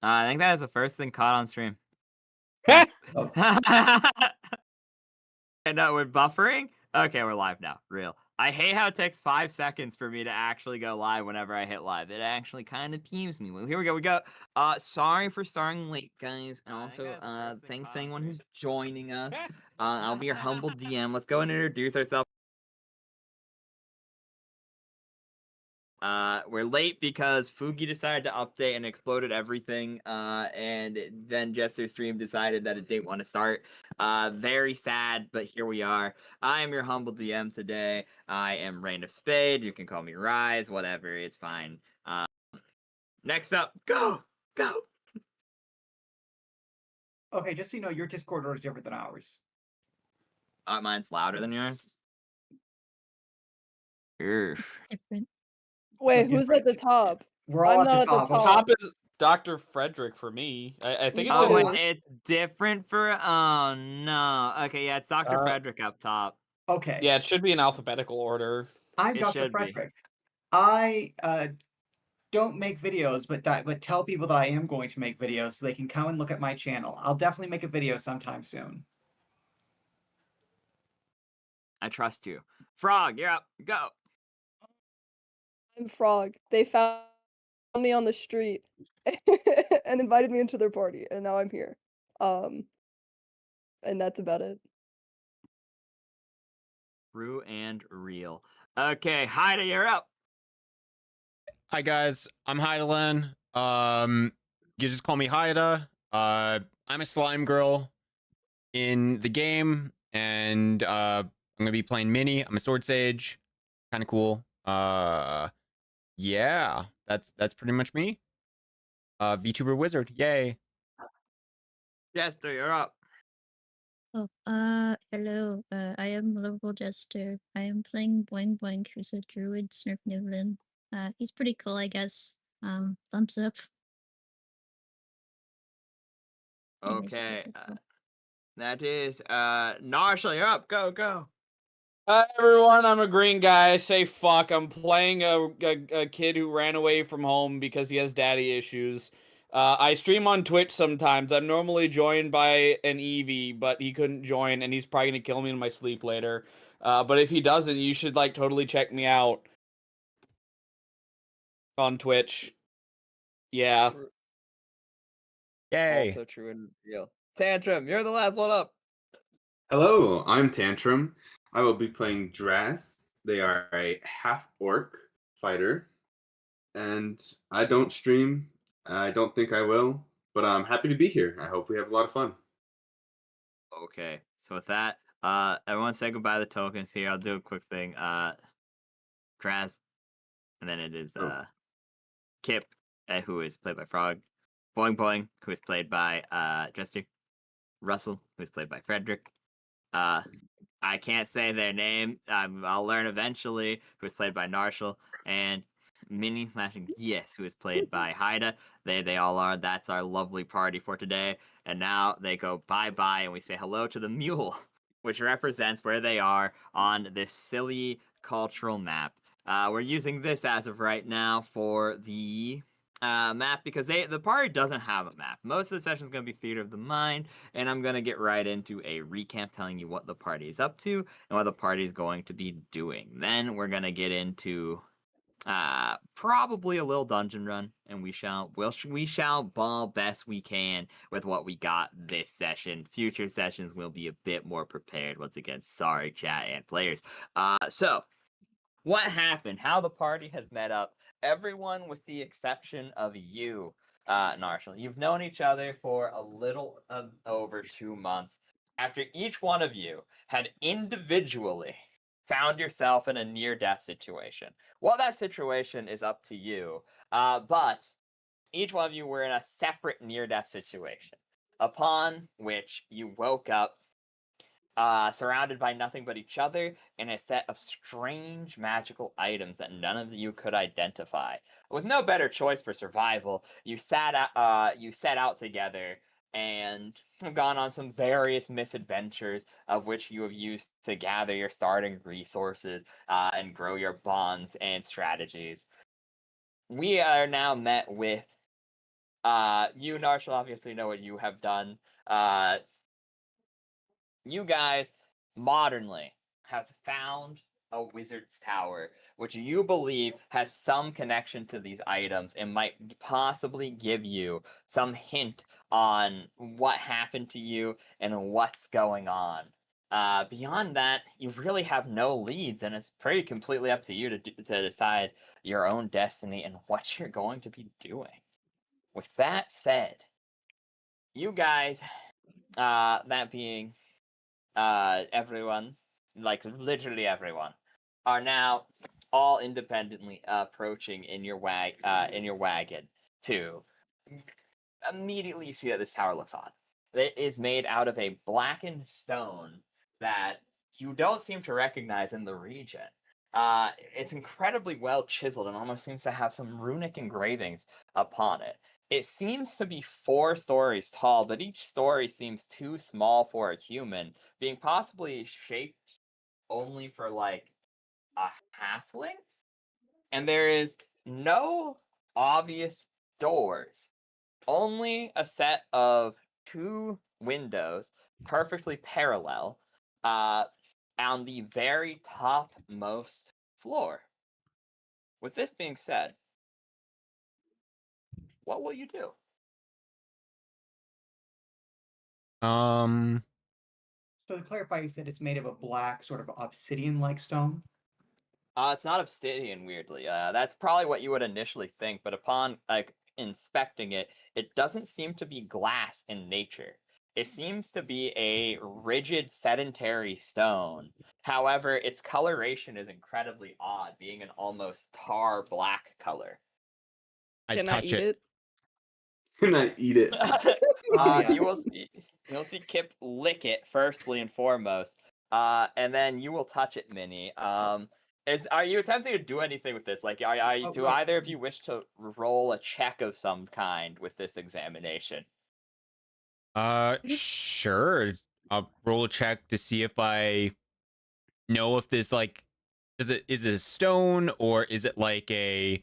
I think that is the first thing caught on stream. Nice. Oh. And we're buffering? Okay, we're live now. Real. I hate how it takes 5 seconds for me to actually go live whenever I hit live. It actually kind of peeves me. Well, here we go. Sorry for starting late, guys. And also, thanks to anyone who's joining us. I'll be your humble DM. Let's go and introduce ourselves. We're late because Fugi decided to update and exploded everything, and then Jester's stream decided that it didn't want to start. Very sad, but here we are. I am your humble DM today. I am Rain of Spade. You can call me Rise, whatever, it's fine. Next up, go! Okay, just so you know, your Discord order is different than ours. Mine's louder than yours. Different. Wait, who's at the top? We're all I'm at not the at the top. top. Top is Dr. Frederick for me. I think it's Oh, in and it's different for. Oh no. Okay, yeah, it's Dr. Frederick up top. Okay. Yeah, it should be in alphabetical order. I'm It Dr. should be. Frederick. I don't make videos, but tell people that I am going to make videos so they can come and look at my channel. I'll definitely make a video sometime soon. I trust you. Frog, you're up. Go. I'm Frog. They found me on the street and invited me into their party, and now I'm here. And that's about it. True and real. Okay, Haida, you're up. Hi guys, I'm Heidelin. You just call me Haida. I'm a slime girl in the game, and I'm gonna be playing Mini. I'm a sword sage, kind of cool. Yeah, that's pretty much me. Vtuber wizard, yay! Jester, you're up. Oh, hello. I am Local Jester. I am playing Boing Boing, who's a druid Snurf Nivlin. He's pretty cool, I guess. Thumbs up. Anyways, Okay, that's cool. that is Narshal, you're up. Go. Hi everyone, I'm a green guy. Say fuck. I'm playing a kid who ran away from home because he has daddy issues. I stream on Twitch sometimes. I'm normally joined by an Eevee, but he couldn't join, and he's probably gonna kill me in my sleep later. But if he doesn't, you should like totally check me out on Twitch. Yeah. Yay! Also true and real. Tantrum, you're the last one up. Hello, I'm Tantrum. I will be playing Dras. They are a half-orc fighter, and I don't stream. I don't think I will, but I'm happy to be here. I hope we have a lot of fun. Okay, so with that, everyone say goodbye to the tokens here. I'll do a quick thing. Kraz, and then it is Kip, who is played by Frog, Boing Boing, who is played by Jester, Russell, who is played by Frederick. I can't say their name. I'll learn eventually. Who is played by Narshal, and Mini slashing Yes, who is played by Haida. They all are. That's our lovely party for today. And now they go bye-bye, and we say hello to the mule, which represents where they are on this silly cultural map. We're using this as of right now for the map because the party doesn't have a map. Most of the session is going to be Theater of the Mind, and I'm going to get right into a recap telling you what the party is up to and what the party is going to be doing. Then we're going to get into probably a little dungeon run, and we shall ball best we can with what we got this session. Future sessions will be a bit more prepared. Once again, sorry chat and players. So what happened, how the party has met up, everyone with the exception of you, Narshal. You've known each other for a little over 2 months. After each one of you had individually found yourself in a near-death situation. Well, that situation is up to you, but each one of you were in a separate near-death situation, upon which you woke up surrounded by nothing but each other and a set of strange magical items that none of you could identify. With no better choice for survival, you set out together and have gone on some various misadventures of which you have used to gather your starting resources and grow your bonds and strategies. We are now met with You, Narshal, obviously know what you have done. You guys modernly has found a wizard's tower, which you believe has some connection to these items and might possibly give you some hint on what happened to you and what's going on. Beyond that, you really have no leads, and it's pretty completely up to you to decide your own destiny and what you're going to be doing. With that said, you guys, that being everyone, like literally everyone, are now all independently approaching in your wagon to immediately you see that this tower looks odd. It is made out of a blackened stone that you don't seem to recognize in the region. It's incredibly well chiseled and almost seems to have some runic engravings upon it. It seems to be 4 stories tall, but each story seems too small for a human, being possibly shaped only for like a halfling. And there is no obvious doors, only a set of 2 windows, perfectly parallel, on the very topmost floor. With this being said, what will you do? So to clarify, you said it's made of a black, sort of obsidian-like stone. It's not obsidian, weirdly. That's probably what you would initially think, but upon like inspecting it, it doesn't seem to be glass in nature. It seems to be a rigid, sedentary stone. However, its coloration is incredibly odd, being an almost tar black color. I Can I touch eat it. it? Can I eat it? Yeah. You'll see Kip lick it firstly and foremost, and then you will touch it, Minnie. Are you attempting to do anything with this? Like, do Like, either of you wish to roll a check of some kind with this examination? Sure. I'll roll a check to see if I know if this like is it a stone or is it like a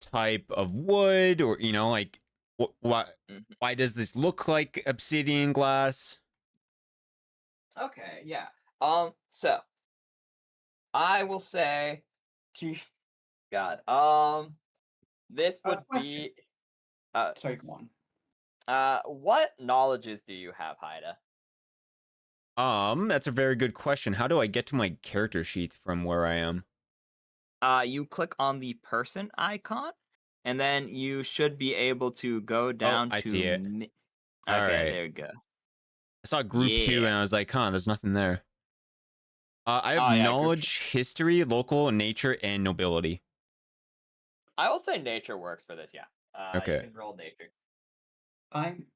type of wood or like what Mhm. why does this look like obsidian glass? Okay, yeah. So I will say, God, this would question. be, Sorry, go on. what knowledges do you have, Haida? That's a very good question. How do I get to my character sheet from where I am? You click on the person icon, and then you should be able to go Oh, down I see to. it. All Okay, right. there we go. I saw group 2 Yeah. and I was like, huh, there's nothing there. I have Oh yeah, group. knowledge, history, local, nature, and nobility. I will say nature works for this. Yeah. You Okay. can roll nature. I'm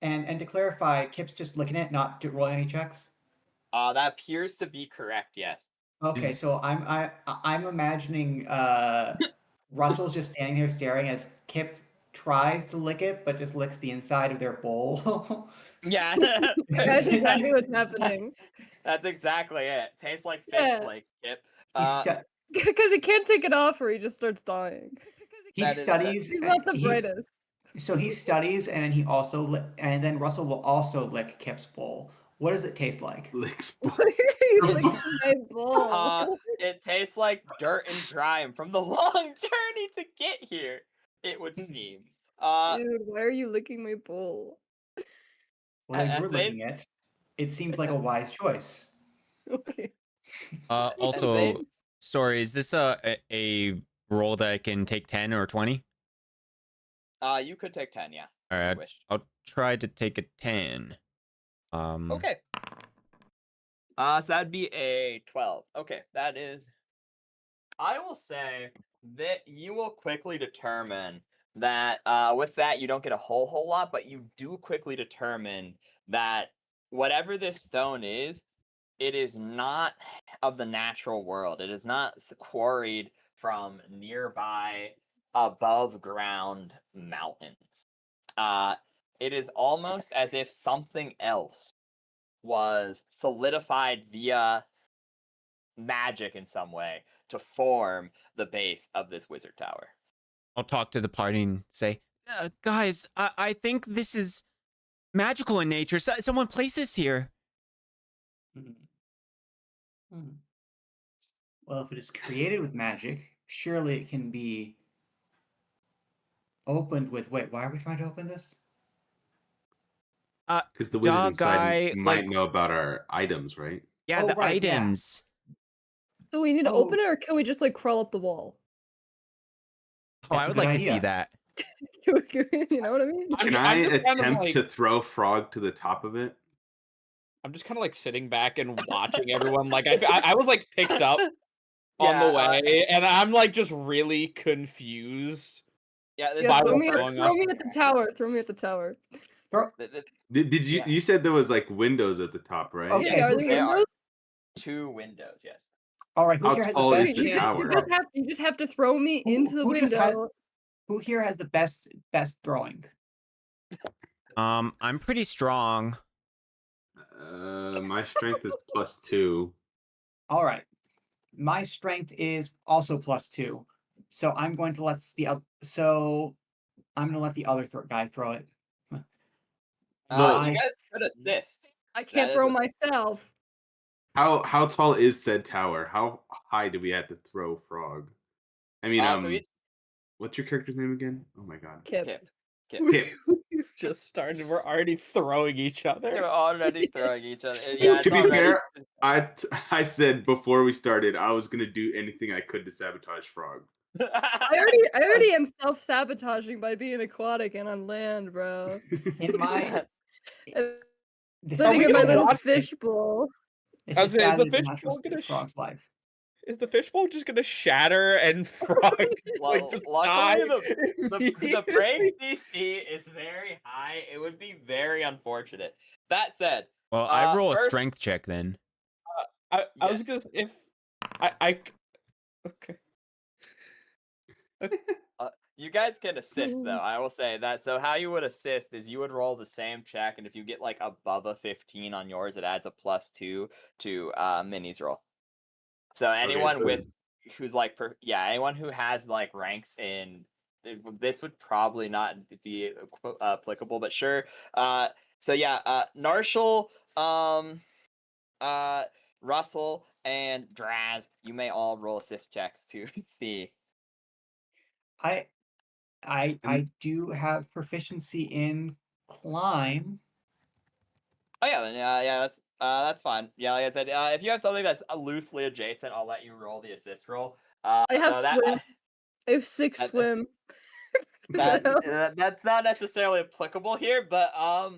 and to clarify, Kip's just looking at it, not to roll any checks. That appears to be correct. Yes. Okay, so I'm imagining Russell's just standing there staring as Kip tries to lick it, but just licks the inside of their bowl. Yeah. That's exactly what's happening. That's exactly it. Tastes like fish Yeah. flakes, Kip. He, stu- Because he can't take it off or he just starts dying. he That is- studies. He's not the brightest. So he studies, and he also and then Russell will also lick Kip's bowl. What does it taste like? Licks. He licks my bowl. It tastes like dirt and grime from the long journey to get here. It would seem. Dude, why are you licking my bowl? Well, as you're they licking it. It seems like a wise choice. Okay. Also, sorry, is this a roll that I can take 10 or 20? You could take 10, yeah. All if you right, wished. I'll try to take a 10. Okay. So that'd be a 12. Okay, that is. I will say that you will quickly determine that with that you don't get a whole lot, but you do quickly determine that whatever this stone is, it is not of the natural world. It is not quarried from nearby above ground mountains. It is almost as if something else was solidified via magic in some way to form the base of this wizard tower. I'll talk to the party and say, guys, I think this is magical in nature. Someone place this here. Hmm. Hmm. Well, if it is created with magic, surely it can be opened with. Wait, why are we trying to open this? Because the wizard Dog inside guy, might like, know about our items, right? yeah, Oh, the right, yeah. items. So we need to Oh. open it, or can we just like crawl up the wall? Oh, I That's a would good like to see idea. that. You know what I mean? Can I I'm just kind of attempt like, to throw Frog to the top of it? I'm just kind of like sitting back and watching everyone. Like I was like picked up on the Yeah, way, and I'm like just really confused. Yeah, this Yeah, By is throw the what's me, first going on. throw me at the tower. Throw me at the tower. Throw- Did you? Yeah. You said there was like windows at the top, right? Okay, Yeah, are who there here- There are windows? 2 windows, yes. All right, who How here has the tall is best the chance? tower? You just have to throw me Who- into the who just has- window. Who here has the best throwing? I'm pretty strong. My strength is +2. All right, my strength is also +2, so I'm going to let the I'm going to let the other guy throw it. Well- You guys could assist. I can't is throw a- myself. How tall is said tower? How high do we have to throw Frog? I mean, So each what's your character's name again? Oh my god. Kip. Kip. Kip. We've just started. We're already throwing each other. They're already throwing each other. Yeah, To it's be already. fair, I said before we started I was gonna do anything I could to sabotage Frog. I already am self-sabotaging by being aquatic and on land, bro. In my And this living is in my sad- little watch it? fishbowl. This I is was saying, is the sadly the fish natural bowl state gonna of Frog's life. Is the fishbowl just gonna shatter and Frog like just die? Luckily, the immediately? break DC is very high. It would be very unfortunate. That said, Well, I roll a first- strength check then. I was Yes. gonna if I okay. you guys can assist though. I will say that. So how you would assist is you would roll the same check, and if you get like above a 15 on yours, it adds a +2 to Minnie's roll. So anyone so- with who's like anyone who has like ranks in this would probably not be applicable, but sure. So yeah, Narshal, Russell, and Draz, you may all roll assist checks to see. I do have proficiency in climb. Oh yeah, then that's fine. Yeah, like I said, if you have something that's loosely adjacent, I'll let you roll the assist roll. I have so swim. I have 6 that- swim. that's not necessarily applicable here, but I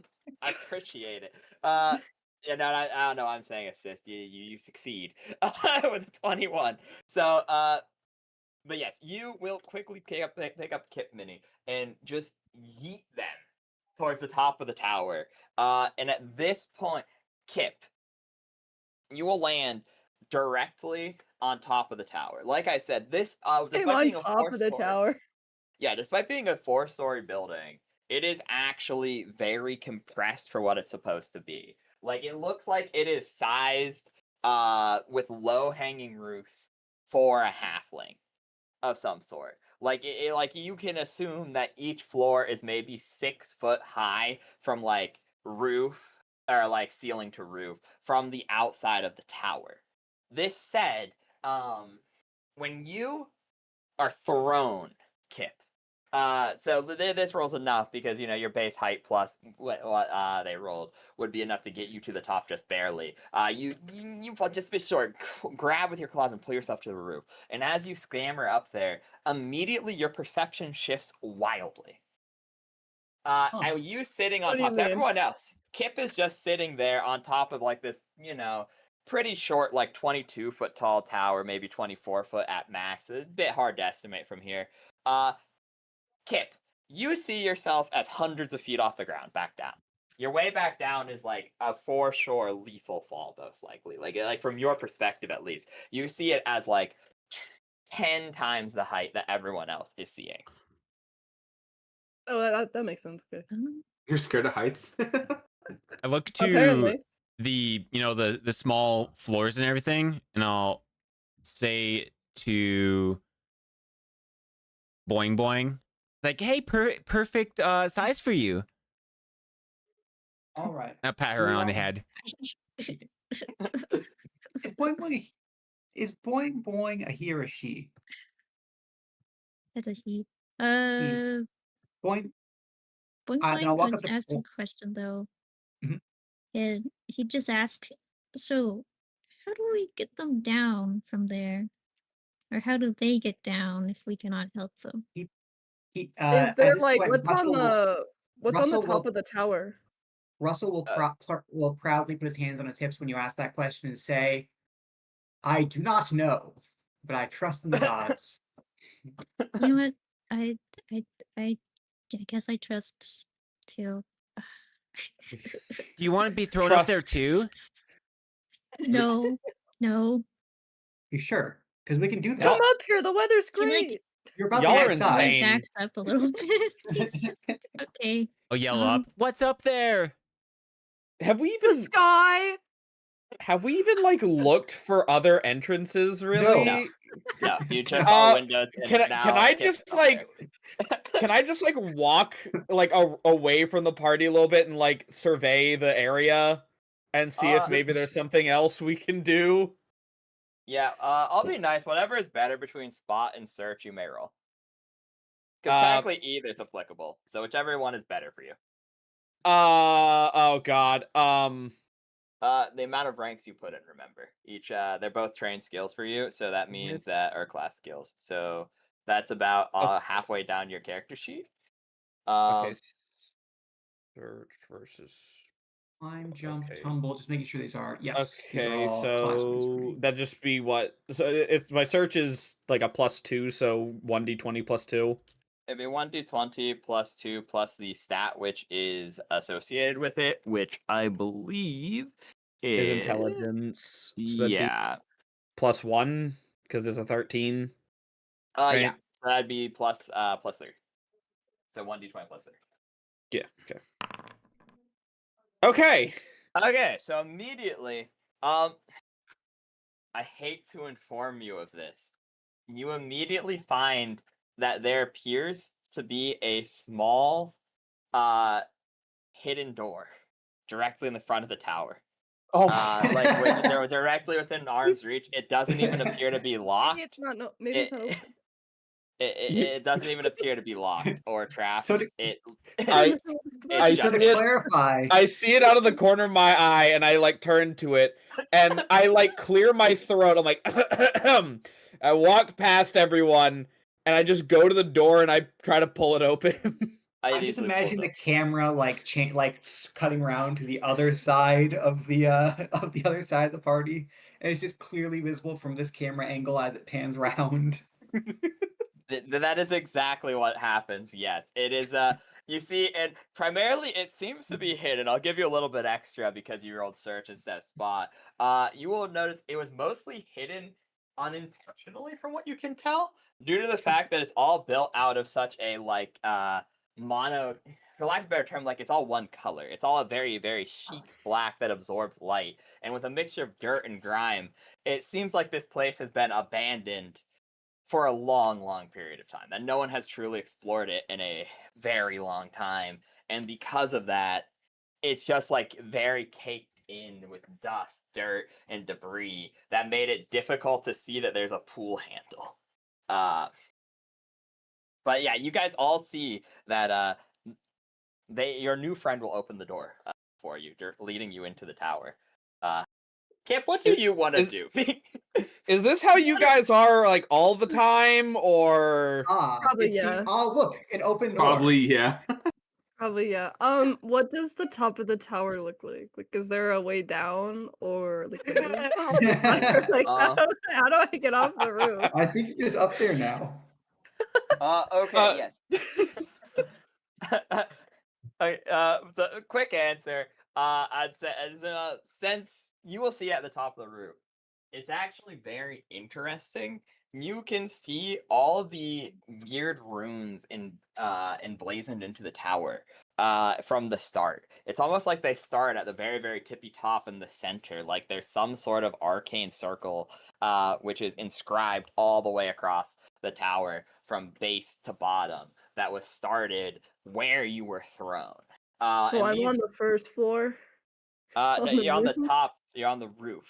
appreciate it. Yeah, no, I don't know. I'm saying assist. You succeed with a 21. So but yes, you will quickly pick up Kip Mini and just yeet them towards the top of the tower. And at this point, Kip, you will land directly on top of the tower. Like I said, this I'm despite on being a top of the 4-story tower. Yeah, despite being a 4-story building, it is actually very compressed for what it's supposed to be. Like it looks like it is sized with low-hanging roofs for a halfling of some sort. Like like you can assume that each floor is maybe 6 foot high from like roof or like ceiling to roof from the outside of the tower. This said, when you are thrown, Kip, so this rolls enough because your base height plus what they rolled would be enough to get you to the top just barely. You just be short, grab with your claws and pull yourself to the roof. And as you scamper up there, immediately your perception shifts wildly. And you sitting on What do you top. To mean? everyone else, Kip is just sitting there on top of like this, pretty short, like 22-foot tall tower, maybe 24-foot at max. It's a bit hard to estimate from here. Kip, you see yourself as hundreds of feet off the ground, back down. Your way back down is like a for sure lethal fall, most likely. Like from your perspective, at least, you see it as like 10 times the height that everyone else is seeing. Oh, that makes sense. Okay. You're scared of heights? I look to Apparently. the the small floors and everything, and I'll say to Boing Boing, Like, hey, perfect size for you. All right. I pat Do her we on the all- head. Is Boing Boing a he or a she? That's a he. Boing. Boing Then I'll Boing walk up was to asked a question though. Mhm. And he just asked, so how do we get them down from there? Or how do they get down if we cannot help them? Is At there this like point, what's on the Russell top will of the tower? Russell will proudly put his hands on his hips when you ask that question and say, "I do not know, but I trust in the gods." You know what? I I I guess I trust too. Do you want to be thrown up there Trust. too? No. No. You sure? Because we can do Come that. up here. The weather's Can I great. You're about Y'all to are get outside. insane. backs up a little bit? He's just okay. Oh, yell up. What's up there? Have we The even sky. like looked for other entrances? Really? No, you just saw Uh, windows. And Can now I Kip's just up like there. can I just like walk like away from the party a little bit and like survey the area and see if maybe there's something else we can do? Yeah, I'll be nice. Whatever is better between spot and search, you may roll. Because Uh, technically either is applicable. So whichever one is better for you. oh god. The amount of ranks you put in, remember. Each they're both trained skills for you, so that means that are class skills. So that's about halfway down your character sheet. Okay. Search versus. Climb, jump, Okay. tumble. Just making sure these are these are Okay, all class points for so me. that'd just be what? So it's my search is like a +2, so 1d20 +2. It'd be 1d20 plus 2 plus the stat which is associated with it, which I believe Is is intelligence. So that'd be Yeah. +1 because there's a 13. Yeah. right? So that'd be plus 3. So 1d20 plus 3. Yeah. Okay. Okay. Okay, so immediately, I hate to inform you of this. You immediately find that there appears to be a small, hidden door directly in the front of the tower. Oh. They're directly within arm's reach. It doesn't even appear to be locked. Maybe it's not. No, maybe it's not open. It doesn't even appear to be locked or trapped. So to, I It so to see it. clarify, I see it out of the corner of my eye, and I like turn to it, and I like clear my throat. I'm like, I walk past everyone, and I just go to the door and I try to pull it open. I'm just imagining the camera like cutting around to the other side of the other side of the party, and it's just clearly visible from this camera angle as it pans around. That is exactly what happens. Yes, it is. You see, and primarily it seems to be hidden. I'll give you a little bit extra because you rolled search instead of spot. You will notice it was mostly hidden unintentionally, from what you can tell, due to the fact that it's all built out of such a mono. For lack of a better term, like it's all one color. It's all a very, very chic black that absorbs light, and with a mixture of dirt and grime, it seems like this place has been abandoned for a long, long period of time, that no one has truly explored it in a very long time. And because of that, it's just like very caked in with dust, dirt, and debris that made it difficult to see that there's a pool handle. But yeah, you guys all see that your new friend will open the door for you, leading you into the tower. Kip, what do you want to do? Is this how you guys are like all the time, or Probably, yeah. Oh, look, an open door. Probably, yeah. Probably, yeah. What does the top of the tower look like? Like, is there a way down or like windows? Like, how do I get off the roof? I think you're just up there now. Okay, yes. So quick answer. I'd say since you will see at the top of the roof, it's actually very interesting. You can see all the weird runes emblazoned into the tower from the start. It's almost like they start at the very, very tippy top in the center, like there's some sort of arcane circle which is inscribed all the way across the tower from base to bottom. that was started where you were thrown. So And I'm these on the first floor. no, On the you're on the roof? top. You're on the roof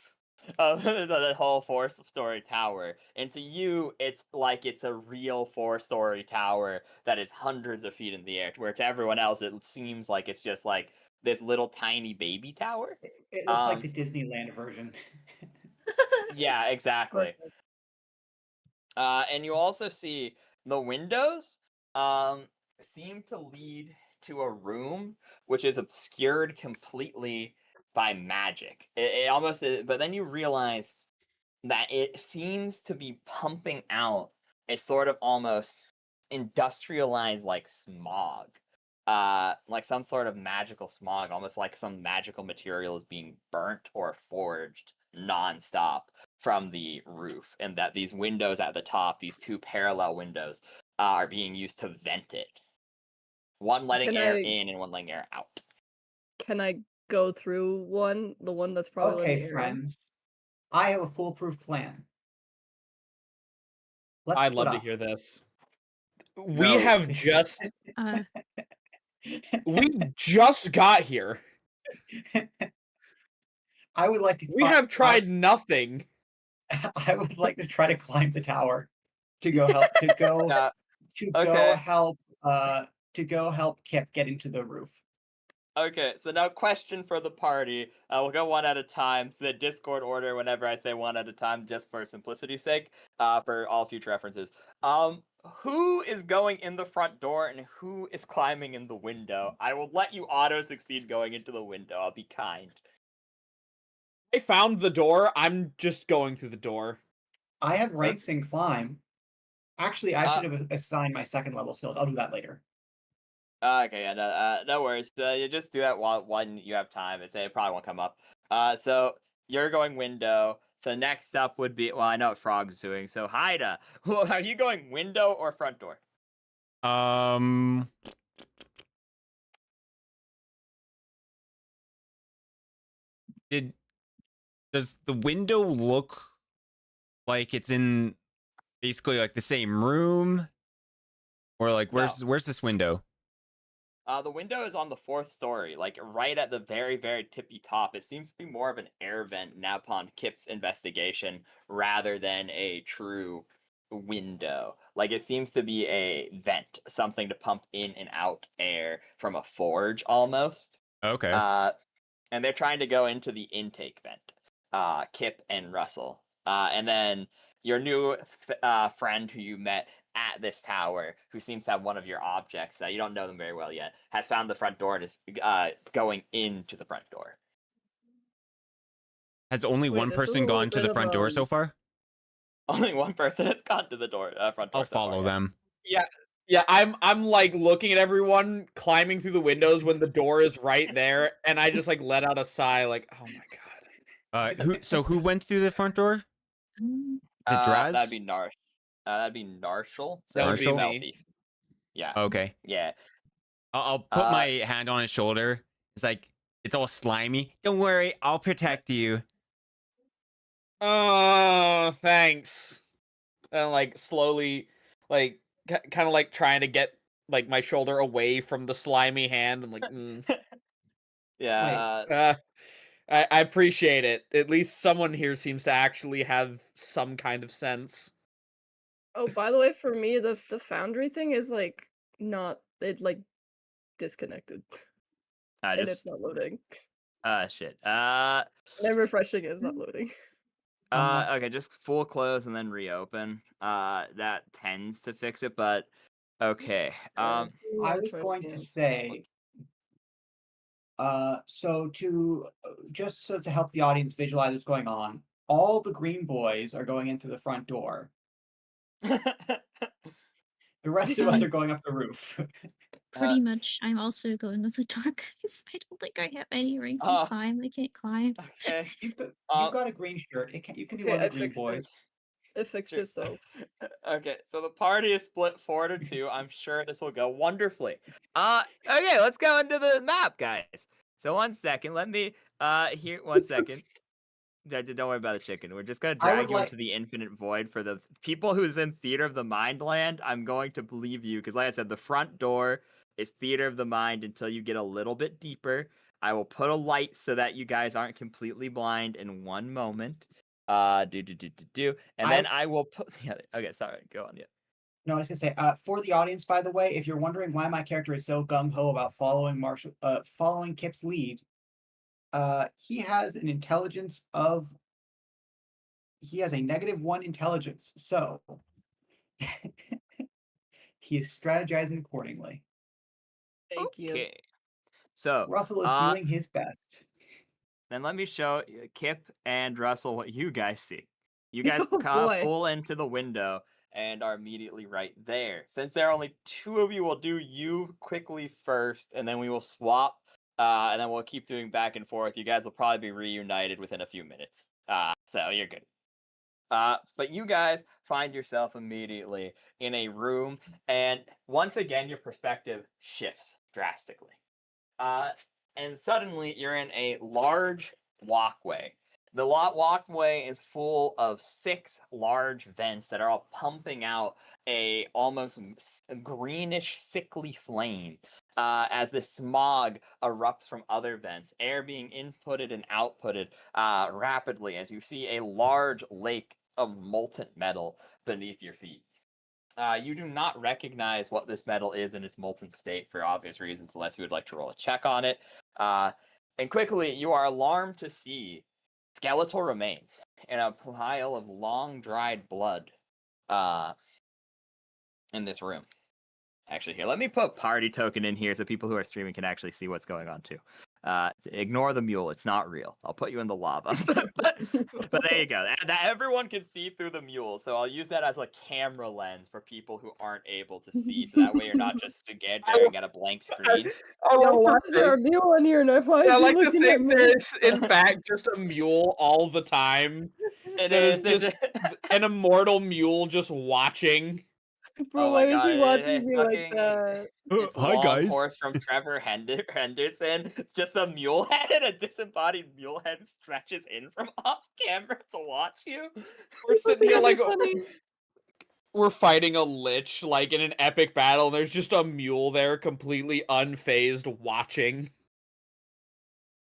of the whole four-story tower. And to you, it's like it's a real four-story tower that is hundreds of feet in the air. Where to everyone else, it seems like it's just like this little tiny baby tower. It looks like the Disneyland version. Yeah, exactly. Perfect. And you also see the windows um, seem to lead to a room which is obscured completely by magic. It almost is, but then you realize that it seems to be pumping out a sort of almost industrialized like smog. Like some sort of magical smog, almost like some magical material is being burnt or forged nonstop from the roof, and that these windows at the top, these two parallel windows, are being used to vent it. One letting Can air I in and one letting air out. can I go through one? The one that's probably letting Okay, air in? friends. I have a foolproof plan. Let's I'd split love to up. hear this. We No. have just Uh, we just got here. I would like to. We have tried nothing. I would like to try to climb the tower to go help. To go. Uh, To Okay. go help. To go help Kip get into the roof. Okay, so now question for the party. We'll go one at a time. So the Discord order, whenever I say one at a time, just for simplicity's sake, for all future references. Who is going in the front door and who is climbing in the window? I will let you auto succeed going into the window. I'll be kind. I found the door. I'm just going through the door. I have ranks in climb. Actually, I Uh, should have assigned my second level skills. I'll do that later. Okay, yeah, no worries. You just do that while when you have time. It probably won't come up. So you're going window. So next up would be, well, I know what Frog's doing. So Haida, are you going window or front door? Does the window look like it's in basically like the same room, or like No. where's this window? The window is on the fourth story, like right at the very, very tippy top. It seems to be more of an air vent now upon Kip's investigation rather than a true window. Like it seems to be a vent, something to pump in and out air from a forge almost. Okay. And they're trying to go into the intake vent. Kip and Russell. And then your new friend who you met at this tower, who seems to have one of your objects, you don't know them very well yet, has found the front door and is going into the front door. Has only Wait, one this is a person little gone to bit the of, front door so far? Only one person has gone to the front door I'll so far, follow yes. them. Yeah, I'm like looking at everyone climbing through the windows when the door is right there, and I just like let out a sigh, like, oh my god. Who went through the front door? mm, Is it Draz? That'd be that'd be Narshal. So That would be Marshall? me. Thief. Yeah. Okay. Yeah. I'll put my hand on his shoulder. It's like, it's all slimy. Don't worry, I'll protect you. Oh, thanks. And like slowly, like kind of like trying to get like my shoulder away from the slimy hand. I'm like, Yeah. I appreciate it. At least someone here seems to actually have some kind of sense. Oh, by the way, for me, the foundry thing is like not like disconnected, and Just it's not loading. shit. And I'm refreshing it, it's not loading. Okay, just full close and then reopen. That tends to fix it, but okay. I was going to say, so to just so to help the audience visualize what's going on, all the green boys are going into the front door. The rest of us are going up the roof. pretty much, I'm also going with the door, guys. I don't think I have any ranks in climb. I can't climb. Okay. You've got a green shirt. You can do Okay, one of I the green fixed boys. it fixed Sure. itself. Okay, so the party is split 4-2. I'm sure this will go wonderfully. Okay, let's go into the map, guys. So 1 second, let me one second. Don't worry about the chicken. We're just gonna I would drag you like- into the infinite void for the people who's in Theater of the Mind land. I'm going to believe you because, like I said, the front door is Theater of the Mind until you get a little bit deeper. I will put a light so that you guys aren't completely blind in one moment. And then I will put. Yeah, okay, sorry. Go on. Yeah. No, I was gonna say, for the audience, by the way, if you're wondering why my character is so gung ho about following Kip's lead, he has an intelligence of. He has a -1 intelligence, so he is strategizing accordingly. Thank you. Okay. So Russell is doing his best. then let me show Kip and Russell what you guys see. You guys Oh, boy. pull into the window and are immediately right there. Since there are only 2 of you, we'll do you quickly first, and then we will swap, and then we'll keep doing back and forth. You guys will probably be reunited within a few minutes. So you're good. But you guys find yourself immediately in a room, and once again, your perspective shifts drastically. And suddenly you're in a large walkway. The walkway is full of 6 large vents that are all pumping out a almost greenish, sickly flame. As the smog erupts from other vents, air being inputted and outputted rapidly as you see a large lake of molten metal beneath your feet. You do not recognize what this metal is in its molten state for obvious reasons, unless you would like to roll a check on it. And quickly, you are alarmed to see skeletal remains in a pile of long dried blood in this room. Actually, here, let me put party token in here so people who are streaming can actually see what's going on too. Ignore the mule; it's not real. I'll put you in the lava. but there you go. That everyone can see through the mule, so I'll use that as a camera lens for people who aren't able to see, so that way you're not just staring at a blank screen. Yo, why is there a mule in here? And why is I he like to looking at think me? there's, in fact, just a mule all the time. It That is. is just an immortal mule just watching. Bro, Oh why my is god! he watching It's me like fucking. that? It's Hi, Long guys. Horse from Trevor Henderson. Just a mule head and a disembodied mule head stretches in from off camera to watch you. We're sitting here like Funny. we're fighting a lich, like in an epic battle, and there's just a mule there completely unfazed watching.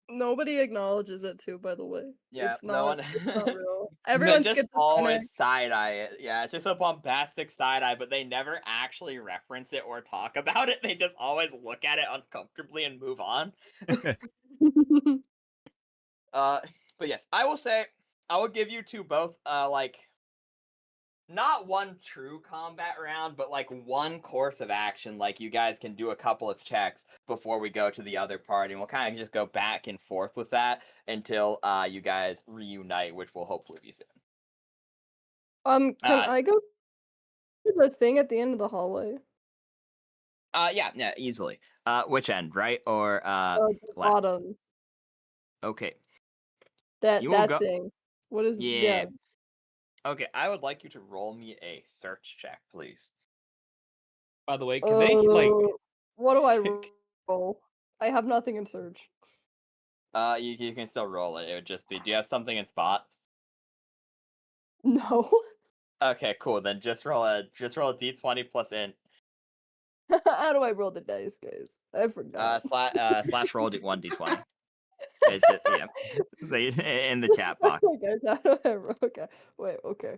Nobody acknowledges it too, by the way. Yeah, It's no not, one. it's not real. They Everyone's just always side eye it. Yeah, it's just a bombastic side eye, but they never actually reference it or talk about it. They just always look at it uncomfortably and move on. But yes, I will say I will give you two both like not one true combat round, but like one course of action. Like you guys can do a couple of checks before we go to the other party, and we'll kind of just go back and forth with that until you guys reunite, which will hopefully be soon. Can I go to the thing at the end of the hallway? Yeah, easily. Which end, right or The left? bottom. Okay. That You will go. thing. What is Yeah. Okay, I would like you to roll me a search check, please. By the way, can they like? What do I roll? I have nothing in search. You can still roll it. It would just be. Do you have something in spot? No. Okay, cool. Then just roll a d20 plus int. How do I roll the dice, guys? I forgot. Slash roll 1d20. It's just, yeah. In the chat box. Okay, guys, how do I roll? Okay, wait. Okay.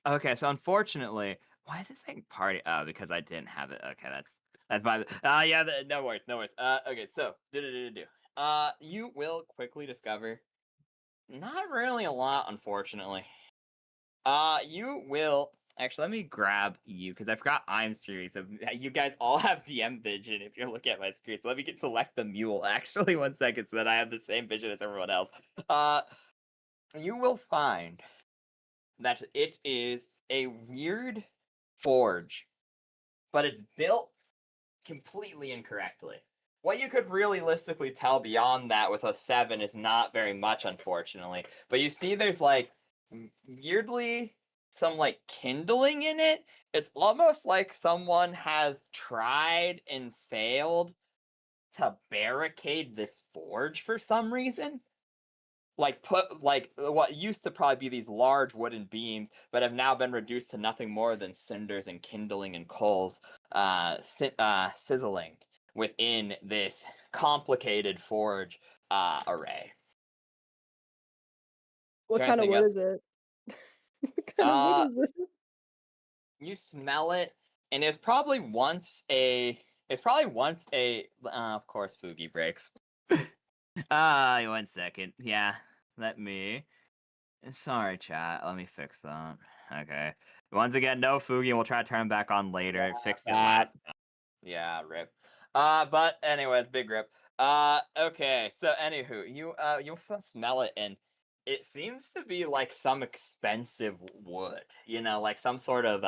Okay, so unfortunately, why is this saying party? Oh, because I didn't have it. Okay, that's my. Yeah. No worries. Okay, so you will quickly discover not really a lot, unfortunately. You will actually let me grab you because I forgot I'm streaming. So you guys all have DM vision if you're looking at my screen. So let me select the mule. Actually, 1 second, so that I have the same vision as everyone else. You will find that it is a weird forge, but it's built completely incorrectly. What you could realistically tell beyond that with a 7 is not very much, unfortunately. But you see there's like weirdly some like kindling in it. It's almost like someone has tried and failed to barricade this forge for some reason. Like put like what used to probably be these large wooden beams, but have now been reduced to nothing more than cinders and kindling and coals, sizzling within this complicated forge array. What there kind of anything wood else? is it? What kind of Uh, wood is it? You smell it, and it's probably once a. Of course, Fugi breaks. 1 second. Yeah, let me. Sorry, chat. Let me fix that. Okay. Once again, no Fugi, and we'll try to turn him back on later. Fixed it last time. Yeah, rip. But anyways, big rip. Okay. So anywho, you smell it, and it seems to be like some expensive wood. You know, like some sort of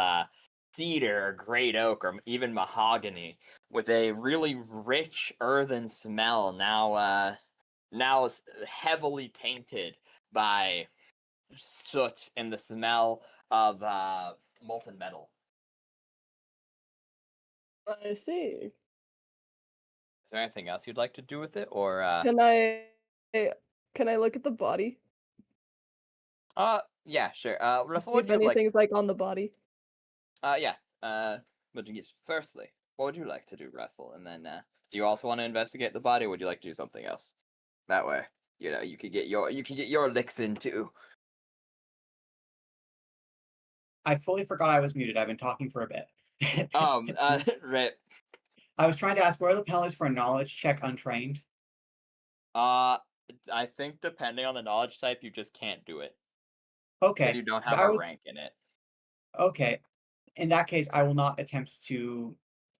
cedar or great oak or even mahogany with a really rich earthen smell. Now is heavily tainted by soot and the smell of molten metal. I see. Is there anything else you'd like to do with it, or Can I look at the body? yeah, sure. Russell, See what if would you like? anything's like on the body. Yeah. But yes, firstly, what would you like to do, Russell? And then, do you also want to investigate the body, or would you like to do something else? That way, you could get your licks in too. I fully forgot I was muted. I've been talking for a bit. Right. I was trying to ask, what are the penalties for a knowledge check untrained? I think depending on the knowledge type, you just can't do it Okay. because you don't 'cause have I a was rank in it. okay. In that case, I will not attempt to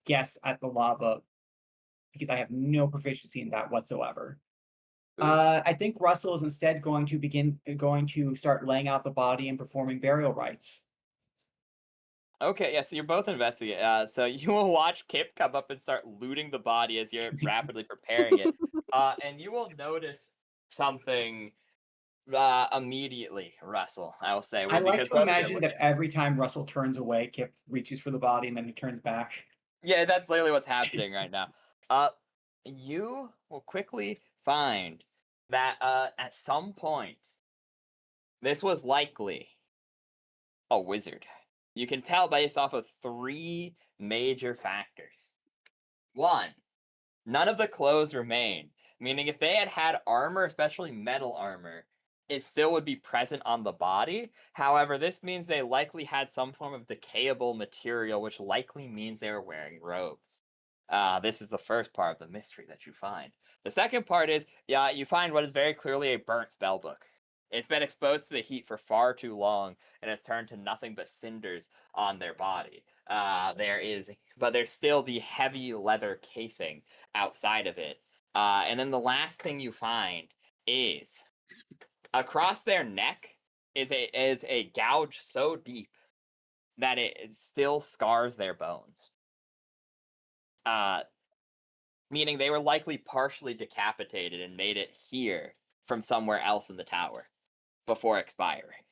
guess at the lava because I have no proficiency in that whatsoever. Ooh. I think Russell is instead going to start laying out the body and performing burial rites. Okay, yeah, so you're both investigating. So you will watch Kip come up and start looting the body as you're rapidly preparing it. And you will notice something immediately, Russell, I will say. I Well, like because to both of you are imagine that looking. every time Russell turns away, Kip reaches for the body and then he turns back. Yeah, that's literally what's happening right now. You will quickly find that at some point, this was likely a wizard. You can tell based off of 3 major factors. 1, none of the clothes remain, meaning if they had had armor, especially metal armor, it still would be present on the body. However, this means they likely had some form of decayable material, which likely means they were wearing robes. This is the first part of the mystery that you find. The second part is, you find what is very clearly a burnt spellbook. It's been exposed to the heat for far too long and has turned to nothing but cinders on their body. But there's still the heavy leather casing outside of it. And then the last thing you find is across their neck is a gouge so deep that it still scars their bones. Meaning they were likely partially decapitated and made it here from somewhere else in the tower before expiring.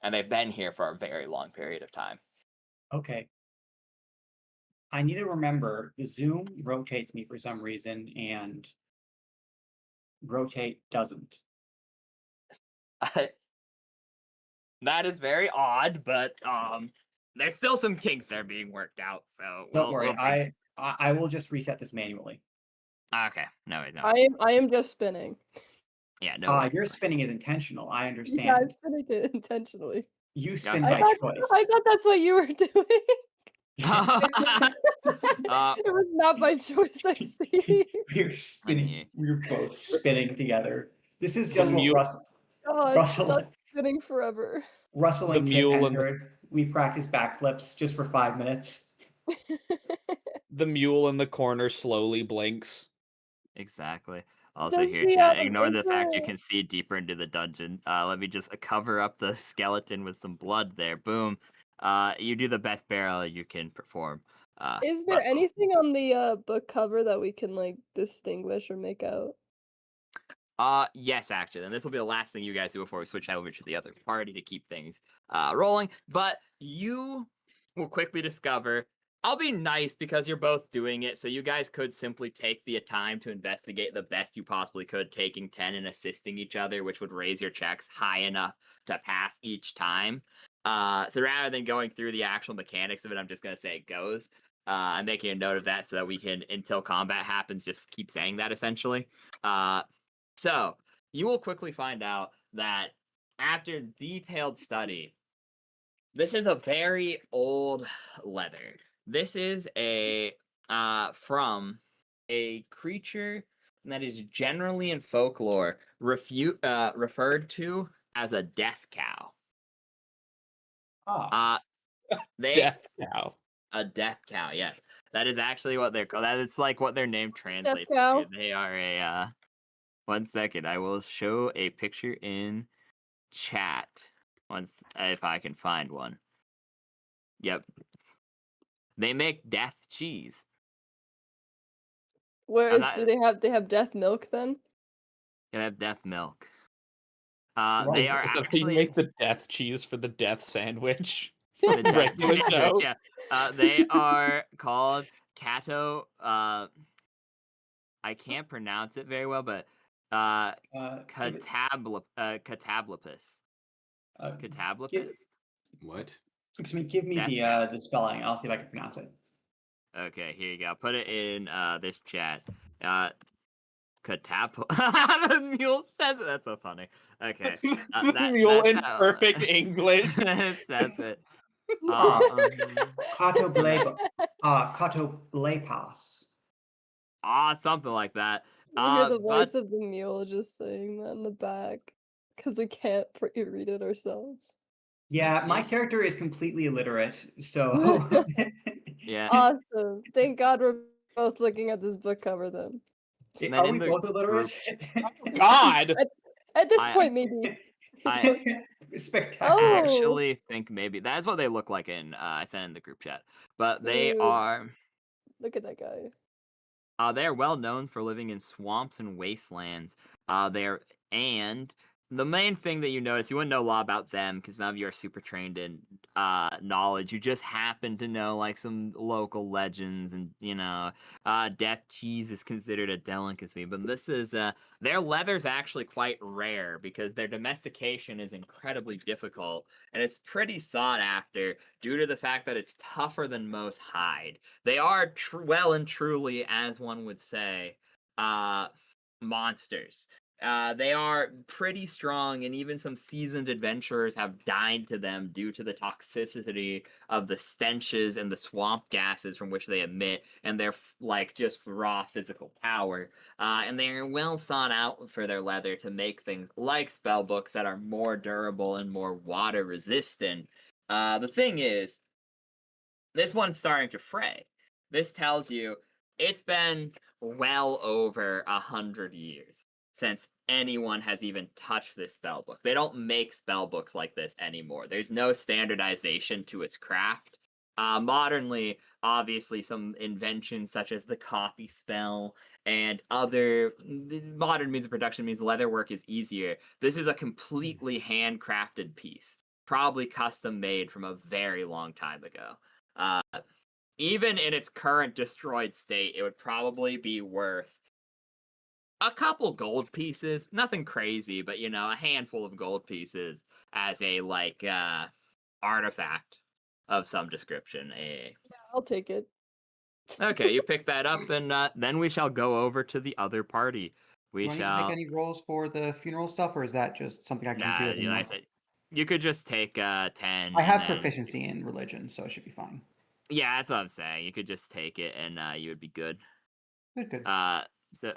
And they've been here for a very long period of time. Okay. I need to remember the zoom rotates me for some reason and rotate doesn't. That is very odd, but there's still some kinks that are being worked out. So Don't worry, we'll I will just reset this manually. okay. No, no. I am just spinning. Yeah, no. Your spinning is intentional. I Yeah, I'm understand. spinning it intentionally. You spin Okay. by I choice. thought that's what you were doing. Uh, It was not by choice, I see. We're spinning. We're both spinning together. This is just what God, Russell stuck spinning forever. Russell and The Kip mule and entered. We practiced backflips just for 5 minutes. the mule in the corner slowly blinks. Exactly. Also Does here, the, chat, ignore is the fact you there- can see deeper into the dungeon. Let me just cover up the skeleton with some blood there. Boom. You do the best barrel you can perform. Is there Russell. anything on the book cover that we can like distinguish or make out? Yes, actually, and this will be the last thing you guys do before we switch over to the other party to keep things rolling. But you will quickly discover. I'll be nice because you're both doing it, so you guys could simply take the time to investigate the best you possibly could, taking 10 and assisting each other, which would raise your checks high enough to pass each time. So rather than going through the actual mechanics of it, I'm just gonna say it goes. I'm making a note of that so that we can, until combat happens, just keep saying that essentially. So, you will quickly find out that after detailed study, this is a very old leather. This is from a creature that is generally in folklore referred to as a death cow. Ah. Death cow. A death cow, yes. That is actually what they're called. It's like what their name translates cow. to. They are a 1 second. I will show a picture in chat once if I can find one. Yep. They make death cheese. Do they have death milk then? They have death milk. What They is are Is that how you actually make the death cheese for the death sandwich? the death Regular sandwich, show? yeah. They are called Cato. I can't pronounce it very well, but Catablopus. Catablopus? What? Give me Death cow. the spelling. I'll see if I can pronounce it. Okay, here you go. Put it in this chat. The mule says it. That's so funny. Okay. Mule in how- perfect English. That's it. Catoblepas. Something like that. You hear the But voice of the mule just saying that in the back because we can't read it ourselves. Yeah, my character is completely illiterate, so yeah. Awesome. Thank God we're both looking at this book cover then. And Are then we in the both illiterate? God! At this I- point, maybe. Spectacular. I Oh. actually think maybe that's what they look like in I sent in the group chat. But they Dude. are Look at that guy. they're well known for living in swamps and wastelands. And the main thing that you notice, you wouldn't know a lot about them because none of you are super trained in knowledge. You just happen to know like some local legends, and death cheese is considered a delicacy. But this is their leather's actually quite rare because their domestication is incredibly difficult, and it's pretty sought after due to the fact that it's tougher than most hide. They are well and truly, as one would say, monsters. They are pretty strong, and even some seasoned adventurers have died to them due to the toxicity of the stenches and the swamp gases from which they emit, and their just raw physical power. And they are well sought out for their leather to make things like spell books that are more durable and more water resistant. The thing is, this one's starting to fray. This tells you it's been well over 100 years since anyone has even touched this spell book. They don't make spell books like this anymore. There's no standardization to its craft. Modernly, obviously, some inventions such as the copy spell and other modern means of production means leatherwork is easier. This is a completely handcrafted piece, probably custom made from a very long time ago. Even in its current destroyed state, it would probably be worth a couple gold pieces. Nothing crazy, but a handful of gold pieces as a artifact of some description. I'll take it. Okay, you pick that up, and then we shall go over to the other party. We Do I need to shall. make any rolls for the funeral stuff, or is that just something I can do as a Like I monk? said, you could just take 10. I have and then proficiency in religion, so it should be fine. Yeah, that's what I'm saying. You could just take it, and you would be good. Good. So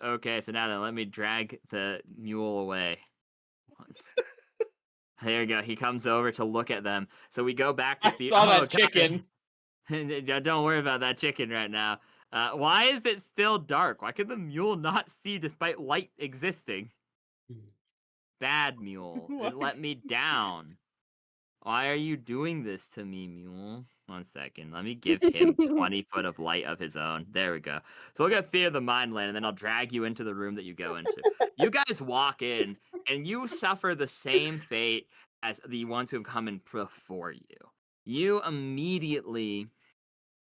now then, let me drag the mule away. There you go. He comes over to look at them. So we go back to I saw that chicken. Don't worry about that chicken right now. Why is it still dark? Why could the mule not see despite light existing? Bad mule. It let me down. Why are you doing this to me, Mule? 1 second. Let me give him 20 foot of light of his own. There we go. So we'll get Fear the Mind Land, and then I'll drag you into the room that you go into. You guys walk in, and you suffer the same fate as the ones who have come in before you. You immediately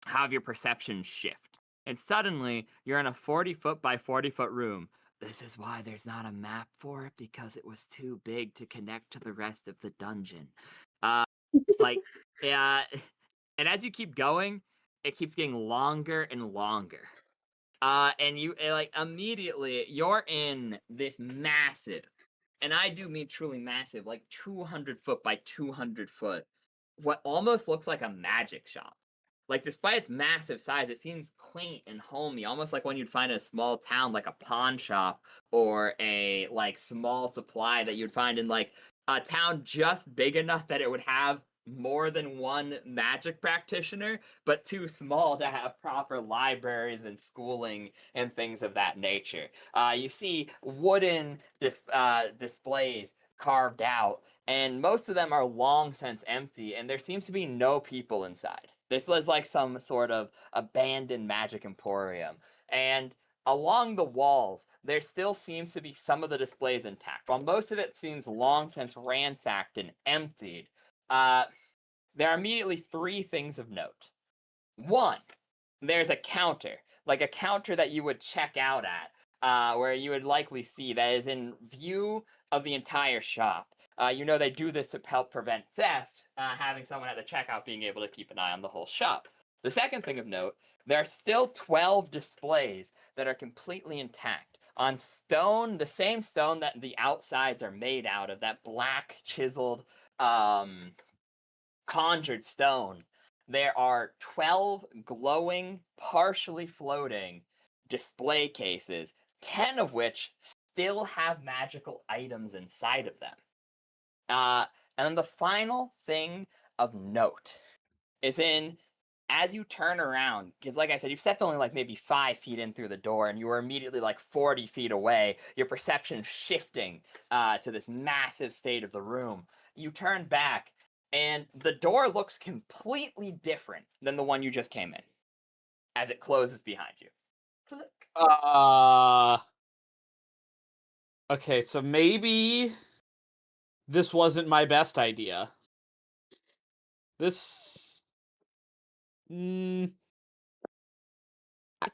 have your perception shift. And suddenly, you're in a 40-foot by 40-foot room. This is why there's not a map for it, because it was too big to connect to the rest of the dungeon. Like, yeah, and as you keep going, it keeps getting longer and longer. And you like immediately you're in this massive, and I do mean truly massive, like 200 foot by 200 foot, what almost looks like a magic shop. Like, despite its massive size, it seems quaint and homey, almost like when you'd find in a small town, like a pawn shop or a like small supply that you'd find in like a town just big enough that it would have more than one magic practitioner, but too small to have proper libraries and schooling and things of that nature. You see wooden displays carved out, and most of them are long since empty, and there seems to be no people inside. This is like some sort of abandoned magic emporium. And along the walls, there still seems to be some of the displays intact. While most of it seems long since ransacked and emptied, there are immediately 3 things of note. 1, there's a counter, like a counter that you would check out at, where you would likely see that is in view of the entire shop. You know they do this to help prevent theft, having someone at the checkout being able to keep an eye on the whole shop. The second thing of note, there are still 12 displays that are completely intact on stone, the same stone that the outsides are made out of, that black chiseled conjured stone. There are 12 glowing, partially floating display cases, 10 of which still have magical items inside of them. And then the final thing of note is as you turn around, because like I said, you've stepped only like maybe 5 feet in through the door, and you were immediately like 40 feet away, your perception shifting to this massive state of the room. You turn back, and the door looks completely different than the one you just came in as it closes behind you. Click. Okay, so maybe this wasn't my best idea. This... It's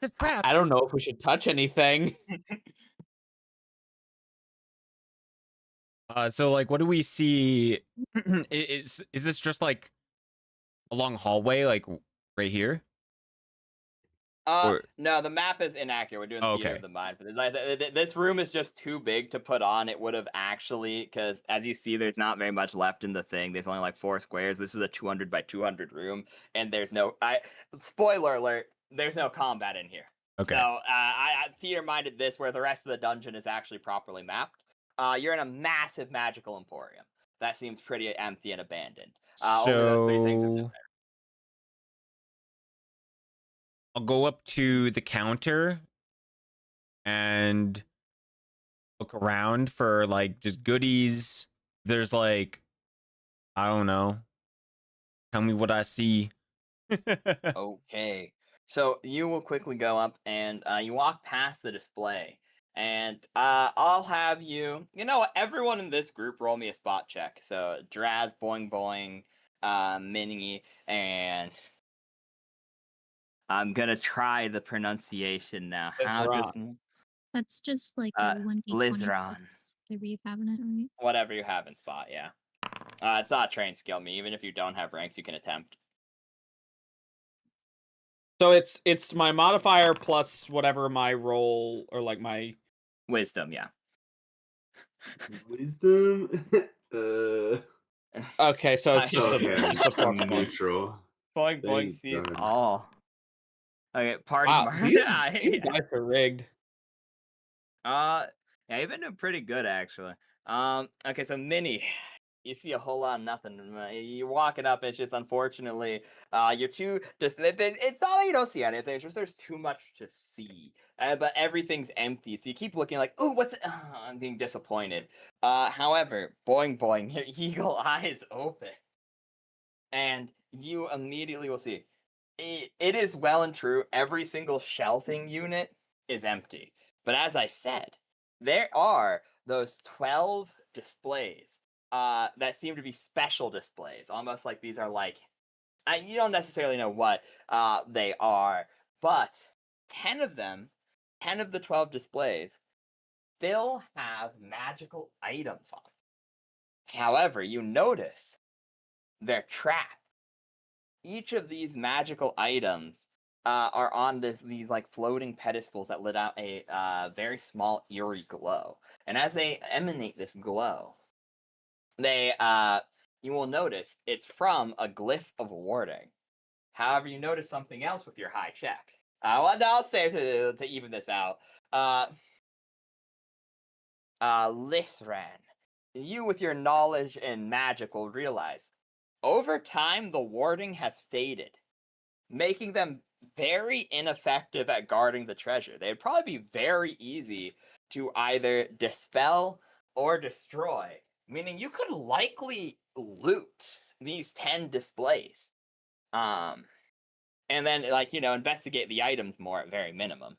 a trap. I don't know if we should touch anything. So like, what do we see? Is this just like a long hallway, like right here? Or No, the map is inaccurate. We're doing the Theater okay. of the Mind for this. Like I said, this room is just too big to put on. It would have actually, because as you see, there's not very much left in the thing. There's only like 4 squares. This is a 200 by 200 room, and there's no. Spoiler alert. There's no combat in here. Okay. So I theater minded this where the rest of the dungeon is actually properly mapped. You're in a massive magical emporium that seems pretty empty and abandoned. Only those 3 things have been So I'll go up to the counter and look around for like just goodies. There's like, I don't know. Tell me what I see. Okay. So you will quickly go up and you walk past the display. And I'll have you. You know what? Everyone in this group roll me a spot check. So Draz, Boing Boing, Mini, and I'm gonna try the pronunciation now. How does That's just like a 1d20 Lizron? whatever you have in it, right? Whatever you have in spot, yeah. It's not trained skill me. Even if you don't have ranks, you can attempt. So it's my modifier plus whatever my roll or like my Wisdom, yeah. Wisdom. Okay, so it's just Okay, just a plus I'm 1. neutral. Boing Boing Thank sees God. all. Okay, party Wow, mark. these dice are rigged. Yeah, you've been doing pretty good actually. Okay, so Minnie, you see a whole lot of nothing. You're walking up, it's just unfortunately, you're too just. It's not that you don't see anything. It's just there's too much to see, but everything's empty. So you keep looking like, oh, what's it? I'm being disappointed. However, Boing Boing, your eagle eyes open. and you immediately will see it is well and true. Every single shelving unit is empty. But as I said, there are those 12 displays that seem to be special displays, almost like these are like you don't necessarily know what they are, but 10 of them, 10 of the 12 displays, still have magical items on. However, you notice they're trapped. Each of these magical items are on these like floating pedestals that lit out a very small eerie glow. And as they emanate this glow, they you will notice it's from a glyph of warding. However, you notice something else with your high check. Well, I'll say to even this out. Lisran, you with your knowledge in magic will realize over time the warding has faded, making them very ineffective at guarding the treasure. They'd probably be very easy to either dispel or destroy, meaning you could likely loot these 10 displays. And then, like, investigate the items more at very minimum.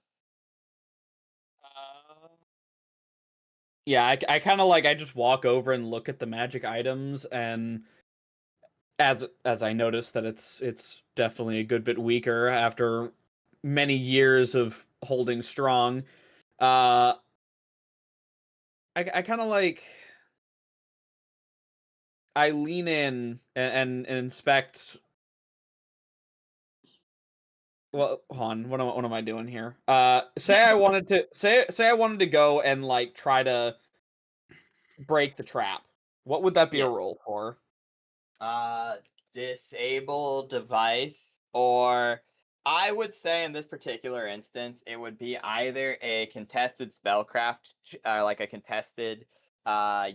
Yeah, I kind of I just walk over and look at the magic items, and as I notice that it's definitely a good bit weaker after many years of holding strong. I kind of I lean in and inspect. Well, hon, what am I doing here? Say I wanted to say I wanted to go and try to break the trap. What would that be a Yes. roll for? Disable device, or I would say in this particular instance, it would be either a contested spellcraft, like a contested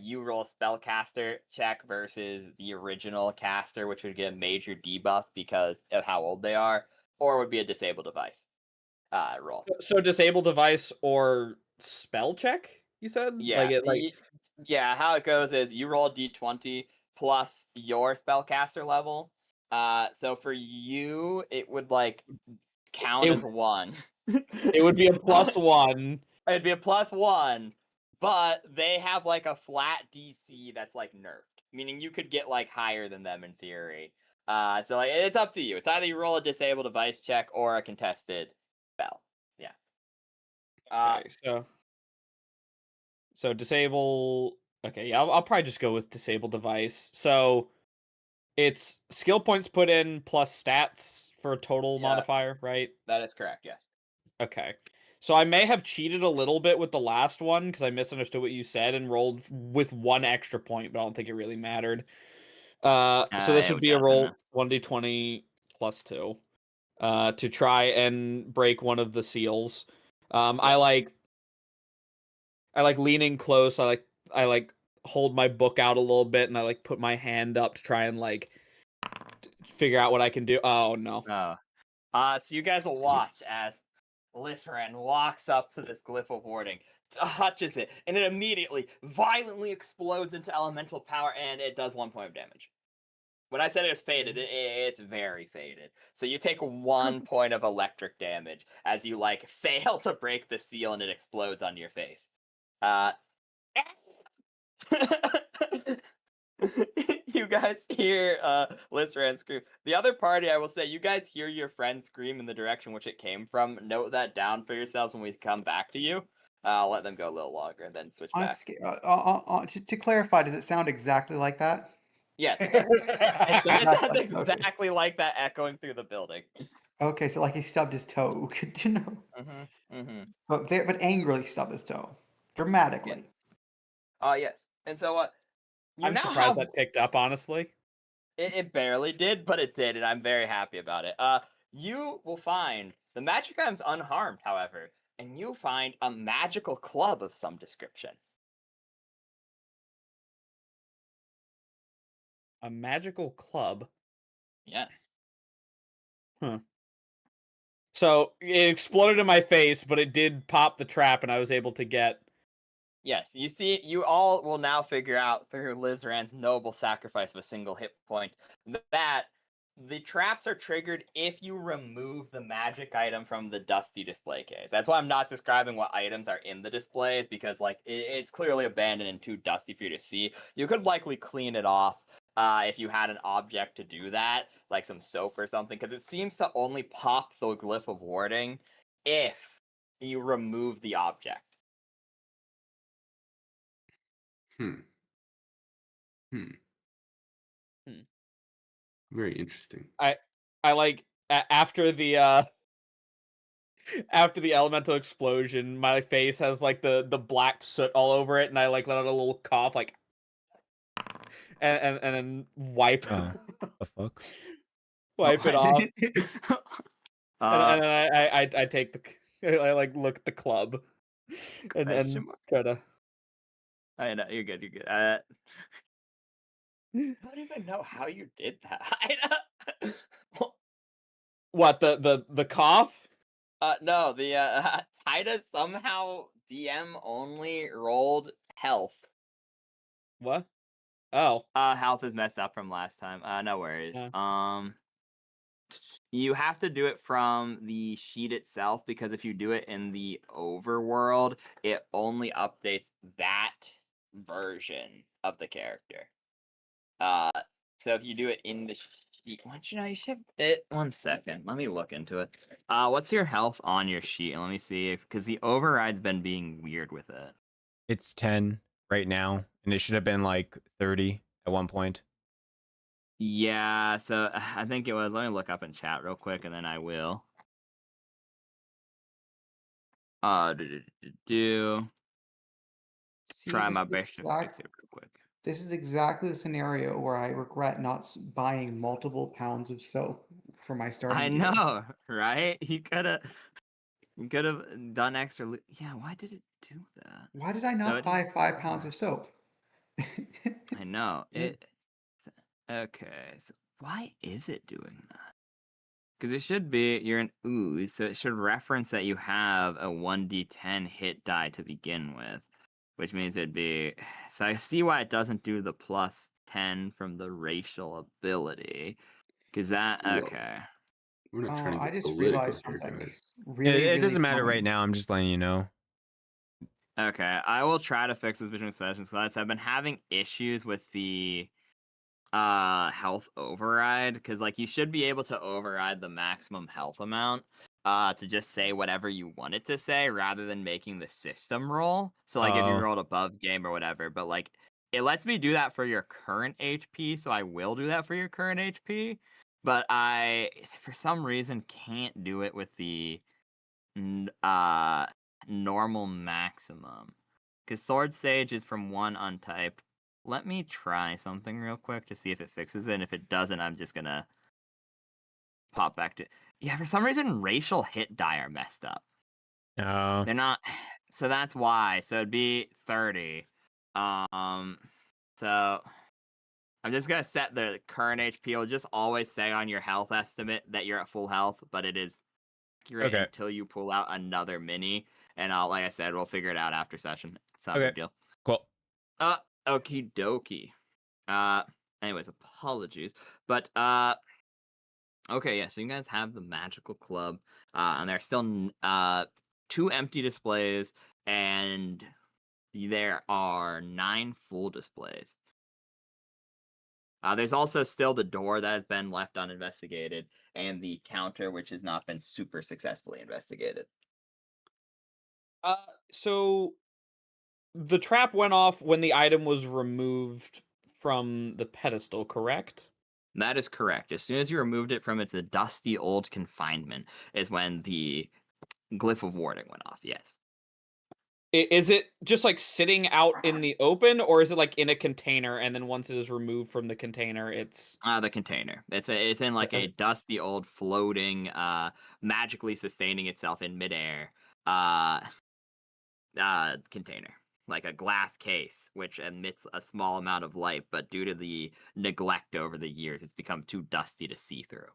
you roll spellcaster check versus the original caster, which would get a major debuff because of how old they are, or it would be a disable device roll. So disable device or spell check, you said? Yeah, yeah. How it goes is you roll a d20 plus your spellcaster level. So for you, it would count It- as 1. it would be a +1. It'd be a +1, but they have a flat DC that's nerfed, meaning you could get higher than them in theory. So it's up to you. It's either you roll a disable device check or a contested spell. Yeah. Okay, so disable. Okay, yeah, I'll probably just go with disable device. So it's skill points put in plus stats for a total Yeah. modifier, right? That is correct. Yes. Okay. So I may have cheated a little bit with the last one because I misunderstood what you said and rolled with 1 extra point, but I don't think it really mattered. So this It would would be a definitely roll 1d20 plus 2 to try and break one of the seals. I leaning close. I hold my book out a little bit and I put my hand up to try and figure out what I can do. Oh no. So you guys will watch as Lisran walks up to this glyph of warding, touches it, and it immediately violently explodes into elemental power, and it does 1 point of damage. When I said it was faded, it's very faded. So you take 1 point of electric damage as you fail to break the seal and it explodes on your face. You guys hear Lisran scream. The other party, I will say, you guys hear your friend scream in the direction which it came from. Note that down for yourselves when we come back to you. I'll let them go a little longer and then switch back. To clarify, does it sound exactly like that? Yes, it does. It sounds Okay. exactly like that echoing through the building. Okay, so he stubbed his toe. Good to know. But angrily stubbed his toe, dramatically. Yes. And so you I'm now surprised have that picked up, honestly. it barely did, but it did, and I'm very happy about it. You will find the magic items unharmed, however, and you find a magical club of some description. A magical club. Yes. Huh. So it exploded in my face, but it did pop the trap, and I was able to get Yes, you see, you all will now figure out through Lizran's noble sacrifice of a single hit point that the traps are triggered if you remove the magic item from the dusty display case. That's why I'm not describing what items are in the displays, because like it's clearly abandoned and too dusty for you to see. You could likely clean it off if you had an object to do that, like some soap or something, because it seems to only pop the glyph of warding if you remove the object. Hmm. Very interesting. I like after the after the elemental explosion, my face has like the black soot all over it, and I like let out a little cough, like, and then wipe Oh, the fuck? wipe it off, Uh, and then I take the I like look at the club, and question mark. try to. I know you're good. You're good. I don't even know how you did that. What the cough? No, the Tida somehow DM only rolled health. What? Oh. Health is messed up from last time. No worries. Yeah. You have to do it from the sheet itself, because if you do it in the overworld, it only updates that version of the character. So if you do it in the sheet, you should it. 1 second, let me look into it. What's your health on your sheet? And let me see if, because the override's been being weird with it. It's 10 right now, and it should have been like 30 at one point. Yeah, so I think it was. Let me look up in chat real quick, and then I will. See, Try this my is best to fix it real quick. This is exactly the scenario where I regret not buying multiple pounds of soap for my starting I gear. know, right? You could have done extra. Yeah, why did it do that? Why did I not buy 5 pounds of soap? I know it. Okay, so why is it doing that? Because it should be you're an ooze, so it should reference that you have a 1d10 hit die to begin with, which means it'd be. So I see why it doesn't do the +10 from the racial ability, because that Whoa. okay. We're not Oh, trying to I get just political realized here, something. guys. Really, It really doesn't matter common. right now. I'm just letting you know. Okay, I will try to fix this between sessions. Because I've been having issues with the health override, because like you should be able to override the maximum health amount to just say whatever you want it to say rather than making the system roll. So like if you Oh. rolled above game or whatever, but like it lets me do that for your current HP, so I will do that for your current HP. But I, for some reason, can't do it with the normal maximum. Because Sword Sage is from 1 untype. Let me try something real quick to see if it fixes it. And if it doesn't, I'm just gonna pop back to. Yeah, for some reason, racial hit die are messed up. Oh. They're not. So that's why. So it'd be 30. So I'm just gonna set the current HP. It'll just always say on your health estimate that you're at full health, but it is accurate Okay. until you pull out another mini. And like I said, we'll figure it out after session. It's not a Okay. big deal. Cool. Okie dokie. Anyways, apologies. But okay, yeah, so you guys have the magical club. And there are still 2 empty displays, and there are 9 full displays. There's also still the door that has been left uninvestigated, and the counter, which has not been super successfully investigated. So the trap went off when the item was removed from the pedestal, correct? That is correct. As soon as you removed it from its dusty old confinement is when the glyph of warding went off, yes. Is it just like sitting out in the open, or is it like in a container and then once it is removed from the container, it's The container. It's in like a dusty old floating, magically sustaining itself in midair container. Like a glass case, which emits a small amount of light, but due to the neglect over the years, it's become too dusty to see through.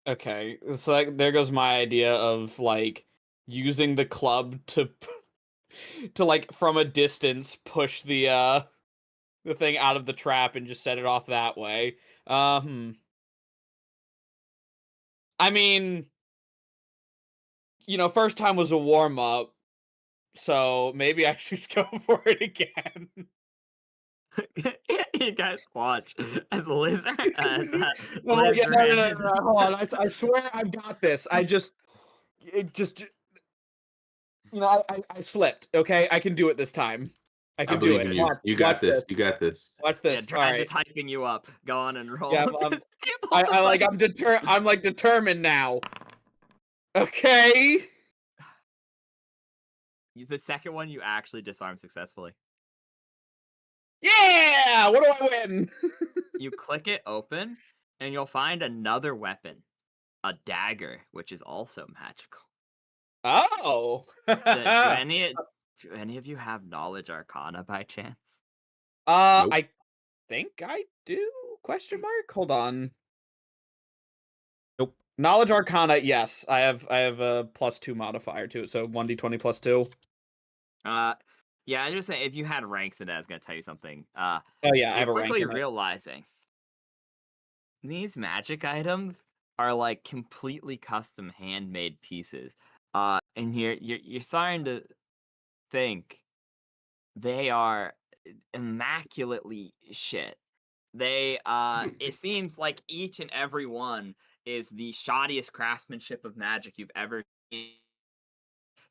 okay? It's like there goes my idea of like using the club to to like from a distance push the thing out of the trap and just set it off that way. I mean, first time was a warm up, so maybe I should go for it again. You guys watch as Lizard as No, Liz no, ran his. hold on. I swear I've got this. I slipped. Okay, I can do it this time. I can do believe it. in you. Watch, You got watch this. You got this. Watch Yeah, this. All Draz right. is hyping you up. Go on and roll. Yeah, I'm determined now. Okay. The second one you actually disarm successfully. Yeah! What do I win? You click it open, and you'll find another weapon, a dagger, which is also magical. Oh. Do any of you have knowledge arcana by chance? Nope. I think I do? Question mark? Hold on. Nope. Knowledge arcana, yes. I have a +2 modifier to it, so 1d20 +2. Yeah, I just say if you had ranks in it, I was gonna tell you something. Oh yeah, I have a rank quickly in it. realizing these magic items are like completely custom handmade pieces. And you're starting to think they are immaculately shit. They it seems like each and every one is the shoddiest craftsmanship of magic you've ever seen,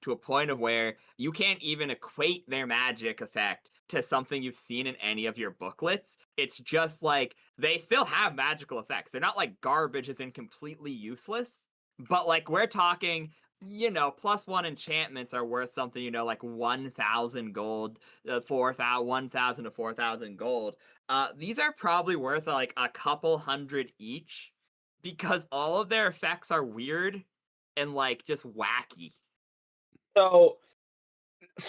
to a point of where you can't even equate their magic effect to something you've seen in any of your booklets. It's just like they still have magical effects. They're not like garbage as in completely useless, but like we're talking, +1 enchantments are worth something, like 1,000 gold, 1,000 to 4,000 gold. These are probably worth like a couple hundred each because all of their effects are weird and like just wacky. So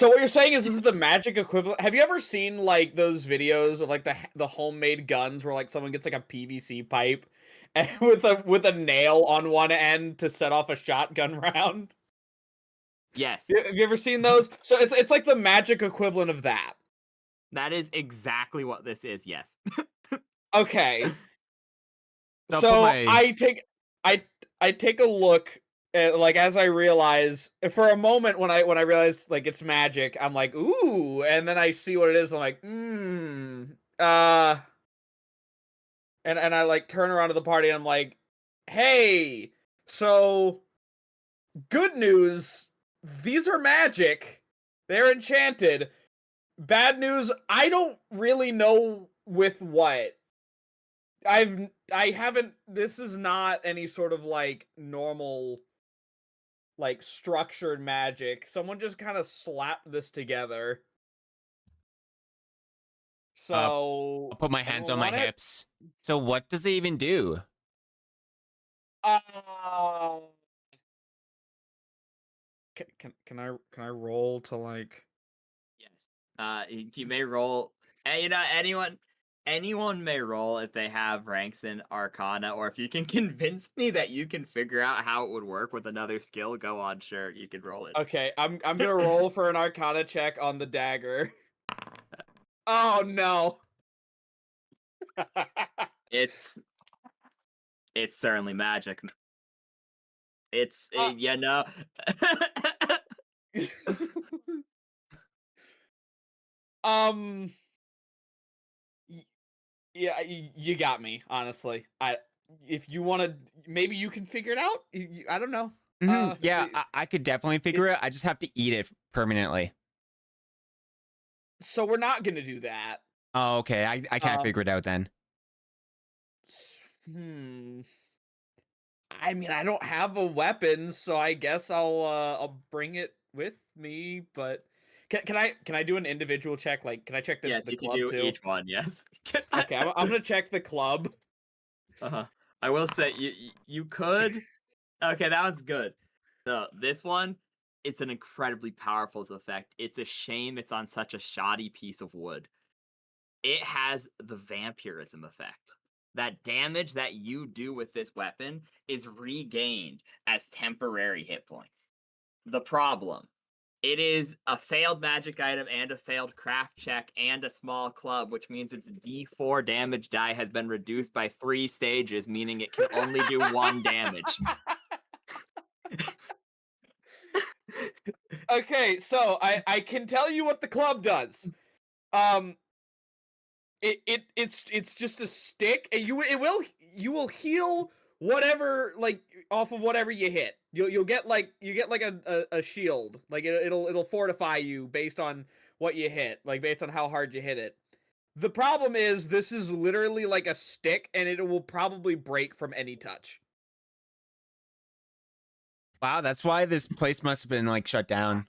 what you're saying is this is the magic equivalent. Have you ever seen like those videos of like the homemade guns where like someone gets like a PVC pipe and with a nail on one end to set off a shotgun round? Yes. Have you ever seen those? So it's like the magic equivalent of that. That is exactly what this is. Yes. Okay. So So my- I take a look at, like, as I realize for a moment when I realize like it's magic, I'm like, ooh, and then I see what it is, I'm like, and I like turn around to the party and I'm like, hey, so good news, these are magic. They're enchanted. Bad news, I don't really know with what. I haven't, this is not any sort of like normal like structured magic. Someone just kind of slapped this together. So I'll put my hands on my anyone want it? hips. So what does it even do? Uh, can I roll to like? Yes. You may roll. And anyone may roll if they have ranks in Arcana, or if you can convince me that you can figure out how it would work with another skill. Go on, sure, you can roll it. Okay, I'm gonna roll for an Arcana check on the dagger. Oh no! It's certainly magic. It's um. Yeah, you got me. Honestly, if you want to, maybe you can figure it out. I don't know. Yeah, I could definitely figure it. I just have to eat it permanently. So we're not gonna do that. Oh, okay. I can't figure it out then. I mean, I don't have a weapon, so I guess I'll bring it with me. But can I do an individual check? Like, can I check the yes, you can club do too? each one. Yes. Okay, I'm gonna check the club. I will say you could. Okay, that one's good. So this one, it's an incredibly powerful effect. It's a shame it's on such a shoddy piece of wood. It has the vampirism effect. That damage that you do with this weapon is regained as temporary hit points. The problem, It is a failed magic item and a failed craft check and a small club, which means its D4 damage die has been reduced by 3 stages, meaning it can only do 1 damage. Okay, so I can tell you what the club does. It's just a stick, and you will heal whatever, like, off of whatever you hit. You'll get like a shield, like it'll fortify you based on what you hit, like based on how hard you hit it. The problem is this is literally like a stick, and it will probably break from any touch. Wow, that's why this place must have been like shut down.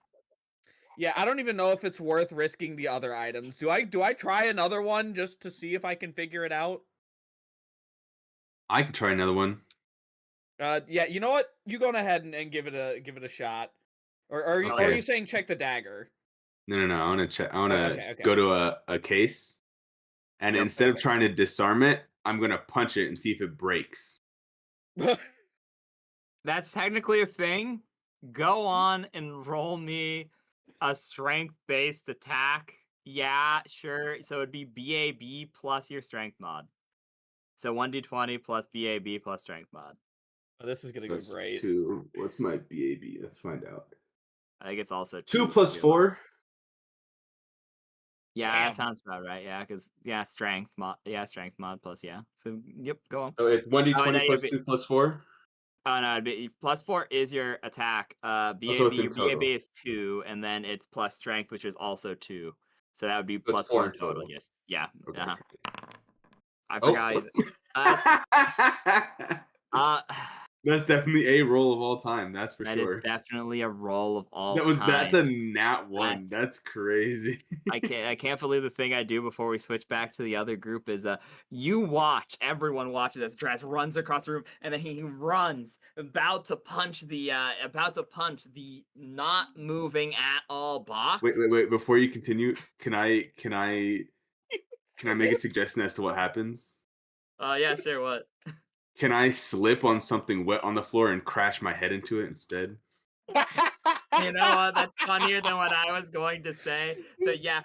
Yeah, I don't even know if it's worth risking the other items. Do I try another one just to see if I can figure it out? I could try another one. Yeah, you know what? You go ahead and give it a shot. Or are you Okay. saying check the dagger? No. I want to check. I want to Okay. go to a case, and instead of trying to disarm it, I'm gonna punch it and see if it breaks. That's technically a thing. Go on and roll me a strength-based attack. Yeah, sure. So it'd be BAB plus your strength mod. So 1d20 plus BAB plus strength mod. Oh, this is gonna go That's great. 2. What's my BAB? Let's find out. I think it's also 2 plus too. 4. Yeah, Damn. that sounds about right. Yeah, because strength mod. Yeah, strength mod plus So yep, go on. So it's 1d20 no, plus 2 plus 4. Oh no, it'd be plus 4 is your attack. BAB, so it's in your BAB total. is 2, and then it's plus strength, which is also 2. So that would be So plus it's 4 4 in total. Yes. Yeah. Okay. I Oh. forgot. That's definitely a roll of all time. That's for That sure. is definitely a roll of all That's a time. nat 1. That's crazy. I can't believe the thing I do before we switch back to the other group is you watch, everyone watches as Dress runs across the room, and then he runs about to punch the not moving at all box. Wait, before you continue, can I make a suggestion as to what happens? Yeah, sure, what? Can I slip on something wet on the floor and crash my head into it instead? You know what? That's funnier than what I was going to say. So yeah,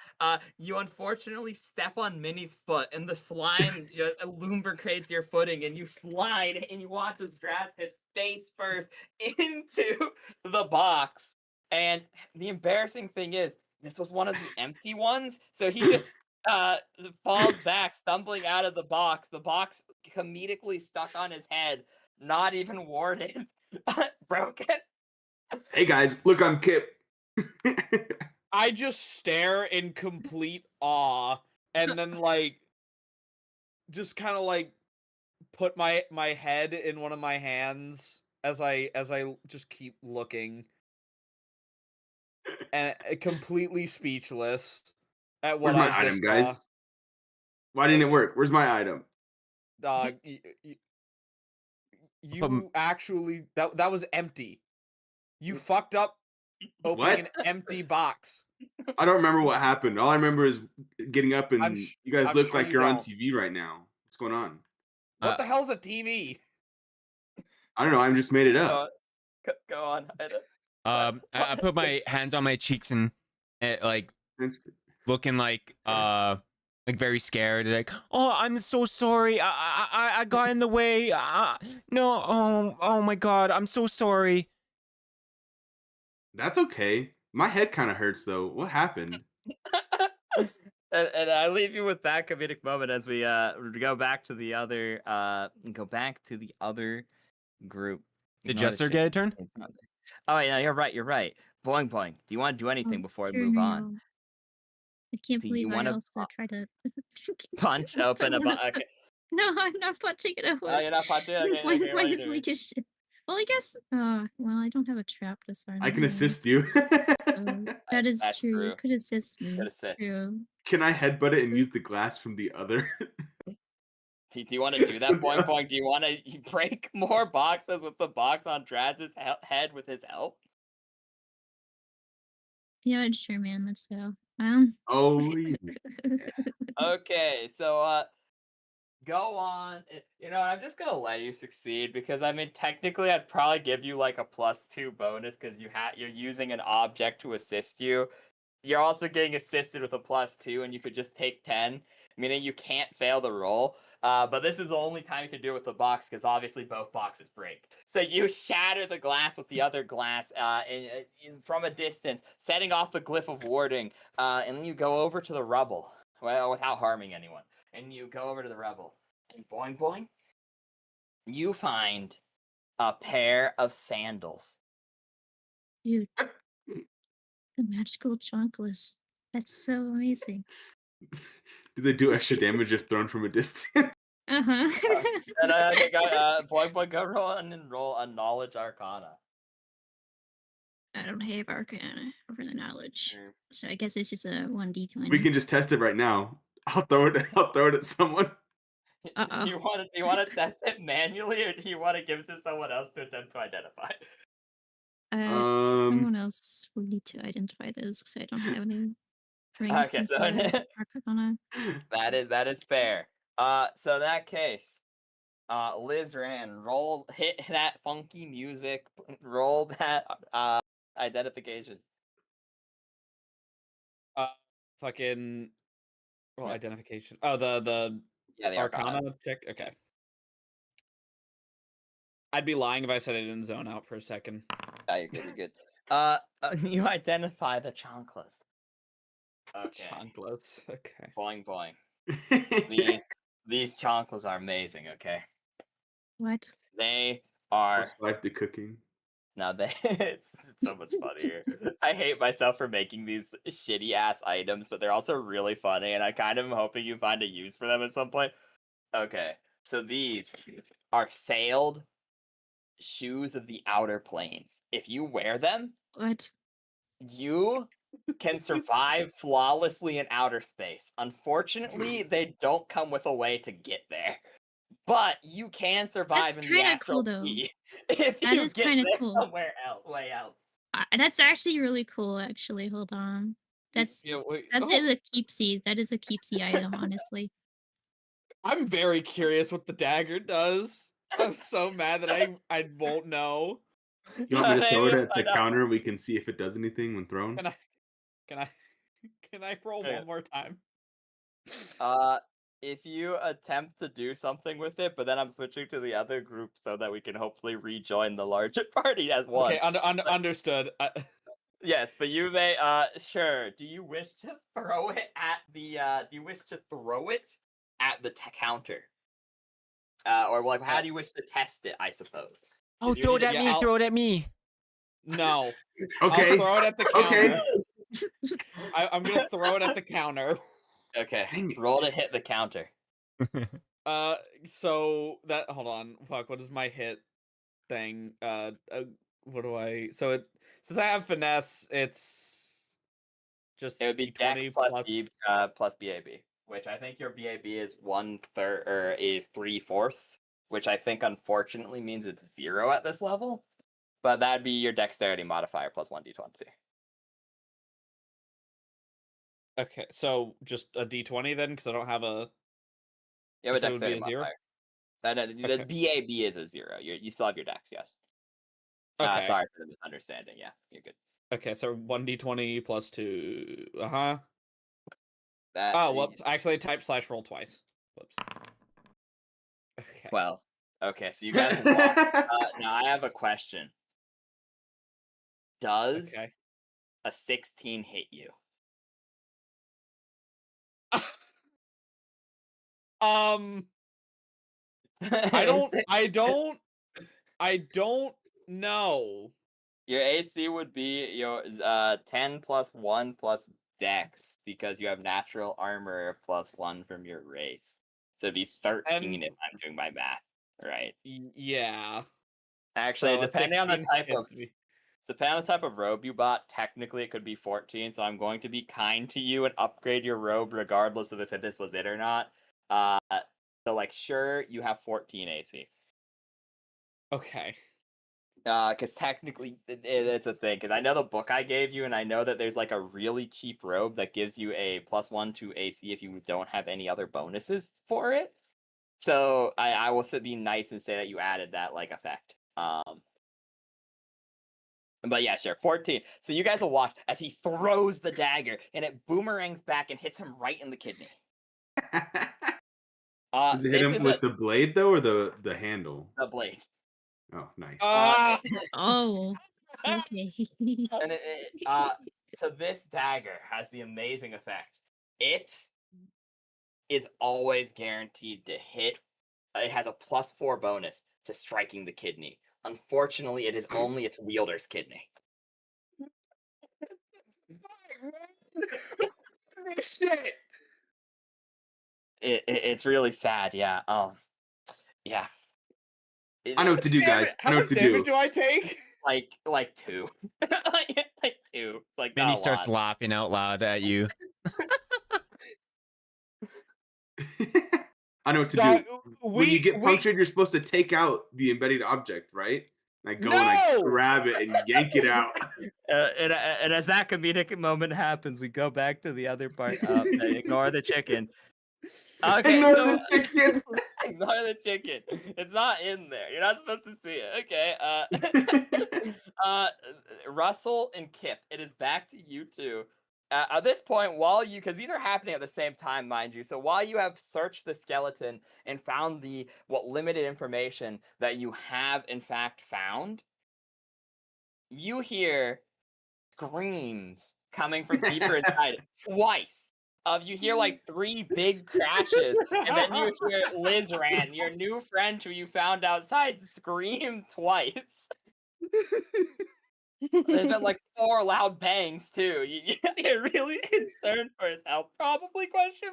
you unfortunately step on Minnie's foot, and the slime just lubricates your footing, and you slide, and you watch as Draz hits face first into the box. And the embarrassing thing is, this was one of the empty ones, so he just falls back, stumbling out of the box. The box comedically stuck on his head, not even warded, broken. Hey guys, look, I'm Kip. I just stare in complete awe, and then just kind of put my head in one of my hands as I just keep looking, and completely speechless at what Where's my I item, just guys? saw. Why didn't it work? Where's my item? Dog, you actually that was empty. You fucked up opening What? an empty box. I don't remember what happened. All I remember is getting up and you guys I'm look sure like you you're on don't. TV right now. What's going on? What the hell's a TV? I don't know. I just made it up. Go on. I put my hands on my cheeks and like looking like very scared, like, oh, I'm so sorry, I got in the way, no, oh my god, I'm so sorry. That's okay. My head kind of hurts though. What happened? And I leave you with that comedic moment as we go back to the other group. Did Jester get a turn? Oh yeah, you're right. Boing boing. Do you want to do anything before we Sure, move now. on? I can't Do believe you I wanna also tried to punch open a box? Okay. No, I'm not punching it open. Oh, you're not punching? Okay, Boing okay, what are boing you is doing? weak as shit. Well, I guess. Well, I don't have a trap disarm. I can assist you. So that is That's true. You true. could assist me. Could assist. True. Can I headbutt it and use the glass from the other? Do you want to do that, boing boing? Do you want to break more boxes with the box on Draz's head with his help? Yeah, sure, man. Let's go. Oh, yeah. Okay, so go on. You know, I'm just gonna let you succeed because I mean, technically, I'd probably give you like a +2 bonus because you're using an object to assist you. You're also getting assisted with a +2, and you could just take 10, meaning you can't fail the roll. But this is the only time you can do it with the box because obviously both boxes break. So you shatter the glass with the other glass from a distance, setting off the glyph of warding, and then you go over to the rubble, well, without harming anyone. And you go over to the rubble, and boing boing, you find a pair of sandals. Dude, the magical chonkless. That's so amazing. Do they do extra damage if thrown from a distance? Uh-huh. Okay, boing boing, go roll a knowledge arcana. I don't have arcana over the knowledge. Mm. So I guess it's just a 1d20. We can just test it right now. I'll throw it. I'll throw it at someone. Uh-oh. Do you want to test it manually, or do you want to give it to someone else to attempt to identify? Someone else will need to identify those because I don't have any ranks Okay, in so arcana. that is fair. So in that case, Liz Ran, hit that funky music, roll that identification. Fucking Yeah. identification. Oh, the Yeah, the Arcana check. Okay. I'd be lying if I said I didn't zone out for a second. Oh, you're good. You're good. You identify the chonkless. Okay. Chonkless. Okay. Boing boing. These chonkless are amazing. Okay. What? They are. +5 to cooking. Now it's so much funnier. I hate myself for making these shitty ass items, but they're also really funny, and I kind of am hoping you find a use for them at some point. Okay, so these are failed shoes of the outer planes. If you wear them, What? you can survive flawlessly in outer space. Unfortunately, they don't come with a way to get there. But you can survive That's in the kinda astral cool, though. sea if That you is get kinda there cool. somewhere else, way else. That's actually really cool, actually. Hold on. That's Yeah, wait, is a keepsy. That is a keepsy item, honestly. I'm very curious what the dagger does. I'm so mad that I won't know. You want me to throw it Maybe at the find out. counter? We can see if it does anything when thrown. Can I roll Yeah. one more time? If you attempt to do something with it, but then I'm switching to the other group so that we can hopefully rejoin the larger party as one. Okay, understood. Yes, but you may sure. Do you wish to throw it at the counter? Or like how do you wish to test it, I suppose? Oh, You throw need it to at get me! out- Throw it at me! No. Okay. I'll throw it at the counter. Okay. I'm gonna throw it at the counter. Okay. Dang it. Roll to hit the counter. So that hold on. Fuck, what is my hit thing? What do I? So it since I have finesse, it's just It would be D20 Dex plus BAB, which I think your BAB is 1/3 or is 3/4, which I think unfortunately means it's 0 at this level. But that'd be your dexterity modifier plus 1d20. Okay, so just a D20 then, because I don't have a. You have a So it would be dexterity a 0? modifier. The Okay. BAB is a 0. You still have your dex, yes. Okay. Sorry for the misunderstanding. Yeah, you're good. Okay, so 1d20 plus 2. Uh-huh. That, Oh, whoops. Actually, I typed /roll twice. Whoops. Okay. Well, okay, so you guys walk. Now I have a question. Does Okay. a 16 hit you? I don't know. Your AC would be your 10 plus 1 plus dex because you have natural armor plus 1 from your race. So it'd be 13 And if I'm doing my math right. yeah. Actually, So a depending on the 16 type of hits me. robe you bought, technically it could be 14. So I'm going to be kind to you and upgrade your robe regardless of if this was it or not. So like, sure, you have 14 AC. Okay. Because technically it's a thing. Because I know the book I gave you, and I know that there's like a really cheap robe that gives you a +1 to AC if you don't have any other bonuses for it. So I will be nice and say that you added that like effect. But yeah, sure. 14. So you guys will watch as he throws the dagger and it boomerangs back and hits him right in the kidney. Does it hit him with the blade though, or the handle? The blade. Oh, nice. Oh, okay. And so this dagger has the amazing effect. It is always guaranteed to hit. It has a +4 bonus to striking the kidney. Unfortunately, it is only its wielder's kidney. Shit. It's really sad, yeah. Yeah. I know what to do, guys. I know what to do. How much damage do I take? Like 2. like 2. Like Minnie not a starts lot. laughing out loud at you. I know what to Dog, do. When you get punctured, you're supposed to take out the embedded object, right? And I go and I grab it and yank it out. And as that comedic moment happens, we go back to the other part. Ignore the chicken. Okay, Ignore the chicken. Ignore the chicken. It's not in there. You're not supposed to see it. Okay. Russell and Kip, it is back to you two. At this point, because these are happening at the same time, mind you, so while you have searched the skeleton and found what limited information that you have in fact found, you hear screams coming from deeper inside twice. You hear like 3 big crashes, and then you hear Liz Ran, your new friend who you found outside, scream twice. There's been like 4 loud bangs too. You're really concerned for his health, probably? Question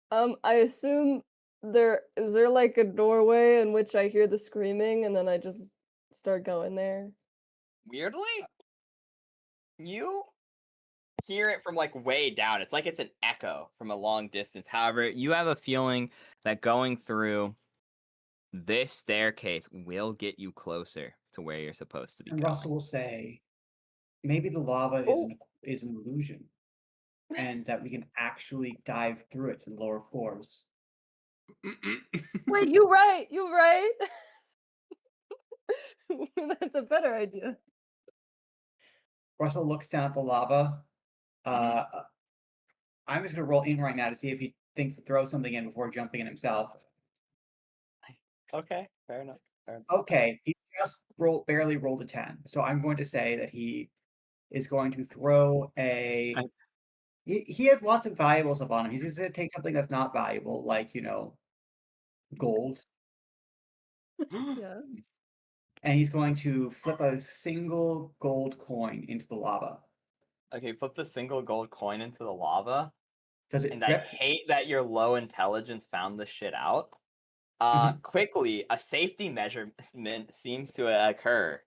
mark. I assume is there like a doorway in which I hear the screaming and then I just start going there? Weirdly, you hear it from like way down. It's like it's an echo from a long distance. However, you have a feeling that going through this staircase will get you closer to where you're supposed to be And going. Russell will say, maybe the lava is an illusion, and that we can actually dive through it to the lower floors. Wait, you're right. You're right. That's a better idea. Russell looks down at the lava. I'm just gonna roll in right now to see if he thinks to throw something in before jumping in himself. Okay, fair enough. Okay, he just barely rolled a 10, so I'm going to say that he is going to throw a. He has lots of valuable stuff on him. He's going to take something that's not valuable, like gold. Yeah. And he's going to flip a single gold coin into the lava. Okay, flip the single gold coin into the lava. Does it And drip? I hate that your low intelligence found this shit out. Quickly, a safety measurement seems to occur.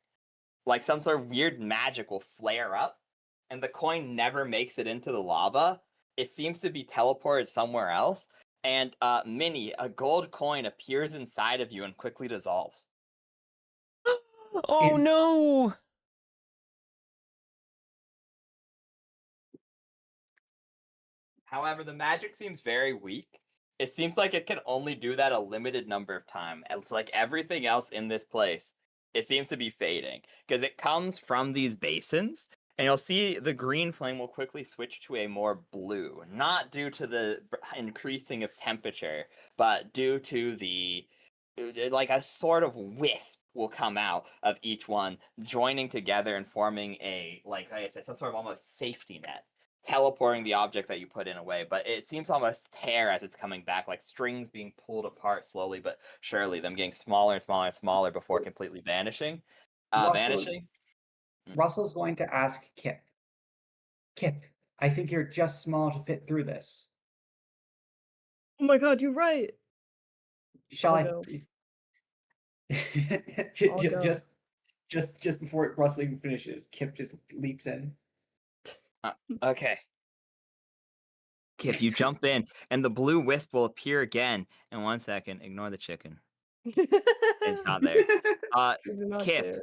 Like some sort of weird magic will flare up, and the coin never makes it into the lava. It seems to be teleported somewhere else. And Minnie, a gold coin appears inside of you and quickly dissolves. Oh no! However, the magic seems very weak. It seems like it can only do that a limited number of times. It's like everything else in this place, it seems to be fading. Because it comes from these basins, and you'll see the green flame will quickly switch to a more blue. Not due to the increasing of temperature, but due to like a sort of wisp will come out of each one, joining together and forming like I said, some sort of almost safety net, teleporting the object that you put in away. But it seems to almost tear as it's coming back, like strings being pulled apart slowly but surely, them getting smaller and smaller and smaller before completely vanishing. Russell's going to ask Kip. Kip, I think you're just small to fit through this. Oh my god, you're right. Shall I'll I? Just before Russell even finishes, Kip just leaps in. Okay. Kip, you jump in, and the blue wisp will appear again. In 1 second, ignore the chicken. It's not there. It's not Kip. there.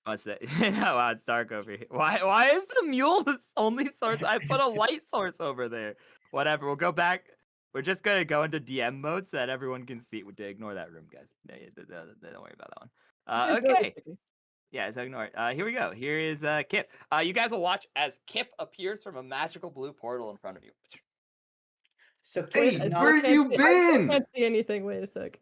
What's that? Oh, wow, it's dark over here. Why is the mule the only source? I put a light source over there. Whatever, we'll go back. We're just gonna go into DM mode so that everyone can see. Ignore that room, guys. Don't worry about that one. Okay. Yeah, so ignore it. Here we go. Here is Kip. You guys will watch as Kip appears from a magical blue portal in front of you. So Hey, Kip, where have you I still been? can't see anything. Wait a sec.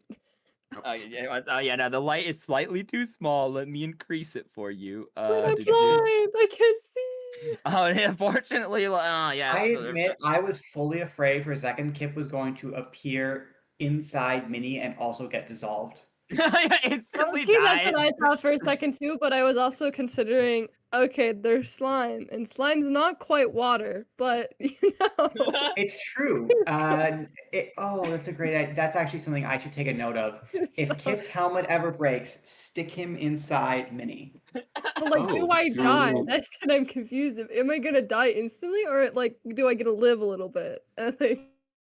Yeah, no, the light is slightly too small. Let me increase it for you. But I'm did blind. you- I can't see. Oh, unfortunately, yeah. I admit I was fully afraid for a second Kip was going to appear inside Minnie and also get dissolved. Instantly Okay, that's died. what I thought for a second too, but I was also considering, okay, there's slime, and slime's not quite water, but you know. It's true. That's a great idea. That's actually something I should take a note of. If So- Kip's helmet ever breaks, stick him inside Minnie. But like, do Oh, I you're die? little- That's what I'm confused. Am I gonna die instantly, or like, do I get to live a little bit? And like,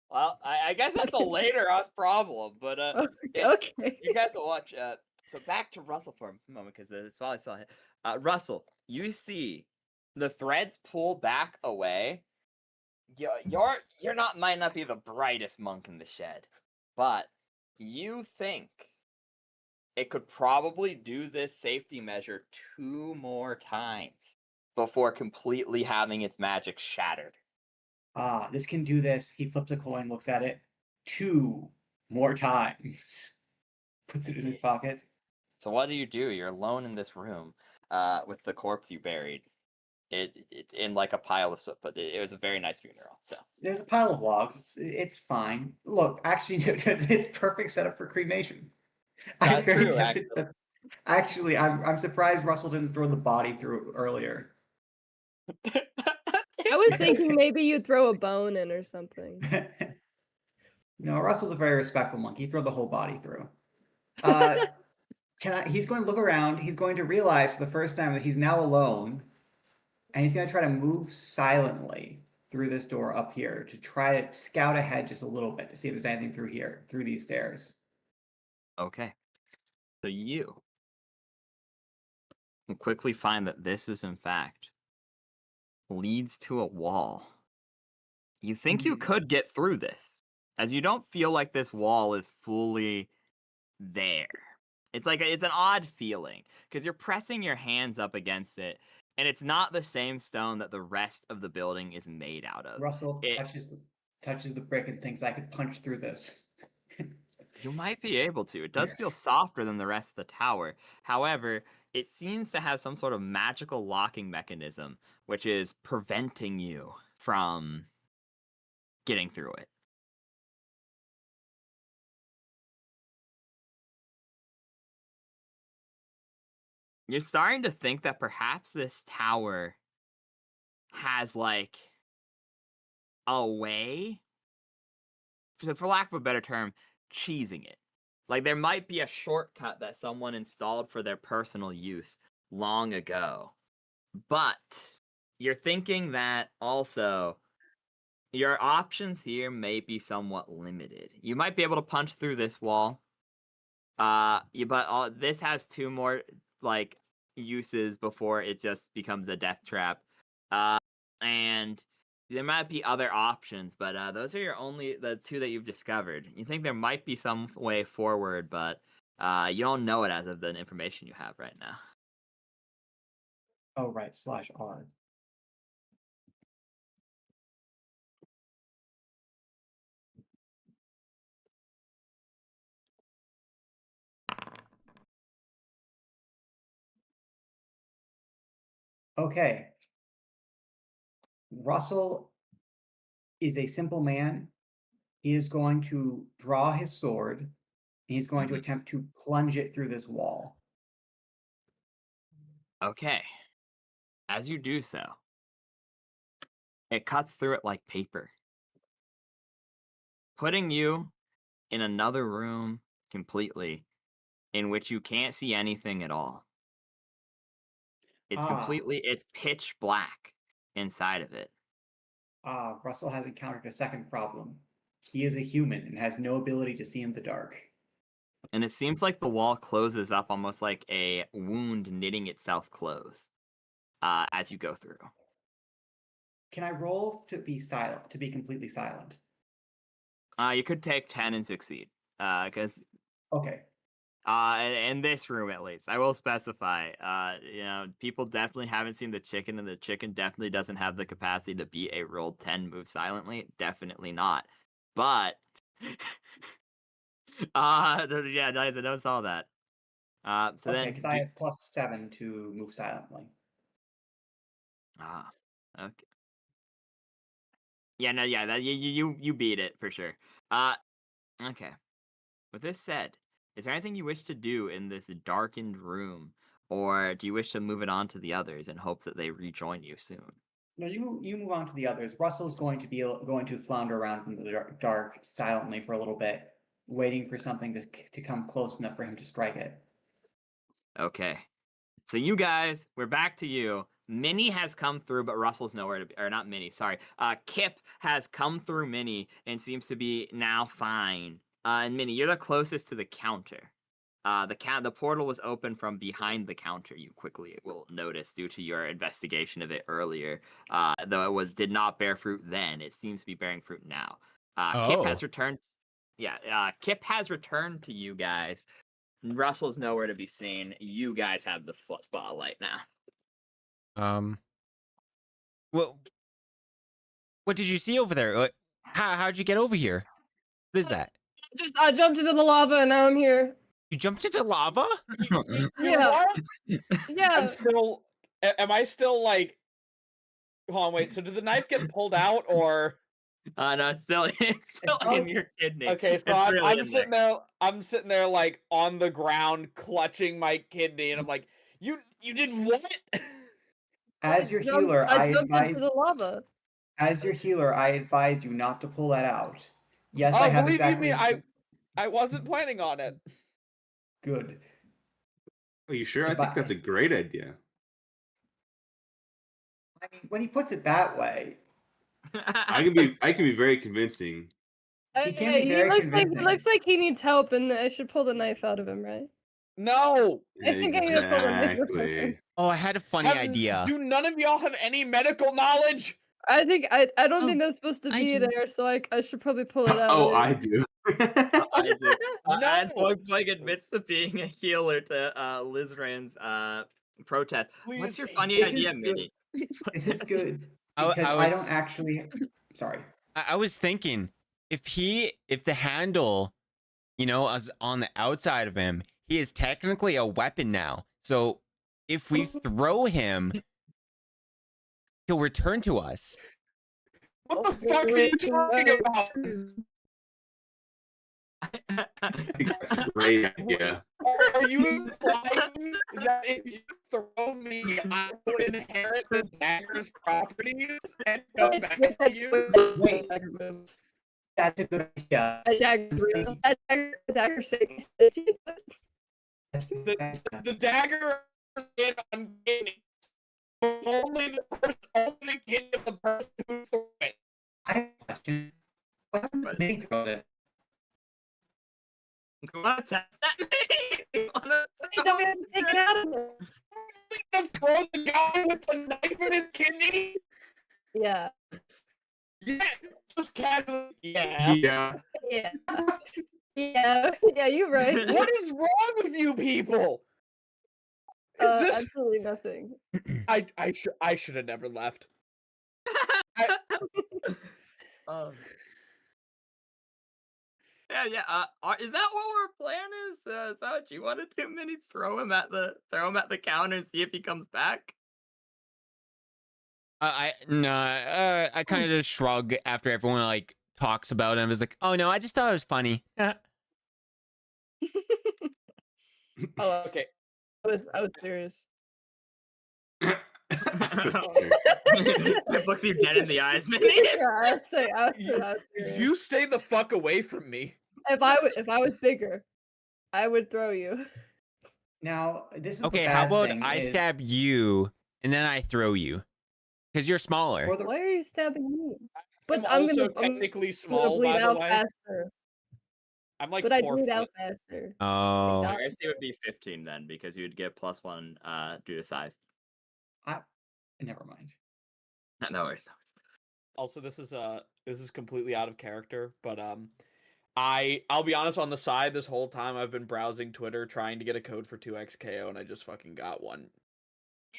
Well, I guess that's a later us problem, but okay. you guys will watch. So back to Russell for a moment because it's probably still hit. Russell, you see the threads pull back away. You're not might not be the brightest monk in the shed, but you think it could probably do this safety measure 2 more times before completely having its magic shattered. This can do this. He flips a coin, looks at it 2 more times, puts it in his pocket. So what do? You're alone in this room, with the corpse you buried. It in like a pile of soot, but it was a very nice funeral. So There's a pile of logs. It's fine. Look, actually, it's perfect setup for cremation. I'm that's very true. tempted to. Actually, I'm surprised Russell didn't throw the body through earlier. I was thinking maybe you'd throw a bone in or something. No, Russell's a very respectful monkey. He threw the whole body through. He's going to look around. He's going to realize for the first time that he's now alone, and he's going to try to move silently through this door up here to try to scout ahead just a little bit to see if there's anything through here, through these stairs. Okay. So you can quickly find that this is in fact leads to a wall. You think you could get through this, as you don't feel like this wall is fully there. It's like it's an odd feeling because you're pressing your hands up against it, and it's not the same stone that the rest of the building is made out of. Russell touches the brick and thinks I could punch through this. You might be able to. It does feel softer than the rest of the tower. However, it seems to have some sort of magical locking mechanism, which is preventing you from getting through it. You're starting to think that perhaps this tower has like a way, for lack of a better term, cheesing it. Like there might be a shortcut that someone installed for their personal use long ago. But you're thinking that also your options here may be somewhat limited. You might be able to punch through this wall. But this has 2 more like uses before it just becomes a death trap. And there might be other options, but those are the 2 that you've discovered. You think there might be some way forward, but you don't know it as of the information you have right now. Oh, right, /R. Okay. Russell is a simple man. He is going to draw his sword, and he's going to attempt to plunge it through this wall. Okay. As you do so, it cuts through it like paper, putting you in another room completely in which you can't see anything at all. It's pitch black inside of it. Russell has encountered a second problem. He is a human and has no ability to see in the dark. And it seems like the wall closes up almost like a wound knitting itself close as you go through. Can I roll to be silent, to be completely silent? You could take 10 and succeed. Because Okay. in this room at least, I will specify. People definitely haven't seen the chicken, and the chicken definitely doesn't have the capacity to beat a rolled 10 move silently. Definitely not. But yeah, nice. I know saw that. So Okay, then, because I have +7 to move silently. okay. Yeah, no, yeah, that you beat it for sure. Okay. With this said, is there anything you wish to do in this darkened room, or do you wish to move it on to the others in hopes that they rejoin you soon? No, you move on to the others. Russell's going to flounder around in the dark silently for a little bit, waiting for something to come close enough for him to strike it. Okay. So you guys, we're back to you. Minnie has come through, but Russell's nowhere to be. Or not Minnie, sorry. Kip has come through Minnie and seems to be now fine. And Minnie, you're the closest to the counter. The portal was open from behind the counter. You quickly will notice due to your investigation of it earlier. Though did not bear fruit then, it seems to be bearing fruit now. Kip has returned. Yeah, Kip has returned to you guys. Russell's nowhere to be seen. You guys have the spotlight now. What did you see over there? How'd you get over here? What is that? I jumped into the lava and now I'm here. You jumped into lava? Yeah. Yeah. I'm still. Am I still like? Hold on, wait. So did the knife get pulled out or? No, it's still in your kidney. Okay, so It's really I'm in sitting there. I'm sitting there like on the ground, clutching my kidney, and I'm like, "You did what?" As your healer, I jumped into the lava. As your healer, I advise you not to pull that out. Yes, Oh, I have believe exactly. me, I wasn't planning on it. Good. Are you sure? I think that's a great idea. I mean, when he puts it that way, I can be very convincing. He can be very convincing. He looks like he needs help, and I should pull the knife out of him, right? No. I think I need to pull the knife out of him. Oh, I had a funny idea. Do none of y'all have any medical knowledge? I don't think that's supposed to be there, so I should probably pull it out. Oh, I do. I do. No. As Boink admits to being a healer to Lizran's protest. Please, What's your funny this idea, is Minnie? This is good I because I don't was- actually. Sorry. I was thinking if the handle, is on the outside of him, he is technically a weapon now. So if we throw him, he'll return to us. What the fuck are you talking about? I think that's a great idea. Are you implying that if you throw me, I will inherit the dagger's properties and come back to you? Wait, that's a good idea. A dagger sake. The dagger is on Guinea. Only the kid of the person who threw it. I have a question. What happens if Minnie throws it? You want to test that, Minnie? Don't we have to take it out of him? Gonna throw the guy with the knife in his kidney? Yeah. Yeah, just casually. Yeah. Yeah. Yeah. Yeah. Yeah, you're right. What is wrong with you people? Is this? Absolutely nothing. I should have never left. Yeah. Is that what our plan is? Is that what you want to do, Minnie? Throw him at the counter and see if he comes back. I kind of just shrug after everyone like talks about him. It's like, oh no, I just thought it was funny. Oh, Okay. I was serious. It looks you dead in the eyes, Minnie. Yeah, I was serious. You stay the fuck away from me. If I was bigger, I would throw you. Now, this is Okay, the how bad about thing I is- stab you and then I throw you? Because you're smaller. for the- Why are you stabbing me? But I'm I'm also gonna technically I'm gonna small, bleed by the out way. faster. I'm like But I 4 bleed foot. out faster. Oh. I guess it would be 15 then, because you would get +1 due to size. Never mind. No worries. Also, this is completely out of character, but I'll be honest, on the side, this whole time I've been browsing Twitter trying to get a code for 2xKO, and I just fucking got one.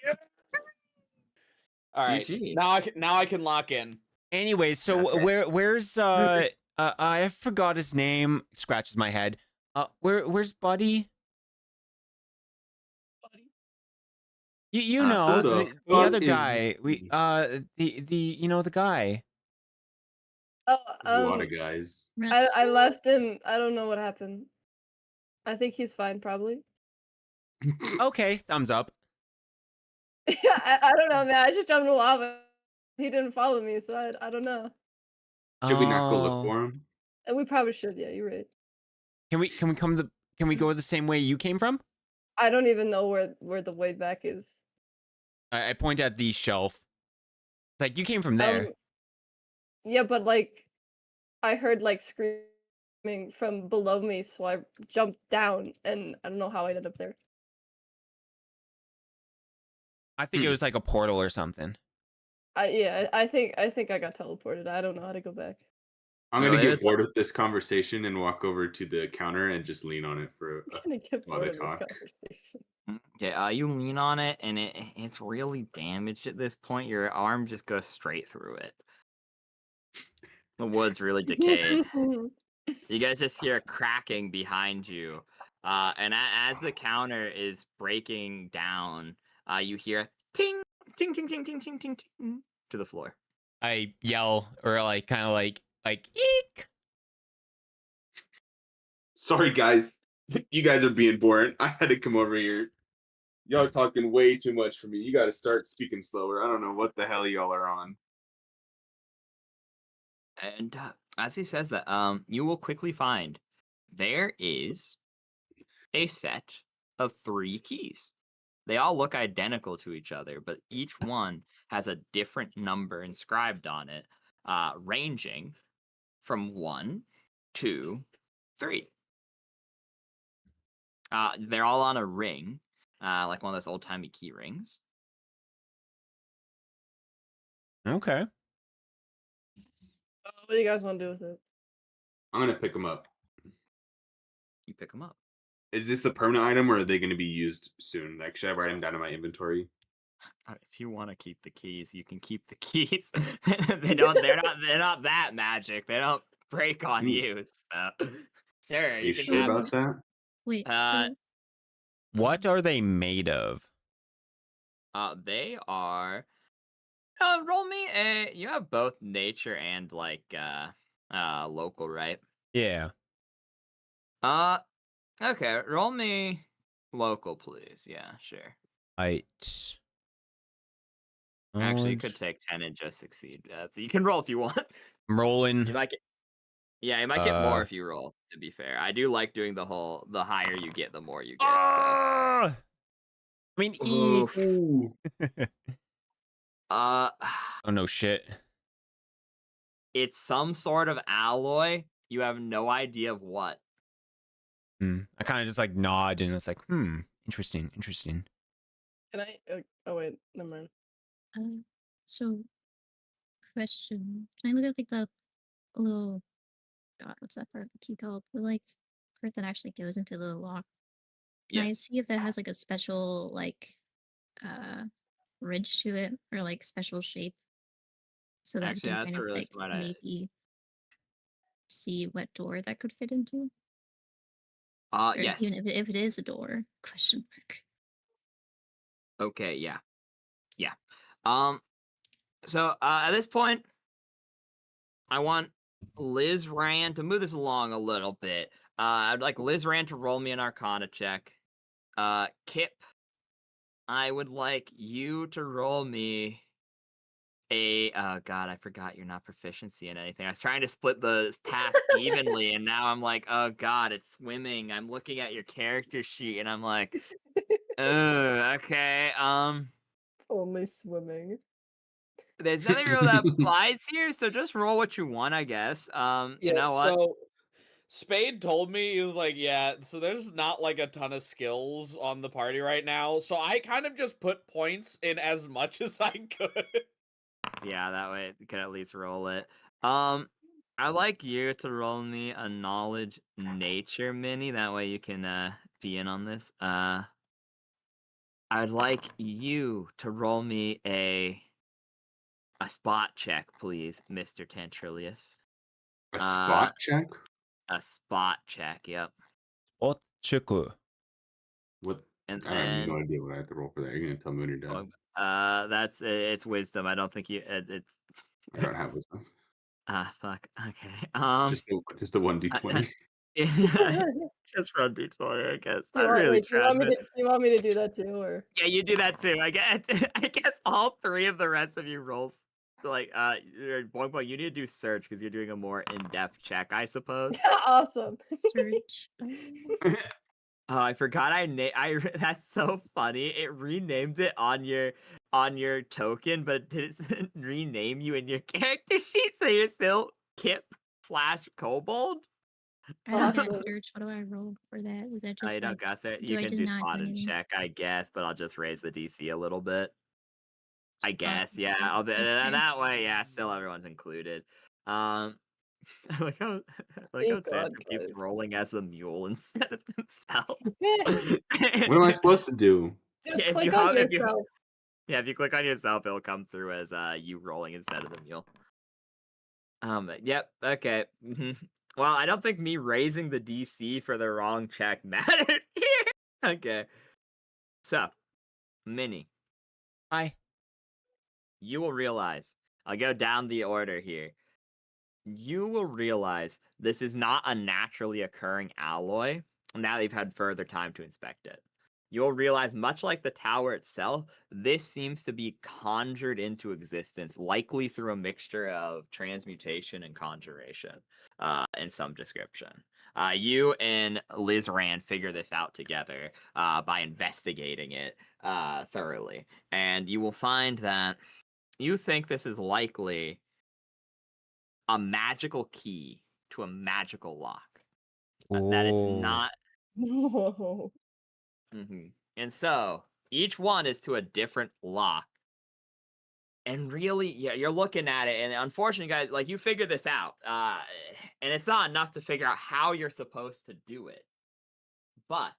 Yeah. All right, GG. now I can lock in. Anyway, so Okay. where's I forgot his name. Scratches my head. Where's Buddy? You know, Who the the fuck other is guy. Buddy? The you know, the guy. Oh, There's a lot of guys. I left him. I don't know what happened. I think he's fine, probably. Okay, thumbs up. Yeah, I don't know, man. I just jumped in the lava. He didn't follow me, so I don't know. Should we not go look Oh. for him? And we probably should. Yeah, you're right. Can we go the same way you came from? I don't even know where the way back is. I point at the shelf. It's like you came from there. Yeah, but like, I heard like screaming from below me, so I jumped down, and I don't know how I ended up there. I think it was like a portal or something. I think I got teleported. I don't know how to go back. I'm No, gonna it get was- bored with this conversation and walk over to the counter and just lean on it for I'm gonna get while bored they of this talk. conversation. Okay, you lean on it, and it's really damaged at this point. Your arm just goes straight through it. The wood's really decayed. You guys just hear a cracking behind you, and as the counter is breaking down, you hear ting, ting, ting, ting, ting, ting, ting, ting to the floor. I yell or like kind of like eek. Sorry, guys. You guys are being boring. I had to come over here. Y'all are talking way too much for me. You got to start speaking slower. I don't know what the hell y'all are on. And as he says that, you will quickly find there is a set of 3 keys. They all look identical to each other, but each one has a different number inscribed on it, ranging from 1, 2, 3. They're all on a ring, like one of those old-timey key rings. Okay. What do you guys want to do with it? I'm gonna pick them up. You pick them up. Is this a permanent item or are they going to be used soon? Like, should I write them down in my inventory? If you want to keep the keys, you can keep the keys. They're not that magic. They don't break on you. So sure, Are you you can sure have about that? Wait, Uh, so What are they made of? They are. Roll me a. You have both nature and like local, right? Yeah. Okay. Roll me local, please. Yeah, sure. Actually, you could take 10 and just succeed. So you can roll if you want. I'm rolling. You might get. Yeah, you might get more if you roll. To be fair, I do like doing the higher you get, the more you get. So. I mean, Oof. Ooh. oh no shit. It's some sort of alloy. You have no idea of what. I kind of just like nod and it's like, interesting. Can I? Oh wait, never mind. so question. Can I look at like the little God, what's that part of the key called? The like part that actually goes into the lock. Can I Yes. see if that has like a special like ridge to it or like special shape? So that Actually, we can that's kind a of really like smart idea. maybe see what door that could fit into. Or Yes. even if it is a door, question mark. Okay, yeah. Yeah. So at this point, I want Liz Rand to move this along a little bit. I'd like Liz Rand to roll me an Arcana check. Kip, I would like you to roll me a oh god, I forgot you're not proficiency in anything. I was trying to split the task evenly, and now I'm like, oh god, it's swimming. I'm looking at your character sheet, and I'm like, oh, okay. It's only swimming. There's nothing real that applies here, so just roll what you want, I guess. You know what? So Spade told me, he was like, yeah, so there's not like a ton of skills on the party right now, so I kind of just put points in as much as I could. Yeah, that way you could at least roll it. I like you to roll me a knowledge nature mini. That way you can be in on this. I'd like you to roll me a spot check, please, Mr. Tantrilius. A spot check? A spot check, yep. Spot check. What? And I have then no idea what I have to roll for that. You're gonna tell me when you're done. that's it's wisdom. I don't think it's. I don't have wisdom. Fuck. Okay. Just a 1d20. Just run d20, I guess. Do you I want, really wait, do you tried, want me but to do you want me to do that too, or yeah, you do that too. I guess. I guess all three of the rest of you rolls. Like, Boing Boing, you need to do search because you're doing a more in-depth check, I suppose. awesome. Search. Oh, I forgot that's so funny. It renamed it on your token, but it didn't rename you in your character sheet, so you're still Kip/Kobold. I don't have Awesome. search. What do I roll for that? Is that Oh, just you don't like got it. do You I can do do not spot do and anything? check, I guess, but I'll just raise the DC a little bit. I Spot guess, and yeah. check. I'll be Okay. that way. Yeah, still everyone's included. I like how Thank God, Tantra keeps guys. rolling as the mule instead of himself. What am I supposed to do? Just If you click on if you yourself. Yeah, if you click on yourself, it'll come through as you rolling instead of the mule. Yep, okay. Well, I don't think me raising the DC for the wrong check mattered here. Okay. So, Minnie, Hi. you will realize, I'll go down the order here. You will realize this is not a naturally occurring alloy now that you've had further time to inspect it. You'll realize, much like the tower itself, this seems to be conjured into existence, likely through a mixture of transmutation and conjuration in some description. You and Liz Rand figure this out together by investigating it thoroughly. And you will find that you think this is likely a magical key to a magical lock. That it's Oh. not. Whoa. And so each one is to a different lock. And really, yeah, you're looking at it, and unfortunately, guys, like you figure this out, and it's not enough to figure out how you're supposed to do it. But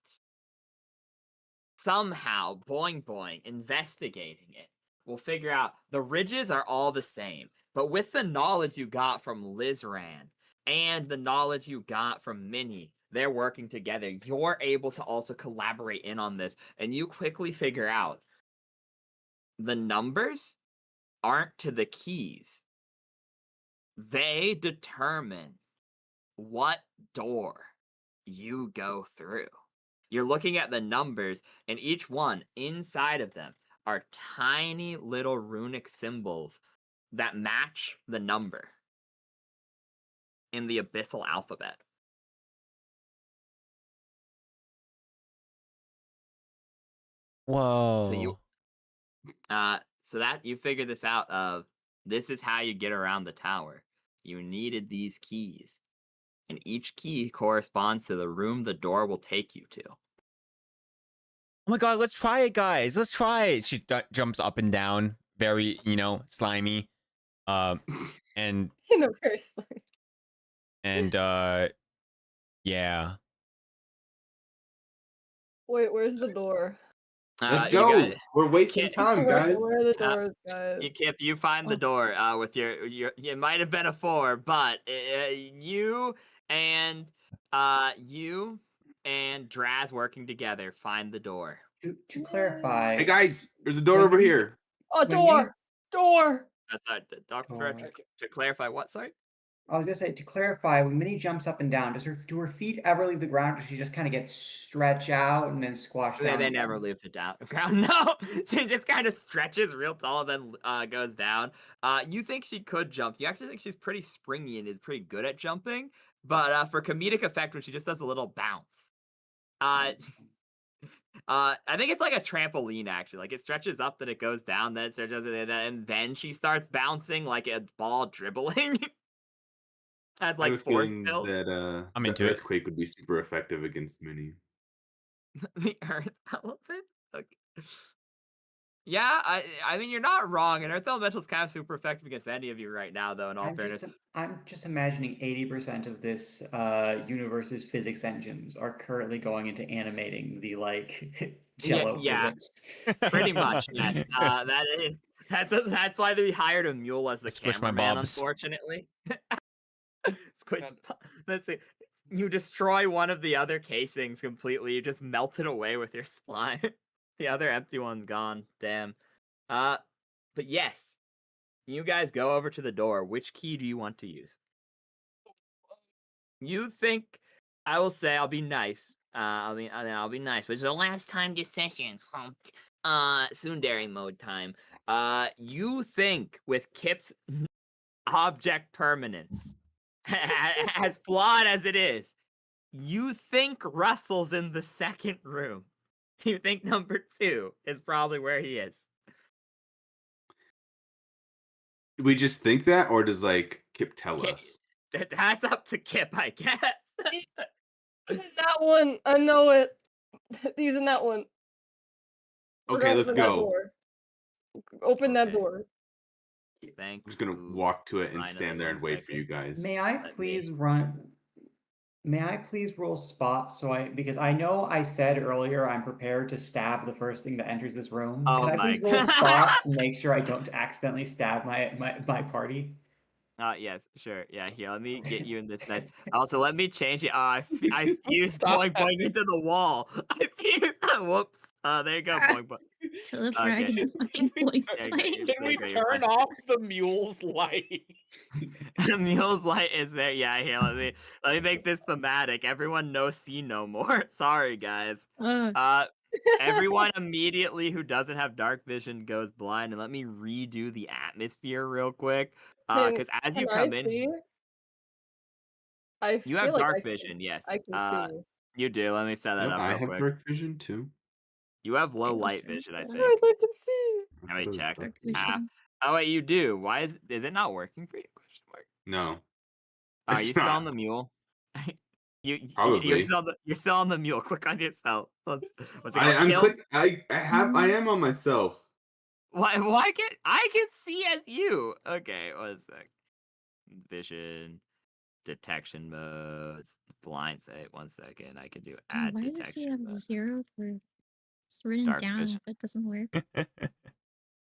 somehow, Boing Boing, investigating it, will figure out the ridges are all the same. But with the knowledge you got from Lizran and the knowledge you got from Minnie, they're working together. You're able to also collaborate in on this, and you quickly figure out the numbers aren't to the keys. They determine what door you go through. You're looking at the numbers, and each one inside of them are tiny little runic symbols that match the number in the abyssal alphabet. Whoa. So that you figure this out of this is how you get around the tower. You needed these keys, and each key corresponds to the room the door will take you to. Oh my god, let's try it, guys. Let's try it. She jumps up and down, very, slimy. And Very slimy. and yeah. Wait, where's the door? Let's You go. got it. We're wasting time, guys. Where are the doors, guys? Kip, you find the door with your. It might have been a 4, but you and Draz working together find the door. To clarify, Hey guys, there's a door over here. Oh, when door! Door! That's not Dr. Door. Frederick. To clarify, what? Sorry. I was gonna say, to clarify, when Minnie jumps up and down, do her feet ever leave the ground, or does she just kind of get stretched out and then squashed down? They never leave the ground. No, she just kind of stretches real tall and then goes down. You think she could jump? You actually think she's pretty springy and is pretty good at jumping. But for comedic effect, when she just does a little bounce, I think it's like a trampoline actually. Like it stretches up, then it goes down, then it stretches, and then she starts bouncing like a ball dribbling. That's I have like a force feeling build. that I'm the into it. earthquake would be super effective against Minnie. The earth element. Okay. Yeah, I mean you're not wrong, and Earth Elemental's kind of super effective against any of you right now, though. In all fairness, I'm just imagining 80% of this universe's physics engines are currently going into animating the like Jello yeah, physics. pretty much. Yes, that's why they hired a mule as the Squish my cameraman. bobs. Unfortunately, squish. Let's see. You destroy one of the other casings completely. You just melt it away with your slime. The other empty one's gone. Damn. But yes, you guys go over to the door. Which key do you want to use? You think I will say I'll be nice. I'll be nice. Which is the last time this session. Humped. Tsundere mode time. You think with Kip's object permanence, as flawed as it is, you think Russell's in the second room. You think number 2 is probably where he is. We just think that, or does like Kip tell Kip, us? that's up to Kip, I guess. That one, I know it. Using that one. We're Okay, gonna let's open that go. door. Open that Okay. door. Thank I'm just gonna you. walk to it and Finally, stand there and one wait for second. you guys. May I please roll spots because I know I said earlier I'm prepared to stab the first thing that enters this room. Oh Can I my please roll spot to make sure I don't accidentally stab my party? Yes, sure. Yeah, here, let me get you in this nice. Also, let me change it. I fused Stop boing boing into the wall. I fused. Whoops. There you go, boing boing. To the Okay. frag and fucking boing There you go. boing. There Can we you go, you're turn fine. off the mule's light? The mule's light is very. Yeah, here. Let me make this thematic. Everyone no see no more. Sorry, guys. Everyone immediately who doesn't have dark vision goes blind, and let me redo the atmosphere real quick. Because as you Can come I in, see? I you feel have like dark vision. Yes. I can see. You do. Let me set that Yep, up I real have quick. dark vision too. You have low was light trying vision, I to- think. Right, I can see. Let me check. Dark vision. Oh wait, you do. Why is it not working for you? Question mark. No. Are It's you still not. on the mule? You're Probably. still on the mule. Click on yourself. Let's see. I'm Kill. click. I am on myself. Why can I can see as you? Okay, one sec. Vision, detection modes, blind sight. 1 second. I can do add Why does he detection have mode. 0 for it's written Dark down vision. but it doesn't work?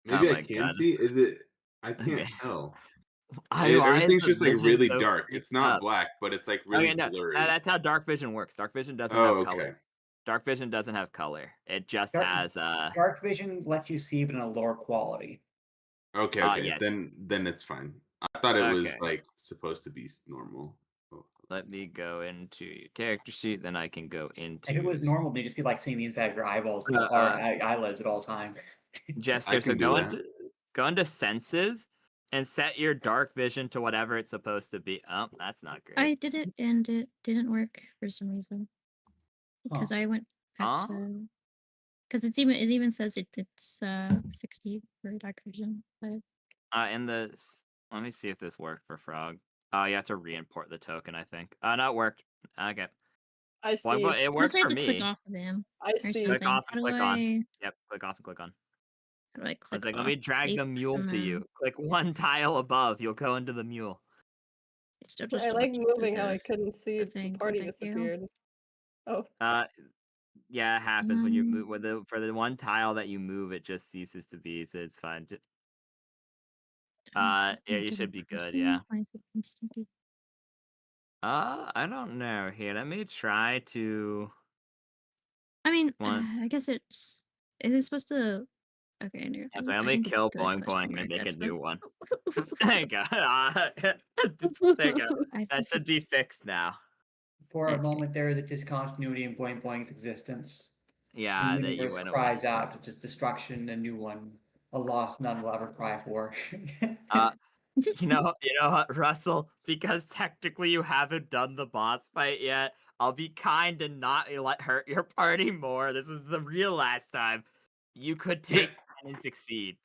Maybe I my can God. see. Is it? I can't Okay. tell. Why is Everything's the just like vision really so dark. freaked It's not up? black, but it's like Okay, really no, blurry. that's how dark vision works. Dark vision doesn't Oh, have color. okay. Dark vision doesn't have color. It just Dark- has Dark vision lets you see, but in a lower quality. Okay. yes. Then it's fine. I thought it was Okay. like supposed to be normal. Oh. Let me go into your character sheet, then I can go into If it was normal, they'd just be like seeing the inside of your eyeballs or eyelids at all time. Jester. I So can do that. go into senses and set your dark vision to whatever it's supposed to be. Oh, that's not great. I did it and it didn't work for some reason. Because I went back to because it even says it's 60 for dark vision. But let me see if this worked for Frog. You have to re-import the token, I think. No, it worked. Okay. I see. Well, it worked unless I for have to click me. off of them I or see. Click something. off How and do click I? on. Yep, click off and click on. How do I click off? Let me drag the Escape, mule and to then you. Click one tile above. You'll go into the mule. It's still just I like watching moving how the- I couldn't see the thing. party Thank you. disappeared. Oh, Yeah, it happens when you move for the one tile that you move, it just ceases to be, so it's fine. Yeah, you should be good, yeah. Why is it instantly? I don't know. Here, let me try to. I mean, One. I guess it's. Is it supposed to? Okay, no, So let I me think it's kill good Boing question Boing mark, and make a that's new what- one. There you go. There you go. I That think should be it's- fixed now. For a Okay. moment, there is a discontinuity in Boing Boing's existence. Yeah, The that you universe went away. cries out to just destruction, a new one, a loss none will ever cry for. You know what, Russell? Because technically you haven't done the boss fight yet, I'll be kind and not let hurt your party more. This is the real last time. You could take 10 and succeed.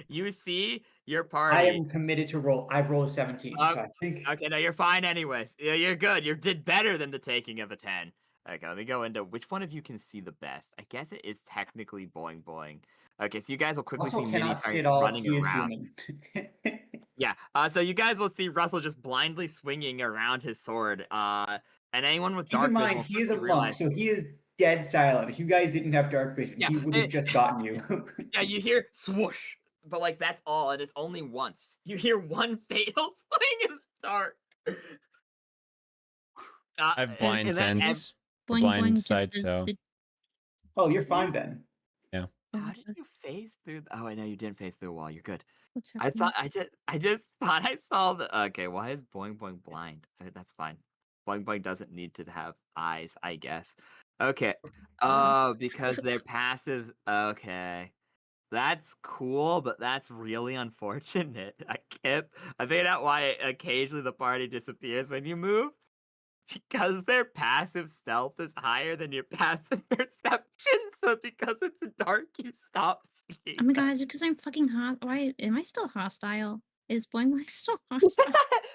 You see your party. I am committed to roll. I've rolled a 17, so I think. Okay, no, you're fine anyways. Yeah, you're good. You did better than the taking of a 10. Okay, let me go into which one of you can see the best. I guess it is technically Boing Boing. Okay, so you guys will quickly Russell see Minnie cannot start see it all. running He is around. human. Yeah, so you guys will see Russell just blindly swinging around his sword. And anyone with Keep dark in vision mind, will he is a quickly monk, realize. so he is dead silent. If you guys didn't have dark vision, Yeah, he would have just gotten you. Yeah, you hear swoosh, but like that's all, and it's only once. You hear one fatal swing in the dark. I have blind and then sense, or Boing blind boing just sight, as so the Oh, you're fine then. yeah. How did you phase through? Oh, I know you didn't phase through the wall. You're good. What's I happening? thought I just thought I saw the. Okay, why is Boing Boing blind? That's fine. Boing Boing doesn't need to have eyes, I guess. Okay. Oh, because they're passive. Okay. That's cool, but that's really unfortunate. I figured out why occasionally the party disappears when you move. Because their passive stealth is higher than your passive perception, so because it's dark, you stop seeing. Oh my them. god, is it because I'm fucking hot? Why am I still hostile? Is Boing Boing still hostile?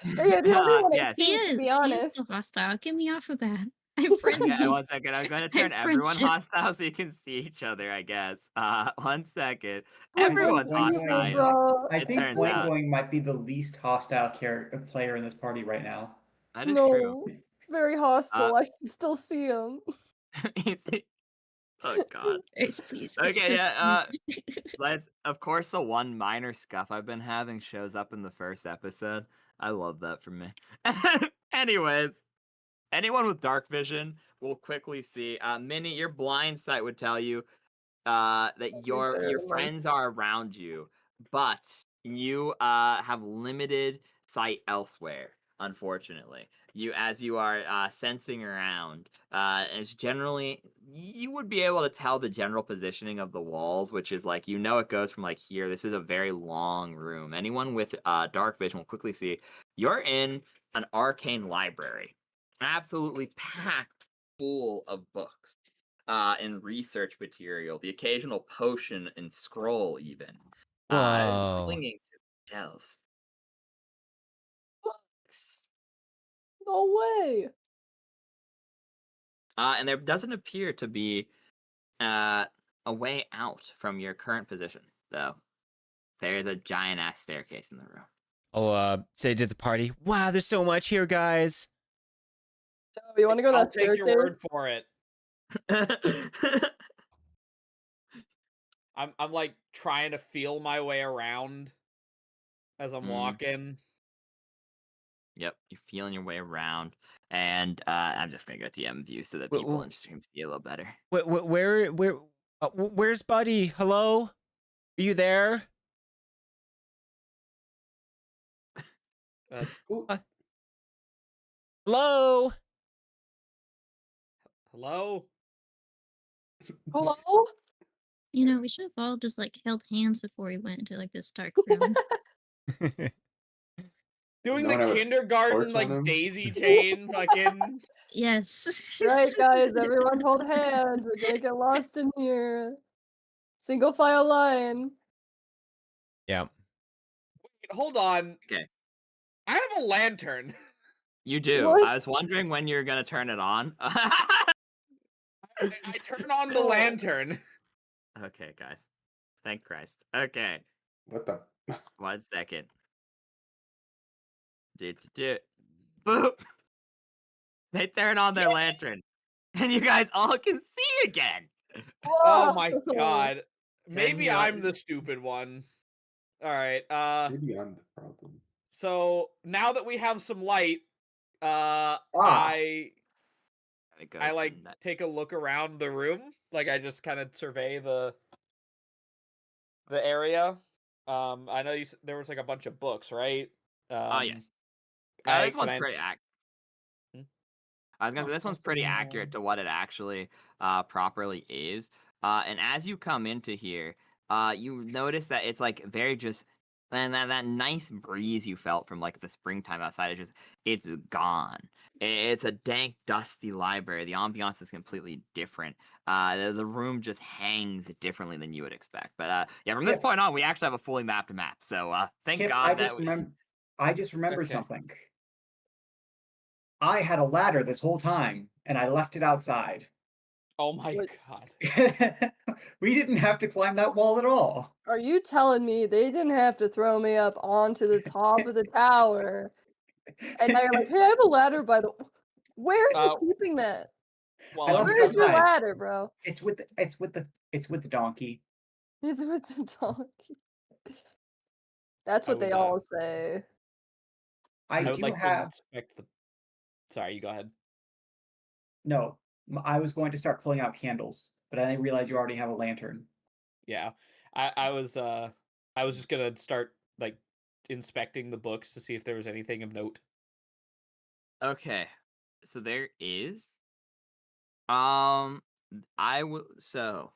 You're the only one I Yes. He see, to be is. He is honest. still hostile. Get me off of that. I'm Okay, friendly. 1 second. I'm going to I'm turn everyone friendship. hostile so you can see each other, I guess. 1 second. Boing Everyone's Boing boing's evil, Boing- hostile, bro. I it think turns Boing out. Boing might be the least hostile player in this party right now. That is true. No. Very hostile. I can still see him. Oh, God. It's please. Okay, It's yeah, so sweet. of course, the one minor scuff I've been having shows up in the first episode. I love that for me. Anyways, anyone with dark vision will quickly see. Minnie, your blind sight would tell you that your there, man. friends are around you, but you have limited sight elsewhere. Unfortunately, as you are sensing around, it's generally you would be able to tell the general positioning of the walls, which is like it goes from like here. This is a very long room. Anyone with dark vision will quickly see you're in an arcane library, absolutely packed full of books and research material, the occasional potion and scroll, even Whoa. clinging to the shelves. Books. No way. And there doesn't appear to be a way out from your current position, though. There is a giant ass staircase in the room. I'll say to the party, wow, there's so much here, guys. Yo, you want to go I'll that take your word staircase? for it. I'm like trying to feel my way around as I'm walking. Yep, you're feeling your way around, and I'm just gonna go DM view so that people in stream see a little better. Where's Buddy? Hello? Are you there? Hello? Hello? Hello? You know, we should have all just like held hands before we went into like this dark room. Doing No the one have a kindergarten torch on like him? daisy chain fucking. Yes. Right, guys, everyone hold hands. We're gonna get lost in here. Single file line. Yeah. Wait, hold on. Okay. I have a lantern. You do. What? I was wondering when you're gonna turn it on. I turn on the lantern. Okay, guys. Thank Christ. Okay. What the? 1 second. Boop. They turn on their lantern, and you guys all can see again. Oh my Whoa. god. Can Maybe you- I'm the stupid one. Alright, Maybe I'm the problem. so now that we have some light, I It goes like in that- take a look around the room. Like I just kind of survey the area. I know there was like a bunch of books, right? yes. This one's pretty accurate. I was gonna say this one's pretty accurate to what it actually properly is. And as you come into here, you notice that it's like very just and that nice breeze you felt from like the springtime outside it's gone. It's a dank, dusty library. The ambiance is completely different. The room just hangs differently than you would expect. But yeah, from this point on, we actually have a fully mapped map. So thank Kip, God I just remembered Okay. something. I had a ladder this whole time, and I left it outside. Oh my What? god. We didn't have to climb that wall at all. Are you telling me they didn't have to throw me up onto the top of the tower? And now you're like, hey, I have a ladder by the. Where are you keeping that? Well, I let left me it Where's your outside. ladder, bro? It's with the donkey. It's with the donkey. That's I what they would, all say. I I would do like to have inspect the. Sorry, you go ahead. no. I was going to start pulling out candles, but I didn't realize you already have a lantern. Yeah, I was just gonna start like inspecting the books to see if there was anything of note. Okay, so there is. I will. So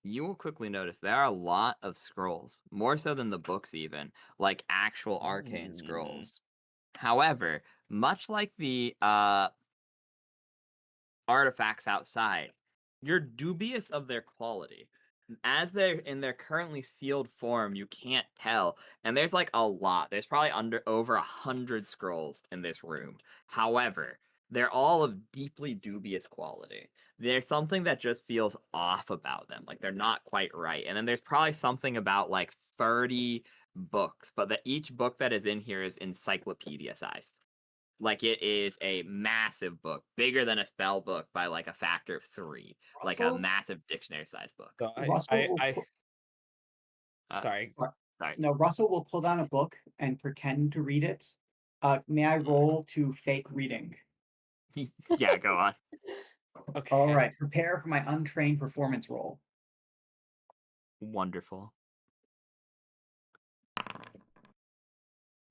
you will quickly notice there are a lot of scrolls, more so than the books, even like actual arcane scrolls. However, much like the artifacts outside, you're dubious of their quality. As they're in their currently sealed form, you can't tell. And there's like a lot. There's probably over 100 scrolls in this room. However, they're all of deeply dubious quality. There's something that just feels off about them. Like they're not quite right. And then there's probably something about like 30 books, but that each book that is in here is encyclopedia sized. Like it is a massive book, bigger than a spell book by like a factor of 3, like a Russell, massive dictionary sized book. So Russell will sorry. Sorry. no, Russell will pull down a book and pretend to read it. May I roll to fake reading? Yeah, go on. Okay. All right, prepare for my untrained performance roll. Wonderful.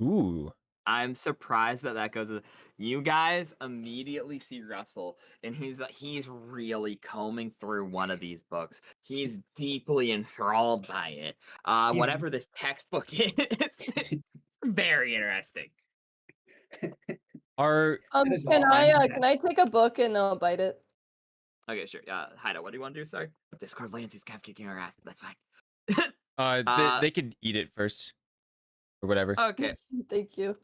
Ooh. I'm surprised that goes. You guys immediately see Russell, and he's really combing through one of these books. He's deeply enthralled by it. Whatever this textbook is, very interesting. Are That is Can all I'm I gonna can I take a book and bite it? Okay, sure. Haida, what do you want to do? Sorry, Discord Lancy's kind of kicking our ass, but that's fine. they could eat it first or whatever. Okay. Thank you.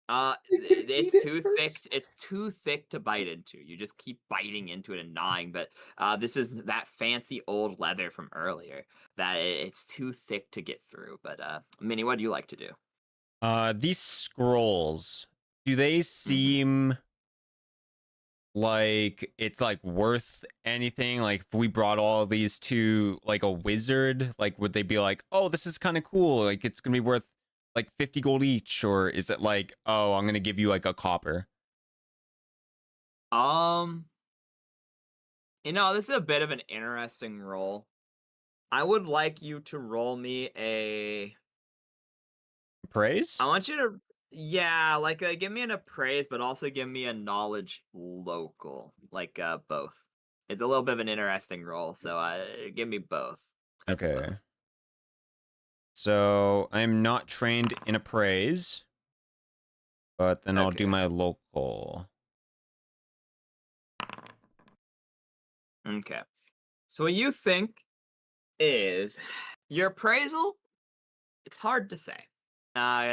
It's eat it too thick. first. It's too thick to bite into. You just keep biting into it and gnawing. But this is that fancy old leather from earlier. It's too thick to get through. But Minnie, what do you like to do? These scrolls, do they seem like it's like worth anything? Like if we brought all of these to like a wizard, like would they be like, oh, this is kind of cool, like it's gonna be worth like 50 gold each? Or is it like, oh, I'm gonna give you like a copper? This is a bit of an interesting roll. I would like you to roll me a Praise? I want you to, yeah, like give me an appraise, but also give me a knowledge local, like both. It's a little bit of an interesting roll, so give me both. I Okay. suppose. So I'm not trained in appraise, but then I'll do Okay. my local. Okay. So what you think is your appraisal? It's hard to say.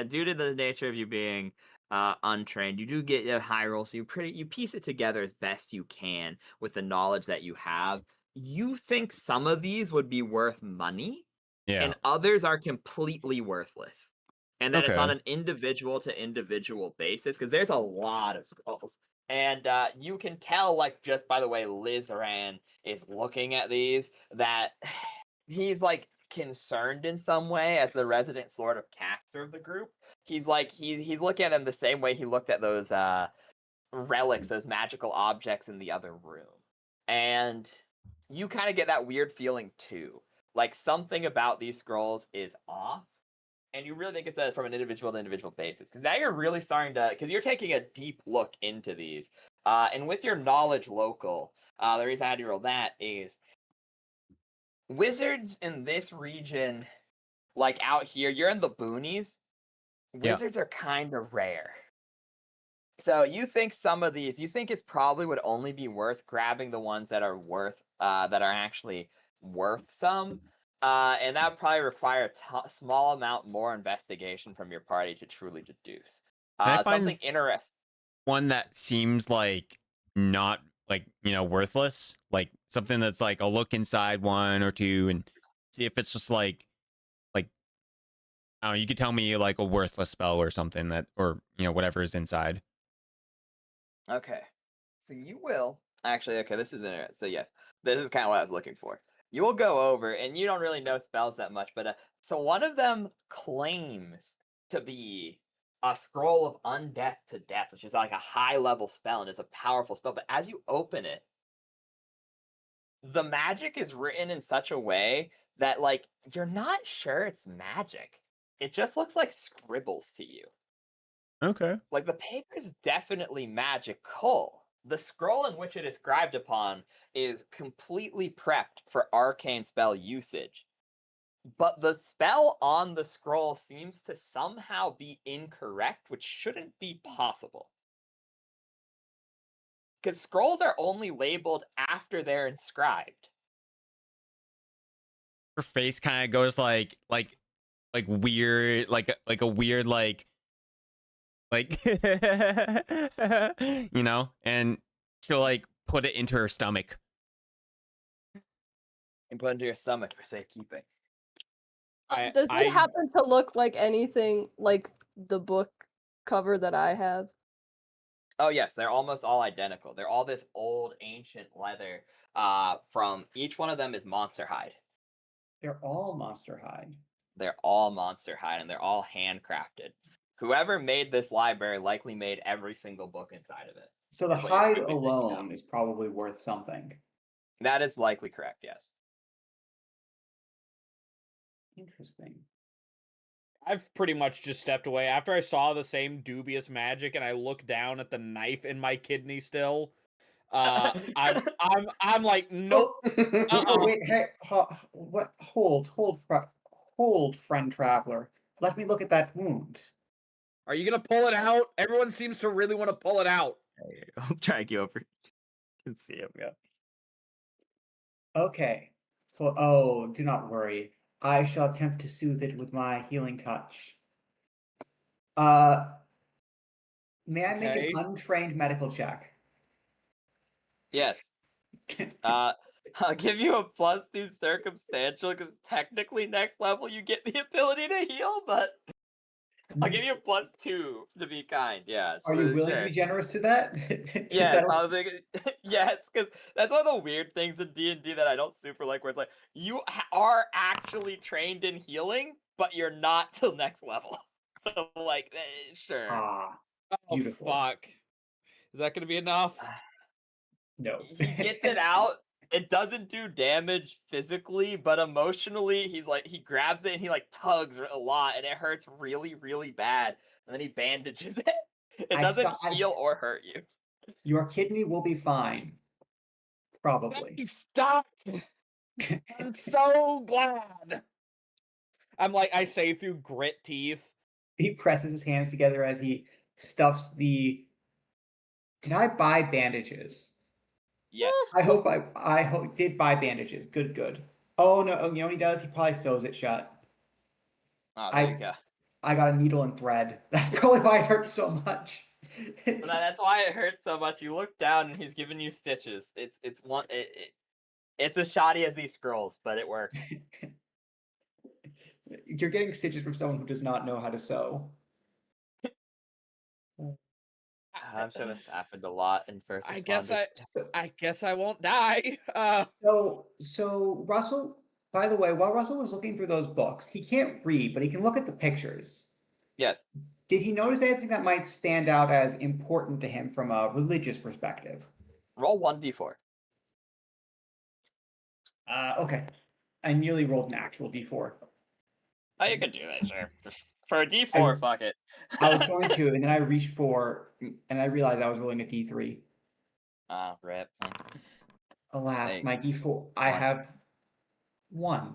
Due to the nature of you being untrained, you do get a high roll, so you piece it together as best you can with the knowledge that you have. You think some of these would be worth money, Yeah. and others are completely worthless. And that it's on Okay. an individual to individual basis, because there's a lot of scrolls. And you can tell, like, just by the way Liz Ran is looking at these, that he's like concerned in some way as the resident sort of caster of the group. He's like he's looking at them the same way he looked at those relics, those magical objects in the other room. And you kind of get that weird feeling too. Like something about these scrolls is off. And you really think it's from an individual to individual basis. Because now you're really starting to, because you're taking a deep look into these. And with your knowledge local, the reason I had to roll that is wizards in this region, like out here, you're in the boonies. Wizards are kind of rare. So you think some of these, you think it's probably would only be worth grabbing the ones that are that are actually worth some. And that would probably require a small amount more investigation from your party to truly deduce. Can I find Something interesting. one that seems like not like, worthless, like something that's like I'll look inside one or two and see if it's just like I don't know, you could tell me like a worthless spell or something that, or whatever is inside. Okay. So you will actually. Okay, this is interesting. So yes, this is kind of what I was looking for. You will go over, and you don't really know spells that much, but so one of them claims to be a scroll of undeath to death, which is like a high level spell and it's a powerful spell. But as you open it, the magic is written in such a way that like you're not sure it's magic. It just looks like scribbles to you. Okay. Like, the paper is definitely magical. The scroll in which it is scribed upon is completely prepped for arcane spell usage. But the spell on the scroll seems to somehow be incorrect, which shouldn't be possible. Because scrolls are only labeled after they're inscribed. Her face kind of goes like weird, like a weird and she'll like put it into her stomach. And put into your stomach for safekeeping. Does it happen to look like anything like the book cover that I have? Oh yes, they're almost all identical. They're all this old ancient leather. From each one of them is monster hide. They're all monster hide. They're all monster hide, and they're all handcrafted. Whoever made this library likely made every single book inside of it. So the is what you're hide probably thinking of. alone is probably worth something. That is likely correct, yes. Interesting. I've pretty much just stepped away after I saw the same dubious magic, and I look down at the knife in my kidney still. I'm like, nope. Oh, wait, hey, what? Hold, friend traveler. Let me look at that wound. Are you gonna pull it out? Everyone seems to really want to pull it out. I'm trying to get over. You can see him, yeah. Okay. Well, oh, do not worry. I shall attempt to soothe it with my healing touch. May I make an untrained medical check? Yes. I'll give you a +2 circumstantial because technically next level you get the ability to heal, but I'll give you a +2 to be kind. Yeah. Are you willing to sure. be generous to that? Yes, I was thinking. Yes, because that's one of the weird things in D&D that I don't super like, where it's like you are actually trained in healing, but you're not till next level. So like, sure. Ah, oh beautiful. Fuck. Is that gonna be enough? No. He gets it out. It doesn't do damage physically, but emotionally, he grabs it and he like tugs a lot, and it hurts really, really bad. And then he bandages it. It doesn't heal or hurt you. Your kidney will be fine. Probably. Stop! I'm so glad. I'm like, I say through grit teeth. He presses his hands together as he stuffs the. Did I buy bandages? Yes. I hope did buy bandages. Good. Oh no! Oh, you know what he does? He probably sews it shut. Oh, there you go. I got a needle and thread. That's probably why it hurts so much. That's why it hurts so much. You look down and he's giving you stitches. It's as shoddy as these scrolls, but it works. You're getting stitches from someone who does not know how to sew. I'm sure that's happened a lot in first responders. I guess I won't die. So Russell, by the way, while Russell was looking through those books, he can't read, but he can look at the pictures. Yes. Did he notice anything that might stand out as important to him from a religious perspective? Roll 1d4. Okay. I nearly rolled an actual d4. Oh, you could do that, sure. For a d4, fuck it. I was going to, and then I reached for, and I realized I was rolling a d3. Rip. Alas, my d4, I have 1.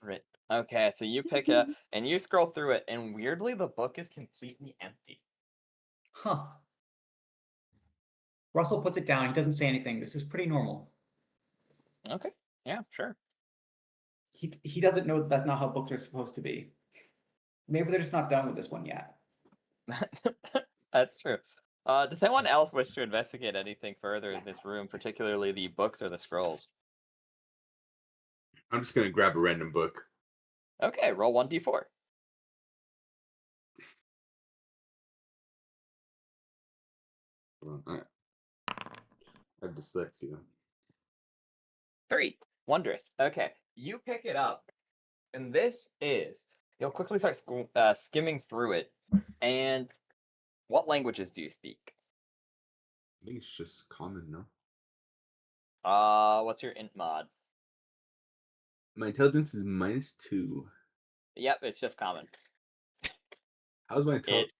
Rip. Okay, so you pick it up, and you scroll through it, and weirdly, the book is completely empty. Huh. Russell puts it down. He doesn't say anything. This is pretty normal. Okay. Yeah, sure. He doesn't know that's not how books are supposed to be. Maybe they're just not done with this one yet. That's true. Does anyone else wish to investigate anything further in this room, particularly the books or the scrolls? I'm just gonna grab a random book. Okay, roll 1d4. Hold on, I have dyslexia. 3. Wondrous. Okay, you pick it up, and this is. You'll quickly start skimming through it. And what languages do you speak? I think it's just common, no? What's your int mod? My intelligence is -2. Yep, it's just common. How's my It. intelligence?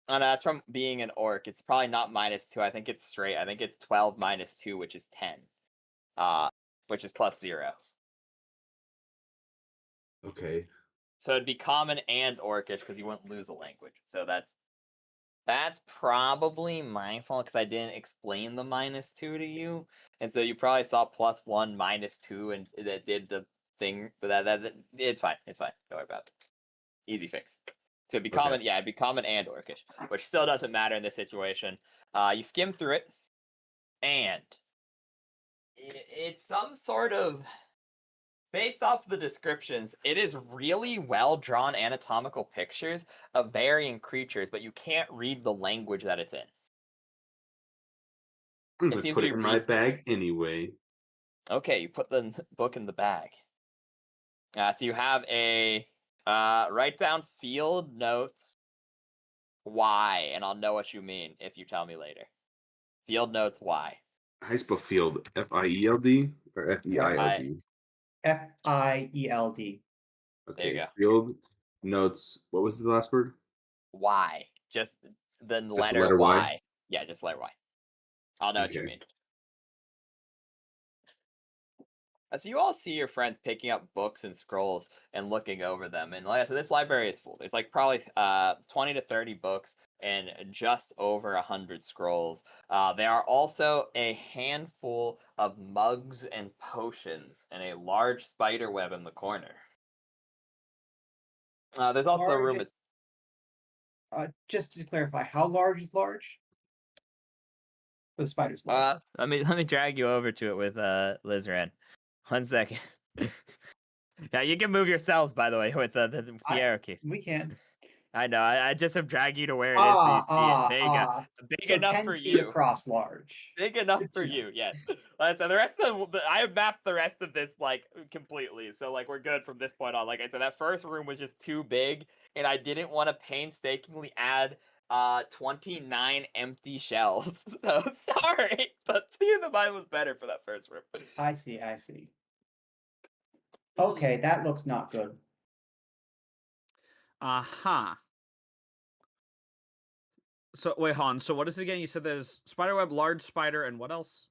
Oh, no, that's from being an orc. It's probably not -2. I think it's straight. I think it's 12 minus 2, which is 10. Which is +0. Okay. So it'd be common and orcish because you wouldn't lose a language. So that's probably my fault because I didn't explain the -2 to you, and so you probably saw +1 -2, and that did the thing. But that it's fine. It's fine. Don't worry about it. Easy fix. So it'd be Okay. common, yeah, it'd be common and orcish, which still doesn't matter in this situation. You skim through it, and it's some sort of. Based off the descriptions, it is really well drawn anatomical pictures of varying creatures, but you can't read the language that it's in. I'm It gonna seems put to it be in my bag anyway. Okay, you put the book in the bag. So you have a write down field notes Y, and I'll know what you mean if you tell me later. Field notes Y. How you spell field? F-I-E-L-D or F-E-I-L-D? Field. There you Okay. go. Field notes. What was the last word? Y. Just the Just the letter letter Y? Y. Yeah, just letter Y. I'll know what you Okay. mean. So you all see your friends picking up books and scrolls and looking over them. And like I said, this library is full. There's like probably 20 to 30 books and just over 100 scrolls. There are also a handful of mugs and potions and a large spider web in the corner. There's also a room. Just to clarify, how large is large? For the spider's web. Let me drag you over to it with Lizran. 1 second. Yeah, you can move yourselves, by the way, with the arrow keys. We can. I know. I just have dragged you to where it is so you see it. There you go. Big So enough 10 for feet you. across large. Big enough Good for to know. you. Yes. So the rest of I have mapped the rest of this like completely. So like we're good from this point on. Like I said, that first room was just too big, and I didn't want to painstakingly add 29 empty shells. So sorry, but Theater of the Mind was better for that first room. I see. Okay, that looks not good. Uh-huh. So wait, Han. So what is it again? You said there's spiderweb, large spider, and what else?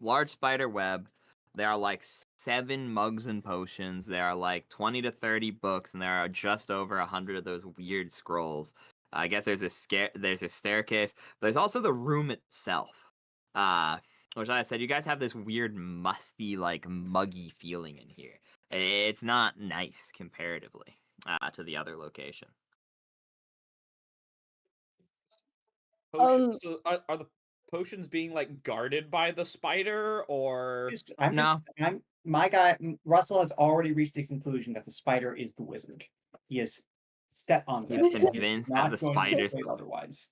Large spider web. There are like 7 mugs and potions. There are like 20 to 30 books, and there are just over 100 of those weird scrolls. I guess there's a staircase. But there's also the room itself. Which like I said, you guys have this weird musty, like muggy feeling in here. It's not nice comparatively to the other location. Potions. So are the potions being like guarded by the spider, or Russell has already reached the conclusion that the spider is the wizard. He is set on that. He's He is convinced that not the going to spider's explain otherwise.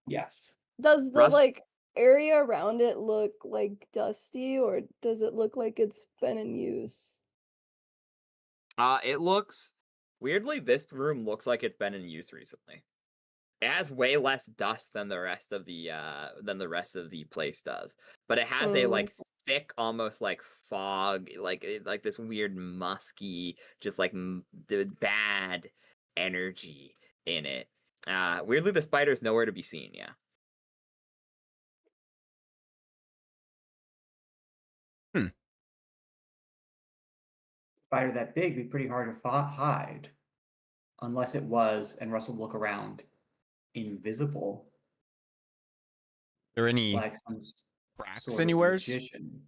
Yes. Does the Russ- area around it look like dusty, or does it look like it's been in use? It looks weirdly. This room looks like it's been in use recently. It has way less dust than the rest of the place does, but it has a like thick, almost like fog, like this weird musky, just like the bad energy in it. Weirdly, the spider's nowhere to be seen. Yeah. Spider that big would be pretty hard to hide, unless it was. And Russell look around, invisible. Are there any like some cracks sort of anywheres? magician.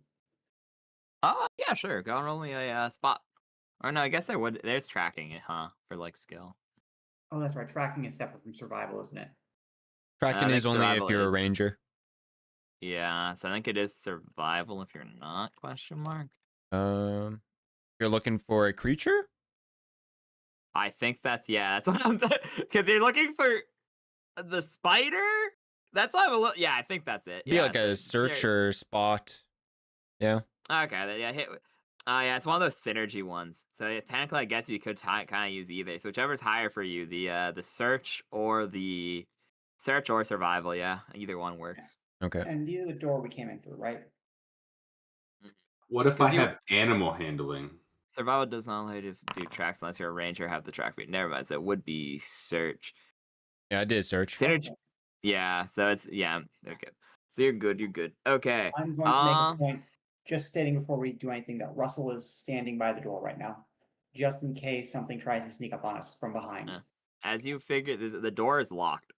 Yeah, sure. Go on, roll me a spot. Or no, I guess there's tracking it, huh? For like skill. Oh, that's right. Tracking is separate from survival, isn't it? Tracking I is think only if survival you're a is. ranger. Yeah, so I think it is survival if you're not, question mark. You're looking for a creature? I think that's that's what I'm because you're looking for the spider? That's why I'm a little I think that's it. Be Yeah, like a search or spot. Yeah. Okay, then hit yeah, it's one of those synergy ones. So technically I guess you could kind of use either. So whichever's higher for you, the search or survival, yeah. Either one works. Okay. And these are the door we came in through, right? What if I you- have animal handling? Survival does not allow you to do tracks unless you're a ranger or have the track feed. Never mind, so it would be search. Yeah, I did search. Synergy. Yeah, so it's okay. So you're good. Okay. I'm going to make a point, just stating before we do anything, that Russell is standing by the door right now, just in case something tries to sneak up on us from behind. As you figure, the door is locked.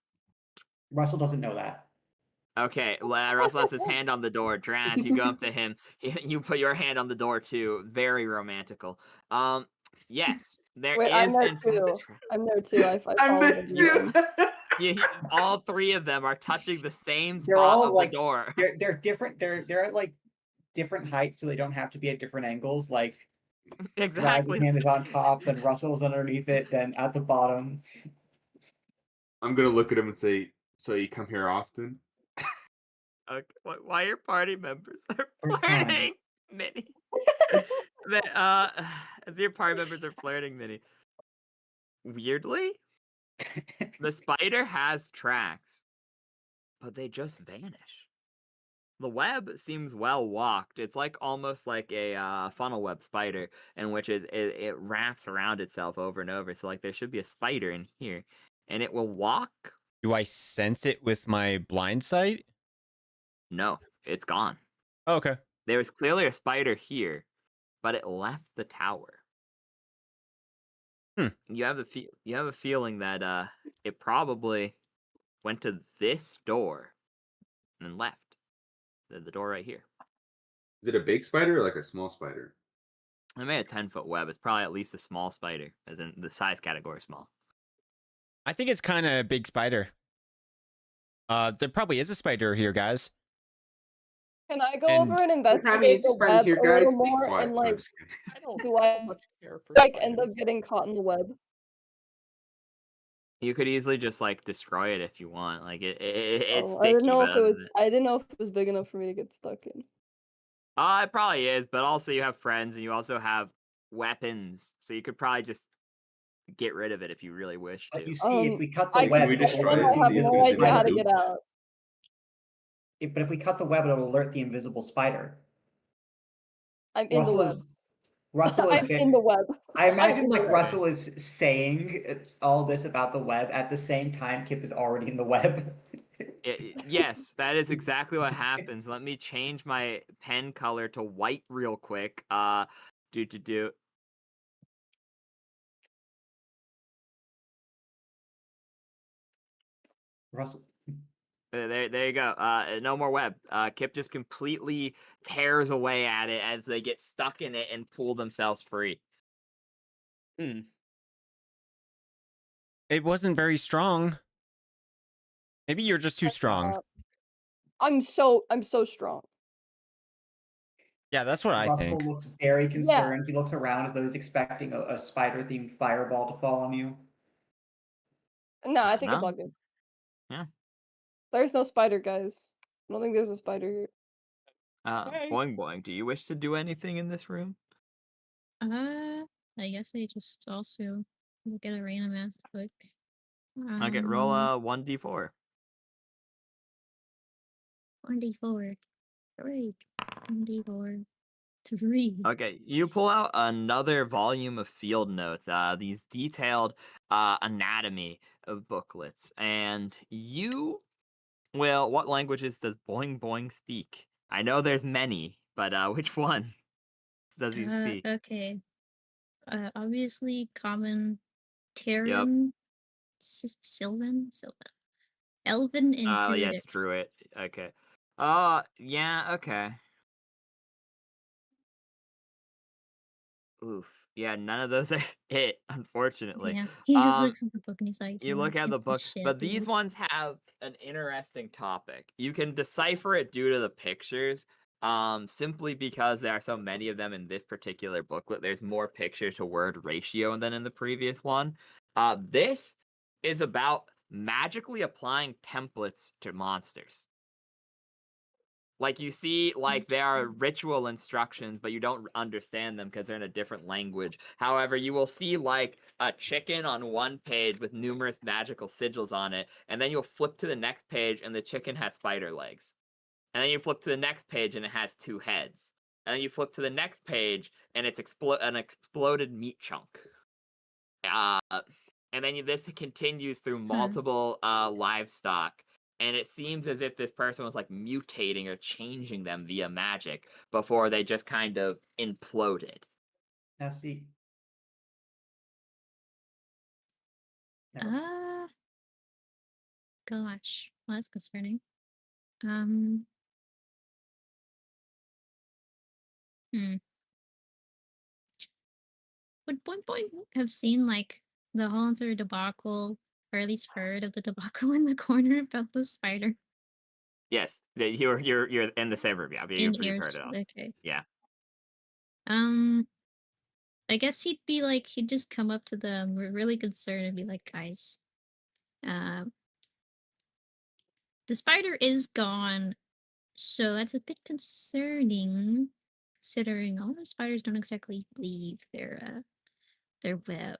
Russell doesn't know that. Okay, Russell has his hand on the door. Draz, you go up to him. You put your hand on the door too. Very romantical. Yes, there Wait, is. I'm there in fact a too. trap. I'm there too. I I'm followed there everyone. too. All three of them are touching the same They're spot all of like the door. they're different. They're at like different heights, so they don't have to be at different angles. Like Exactly. Draz's hand is on top, then Russell's underneath it, then at the bottom. I'm gonna look at him and say, "So you come here often?" Okay, why your party members are First time. flirting, Minnie? As your party members are flirting, Minnie. Weirdly, the spider has tracks, but they just vanish. The web seems well walked. It's like almost like a funnel web spider, in which it wraps around itself over and over. So like there should be a spider in here, and it will walk. Do I sense it with my blind sight? No, it's gone. Oh, okay. There was clearly a spider here, but it left the tower. You have a feeling that it probably went to this door and then left. The door right here. Is it a big spider or like a small spider? I made a 10-foot web. It's probably at least a small spider, as in the size category small. I think it's kind of a big spider. There probably is a spider here, guys. Can I go And- over and Probably investigate is the spider web here, a guys. little Be more quiet. and No, I'm like just kidding. I don't do I much care for like spiders. end up getting caught in the web? You could easily just like destroy it if you want. Like it's Oh, sticky. I didn't know but if it was. other than- I didn't know if it was big enough for me to get stuck in. It probably is, but also you have friends and you also have weapons, so you could probably just get rid of it if you really wish But to. you see, if we cut the I web, we just just it'll try I to alert have see if the no there's invisible idea how to any get spider. out. But if we cut the web, it'll alert the invisible spider. I'm in the web. Russell is I'm in the web. I I'm imagine in the like web. Russell is saying all this about the web at the same time Kip is already in the web. Yes, that is exactly what happens. Let me change my pen color to white real quick. Do. Russell. There you go. No more web. Kip just completely tears away at it as they get stuck in it and pull themselves free. It wasn't very strong. Maybe you're just too strong. I'm so strong. Yeah, that's what I Russell think. looks very concerned. He looks around as though he's expecting a spider-themed fireball to fall on you. No, I think it's No. all good. Yeah. There's no spider, guys. I don't think there's a spider here. Boing boing. Do you wish to do anything in this room? I guess I just also look at a random ass book. Okay, roll a 1d4. 1d4. Great. 1d4. 3. Okay, you pull out another volume of field notes, these detailed anatomy of booklets, and what languages does Boing Boing speak? I know there's many, but which one does he speak? Okay. Obviously common, Terran, Sylvan, Elven, and Yeah, Druidic. it's Druid. Okay. Yeah, okay. Oof. Yeah, none of those are it, unfortunately. Yeah, he just Um, looks at the book and he's like, you look at the it's book, shit, but these dude. ones have an interesting topic. You can decipher it due to the pictures, simply because there are so many of them in this particular booklet. There's more picture to word ratio than in the previous one. This is about magically applying templates to monsters. Like, you see, like, there are ritual instructions, but you don't understand them because they're in a different language. However, you will see, like, a chicken on one page with numerous magical sigils on it, and then you'll flip to the next page, and the chicken has spider legs. And then you flip to the next page, and it has 2 heads. And then you flip to the next page, and it's an exploded meat chunk. Uh, and then this continues through multiple livestock. And it seems as if this person was like mutating or changing them via magic before they just kind of imploded. Now see. Gosh, well, that's concerning. Would Boink Boink have seen like the whole entire debacle, or at least heard of the debacle in the corner about the spider? Yes, you're in the same room. Yeah, In you've ears. heard it all. Okay. Yeah. I guess he'd be like, he'd just come up to them, really concerned, and be like, guys, the spider is gone, so that's a bit concerning, considering all the spiders don't exactly leave their web.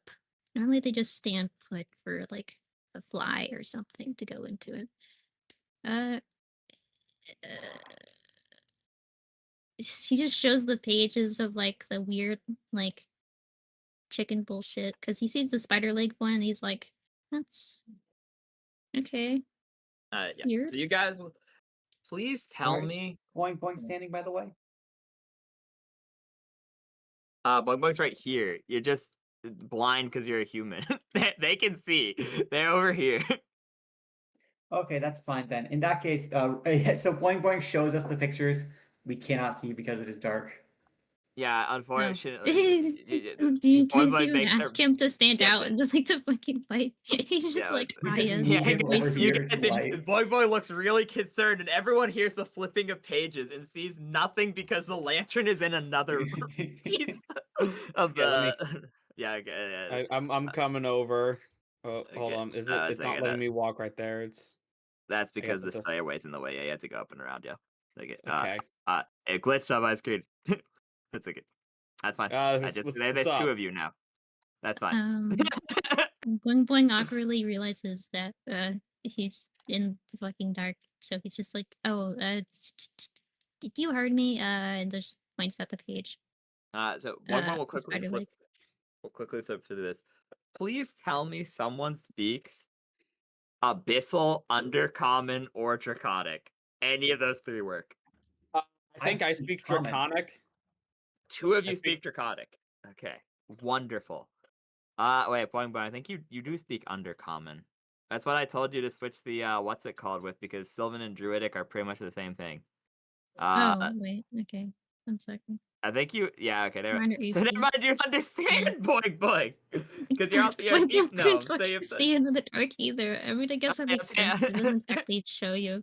Normally they just stand put for like a fly or something to go into it. He just shows the pages of like the weird like chicken bullshit because he sees the spider leg one and he's like, that's okay. Yeah. Weird. So you guys will please tell me. Boink Boink standing, by the way. Boink Boink's right here. You're just blind because you're a human. They can see. They're over here. Okay, that's fine then. In that case, so Boink Boink shows us the pictures. We cannot see because it is dark. Yeah, Oh. unfortunately. Do you Boink guys Boink even makes ask their- him to stand Yeah, out into like the fucking fight? He's just like, We ah, just yes. move him please over you here guys to light. Boy Boy looks really concerned, and everyone hears the flipping of pages and sees nothing because the lantern is in another piece of Yeah, the. Yeah, okay. I'm coming over. Oh, hold Okay, on. Is it? a It's not second, letting me walk right there. It's. that's I guess because the it's a. stairway's in the way. Yeah, you have to go up and around. Yeah. Okay. Okay. It glitched on my screen. That's okay. That's fine. There's What's 2 up? of you now. That's fine. Boing Boing awkwardly realizes that he's in the fucking dark, so he's just like, "Oh, did you heard me?" And just points at the page. So one more will The quickly spider flip. leg. We'll quickly flip through this. Please tell me someone speaks Abyssal, Undercommon, or Draconic. Any of those 3 work. I think I speak common. Draconic. 2 of you I speak Draconic. Okay, wonderful. Wait, Boing Boing, I think you do speak Undercommon. That's what I told you to switch the what's it called with, because Sylvan and Druidic are pretty much the same thing. Oh, wait, okay. 1 second. I think yeah, okay, there. Minor So never EP. mind, you understand Boing Boing. Because you're also Boing deep Boing couldn't gnome, so you fucking have to. see into the dark either. I mean, I guess that makes sense, but it doesn't exactly show you.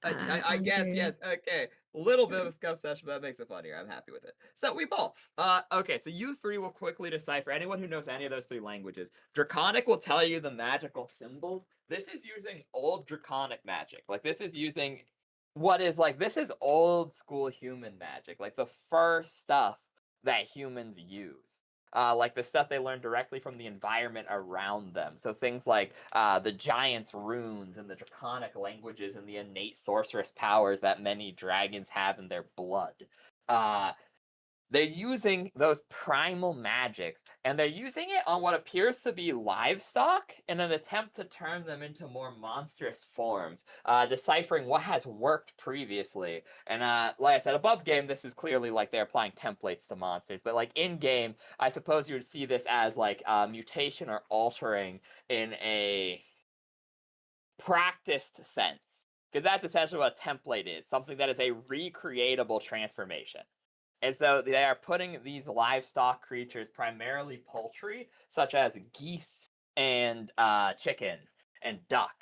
I guess, yes. Okay. A little bit of a scuff session, but that makes it funnier. I'm happy with it. So we both. Okay, so you 3 will quickly decipher. Anyone who knows any of those 3 languages. Draconic will tell you the magical symbols. This is using old Draconic magic. Like, this is using this is old school human magic. Like, the first stuff that humans use. Like the stuff they learn directly from the environment around them. So things like the giants' runes and the draconic languages and the innate sorceress powers that many dragons have in their blood. They're using those primal magics, and they're using it on what appears to be livestock in an attempt to turn them into more monstrous forms, deciphering what has worked previously. And like I said, above game, this is clearly like they're applying templates to monsters, but like in game, I suppose you would see this as like mutation or altering in a practiced sense, because that's essentially what a template is, something that is a recreatable transformation. And so they are putting these livestock creatures, primarily poultry, such as geese and chicken and duck,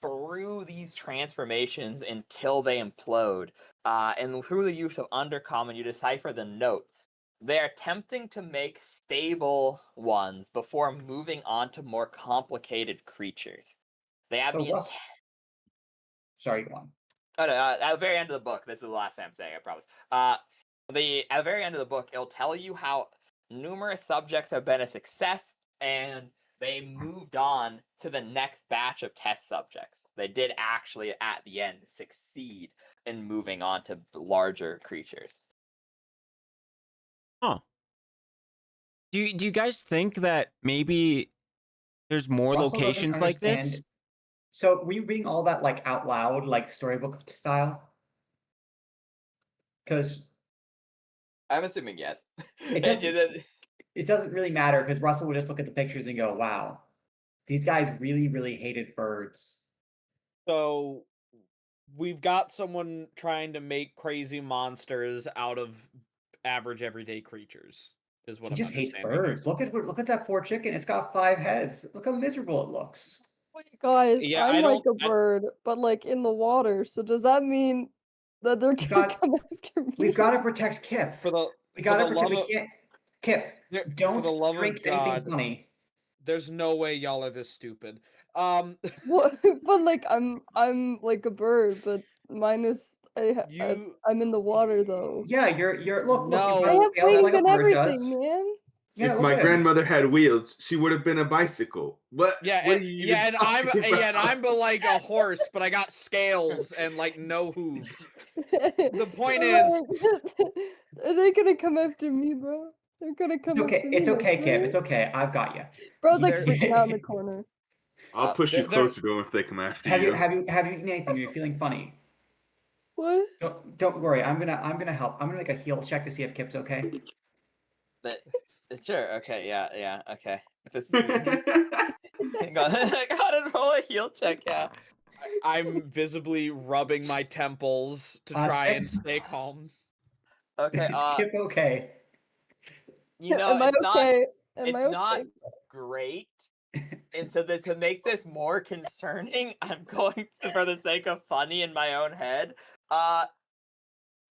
through these transformations until they implode. And through the use of Undercommon, you decipher the notes. They are attempting to make stable ones before moving on to more complicated creatures. They have So the Russ, sorry, go on. Oh no! At the very end of the book, this is the last time I'm saying. I promise. At the very end of the book, it'll tell you how numerous subjects have been a success, and they moved on to the next batch of test subjects. They did actually, at the end, succeed in moving on to larger creatures. Huh. Do you guys think that maybe there's more Russell doesn't locations like this? understand. So were you reading all that like out loud, like storybook style? Because I'm assuming yes. it doesn't really matter because Russell would just look at the pictures and go, "Wow, these guys really, really hated birds." So we've got someone trying to make crazy monsters out of average everyday creatures. Is what He I'm just hates understanding. birds. Look at that poor chicken. It's got 5 heads. Look how miserable it looks. Guys, Yeah, I'm like a bird, but like in the water. So does that mean that they're gonna come after me? We've got to protect Kip. For the We got to for the protect. love We of can't. Kip, for don't the love drink of anything God, funny. there's no way y'all are this stupid. What? But like I'm like a bird, but minus I'm in the water though. Yeah, you're look. No, You've I got have scales wings like a and bird everything, does. man. Yeah, If look my at him. grandmother had wheels, she would have been a bicycle. What? Yeah, What are you even and I'm talking about? and I'm like a horse, but I got scales and like no hooves. The point is, Are they gonna come after me, bro? They're gonna come It's okay. after me. It's like, okay, Kip. what? It's okay. I've got you. Bro's like They're- freaking out in the corner. I'll push you they're- closer to them if they come after Have you. you eaten anything? Are you feeling funny? What? Don't worry. I'm gonna help. I'm gonna make a heal check to see if Kip's okay. But sure, okay, yeah, okay. This is got to roll a heal check, yeah. I'm visibly rubbing my temples to try and 6. stay calm. Okay, Is Kip okay? you know, Am I okay? It's not great. And so to make this more concerning, I'm going to, for the sake of funny in my own head,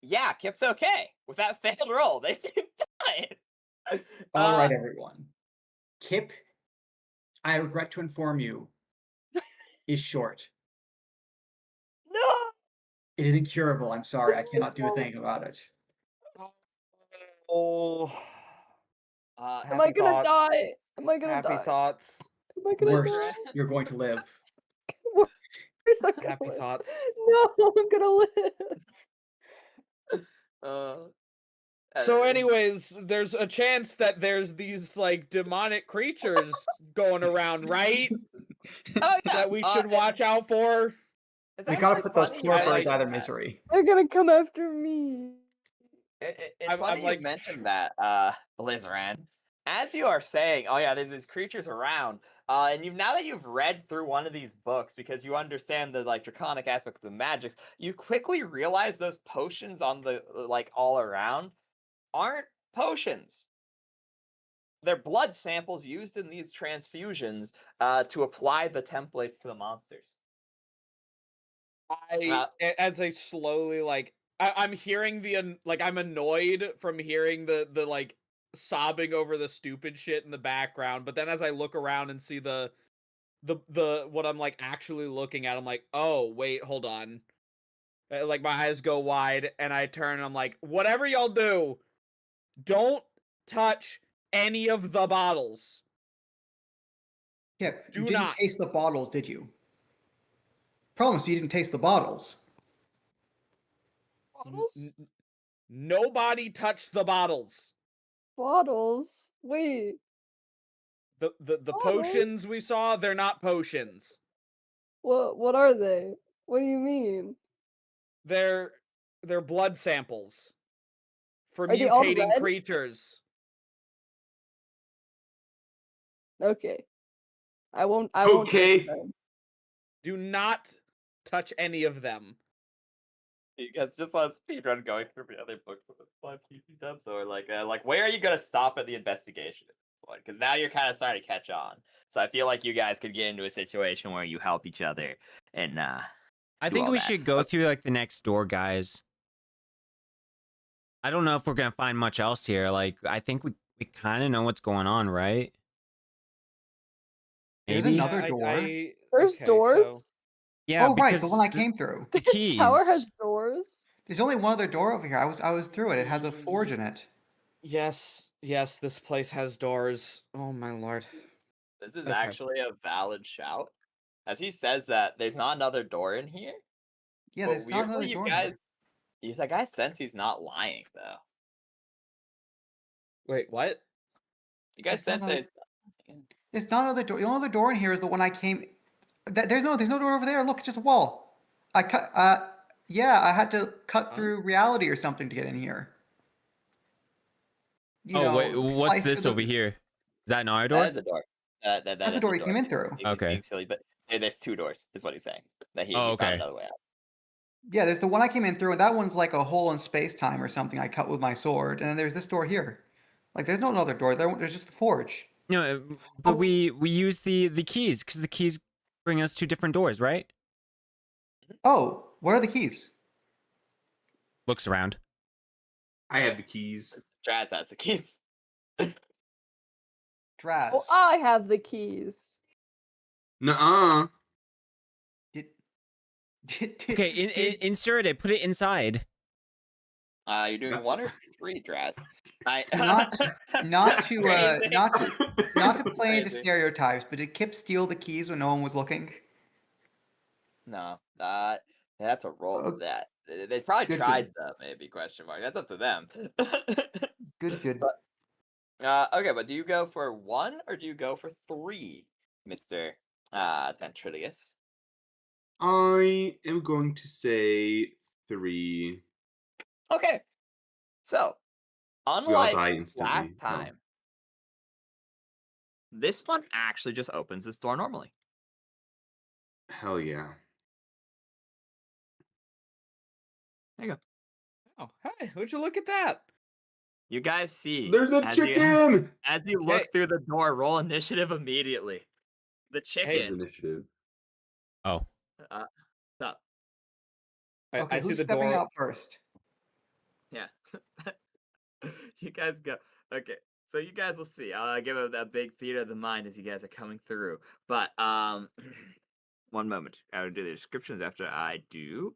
yeah, Kip's okay. With that failed roll, they seem fine. All right, everyone. Kip, I regret to inform you, is short. No. It is incurable. I'm sorry. I cannot do a thing about it. Oh. Am I gonna die? Am I gonna Happy die? thoughts. Am I gonna Worst, die? you're going to live. Where's I gonna Happy live? thoughts. No, I'm gonna live. So, anyways, there's a chance that there's these like demonic creatures going around, right? Oh yeah, that we should watch out for. We gotta put those poor birds out of misery. They're gonna come after me. It's funny you mentioned that, Lizran. As you are saying, oh yeah, there's these creatures around, and now that you've read through one of these books, because you understand the like draconic aspects of the magics, you quickly realize those potions on the like all around aren't potions. They're blood samples used in these transfusions to apply the templates to the monsters. As I slowly like, I'm hearing the like, I'm annoyed from hearing the like sobbing over the stupid shit in the background. But then as I look around and see the what I'm like actually looking at, I'm like, oh wait, hold on. Like my eyes go wide and I turn and I'm like, whatever y'all do, don't touch any of the bottles. Kip, Do you didn't not. taste the bottles, did you? Promise you didn't taste the bottles. Bottles? Nobody touched the bottles. Bottles? Wait. The potions we saw, they're not potions. What are they? What do you mean? They're blood samples for Are they all mutating red? creatures. Okay. I won't touch them. Do not touch any of them. You guys just want to speedrun going through the other books with the fun PC dubs, or like where are you gonna stop at the investigation? Because now you're kind of starting to catch on. So I feel like you guys could get into a situation where you help each other and I do think all we that. should go through like the next door, guys. I don't know if we're gonna find much else here. Like, I think we kind of know what's going on, right? There's Maybe. another door. There's okay, doors. Yeah, Oh, right, the because one I came through. the This tower has keys. doors. There's only one other door over here. I was through it. It has a forge in it. Yes, this place has doors. Oh my lord. This is Okay. actually a valid shout. As he says that there's not another door in here. Yeah, But there's not another weirdly, you door guys, here. he's like, I sense he's not lying though. Wait, what? You guys There's not sense that another- he's There's not another door. The only other door in here is the one I came. There's no door over there. Look, it's just a wall. I cut. Yeah, I had to cut Huh? through reality or something to get in here. You Oh, know, wait, what's slice this through over here? Is that not our that door? is a door. That That's is the a door you door. came in through. He's Okay. being silly, but there's two doors, is what he's saying. That he Oh, found okay. another way out. Yeah, there's the one I came in through, and that one's like a hole in space time or something I cut with my sword. And then there's this door here. Like, there's no another door. There's just a forge. No, but Oh. we use the keys because the keys bring us to different doors, right? Oh, where are the keys? Looks around. I have the keys. Draz has the keys. Draz. Oh, I have the keys. Nuh-uh. Did, Okay, insert it. Put it inside. You're doing That's- one or three, Draz. not to play into Crazy. stereotypes, but did Kip steal the keys when no one was looking? No, that's a roll Oh, for that. They probably good, tried that, maybe, question mark. That's up to them. Good. Okay, but do you go for one or do you go for three, Mr. Ventrilius? I am going to say 3. Okay. So, We all unlike die instantly. last though. time, this one actually just opens this door normally. Hell yeah. There you go. Oh, hey, would you look at that? You guys see. There's a as chicken! As you look Hey. through the door, roll initiative immediately. The His chicken. initiative. Oh, Stop. Okay, I see who's the stepping door. out first? Yeah. You guys go. Okay. So you guys will see. I'll give it that big theater of the mind as you guys are coming through. But one moment. I will do the descriptions after I do.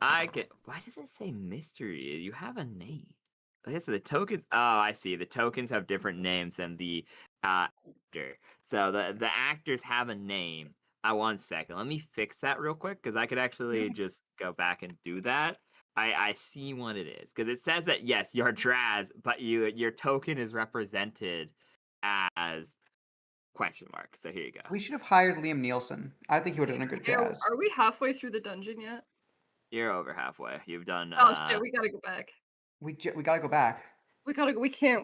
I can. Why does it say mystery? You have a name. Okay, so the tokens. Oh, I see. The tokens have different names than the actor. So the actors have a name. 1 second. Let me fix that real quick because I could actually just go back and do that. I see what it is because it says that yes, you're Draz, but your token is represented as question mark. So here you go. We should have hired Liam Nielsen. I think he would have done a good Hey, Draz. are we halfway through the dungeon yet? You're over halfway. You've done. Oh shit, we gotta go back. We gotta go back. We gotta go. We can't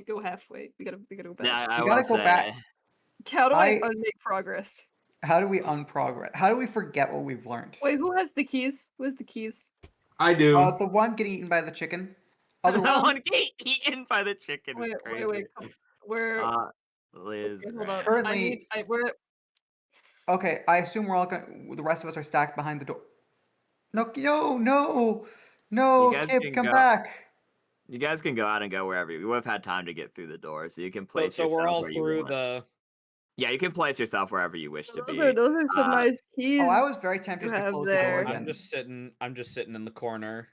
go halfway. We gotta go back. Yeah, I We gotta will go back. say. How do I I- unmake progress? How do we unprogress? How do we forget what we've learned? Wait, who has the keys? Who has the keys? I do. The one getting eaten by the chicken. Other That Um, one get eaten by the chicken is Wait, crazy. come- where? Liz. okay, hold right. up. Currently- Where? Okay, I assume we're all going. The rest of us are stacked behind the door. No, You guys Kip, can come go. back. You guys can go out and go wherever you. We would have had time to get through the door, so you can place So yourself we're all where you through want. the. Yeah, you can place yourself wherever you wish to Those be. are some nice keys. Oh, I was very tempted you to have close the door there. again. I'm just sitting in the corner.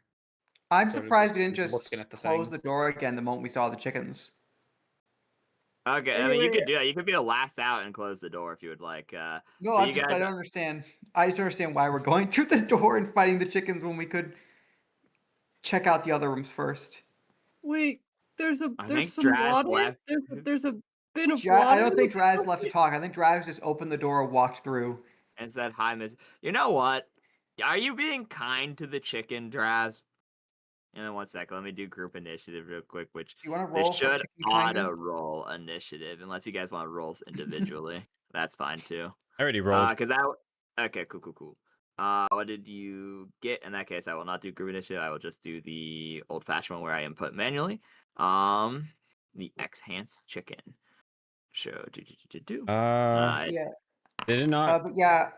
I'm sort of surprised we just didn't just looking at the close thing. the door again the moment we saw the chickens. Okay, I mean you Anyway- could do that. You could be the last out and close the door if you would like. No, so I you guys, don't understand. I just don't understand why we're going through the door and fighting the chickens when we could check out the other rooms first. Wait, there's I some think Draz water. left. There's a bin of I water. don't think Draz left to talk. I think Draz just opened the door and walked through. And said, "Hi, Miss." You know what? Are you being kind to the chicken, Draz? And then 1 second, let me do group initiative real quick, which Do you want to this roll for should chicken auto kindness? roll initiative, unless you guys want to roll individually. That's fine too. I already rolled. Because okay, cool. What did you get? In that case, I will not do group initiative. I will just do the old-fashioned one where I input manually. The X-Hance chicken. So do. Yeah. Did it not? But yeah,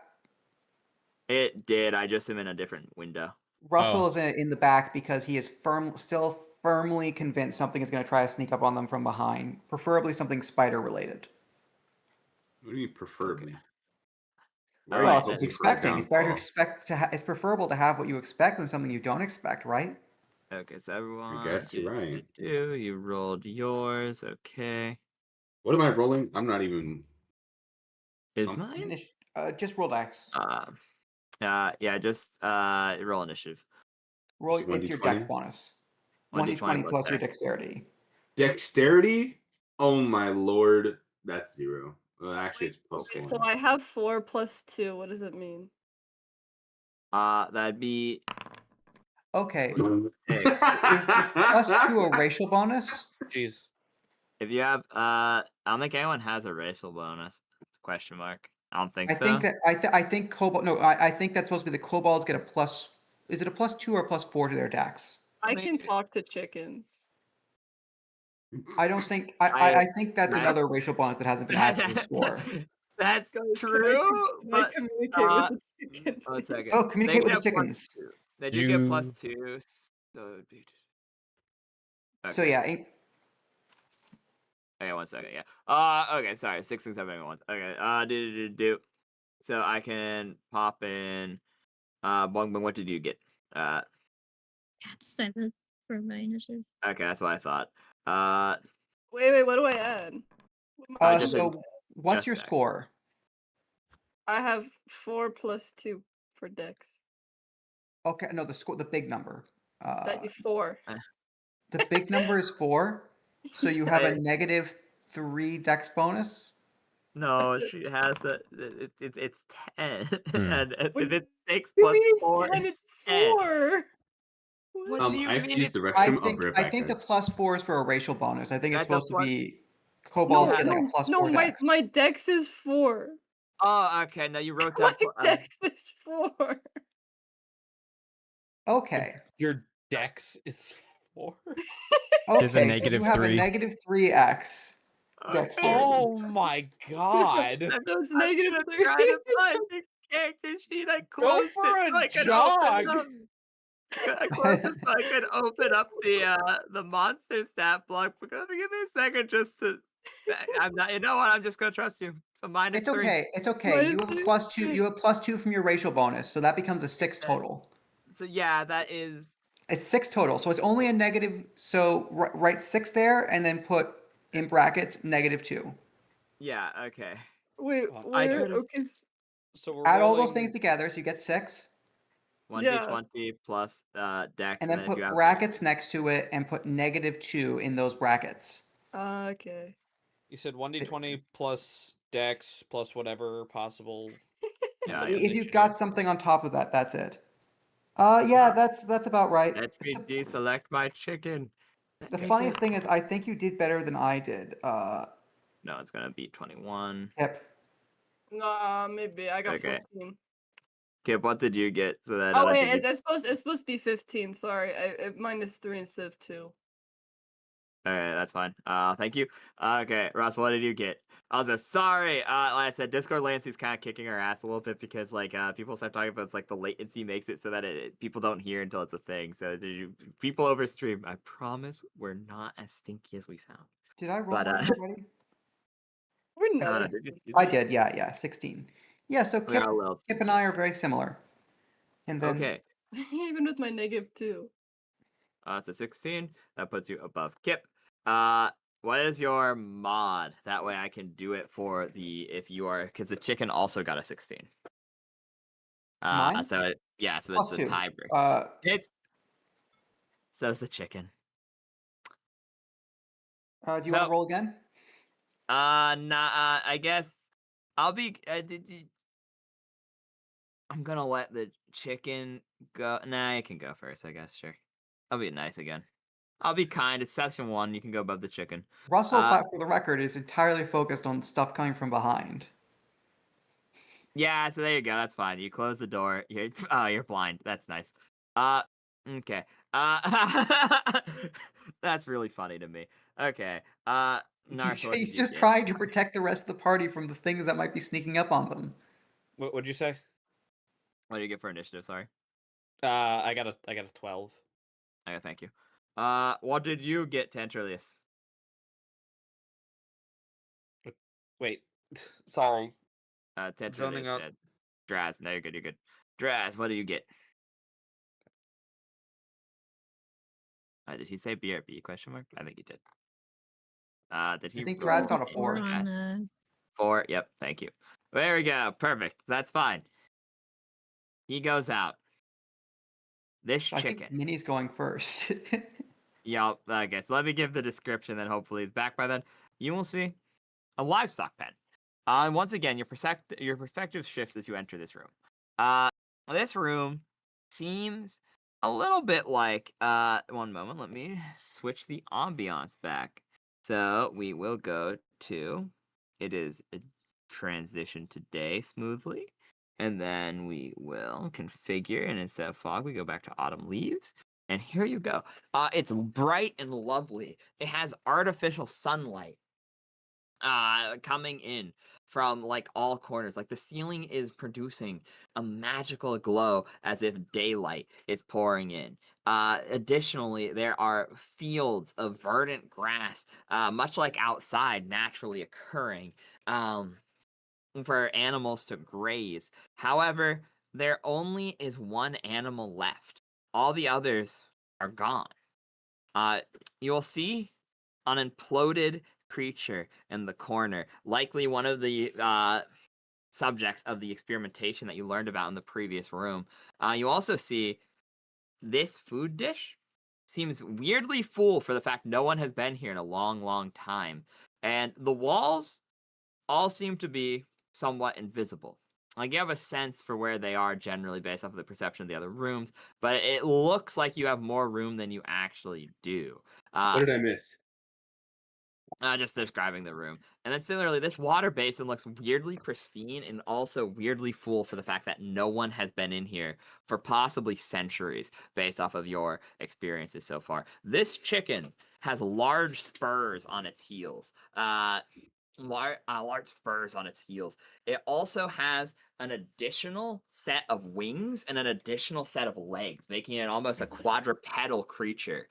It did. I just am in a different window. Russell Oh. is in the back because he is still firmly convinced something is going to try to sneak up on them from behind, preferably something spider related. What do you mean preferably? Well, Well, Alright, that's what he's hoping for a expecting. It's better to downfall? expect it's preferable to have what you expect than something you don't expect, right? Okay, so everyone, I guess you're right. you rolled yours. Okay, What am I rolling? I'm not even. is Something? mine? Just roll X. Yeah, just roll initiative. Roll Just it's your dex 1d20? bonus. 1d20 1d20 plus plus your dex. dexterity. Dexterity? Oh my lord, that's 0. Well, actually, it's plus Okay, 1. so I have 4 plus 2. What does it mean? That'd be Okay. 6. Is the +2 a racial bonus? Jeez. If you have, I don't think anyone has a racial bonus. Question mark. I don't think I so. think that I think kobold. No, I think that's supposed to be the kobolds get a plus. Is it a +2 or a +4 to their dex? I can talk to chickens. I don't think. I- I think that's I- another racial bonus that hasn't been added to the score. That's Guys, true, can I but communicate with the chicken? one please? second. Oh, They communicate with get the a plus chickens. 2. They do get +2. So it'd be... So Okay. yeah, Okay, 1 second. Yeah. Okay. Sorry. 6 and 7 at once. Okay. Do. So I can pop in. Bong Bong. What did you get? Got 7 for my initiative. Okay, that's what I thought. Wait, what do I add? Just a- so what's just your that. score? I have 4 plus 2 for dex. Okay, no, the score, the big number. That is 4. The big number is 4, so you have a I- -3 dex bonus. No, she has a. It's 10, and if it's 6 You plus mean it's 4, 10? It's 10. 4. What do you I have to mean? use the I restroom. I'll be think right back, the guys. +4 is for a racial bonus. I think it's That's a supposed to plus- be kobolds get like a +4 my dex. my dex is 4. Oh, okay. Now you wrote My down. dex is 4. Okay. Your dex is 4? There's a Okay, so you have a -3. -3x Okay. dexterity. Oh my god. So it's I'm -3. gonna try to find the character sheet. I Go closed for it so a I could open it jog. up. I closed it so I could open up the monster stat block. But give me a second just to. I'm not. You know what? I'm just gonna trust you. So -3. It's okay. It's okay. Minus You have a three? +2. You have +2 from your racial bonus, so that becomes a 6 total. So yeah, that is. It's 6 total, so it's only a negative. So write 6 there, and then put in brackets -2. Yeah. Okay. Wait, I where? could've- Okay. So we're Add all rolling... those things together, so you get 6, 1d20 plus dex, and then if put you have. brackets next to it, and put -2 in those brackets. Okay. You said 1d20 plus dex plus whatever possible. Yeah, If you've got something on top of that, that's it. Yeah, that's about right. Let me deselect my chicken. The funniest thing is, I think you did better than I did. No, it's gonna be 21. Yep. Nah, maybe I got Okay. 14. Kip, what did you get? So that Oh I wait, think it's supposed to be 15. Sorry, -3 instead of 2. Alright, that's fine. Thank you. Okay, Ross, what did you get? Also, sorry. Like I said, Discord latency's kind of kicking our ass a little bit because like people start talking about it's like the latency makes it so that people don't hear until it's a thing. So people over stream, I promise we're not as stinky as we sound. Did I roll But, one already? We're not. did you- I did. Yeah, 16. Yeah, so We got a little- Kip and I are very similar. And then Okay. Even with my -2. So 16. That puts you above Kip. What is your mod? That way I can do it for if you are, because the chicken also got a 16. Mine? So yeah, so that's a +2. tiebreaker. So's the chicken. Do you want So- to roll again? Nah. I guess I'll be. I'm gonna let the chicken go. Nah, it can go first. I guess. Sure. I'll be nice again. I'll be kind. It's session 1. You can go above the chicken. Russell, but for the record, is entirely focused on stuff coming from behind. Yeah, so there you go. That's fine. You close the door. You're blind. That's nice. Okay. That's really funny to me. Okay. Narth, what He's did you just get? trying to protect the rest of the party from the things that might be sneaking up on them. What'd you say? What did you get for initiative? Sorry. I got a 12. Okay, thank you. What did you get, Tantrilius? Wait, sorry. Tantrilius out. said. Draz, no, you're good. You're good. Draz, what did you get? Did he say B or B? Question mark. I think he did. Did he? I think roll Draz got a in 4. chat? on 4. Yep. Thank you. There we go. Perfect. That's fine. He goes out. This So I think chicken. Minnie's going first. Yup. Okay. So let me give the description. Then hopefully he's back by then. You will see a livestock pen. And once again, your perspective shifts as you enter this room. This room seems a little bit like. One moment. Let me switch the ambiance back. So we will go to. It is a transition today smoothly. And then we will configure, and instead of fog, we go back to autumn leaves. And here you go. It's bright and lovely. It has artificial sunlight coming in from like all corners. Like the ceiling is producing a magical glow as if daylight is pouring in. Additionally, there are fields of verdant grass, much like outside, naturally occurring. For animals to graze. However, there only is one animal left. All the others are gone. You'll see an imploded creature in the corner, likely one of the subjects of the experimentation that you learned about in the previous room. You also see this food dish seems weirdly full for the fact no one has been here in a long, long time. And the walls all seem to be somewhat invisible. Like you have a sense for where they are generally based off of the perception of the other rooms, but it looks like you have more room than you actually do. What did I miss? Just describing the room. And then similarly, this water basin looks weirdly pristine and also weirdly full for the fact that no one has been in here for possibly centuries based off of your experiences so far. This chicken has large spurs on its heels. Large spurs on its heels. It also has an additional set of wings and an additional set of legs, making it almost a quadrupedal creature,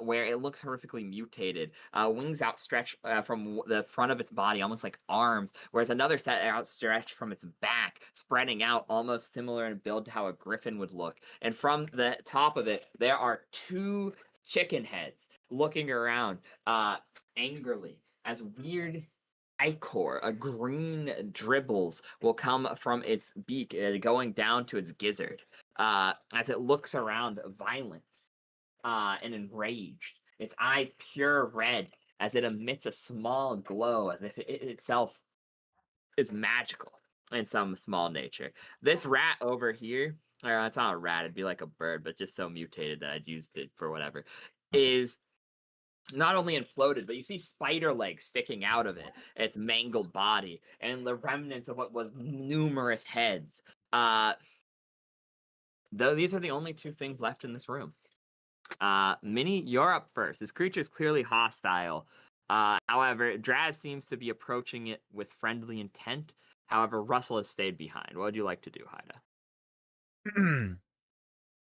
where it looks horrifically mutated. Wings outstretched from the front of its body, almost like arms, whereas another set outstretched from its back, spreading out, almost similar in build to how a griffin would look. And from the top of it, there are 2 chicken heads looking around angrily as weird ichor, a green dribbles will come from its beak, going down to its gizzard, as it looks around violent and enraged. Its eyes pure red as it emits a small glow, as if it itself is magical in some small nature. This rat over here, or it's not a rat, it'd be like a bird, but just so mutated that I'd used it for whatever, is not only imploded, but you see spider legs sticking out of it, its mangled body, and the remnants of what was numerous heads. Though these are the only 2 things left in this room. Minnie, you're up first. This creature is clearly hostile. However, Draz seems to be approaching it with friendly intent. However, Russell has stayed behind. What would you like to do, Haida?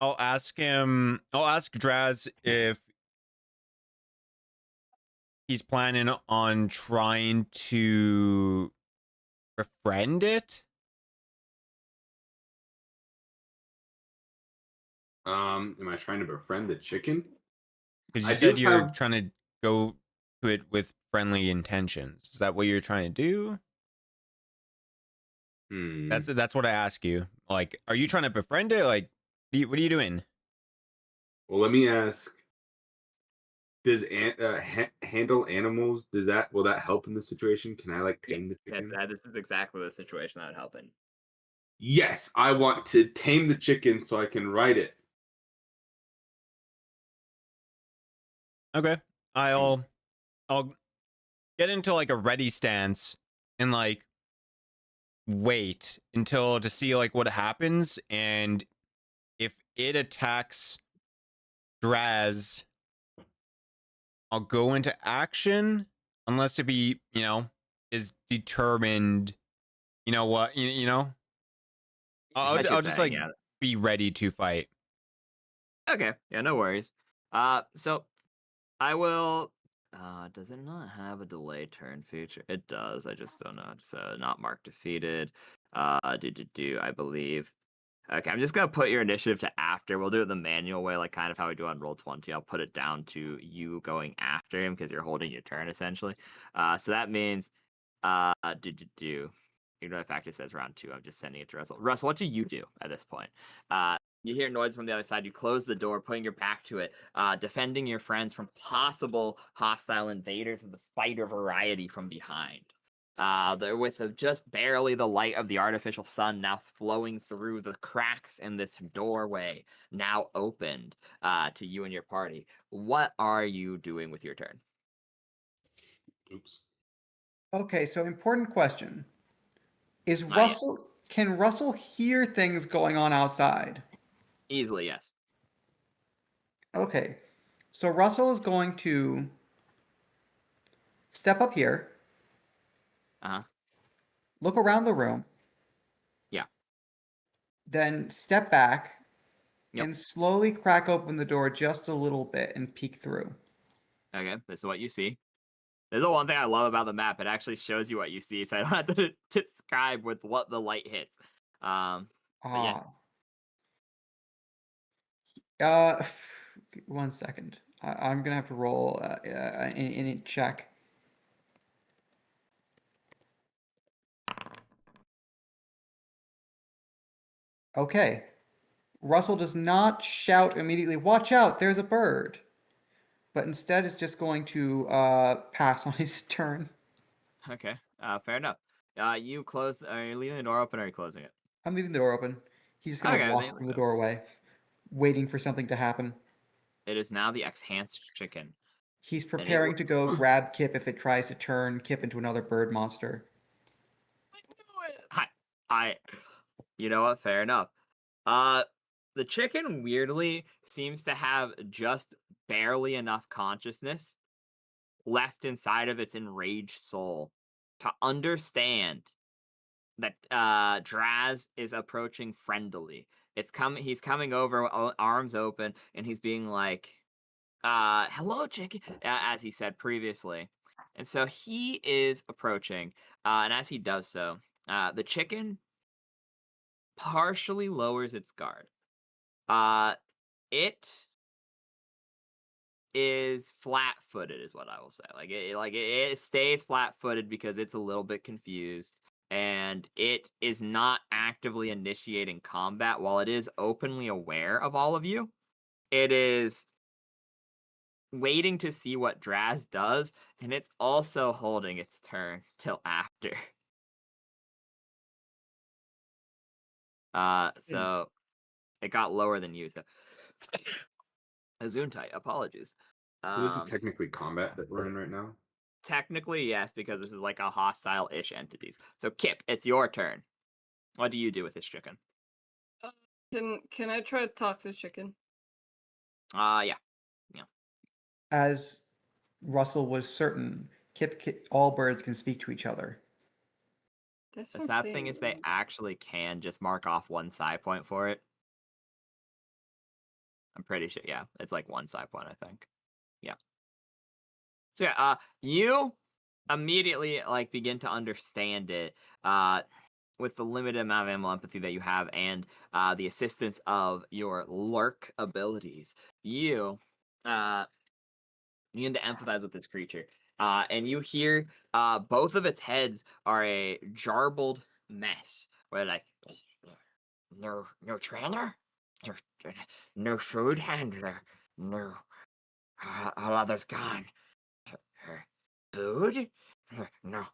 I'll ask Draz if he's planning on trying to befriend it. Am I trying to befriend the chicken? Because I you do said you're have- trying to go to it with friendly intentions. Is that what you're trying to do? That's what I ask you. Like, are you trying to befriend it? Like, what are you doing? Well, let me ask. Does handle animals? Will that help in this situation? Can I like tame the Yes, chicken? this is exactly the situation that would help in. Yes, I want to tame the chicken so I can ride it. Okay, I'll get into like a ready stance and like wait until to see like what happens, and if it attacks Draz, I'll go into action unless if he, is determined. You know what? You know, What you're I'll just saying, like yeah. be ready to fight. Okay, yeah, no worries. So I will. Does it not have a delay turn feature? It does. I just don't know. It's not marked defeated. I believe. Okay, I'm just gonna put your initiative to after. We'll do it the manual way, like kind of how we do on Roll20. I'll put it down to you going after him because you're holding your turn essentially. So that means, Even though the fact it says round 2, I'm just sending it to Russell. Russell, what do you do at this point? You hear noise from the other side. You close the door, putting your back to it, defending your friends from possible hostile invaders of the spider variety from behind. With just barely the light of the artificial sun now flowing through the cracks in this doorway, now opened to you and your party. What are you doing with your turn? Oops. Okay, so important question. Is Ah, yes. Russell can Russell hear things going on outside? Easily, yes. Okay. So Russell is going to step up here, Uh-huh. look around the room, Yeah. then step back Yep. and slowly crack open the door just a little bit and peek through. Okay, this is what you see. This is the one thing I love about the map. It actually shows you what you see, so I don't have to describe with what the light hits. But yes. Uh, 1 second. I'm gonna have to roll any check. Okay. Russell does not shout immediately, "Watch out! There's a bird," but instead is just going to pass on his turn. Okay. Fair enough. You close. Are you leaving the door open or are you closing it? I'm leaving the door open. He's just gonna Okay, walk through the doorway, waiting for something to happen. it is now the enhanced chicken. He's And it preparing to go grab Kip if it tries to turn Kip into another bird monster. I, you know what? Fair enough. The chicken weirdly seems to have just barely enough consciousness left inside of its enraged soul to understand that Draz is approaching friendly. He's coming over, arms open, and he's being like, hello, chicken, as he said previously. And so he is approaching, and as he does so, the chicken partially lowers its guard. It is flat-footed, is what I will say. It stays flat-footed because it's a little bit confused, and it is not actively initiating combat. While it is openly aware of all of you, it is waiting to see what Draz does, and it's also holding its turn till after. So it got lower than you. So Azuntai, apologies. So this is technically combat that we're in right now. Technically, yes, because this is like a hostile-ish entities. So Kip, it's your turn. What do you do with this chicken? Can I try to talk to the chicken? Yeah. As Russell was certain, all birds can speak to each other. That's The what I'm sad saying. thing is they actually can just mark off one side point for it. I'm pretty sure. Yeah, it's like one side point, I think. Yeah. So yeah, you immediately like begin to understand it. With the limited amount of animal empathy that you have and the assistance of your lurk abilities, you begin to empathize with this creature. And you hear both of its heads are a jarbled mess. Where like, no trainer, no, no food handler, no, all others gone. Food, no.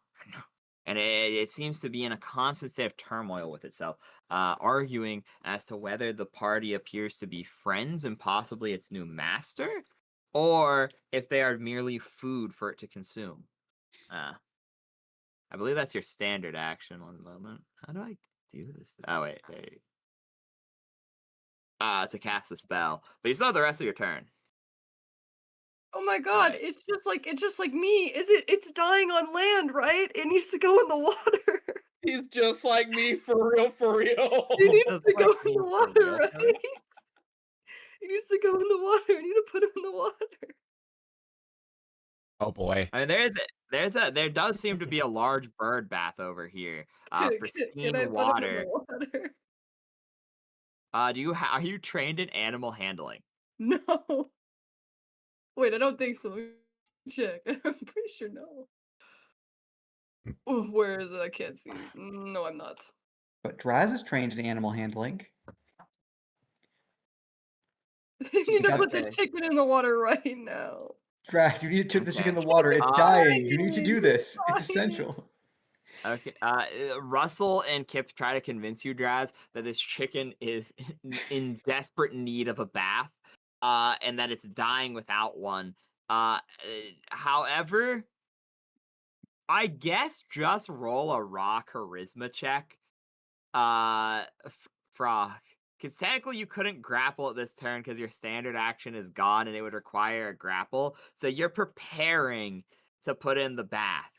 And it seems to be in a constant state of turmoil with itself, arguing as to whether the party appears to be friends and possibly its new master, or if they are merely food for it to consume. I believe that's your standard action. One moment. How do I do this? Oh wait, there you to cast the spell. But you still have the rest of your turn. Oh my god, Right. it's just like me. It's dying on land, right? It needs to go in the water. He's just like me, for real, for real. It needs Just to go like in me, the for water, real, right? for real. He needs to go in the water. I need to put him in the water. Oh boy. I mean, there does seem to be a large bird bath over here. Can Pristine I put him in the water. water? Are you trained in animal handling? No. Wait, I don't think so. Let me check. I'm pretty sure no. Oh, where is it? I can't see. No, I'm not. But Draz is trained in animal handling. You need to got- put the Okay. chicken in the water right now. Draz, you need to take the chicken in Okay. the water. It's Uh, dying. You need to do Dying, this. It's dying. essential. Okay. Russell and Kip try to convince you, Draz, that this chicken is in desperate need of a bath, and that it's dying without one. However, I guess just roll a raw charisma check. Frog. Because technically you couldn't grapple at this turn because your standard action is gone and it would require a grapple. So you're preparing to put in the bath.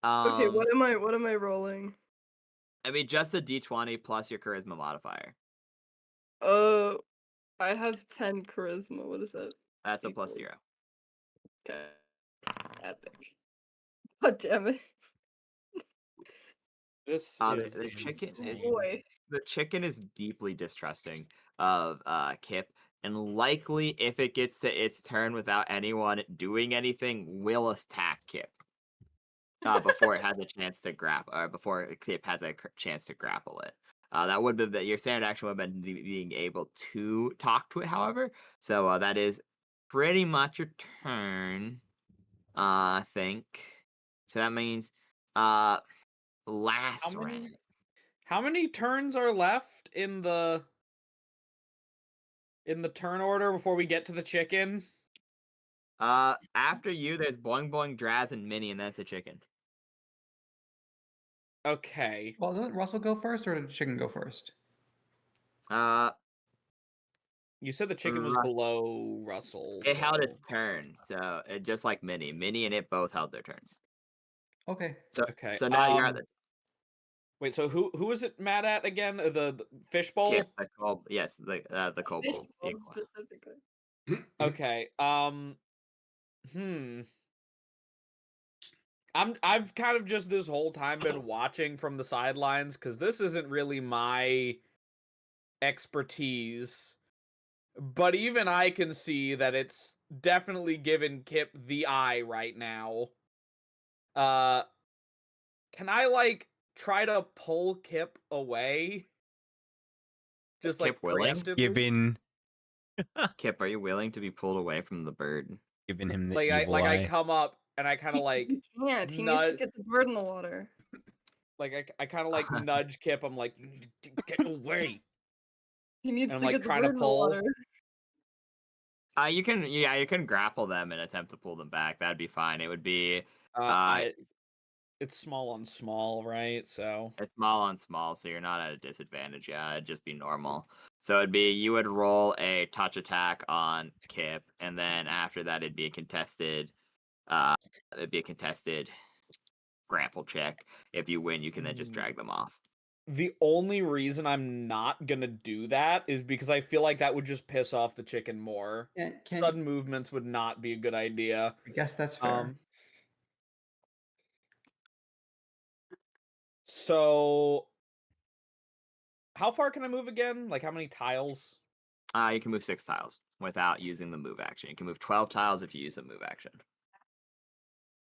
Okay, what am I rolling? I mean, just a d20 plus your charisma modifier. I have 10 charisma. What is that? That's a plus Equal. 0. Okay. Epic. God damn it. This The, is the chicken is insane. Boy. the chicken is deeply distrusting of Kip, and likely if it gets to its turn without anyone doing anything, will attack Kip. Before it has a chance to grapple, or before Kip has a chance to grapple it. That would be your standard action would have been being able to talk to it, however. So that is pretty much your turn, I think. So that means last round. How many turns are left in the turn order before we get to the chicken? After you, there's Boing Boing, Draz, and Minnie, and that's a chicken. Okay. Well, doesn't Russell go first, or did the chicken go first? You said the chicken was below Russell. It held so- its turn, so just like Minnie and it both held their turns. Okay. So Okay. So now you're at the Wait. So who was it mad at again? The fishbowl. Kip, the cold. Yes, the kobold. Fishbowl being one. specifically. Okay. I've kind of just this whole time been watching from the sidelines because this isn't really my expertise. But even I can see that it's definitely giving Kip the eye right now. Can I like try to pull Kip away? Is Just like Kip willing? preemptively? Giving Kip, are you willing to be pulled away from the bird? giving him the Like evil I eye. come up and I kind of like He can't. He needs to nudge, get the bird in the water. like I kind of like nudge Kip. I'm like, get away. He needs And I'm to like get the trying to bird in the pull. water. You can grapple them and attempt to pull them back. That'd be fine. It would be It's small on small, right? So it's small on small, so you're not at a disadvantage. Yeah, it'd just be normal. So it'd be you would roll a touch attack on Kip, and then after that it'd be a contested grapple check. If you win, you can then just drag them off. the only reason I'm not gonna do that is because I feel like that would just piss off the chicken more. Sudden movements would not be a good idea. I guess that's fair. So how far can I move again? Like how many tiles? You can move 6 tiles without using the move action. You can move 12 tiles if you use a move action.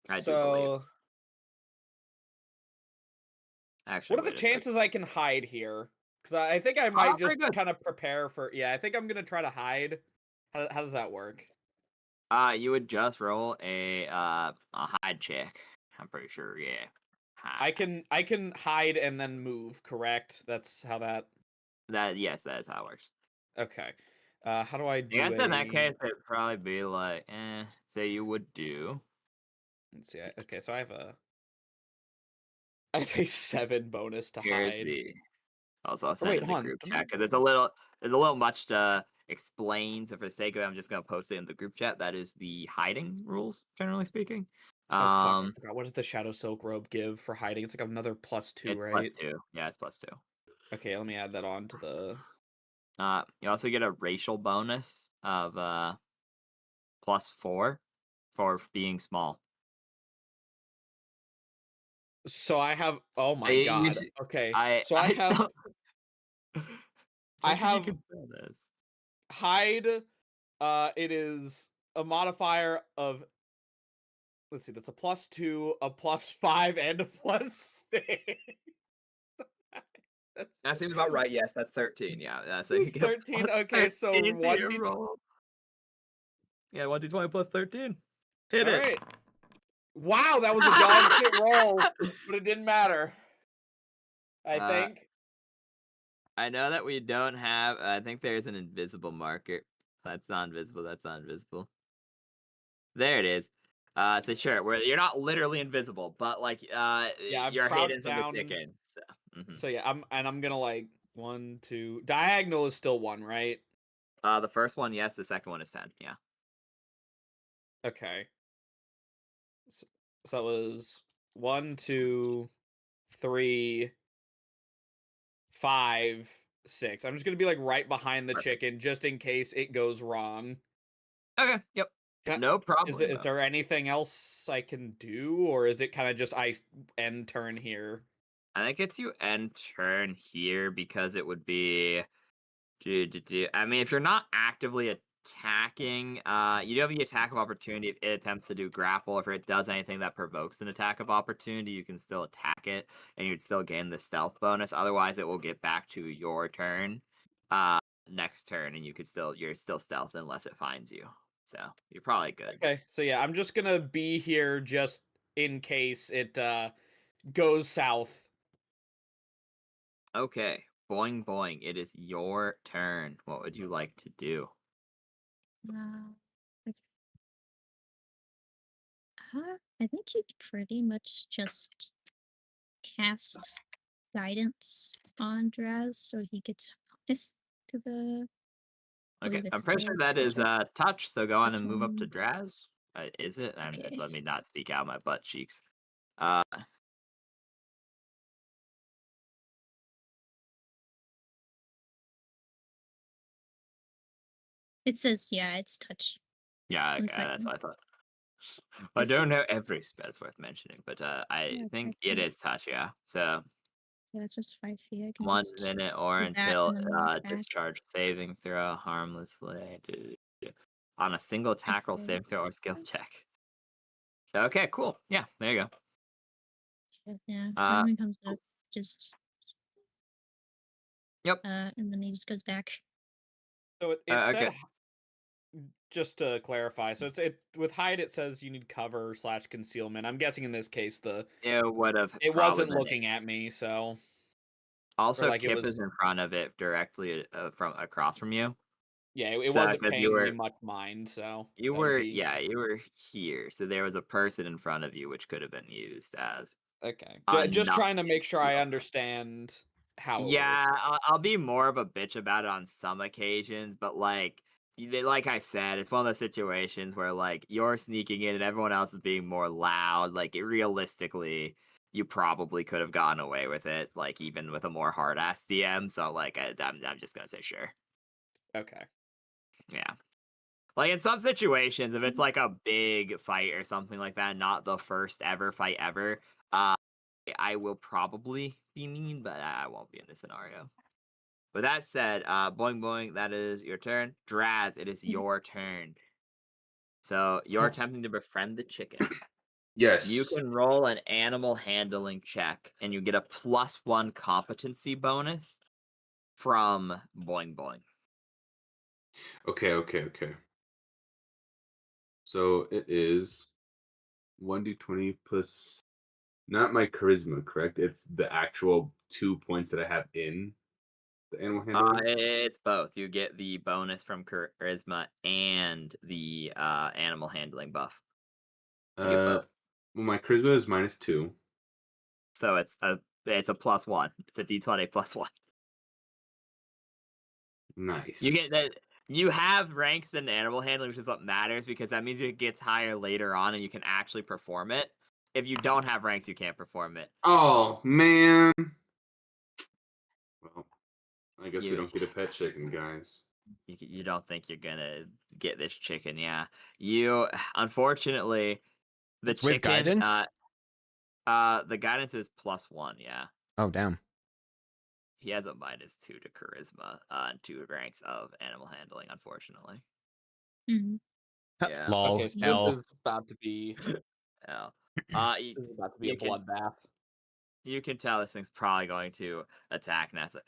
I do believe. Actually, What are the wait a second. chances I can hide here? Because I think I might very just good. kind of prepare for. Yeah, I think I'm gonna try to hide. How does that work? You would just roll a hide check. I'm pretty sure, yeah. Hide. I can hide and then move. Correct. That's how that. Yes, that is how it works. Okay. How do I do? I guess in that case, it'd probably be like, say you would do. Let's see. Okay, so I have a. I have a 7 bonus to Here's hide. the. Also, I'll Oh, send wait, it in the hold on. group Am chat I- because there's a little much to explain. So for the sake of it, I'm just gonna post it in the group chat. That is the hiding rules, generally speaking. Oh fuck! I forgot. What does the Shadow Silk Robe give for hiding? It's like another +2, It's right? +2. Yeah, it's +2. Okay, let me add that on to the. You also get a racial bonus of +4 for being small. So I have. Oh my You god. see- Okay. I So I have. don't, I don't think you have can feel this. hide. It is a modifier of. Let's see. That's a +2, a +5, and a +6. That seems about right. Yes, that's 13. Yeah, so you That's get 13. Okay, so 13 to 1 your d. roll. Yeah, 1d20 plus 13. Hit All it. right. Wow, that was a dog shit roll, but it didn't matter. I think. I know that we don't have. I think there's an invisible marker. That's not invisible. That's not invisible. There it is. So sure, you're not literally invisible, but like, Yeah, I'm you're hidden crouched from the down. chicken. So, mhm. So yeah, I'm gonna like 1, 2. Diagonal is still 1, right? The first one, yes. The second one is 10. Yeah. Okay. So that was 1, 2, 3, 5, 6. I'm just gonna be like right behind the Perfect. chicken just in case it goes wrong. Okay. Yep. Can I- No Is problem. is there anything else I can do, or is it kind of just I end turn here? I think it's you end turn here because it would be. I mean, if you're not actively attacking, you do have the attack of opportunity if it attempts to do grapple. If it does anything that provokes an attack of opportunity, you can still attack it, and you'd still gain the stealth bonus. Otherwise, it will get back to your turn, next turn, and you're still stealth unless it finds you. So you're probably good. Okay, so yeah, I'm just gonna be here just in case it goes south. Okay, boing boing. It is your turn. What would you like to do? Okay. I think you pretty much just cast guidance on Draz so he gets bonus to the. I Okay, believe I'm it's pretty sure the that skill is check. touch. So go on This and move up to one. Draz. Is it? Okay. Let me not speak out my butt cheeks. Uh, It says yeah, it's touch. yeah, One okay, that's second. what I thought. I Let's see. don't know every spell it's worth mentioning, but I Yeah, think it exactly. is touch. Yeah, so Yeah, it's just 5 feet. I can 1 just minute or do that until and then walk back. discharge saving throw harmlessly on a single tackle Okay. saving throw or skill check. Okay, cool. Yeah, there you go. Yeah, Uh, Diamond comes up, just Yep. and then he just goes back. So it Okay. said, just to clarify, so it with hide it says you need cover / concealment. I'm guessing in this case It would have. it probably wasn't been looking at me, so Also, like it Kip is was in front of it directly from across from you. yeah, it So wasn't because you paying me were much mind, so you that would were be you were here, so there was a person in front of you which could have been used as okay. Just enough trying to make sure I concealment. understand how it Yeah, works. I'll be more of a bitch about it on some occasions, but like I said, it's one of those situations where like you're sneaking in and everyone else is being more loud. Like realistically, you probably could have gotten away with it, like even with a more hard ass DM. So like I'm just gonna say sure. Okay. Yeah. Like in some situations, if it's like a big fight or something like that, not the first ever fight ever, I will probably be mean, but I won't be in this scenario. With that said, boing boing, that is your turn. Draz, it is your turn. So you're Oh. attempting to befriend the chicken. Yes. You can roll an animal handling check, and you get a +1 competency bonus from boing boing. Okay. So it is 1d20 plus not my charisma, correct? It's the actual 2 points that I have in the animal handling. It's both. You get the bonus from charisma and the animal handling buff. You get both. Well, my charisma is -2. So it's a +1. It's a D20 +1. Nice. You get that. You have ranks in animal handling, which is what matters because that means it gets higher later on, and you can actually perform it. If you don't have ranks, you can't perform it. Oh man. Well, I guess we You- don't get a pet chicken, guys. You don't think you're gonna get this chicken, yeah? You unfortunately, the It's with chicken. guidance? The guidance is +1. Yeah, Oh, damn. he has a -2 to charisma and 2 ranks of animal handling. Unfortunately, Mhm. yeah. Lol. Okay, so L. this is about to be Yeah. this is about to be a you can bloodbath. you can tell this thing's probably going to attack Nessa.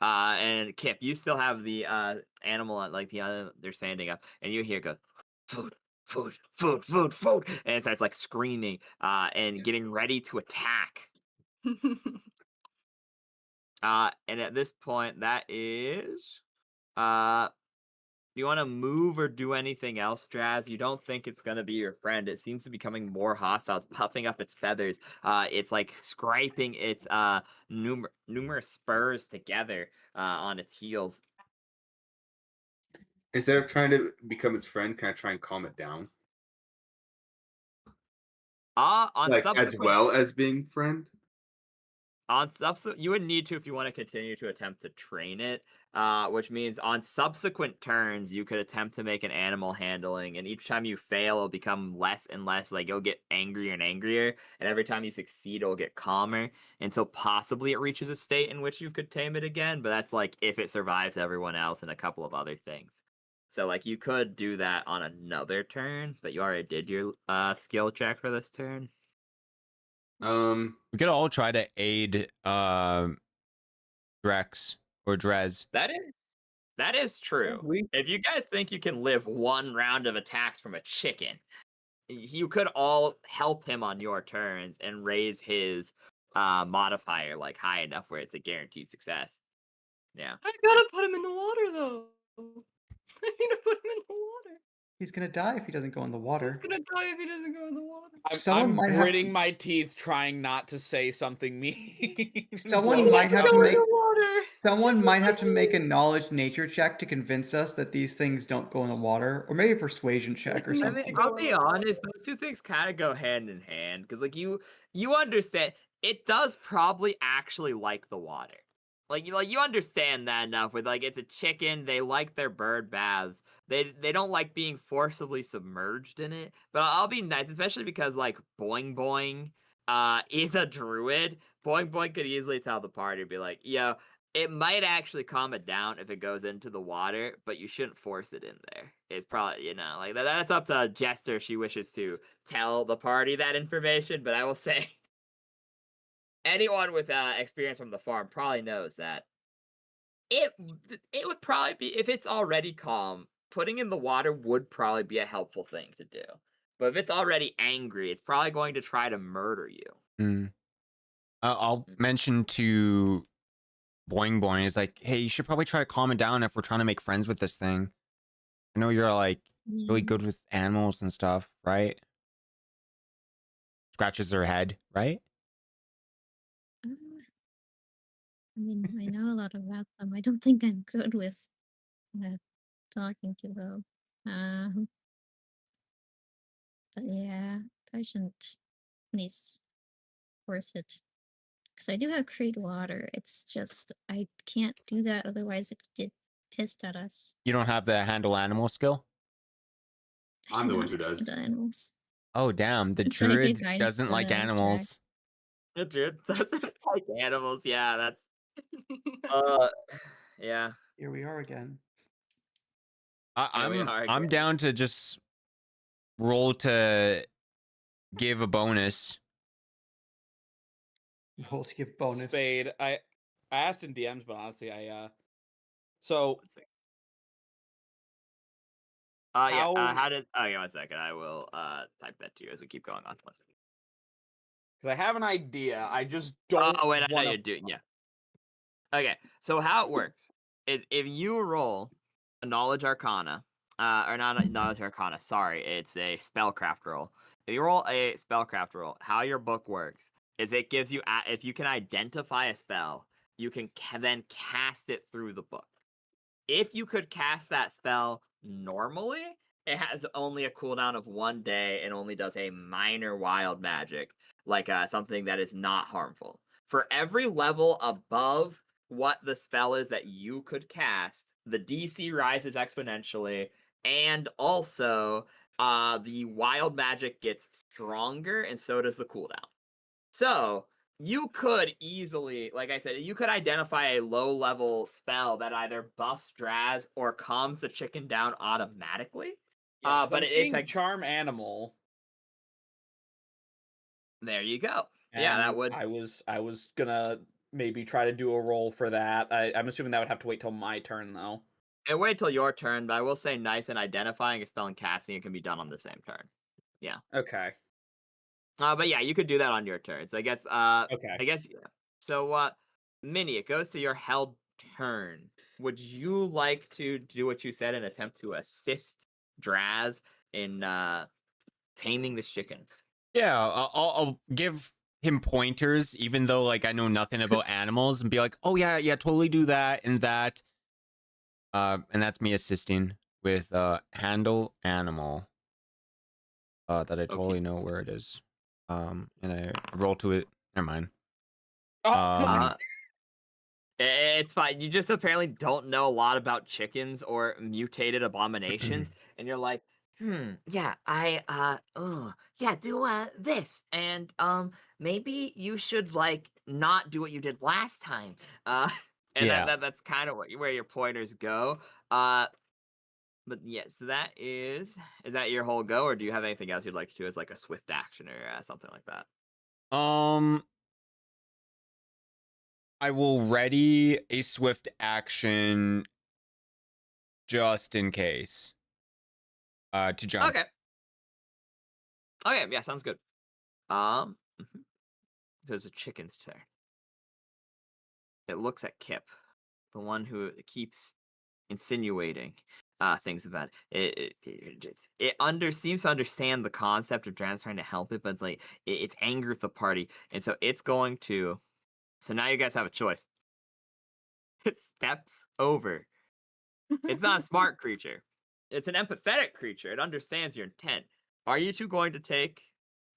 And Kip, you still have the animal like they're standing up, and you hear it go, food, food, food, food, food, and it starts like screaming and getting ready to attack. And at this point, that is do you want to move or do anything else, Draz? You don't think it's gonna be your friend. It seems to be becoming more hostile. It's puffing up its feathers. It's like scraping its numerous spurs together on its heels. Instead of trying to become its friend, can I try and calm it down? On Like as subsequent well as being friend? you would need to if you want to continue to attempt to train it, which means on subsequent turns you could attempt to make an animal handling, and each time you fail it'll become less and less, like you'll get angrier and angrier, and every time you succeed it'll get calmer until possibly it reaches a state in which you could tame it again, but that's like if it survives everyone else and a couple of other things. So like you could do that on another turn, but you already did your skill check for this turn. We could all try to aid Drex or Drez. That is true. If you guys think you can live one round of attacks from a chicken, you could all help him on your turns and raise his modifier like high enough where it's a guaranteed success. Yeah. I gotta put him in the water though. I need to put him in the water. He's gonna die if he doesn't go in the water. He's gonna die if he doesn't go in the water. Someone might I'm have gritting to- my teeth, trying not to say something mean. Someone He might needs to have to go in make the water. someone He's might have not to make a going. knowledge nature check to convince us that these things don't go in the water, or maybe a persuasion check or I I something. mean, go I'll in be the water. honest, those two things kind of go hand in hand because, like, you understand it does probably actually like the water. Like you understand that enough with like it's a chicken, they like their bird baths. They don't like being forcibly submerged in it. But I'll be nice, especially because like Boing Boing is a druid. Boing Boing could easily tell the party, be like, yo, it might actually calm it down if it goes into the water, but you shouldn't force it in there. It's probably, like that's up to Jester if she wishes to tell the party that information, but I will say anyone with experience from the farm probably knows that it would probably be, if it's already calm, putting in the water would probably be a helpful thing to do. But if it's already angry, it's probably going to try to murder you. I'll mention to Boing Boing is like, hey, you should probably try to calm it down if we're trying to make friends with this thing. I know you're like really good with animals and stuff, right? Scratches her head, right? I mean, I know a lot about them. I don't think I'm good with talking to them. But yeah, I shouldn't at least force it. Because I do have Create Water. It's just, I can't do that, otherwise it get pissed at us. You don't have the handle animal skill? I I'm do the one not who have does. the animals. Oh, damn. The That's what I gave druid guidance doesn't to like Jack. animals. The druid doesn't like animals. Yeah, that's yeah. Here we are again. Here we are I'm again. down to just roll to give a bonus. Roll to give bonus. Spade. I asked in DMs, but honestly, so One second. Yeah. How- How did? Okay, 1 second. I will type that to you as we keep going on. 1 second. because I have an idea, I just don't. Oh wait, I know wanna- you're doing. Yeah. Okay, so how it works is if you roll a Knowledge Arcana, or not a Knowledge Arcana, sorry, it's a Spellcraft roll. If you roll a Spellcraft roll, how your book works is it gives you if you can identify a spell, you can then cast it through the book. If you could cast that spell normally, it has only a cooldown of 1 day and only does a minor wild magic, like something that is not harmful. For every level above what the spell is that you could cast, the DC rises exponentially, and also the wild magic gets stronger, and so does the cooldown. So you could easily, like I said, you could identify a low-level spell that either buffs Draz or calms the chicken down automatically. Yeah, 'cause But I'm it's seeing like charm animal. there you go. Yeah, that and would. I was gonna maybe try to do a roll for that. I'm assuming that would have to wait till my turn though. And wait till your turn, but I will say nice and identifying a spell and casting it can be done on the same turn. Yeah. Okay. But yeah, you could do that on your turn. So I guess Okay. yeah. So Minnie, it goes to your held turn. Would you like to do what you said and attempt to assist Draz in taming this chicken? Yeah, I'll give him pointers, even though like I know nothing about animals, and be like, oh yeah, totally do that and that. And that's me assisting with handle animal. That I totally know where it is. And I roll to it. Never mind. Oh, It's fine. You just apparently don't know a lot about chickens or mutated abominations, and you're like, yeah, yeah, do this, and maybe you should like not do what you did last time. And Yeah. that's kind of where your pointers go. But yes, that is that your whole go, or do you have anything else you'd like to do as like a swift action or something like that? I will ready a swift action just in case. To jump. Okay. Okay, yeah, sounds good. Mhm. There's a chicken's turn. It looks at Kip, the one who keeps insinuating things about it. It seems to understand the concept of Dran's trying to help it, but it's like it's angered the party, and so it's going to. So now you guys have a choice. It steps over. It's not a smart creature. It's an empathetic creature. It understands your intent. Are you two going to take?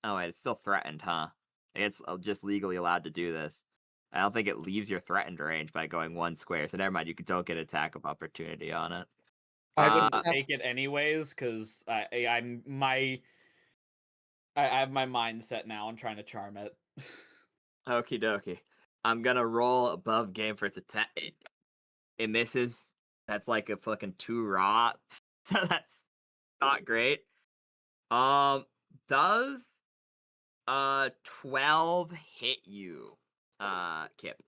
Oh wait, it's still threatened, huh? It's just legally allowed to do this. I don't think it leaves your threatened range by going 1 square. So never mind. You don't get attack of opportunity on it. I would would have- take it anyways because I have my mind set now on trying to charm it. Okie dokie. I'm gonna roll above game for its attack. It misses. That's like a fucking 2 raw. So that's not great. Does 12 hit you, Kip?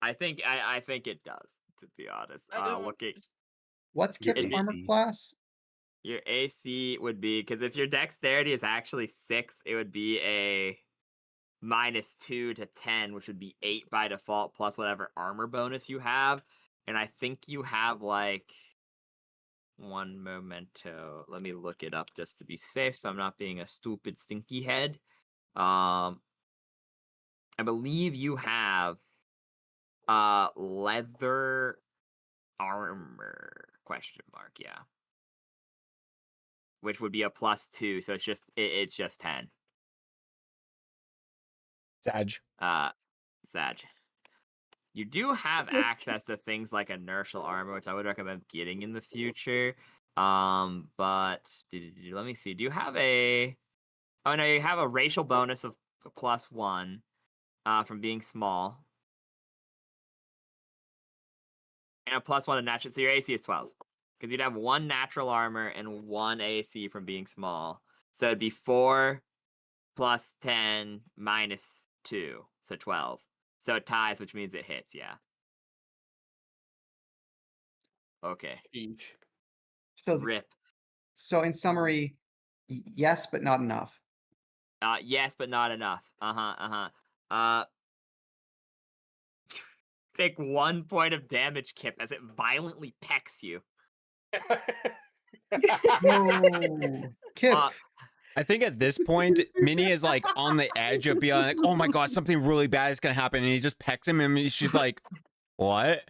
I think it does, to be honest. Looking What's Kip's It- armor class? your AC would be, because if your dexterity is actually 6, it would be a -2 to 10, which would be 8 by default plus whatever armor bonus you have. And I think you have like one memento. Let me look it up just to be safe, so I'm not being a stupid stinky head. I believe you have leather armor ? Yeah, which would be a +2, so it's just 10. Sag. Sag. You do have access to things like inertial armor, which I would recommend getting in the future. But let me see. Do you have a? Oh no, you have a racial bonus of +1 from being small, and a +1 to natural. So your AC is 12, because you'd have 1 natural armor and 1 AC from being small. So it'd be 4 + 10 - 2, so 12. So it ties, which means it hits. Yeah. Okay. Each. So, Rip. so in summary, yes, but not enough. Yes, but not enough. Take 1 point of damage, Kip, as it violently pecks you. No, Kip. I think at this point, Minnie is like on the edge of being like, "Oh my god, something really bad is gonna happen," and he just pecks him, and she's like, "What?"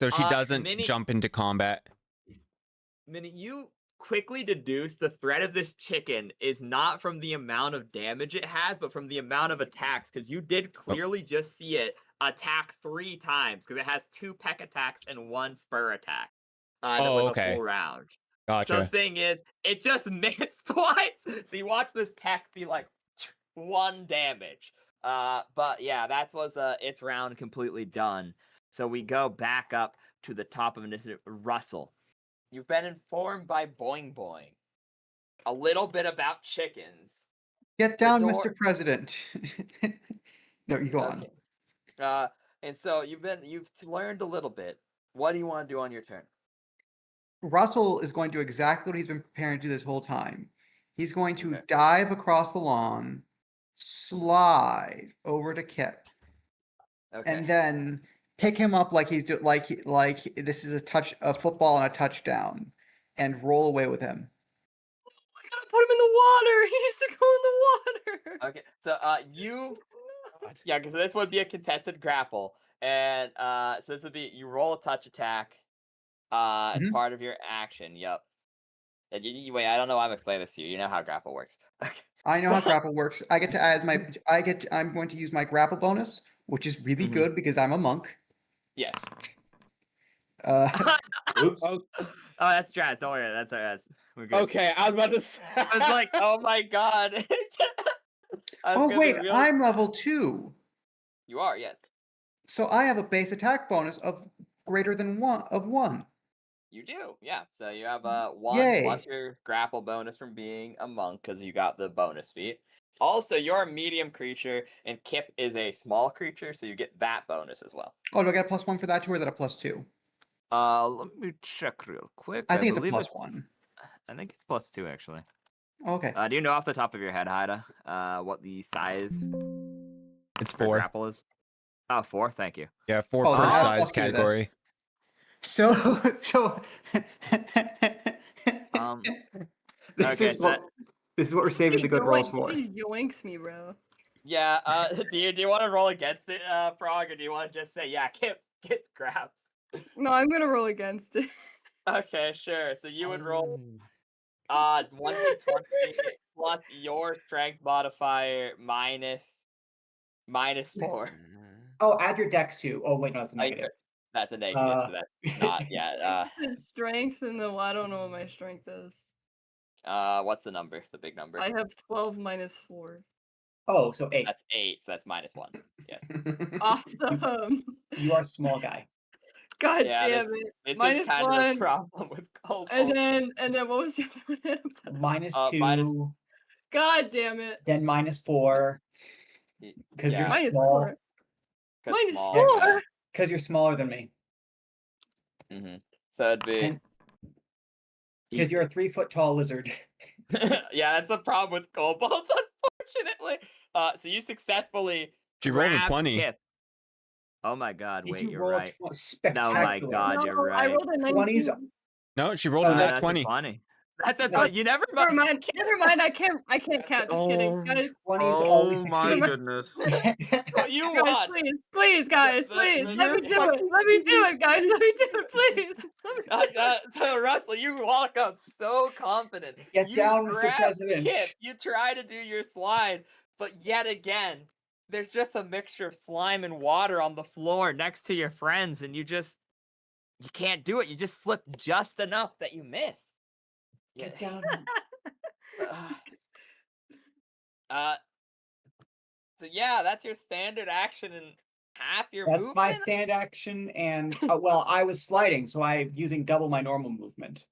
So she doesn't Minnie, jump into combat. Minnie, you quickly deduce the threat of this chicken is not from the amount of damage it has, but from the amount of attacks, because you did clearly just see it attack 3 times, because it has 2 peck attacks and 1 spur attack with a full round. Gotcha. So the thing is, it just missed twice. So you watch this peck be like 1 damage. But yeah, that was its round completely done. So we go back up to the top of initiative. Russell, you've been informed by Boing Boing a little bit about chickens. Get down, Mr. President. No, you go on. And so you've learned a little bit. What do you want to do on your turn? Russell is going to do exactly what he's been preparing to do this whole time. He's going to dive across the lawn, slide over to Kip, and then pick him up like he's like this is a football and a touchdown, and roll away with him. I gotta put him in the water. He needs to go in the water. Okay, so yeah, because this would be a contested grapple, and so this would be you roll a touch attack as part of your action. Yep. And wait, I don't know why I'm explaining this to you. You know how grapple works. I know how grapple works. I get to add I'm going to use my grapple bonus, which is really good because I'm a monk. Yes. Oops. Oh, that's Draz. Don't worry. That's we're good. okay, I was about to say. I was like, oh my god. Oh wait, I'm level 2. You are, yes. So I have a base attack bonus of greater than 1. You do, yeah. So you have 1 Yay. plus your grapple bonus from being a monk because you got the bonus feat. Also, you're a medium creature, and Kip is a small creature, so you get that bonus as well. Oh, do I get a +1 for that too, or is that a +2? Let me check real quick. I think it's a +1. I think it's +2 actually. Okay. Do you know off the top of your head, Haida, what the size? It's for 4. grapple is? Oh, 4. Thank you. Yeah, 4 per size category. So this is what we're saving the good rolls for. He yoinks me, bro. Yeah. Do you want to roll against it, Frog, or do you want to just say Kip gets grabs? No, I'm gonna roll against it. Okay, sure. So you would roll 1d20 plus your strength modifier minus 4. Oh, add your dex too. Oh wait, no, that's a negative. That's a negative, so that's not. Yeah. This is strength, and then I don't know what my strength is. What's the number? The big number. I have 12 minus 4. Oh, so 8. That's 8, so that's -1. Yes. Awesome. You are a small guy. God damn it. It's Minus kind 1. of a problem with Cobalt. And then what was the other one? -2. God damn it. Then -4. Because you're minus small. 4. Minus 4. Because you're smaller than me. So it'd be because you're a 3-foot tall lizard. Yeah, that's a problem with kobolds, unfortunately. So you successfully. She rolled a 20. Kip. Oh my god! Did wait, you you're roll right. Spectacular. Oh my god, you're right. I rolled a 19. No, she rolled a nat 20. That's a 20. You never mind. Never mind. I can't count. Just kidding, guys. 20s always succeed. goodness. You guys, want? please, guys, please. Let me do it. Let me do it, guys. Let me do it, please. So Russell, you walk up so confident. Get down, Mr. President. Kip, you try to do your slide, but yet again, there's just a mixture of slime and water on the floor next to your friends, and you can't do it. You just slip just enough that you miss. Get down. So yeah, that's your standard action and half your That's movement. my stand action, and well, I was sliding, so I'm using double my normal movement.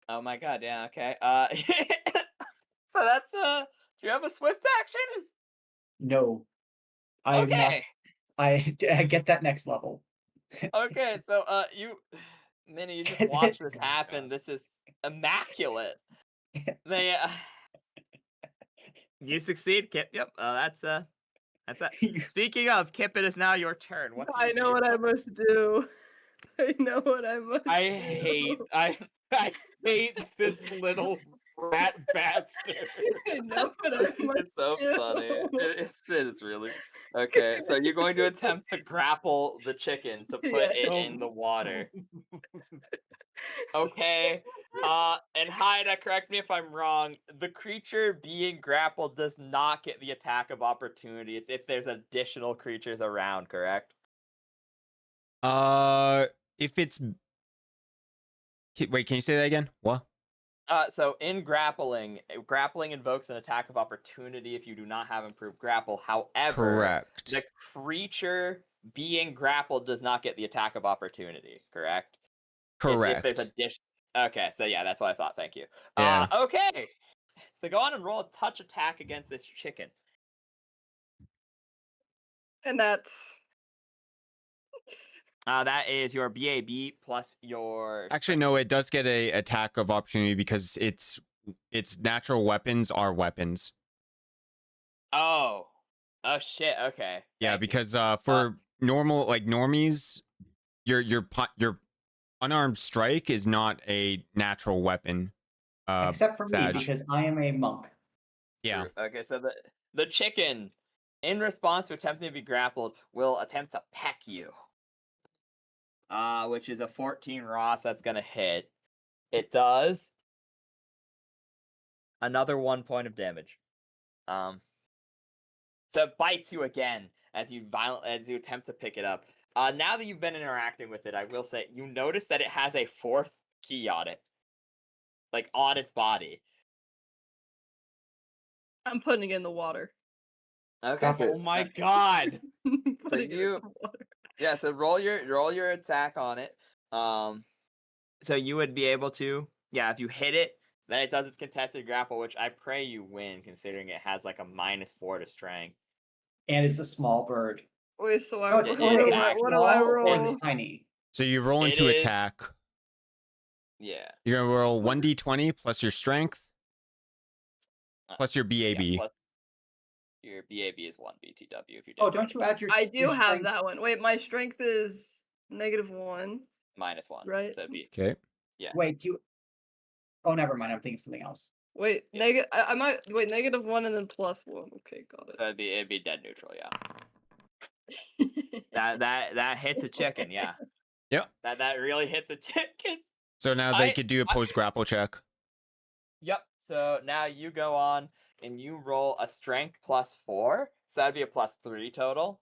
Oh my god, yeah, okay. So that's do you have a swift action? No. Okay. I get that next level. Okay, so Minnie, you just watch this happen. This is immaculate. They you succeed, Kip. Yep. That's that. Speaking of, Kip, it is now your turn. What do I you know do? what I must do. I know what I must I do. I hate this little rat bastard. I know what I must It's so do. funny. It's really okay. So you're going to attempt to grapple the chicken to put it in the water. Okay. And Haida, correct me if I'm wrong. The creature being grappled does not get the attack of opportunity. It's if there's additional creatures around, correct? If it's wait, can you say that again? What? So in grappling invokes an attack of opportunity if you do not have improved grapple. However, Correct. the creature being grappled does not get the attack of opportunity, correct? If there's Correct. addition. Okay, so yeah, that's what I thought. Thank you. Yeah. Okay. So go on and roll a touch attack against this chicken. And that's That is your BAB plus your. Actually, no, it does get a attack of opportunity because its natural weapons are weapons. Oh. Oh shit. Okay. Yeah, Thank you. because for normal like normies, your unarmed strike is not a natural weapon. Except for me, Sag. because I am a monk. Yeah. True. Okay, so the chicken, in response to attempting to be grappled, will attempt to peck you. Which is a 14 raw, so that's gonna hit. It does another 1 point of damage. So it bites you again as you attempt to pick it up. Now that you've been interacting with it, I will say you notice that it has a 4th key on it, like on its body. I'm putting it in the water. Okay. Stop it. Oh my god. Putting it in you- the water. Yeah, so roll your attack on it. So you would be able to, yeah, if you hit it, then it does its contested grapple, which I pray you win, considering it has like a -4 to strength. And it's a small bird. Wait, so I, Oh, it what, is do I, what do I small or is roll? it tiny? So you roll It into is- attack. Yeah. You're gonna roll 1d20 plus your strength plus your BAB. Yeah, plus your BAB is 1 BTW if you did. Oh, don't you add your? I do your have strength? that one. Wait, my strength is -1. -1, Right. So it'd be Okay. Wait, you. Oh, never mind. I'm thinking of something else. Wait, Yeah. I might wait -1 and then +1. Okay, got so it'd be dead neutral, yeah. That hits a chicken, yeah. Yep. That really hits a chicken. So now they I- could do a post grapple check. Yep. So now you go on and you roll a strength +4. So that'd be a +3 total.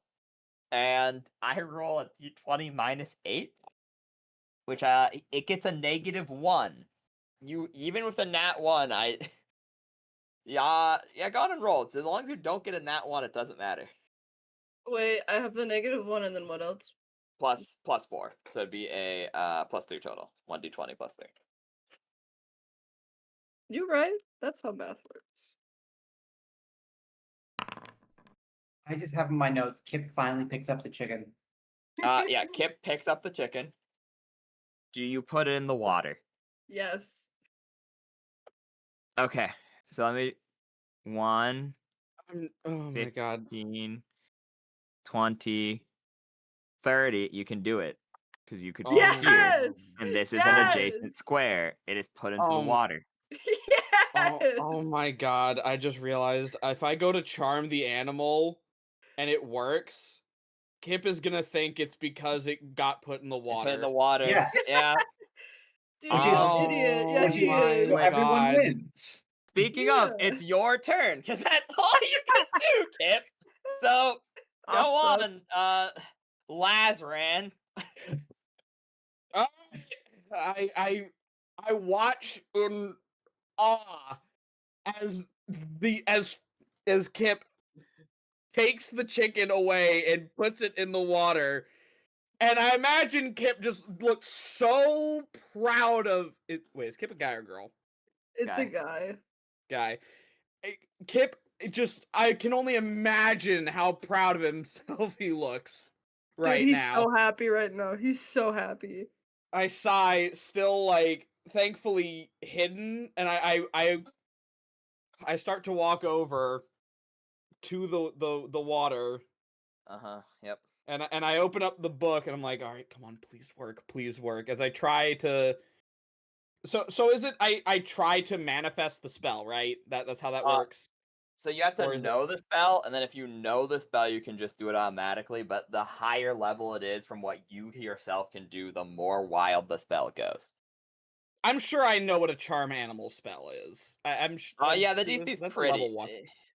And I roll a d20 -8, which it gets a -1. You even with a nat 1, yeah, go on and roll. So as long as you don't get a nat 1, it doesn't matter. Wait, I have the -1 and then what else? +4. So it'd be a +3 total. 1d20 +3. You're right. That's how math works. I just have in my notes. Kip finally picks up the chicken. Yeah, Kip picks up the chicken. Do you put it in the water? Yes. Okay. So let me 1, Oh my god. 15, 20, 30. You can do it. Because you could Oh put it here. Yes. And this is an adjacent Yes! square. It is put into the water. Yes. Oh my god, I just realized if I go to charm the animal and it works, Kip is gonna think it's because it got put in the Put water. it in the water. Yes. Yeah. Dude, Which he's is- an idiot. Yeah, Which he is is. so everyone God. wins. Speaking of, Yeah. it's your turn. Because that's all you can do, Kip. So go Awesome. on. Lazran. I watch in awe as as Kip takes the chicken away and puts it in the water. And I imagine Kip just looks so proud of it. Wait, is Kip a guy or girl? It's a guy. Guy. Kip I can only imagine how proud of himself he looks right Dude, he's now. so happy right now. He's so happy. I sigh, still like thankfully hidden, and I start to walk over to the water. Yep. And I open up the book and I'm like, all right, come on, please work. As I try to. So is it I try to manifest the spell, right? That's how that works. So you have to Or is it- know the spell, and then if you know the spell, you can just do it automatically. But the higher level it is from what you yourself can do, the more wild the spell goes. I'm sure I know what a charm animal spell is. I'm Yeah, the that's DC's a pretty. level 1.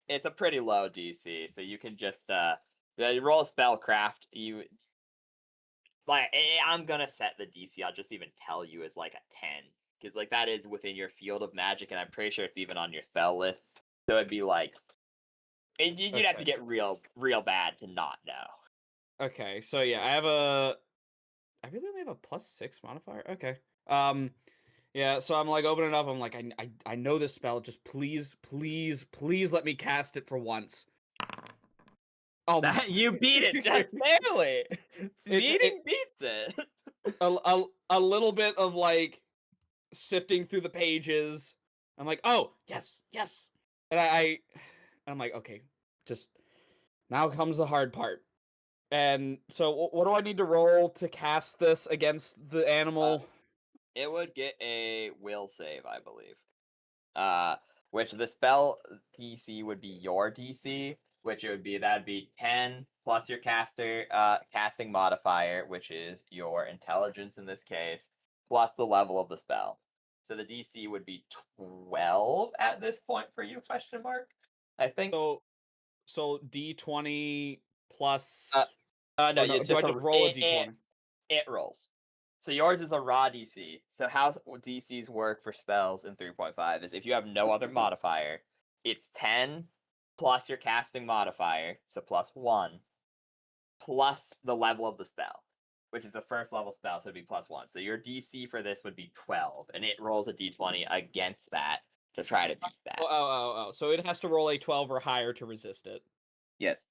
It's a pretty low DC, so you can just you roll a spellcraft. You like I'm gonna set the DC. I'll just even tell you as like a 10, because like that is within your field of magic, and I'm pretty sure it's even on your spell list. So it'd be like you'd have to get real bad to not know. Okay, so yeah, I really only have a +6 modifier. Okay. Yeah, so I'm like opening it up. I'm like, I know this spell. Just please let me cast it for once. Oh my! You beat it just barely. Beating beats it. A little bit of like sifting through the pages. I'm like, oh yes, and I'm like, okay, just now comes the hard part. And so, what do I need to roll to cast this against the animal? It would get a will save, I believe. Which the spell DC would be your DC, which it would be that'd be 10 plus your casting modifier, which is your intelligence in this case, plus the level of the spell. So the DC would be 12 at this point for you? Question mark. I think. So D20 plus. No, do I just roll a D20? It rolls. So yours is a raw DC. So how DCs work for spells in 3.5 is if you have no other modifier, it's 10 plus your casting modifier, so +1, plus the level of the spell, which is a first level spell, so it'd be +1. So your DC for this would be 12, and it rolls a D20 against that to try to beat that. Oh. So it has to roll a 12 or higher to resist it. Yes.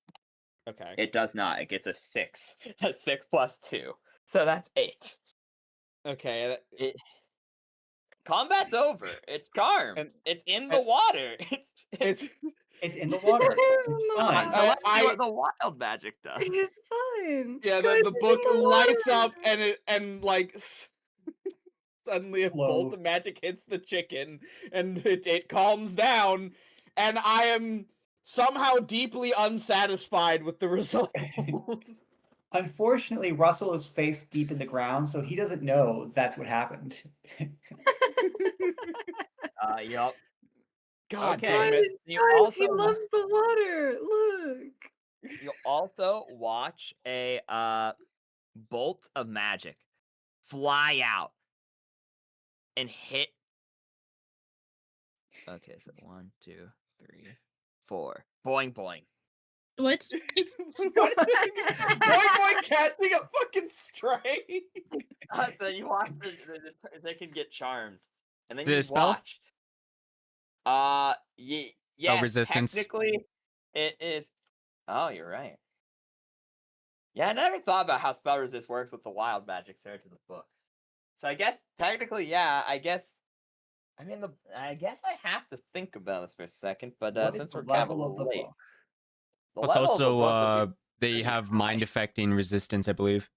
Okay. It does not. It gets a 6. A 6 plus 2. So that's 8. Okay. Combat's over. It's charmed. It's in the water. It's in the water. It's fine. So let's see what the wild magic does. It's fine. Yeah, Guys, the it's book in the lights water. up and like suddenly a bolt of Floats. magic hits the chicken and it calms down, and I am somehow deeply unsatisfied with the result. Unfortunately, Russell is face deep in the ground, so he doesn't know that's what happened. Yup. God Okay. damn it. Guys, he loves the water. Look. You also watch a bolt of magic fly out and hit. Okay, so 1, 2, 3, 4. Boing boing. What's Boy catching a fucking stray. So you watch they can get charmed, and then Is it you a spell? watch. Yes, resistance. technically it is. Oh, you're right. Yeah, I never thought about how spell resist works with the wild magic search in the book. So I guess technically, yeah. I guess I have to think about this for a second, but What is since the we're kind of level of the late, book? the Plus, level of the book would also, be they pretty have high. mind affecting resistance, I believe.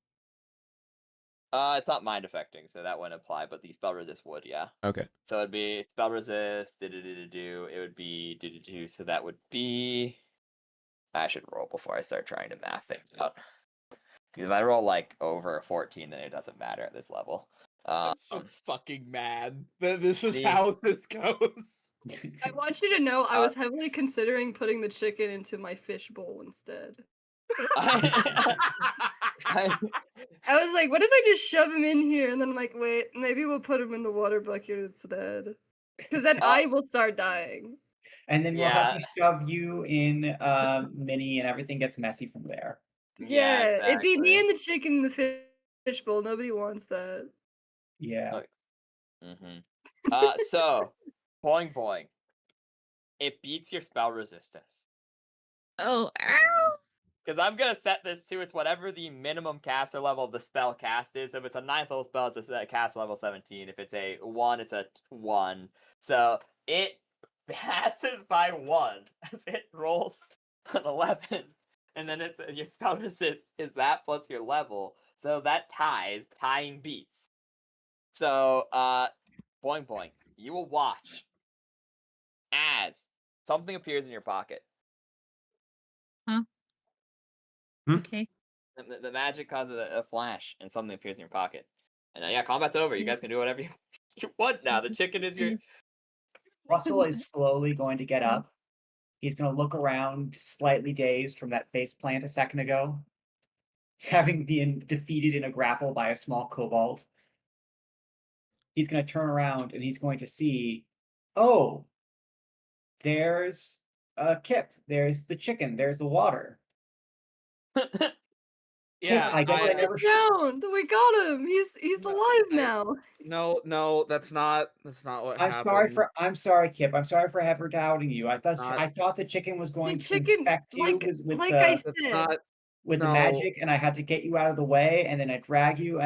It's not mind affecting, so that wouldn't apply. But the spell resist would, yeah. Okay. So it'd be spell resist. It would be so that would be. I should roll before I start trying to math things out. Because if I roll like over a 14, then it doesn't matter at this level. I'm so fucking mad that this is the- how this goes. I want you to know I was heavily considering putting the chicken into my fish bowl instead. I was like, what if I just shove him in here? And then I'm like, wait, maybe we'll put him in the water bucket instead. Because then I will start dying. And then we'll have to shove you in Mini, and everything gets messy from there. Yeah, it'd be me and the chicken in the fish bowl. Nobody wants that. Yeah. So, boing boing. It beats your spell resistance. Oh, ow! Because I'm going to set this to it's whatever the minimum caster level of the spell cast is. If it's a 9th level spell, it's a caster level 17. If it's a 1, it's a 1. So it passes by 1 as it rolls an 11 and then it's your spell resist is that plus your level. So that ties. Tying beats. So, boing boing. You will watch as something appears in your pocket. Huh? Hmm? Okay. The magic causes a flash, and something appears in your pocket. And yeah, combat's over. You guys can do whatever you want now. The chicken is your. Russell is slowly going to get up. He's going to look around, slightly dazed from that face plant a second ago, having been defeated in a grapple by a small kobold. He's going to turn around and he's going to see, oh, there's Kip. There's the chicken. There's the water. Yeah, I guess I never. Down. We got him. He's alive now. No, that's not what happened. I'm sorry, Kip. I'm sorry for ever doubting you. I Not- thought the chicken was going to chicken, infect you like with I the That's said, not. with the no. magic, and I had to get you out of the way, and then I drag you,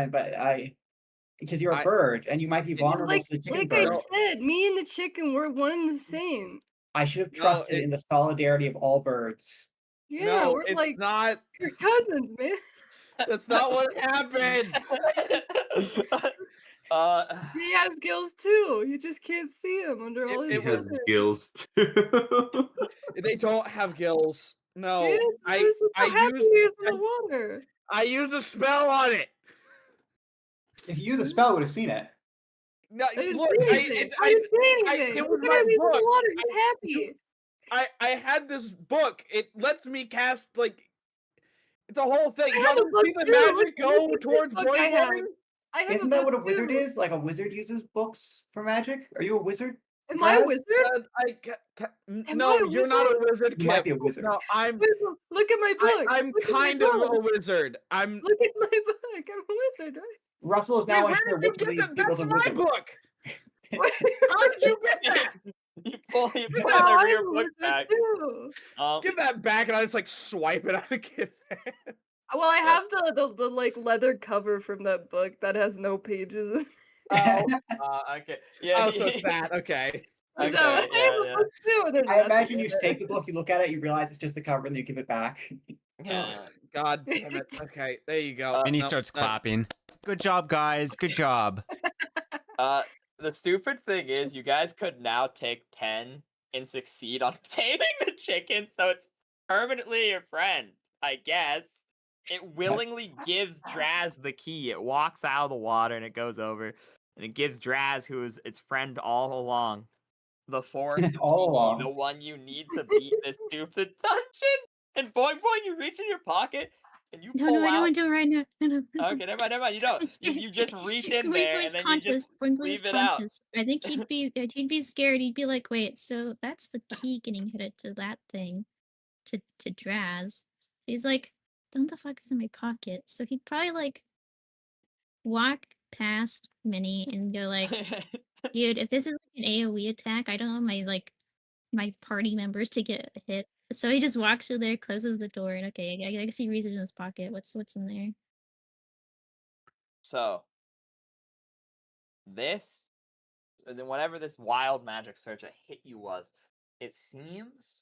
because you're a I- bird and you might be vulnerable like to the chicken like bird. I said, me and the chicken were one and the same. I should have No, trusted in the solidarity of all birds. Yeah, No, we're it's like not. we're cousins, man. That's not what happened. He has gills too. You just can't see him under all his He has feathers. gills too. They don't have gills. No, Yeah, I this is how happy he is in I- the water. I used a spell on it. If you use a spell, I would have seen it. No, I didn't look, see anything. I didn't see anything. it was Look at my him. He's in book. the water. He's happy. I had this book. It lets me cast like it's a whole thing. I You have ever a book see the too. magic Look go at this towards book I have. boing? I have Isn't a that book what a wizard too. is? Like a wizard uses books for magic? Are you a wizard? Am I a Brad? wizard? No, Am I a you're not a wizard, You might Kip. be a wizard. No, Look at my book. I'm Look at my kind of book. a wizard. I'm. Look at my book. I'm a wizard, right? Russell is Wait, now where unsure did you which of get these that? people's That's a my wizard. book. How did you get that? You pull Oh, the I'm rear a book wizard back. too. Give that back, and I just like swipe it out of Kip's hand. Well, I have the like leather cover from that book that has no pages. Oh, Okay. Yeah. oh, so it's that. Okay. Okay. So I have Yeah. a book too. And there's I nothing imagine in you it. take the book, you look at it, you realize it's just the cover, and you give it back. Yeah. God damn it. Okay, there you go. And he Nope, starts that- clapping. Good job, guys. Good job. The stupid thing is, you guys could now take 10 and succeed on taming the chicken, so it's permanently your friend, I guess. It willingly gives Draz the key. It walks out of the water and it goes over, and it gives Draz, who is its friend all along, the fourth All key, along. the one you need to beat this stupid dungeon. And boing, you reach in your pocket and you No, pull no, I don't out. want to do it right now. No. Okay, never mind. You don't. You just reach in there and then you just leave it out. conscious. I think he'd be scared. He'd be like, "Wait, so that's the key getting hit to that thing, to Draz." So he's like, "What the fuck is in my pocket?" So he'd probably like walk past Minnie and go like, "Dude, if this is like an AOE attack, I don't want my party members to get hit." So he just walks through there, closes the door, and okay, I guess he reaches in his pocket. What's in there? So this, and then whatever this wild magic surge that hit you was, it seems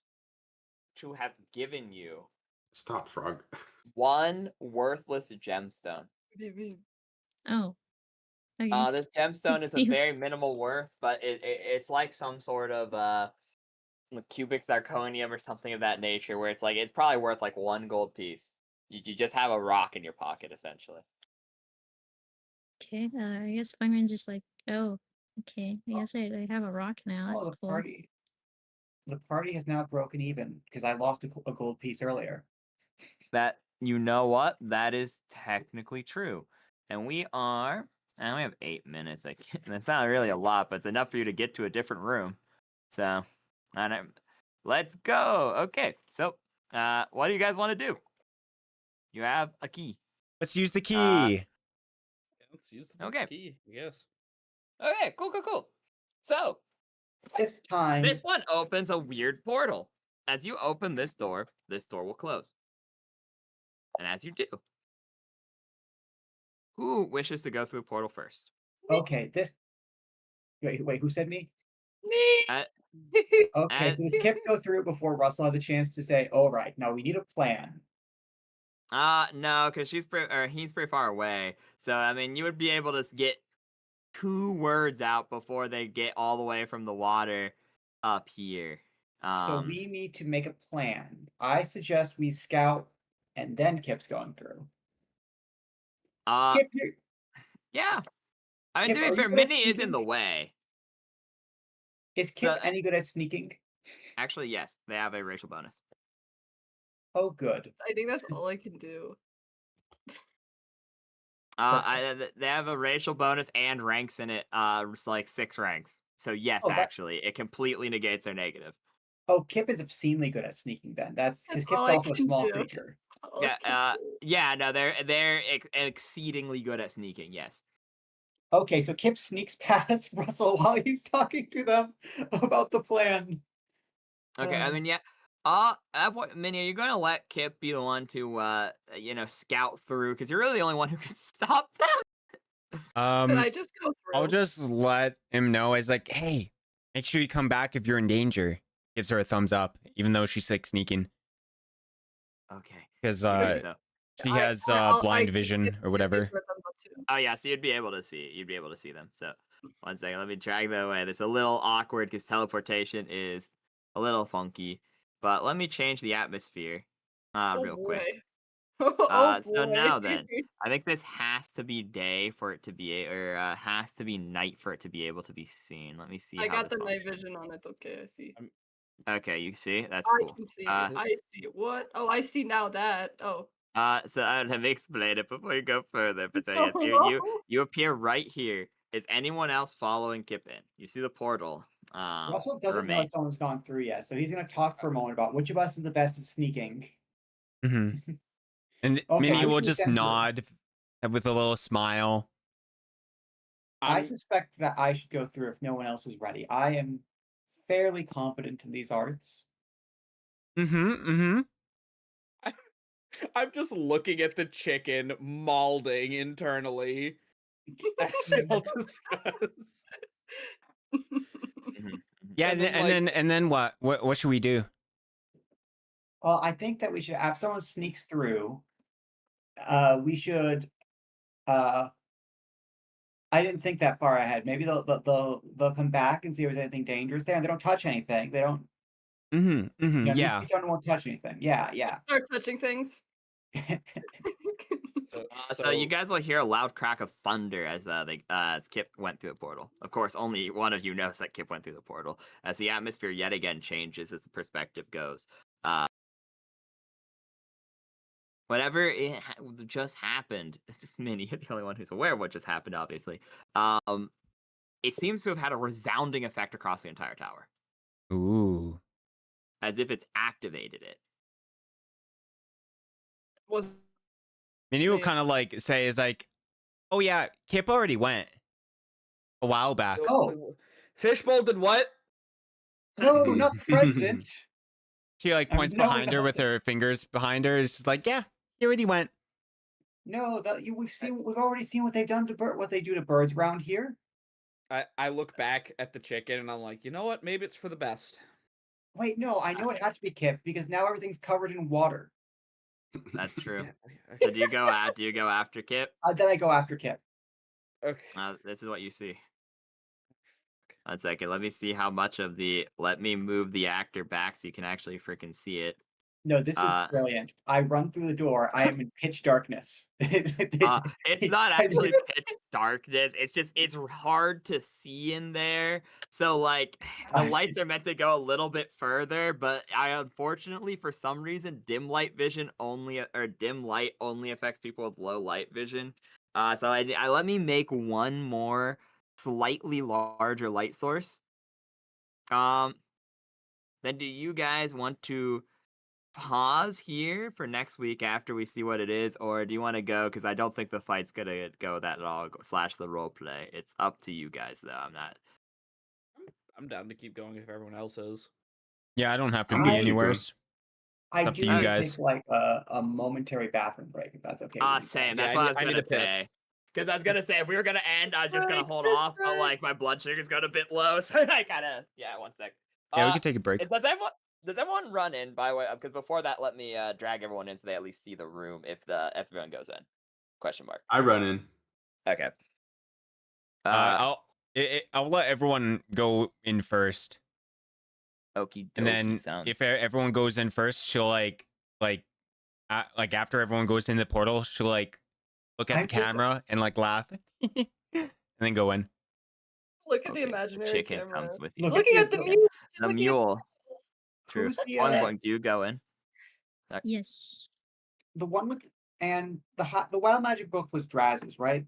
to have given you Stop, frog. one worthless gemstone. What do you mean? Oh, okay. This gemstone is a You- very minimal worth, but it's like some sort of cubic zirconium or something of that nature, where it's like it's probably worth like 1 gold piece. You just have a rock in your pocket, essentially. Okay, I guess Spider-Man's just like, oh, okay. I guess I have a rock now. That's Oh, the cool. party has now broken even because I lost a gold piece earlier. That, you know what? That is technically true. And we only have 8 minutes. That's not really a lot, but it's enough for you to get to a different room. So, let's go. Okay, so, what do you guys want to do? You have a key. Let's use the key. Let's use the Okay. key, I guess. Okay, cool. So, This time, this one opens a weird portal. As you open this door will close. And as you do, who wishes to go through the portal first? okay, wait, who said me? Me. Okay, so does Kip go through before Russell has a chance to say, all right, now we need a plan. No, because he's pretty far away. So I mean, you would be able to get 2 words out before they get all the way from the water up here. So we need to make a plan. I suggest we scout, and then Kip's going through. Kip, yeah. I mean, Kip, to be are you fair, good at Minnie is in the sneaking? way. Is Kip So- any good at sneaking? Actually, yes, they have a racial bonus. Oh, good. I think that's all I can do. They have a racial bonus and ranks in it. It's like 6 ranks. So yes, Oh, actually, it completely negates their negative. Oh, Kip is obscenely good at sneaking. Then that's because That's all Kip's I also a can small do. creature. All I can do. Yeah. No, they're exceedingly good at sneaking. Yes. Okay, so Kip sneaks past Russell while he's talking to them about the plan. Okay, I mean, yeah. At what Minnie, are you gonna let Kip be the one to scout through? Because you're really the only one who can stop them. Can I just go through? I'll just let him know. It's like, hey, make sure you come back if you're in danger. Gives her a thumbs up, even though she's like sneaking, Okay. because So. she has I blind give vision or her whatever. a thumbs up too. Oh yeah, so you'd be able to see. You'd be able to see them. So 1 second, let me drag that away. That's a little awkward because teleportation is a little funky. But let me change the atmosphere Oh real quick. boy. Oh boy. So now then, I think this has to be day for it to be, or has to be night for it to be able to be seen. Let me see. I how got this the night functions. vision on it. Okay, I see. Okay, you see? That's I cool. can see it. I see it. What? Oh, I see now that. Oh. So let me explain it before you go further. But Oh, yes, no. you appear right here. Is anyone else following Kip in? You see the portal. Russell doesn't know remain. if someone's gone through yet, so he's gonna talk for a moment about which of us is the best at sneaking. Mm-hmm. And Okay, Minnie who will should we just send through? nod with a little smile. I suspect that I should go through if no one else is ready. I am fairly confident in these arts. Mm-hmm. I'm just looking at the chicken mauling internally. As I'll discuss. Yeah, And and then what? What should we do? Well, I think that we should, if someone sneaks through, we should. I didn't think that far ahead. Maybe they'll come back and see if there's anything dangerous there, and they don't touch anything. They don't. Needs to Yeah. be someone who won't touch anything. Yeah. Start touching things. So you guys will hear a loud crack of thunder as as Kip went through the portal. Of course, only one of you knows that Kip went through the portal. As the atmosphere yet again changes as the perspective goes. Whatever just happened, Minnie, you're the only one who's aware of what just happened, obviously. It seems to have had a resounding effect across the entire tower. Ooh. As if it's activated it. Was Minnie will kind of like say, "Is like, oh yeah, Kip already went a while back." Oh. Fishbowl did what? No, not the president. She like points No, behind her with her fingers behind her. It's just like, yeah, he already went. No, we've already seen what they've done to what they do to birds around here. I look back at the chicken and I'm like, you know what? Maybe it's for the best. Wait, no, I know it has to be Kip because now everything's covered in water. That's true. So do you go after Kip? Then I go after Kip. Okay. This is what you see. 1 second. Let me see how much of the. Let me move the actor back so you can actually freaking see it. No, this is brilliant. I run through the door. I am in pitch darkness. It's not actually pitch darkness. It's hard to see in there. So like the lights are meant to go a little bit further, but I unfortunately for some reason dim light only affects people with low light vision. So I let me make one more slightly larger light source. Then do you guys want to pause here for next week after we see what it is, or do you want to go? Because I don't think the fight's gonna go that long. / the role play. It's up to you guys, though. I'm down to keep going if everyone else is. Yeah, I don't have to be anywhere. I Up do to you need to guys. take like a momentary bathroom break if that's okay. Same. Yeah, That's what I was I need gonna to piss. say. Because I was gonna say if we were gonna end, I was just gonna hold Piss off, but break. like my blood sugar's got a bit low, so I gotta. Yeah, 1 sec. Yeah, we could take a break. Does everyone? Does everyone run in, by the way? Because before that, let me drag everyone in so they at least see the room if everyone goes in. Question mark. I run in. Okay. I'll let everyone go in first, Okie and dokie. then Sounds. if everyone goes in first, she'll like after everyone goes in the portal, she'll like look at I'm the just- camera and like laugh, and then go in. Look at the Okay, imaginary chicken camera. comes with you. Look Looking at at the the- mule. She's The looking at mule. True. Who's the One do you go in? Yes. the one with and the wild magic book was Draz's, right?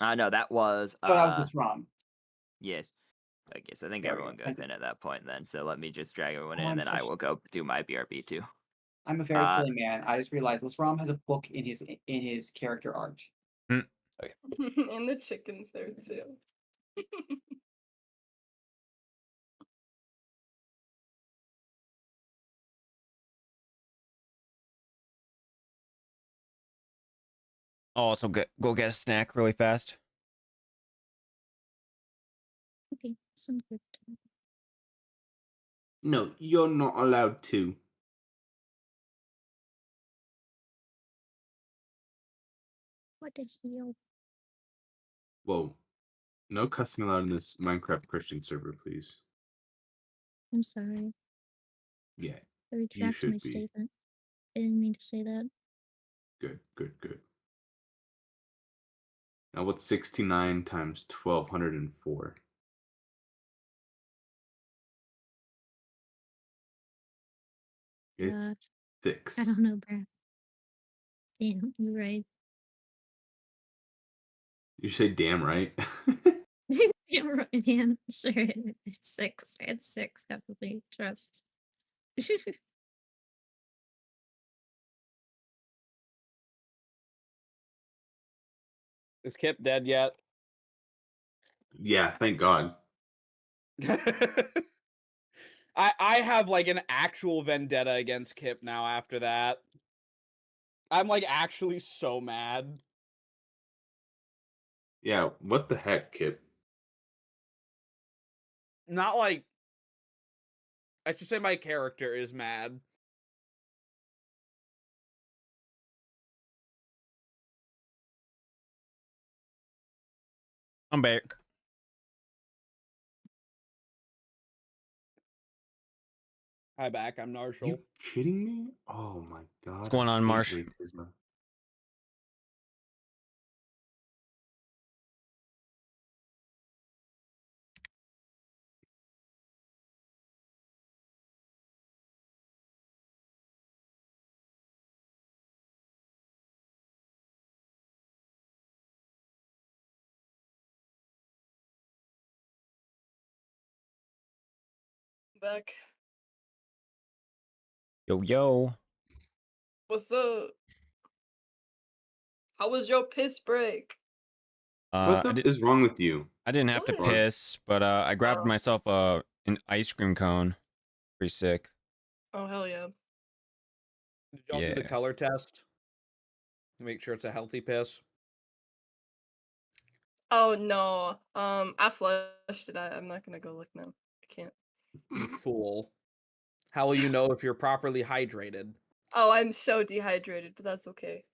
No, that was So that was the strong. yes. I guess I think There we everyone go. goes Thank in at that point then. So let me just drag everyone Oh, in, I'm and then I such- will go do my BRB too. I'm a very silly man. I just realized Lasram has a book in his character art. and the chicken's there too. I'll also go get a snack really fast. Okay, sounds good. No, you're not allowed to. What the hell? Whoa. No cussing allowed in this Minecraft Christian server, please. I'm sorry. Yeah. I retract should my be. statement. I didn't mean to say that. Good, good, good. Now what's 69 times 1204? It's I 6. don't know, bruh. Damn, you're right. You say damn right. You're right, man. Sure, it's 6. It's 6, definitely. Trust. Is Kip dead yet? Yeah, thank God. I have like an actual vendetta against Kip now after that. I'm like actually so mad. Yeah, what the heck, Kip? Not like I should say my character is mad. I'm back. Hi back, I'm Narshal. You kidding me? Oh my God. What's going I on, hate Marsh? racism. Back. Yo, yo. What's up? How was your piss break? What is wrong with you? I didn't have to What? piss, but I grabbed Oh. myself an ice cream cone. Pretty sick. Oh hell yeah. Did y'all do the Yeah. color test? Make sure it's a healthy piss. Oh no. I flushed it. I'm not gonna go look now. I can't. You fool. How will you know if you're properly hydrated? Oh, I'm so dehydrated, but that's okay.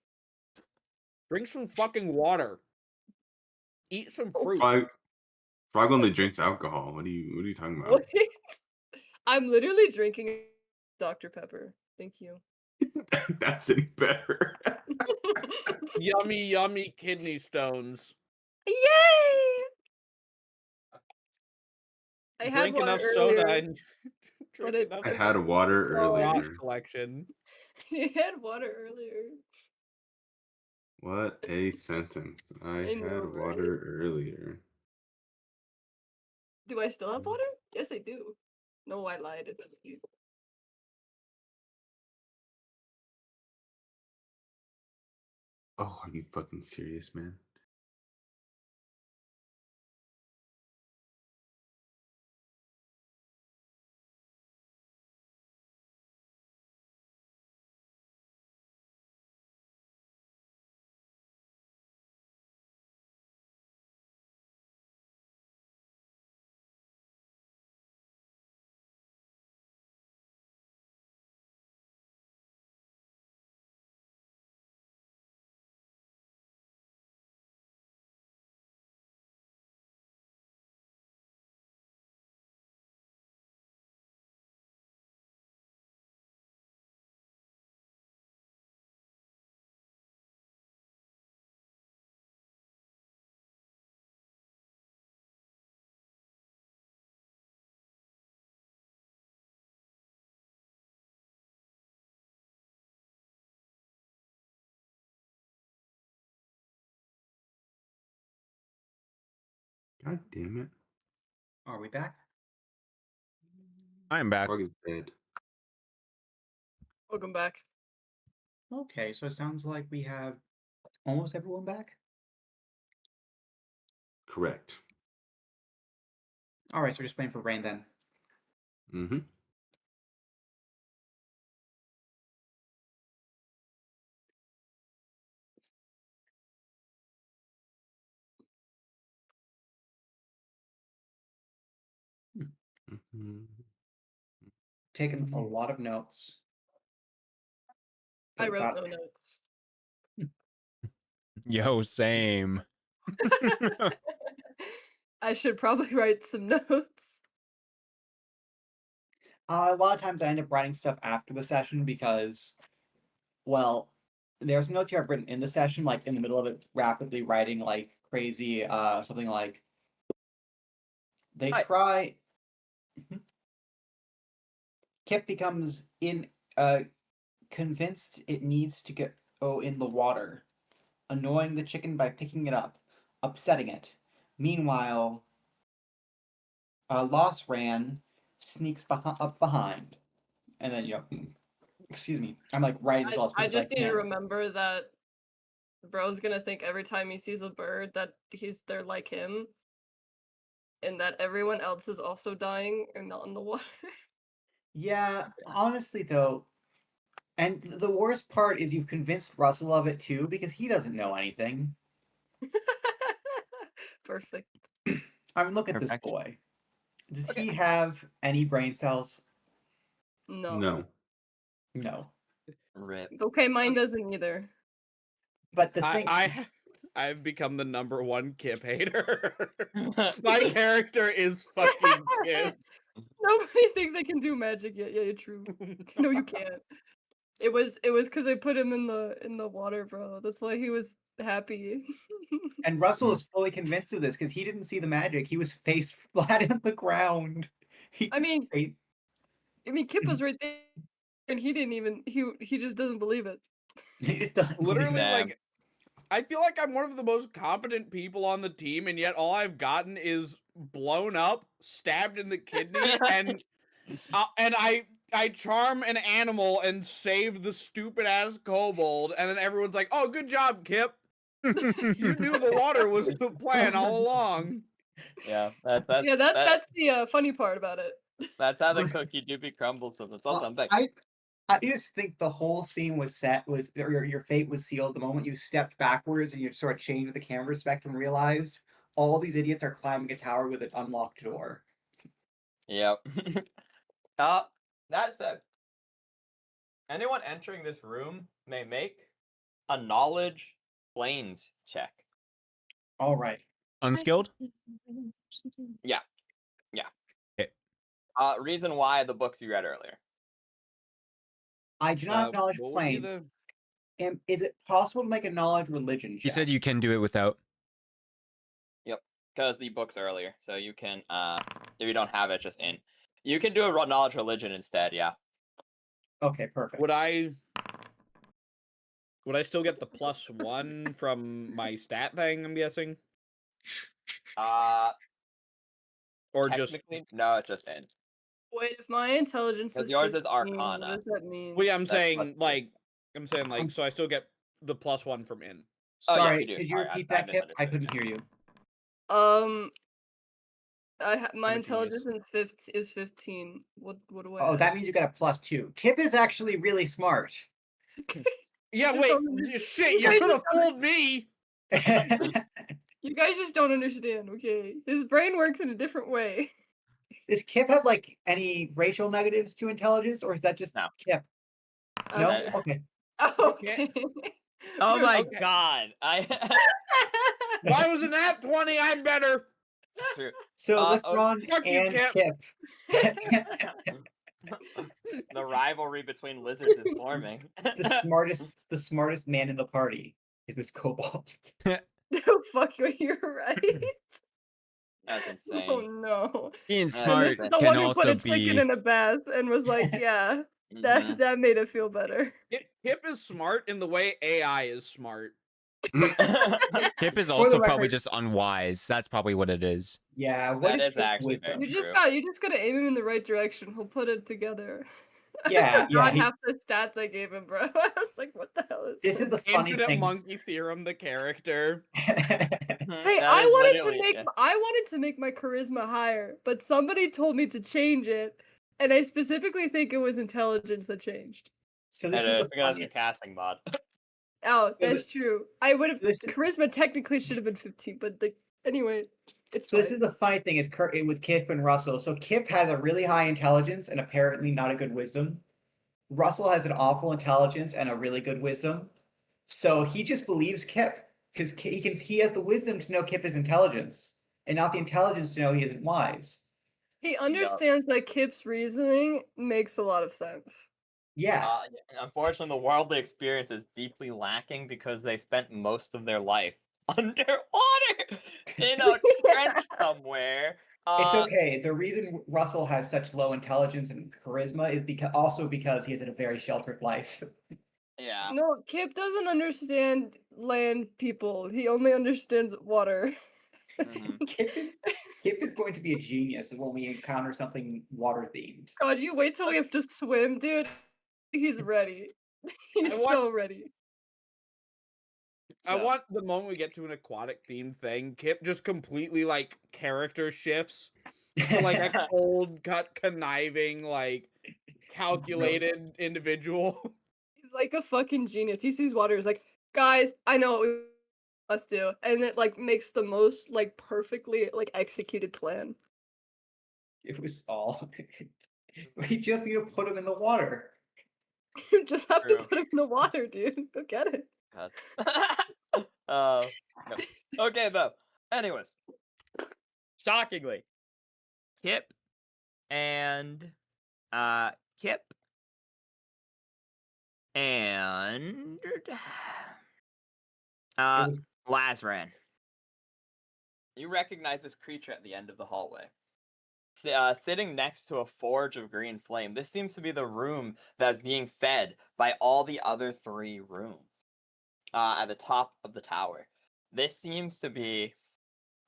Drink some fucking water. Eat some fruit. Frog only drinks alcohol. What are you talking about? What? I'm literally drinking Dr. Pepper. Thank you. That's any better. Yummy, yummy kidney stones. Yay! I had Drink one enough earlier. soda and but drink it- enough I had water Rosh earlier. collection. I had water earlier. What a sentence. I I know, had right? water earlier. Do I still have water? Yes, I do. No, I lied. It's you. Oh, are you fucking serious, man? God damn it. Are we back? I'm back. Frog is dead. Welcome back. Okay, so it sounds like we have almost everyone back. Correct. All right, so we're just waiting for Rain then. Mm-hmm. Mm-hmm. Taking a lot of notes. I But wrote about- no notes. Yo, same. I should probably write some notes. A lot of times I end up writing stuff after the session because, well, there's notes here I've written in the session, like in the middle of it, rapidly writing like crazy, something like they Hi. try. Kip becomes convinced it needs to go in the water, annoying the chicken by picking it up, upsetting it. Meanwhile, Lost Ran sneaks up behind, and then excuse me, I'm like writing this all as quick I as just need to can. remember that bro's gonna think every time he sees a bird that they're like him, and that everyone else is also dying and not in the water. Yeah, honestly though, and the worst part is you've convinced Russell of it too because he doesn't know anything. Perfect. I mean, look at this Perfect. boy. Does Okay. he have any brain cells? No. No. No. Rip. Okay, mine doesn't either. But the thing, I've become the #1 Kip hater. My character is fucking Kip. Nobody thinks I can do magic yet. Yeah, true. No, you can't. It was because I put him in the water, bro. That's why he was happy. and Russell is fully convinced of this because he didn't see the magic. He was face flat on the ground. He I just mean, fa- Kip was right there, and he didn't even he just doesn't believe it. he just doesn't believe Literally, it. Damn. like, I feel like I'm one of the most competent people on the team, and yet all I've gotten is blown up, stabbed in the kidney, and I charm an animal and save the stupid ass kobold, and then everyone's like, "Oh, good job, Kip. You knew the water was the plan all along." Yeah, that's Yeah, that's the funny part about it. that's how the cookie doobie crumbles. So that's Well, something. I just think the whole scene was set or your fate was sealed the moment you stepped backwards and you sort of changed the camera perspective and realized all these idiots are climbing a tower with an unlocked door. Yep. That said, anyone entering this room may make a knowledge planes check. All right. Unskilled? Yeah. Okay. Reason why the books you read earlier. I do not have knowledge What would be planes. Is it possible to make a knowledge religion check? He said you can do it without. Yep, because the books earlier, so you can if you don't have it, just in. You can do a knowledge religion instead. Yeah. Okay, perfect. Would I still get the +1 from my stat thing? I'm guessing, or just Technically, no, it's just in. Wait, if my intelligence Because is yours is 15, Arcana. what does that mean? well, yeah, I'm That's saying +2. like, so I still get the +1 from in. Oh, yes, Sorry, you do. could you Sorry, repeat I that, Kip? I misunderstood. couldn't hear you. My I'm a intelligence is 15. What do I Oh, add? that means you got a +2. Kip is actually really smart. Yeah, just wait, don't shit, you you guys could have just don't- fooled me. You guys just don't understand, okay? His brain works in a different way. Does Kip have like any racial negatives to intelligence, or is that just No. Kip? No. Okay. Okay. Okay. Oh my Okay. god! Why was an nat 20? I'm better. True. So let's oh, run fuck you, and Kip. The rivalry between lizards is forming. the smartest man in the party is this kobold. Oh, fuck you, you're right. That's insane. Oh no. Being And smart And this is the can one who put also a chicken be. in a bath and was like, yeah, Mhm. that made it feel better. Kip is smart in the way AI is smart. Kip is For the also probably record- just unwise. That's probably what it is. Yeah, what That is is Kip's actually very wisdom? You just gotta aim him in the right direction. He'll put it together. Yeah, I forgot yeah, half the stats I gave him, bro. I was like, what the hell is This is the funny Infinite thing. Monkey Theorem, the character. Hey, That I is wanted to literally- make yeah. I wanted to make my charisma higher, but somebody told me to change it, and I specifically think it was intelligence that changed. So this It is is the because you're funny. casting mod. Oh, So that's true. I would have so this is- charisma technically should have been 15, but anyway, it's So fine. this is the funny thing is with Kip and Russell. So Kip has a really high intelligence and apparently not a good wisdom. Russell has an awful intelligence and a really good wisdom. So he just believes Kip because he has the wisdom to know Kip is intelligence and not the intelligence to know he isn't wise. He understands that Kip's reasoning makes a lot of sense. Yeah. Unfortunately, the worldly experience is deeply lacking because they spent most of their life underwater in a trench somewhere. It's okay. The reason Russell has such low intelligence and charisma is because he has a very sheltered life. Yeah. No, Kip doesn't understand land people. He only understands water. Mhm. Kip is going to be a genius when we encounter something water themed. God, you wait till we have to swim, dude. He's ready. He's want- so ready. I So- want the moment we get to an aquatic themed thing, Kip just completely like character shifts to like a cold, conniving, like calculated individual. He's like a fucking genius. He sees water. He's like, guys, I know what we must do, and it like makes the most like perfectly like executed plan. It was all. We just need to put him in the water. You just have True. to put him in the water, dude. Go get it. God. No. Okay, though. Anyways, shockingly, Kip and Kip and was- Lazran. You recognize this creature at the end of the hallway. Sitting next to a forge of green flame. This seems to be the room that's being fed by all the other 3 rooms at the top of the tower. This seems to be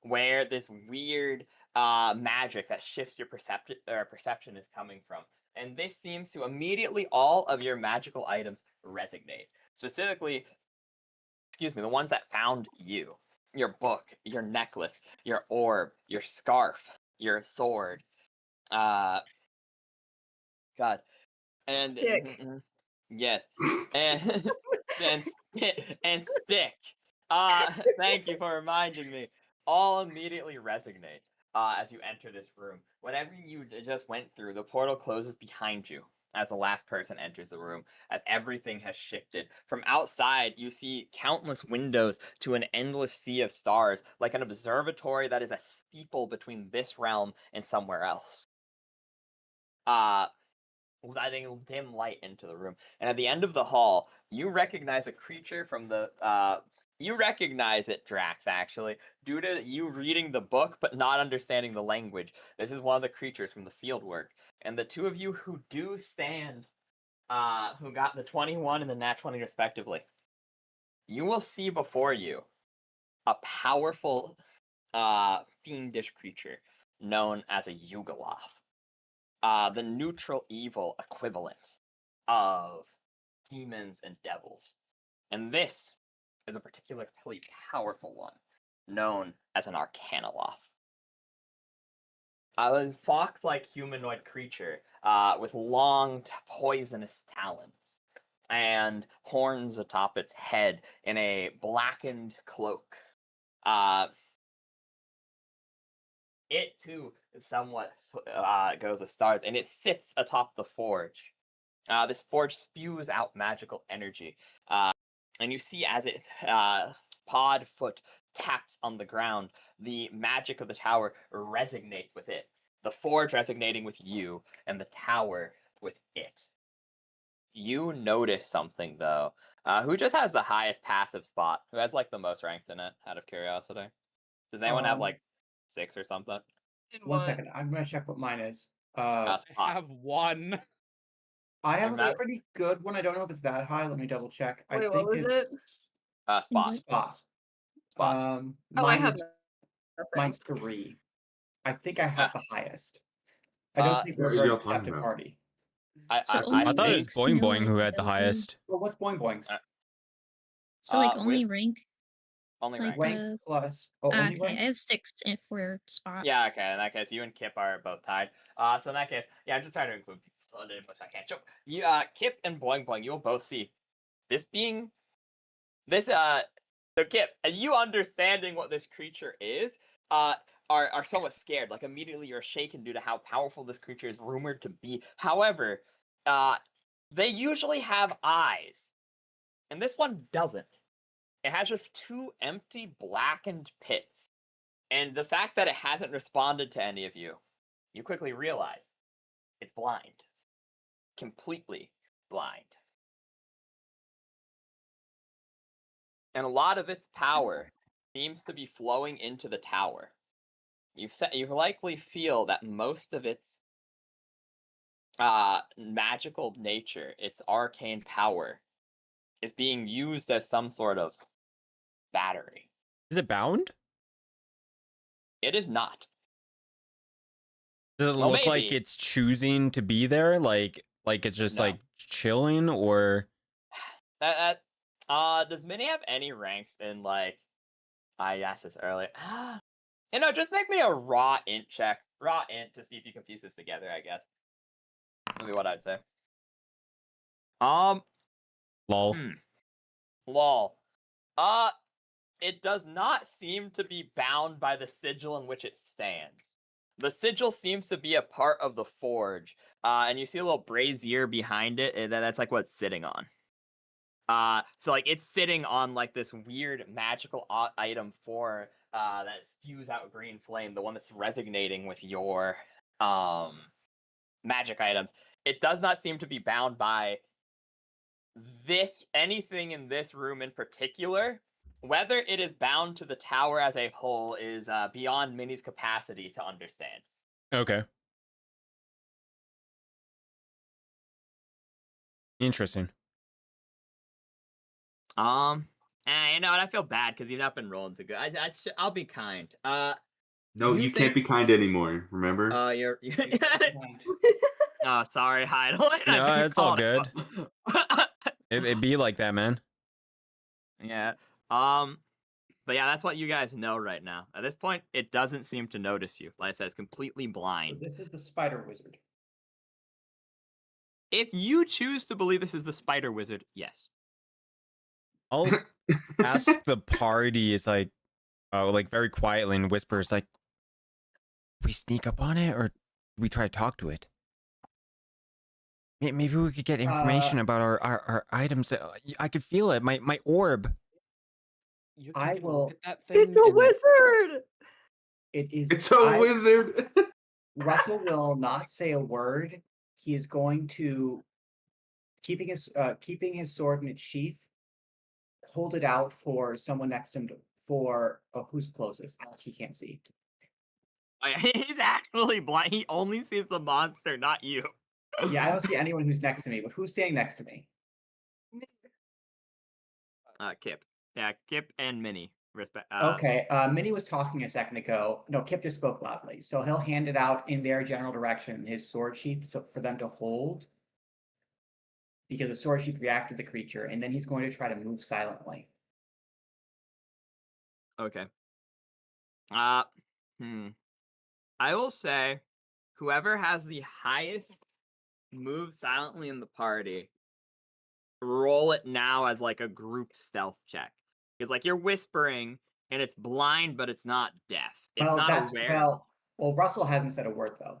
where this weird magic that shifts your perception is coming from. And this seems to immediately all of your magical items resonate. Specifically, the ones that found you. Your book, your necklace, your orb, your scarf, your sword. God. And Stick. yes. And and stick. Thank you for reminding me. All immediately resonate as you enter this room. Whatever you just went through, the portal closes behind you as the last person enters the room, as everything has shifted. From outside, you see countless windows to an endless sea of stars, like an observatory that is a steeple between this realm and somewhere else. Letting dim light into the room. And at the end of the hall, you recognize a creature from the you recognize it, Drax, actually, due to you reading the book but not understanding the language. This is one of the creatures from the fieldwork. And the 2 of you who do stand, who got the 21 and the nat 20 respectively, you will see before you a powerful fiendish creature known as a Yugoloth. The neutral evil equivalent of demons and devils. And this is a particularly powerful one, known as an Arcanoloth. A fox-like humanoid creature with long, poisonous talons and horns atop its head in a blackened cloak. It too somewhat goes as stars, and it sits atop the forge. This forge spews out magical energy, and you see as its pod foot taps on the ground, the magic of the tower resonates with it. The forge resonating with you, and the tower with it. You notice something though. Who just has the highest passive spot? Who has like the most ranks in it? Out of curiosity, does anyone have like 6 or something? In One what? second, I'm gonna check what mine is. I Spot. have 1. I have And a that- pretty good one. I don't know if it's that high. Let me double check. I Wait, think what was it? Spot. Spot. Spot. Oh, I Mine have is, nothing. mine's 3. I think I have the highest. I Uh, don't think we're a What are very y'all talking receptive about? party. So I only I thought it was ranks to Boing know, Boing who like, had the the- highest. Well, what's boing boings? So like only with rank. only like, rank. Rank plus. Oh, only Okay, rank? I have 6 for Spot. Yeah, okay. In that case, you and Kip are both tied. So in that case, yeah, I'm just trying to include people so I didn't much I can't. So you, Kip and Boing Boing, you'll both see this being this. So Kip, and you understanding what this creature is, are somewhat scared. Like immediately, you're shaken due to how powerful this creature is rumored to be. However, they usually have eyes, and this one doesn't. It has just 2 empty blackened pits. And the fact that it hasn't responded to any of you, you quickly realize it's blind. Completely blind. And a lot of its power seems to be flowing into the tower. You likely feel that most of its magical nature, its arcane power, is being used as some sort of battery. Is it bound? It is not. Does it Well, look like maybe. it's choosing to be there? Like it's just No. like chilling, or Does Minnie have any ranks in, like, I asked this earlier. Just make me a raw int check. Raw int to see if you can piece this together, I guess. That'd be what I'd say. lol. Lol. It does not seem to be bound by the sigil in which it stands. The sigil seems to be a part of the forge. And you see a little brazier behind it, and that's like what it's sitting on. So like it's sitting on like this weird magical item for that spews out green flame, the one that's resonating with your magic items. It does not seem to be bound by anything in this room in particular. Whether it is bound to the tower as a whole is beyond Minnie's capacity to understand. Okay. Interesting. You know what? I feel bad because you've not been rolling too good. I'll be kind. No, you can't be kind anymore. Remember? You're. Oh, sorry, Heidel. No, it's all good. It be like that, man. Yeah. But yeah, that's what you guys know right now. At this point, it doesn't seem to notice you. Like I said, it's completely So blind. this is the spider wizard. If you choose to believe this is the spider wizard, yes. I'll ask the party. It's like very quietly and whispers, like, we sneak up on it, or we try to talk to it. Maybe we could get information about our items. I could feel it. My orb. You I taking a will- look at that thing. It's a wizard. It is. It's a wizard. Russell will not say a word. He is going to keeping his sword in its sheath, hold it out for someone next to him who's closest. I actually can't see. He's actually blind. He only sees the monster, not you. Yeah, I don't see anyone who's next to me, but who's standing next to me? Kip. Yeah, Kip and Minnie. Respect. Okay, Minnie was talking a second ago. No, Kip just spoke loudly. So he'll hand it out in their general direction, his sword sheath for them to hold. Because the sword sheath reacted to the creature, and then he's going to try to move silently. Okay. I will say, whoever has the highest move silently in the party, roll it now as like a group stealth check. Because like you're whispering, and it's blind, but it's not deaf. It's Well, not aware. Well, Russell hasn't said a word though.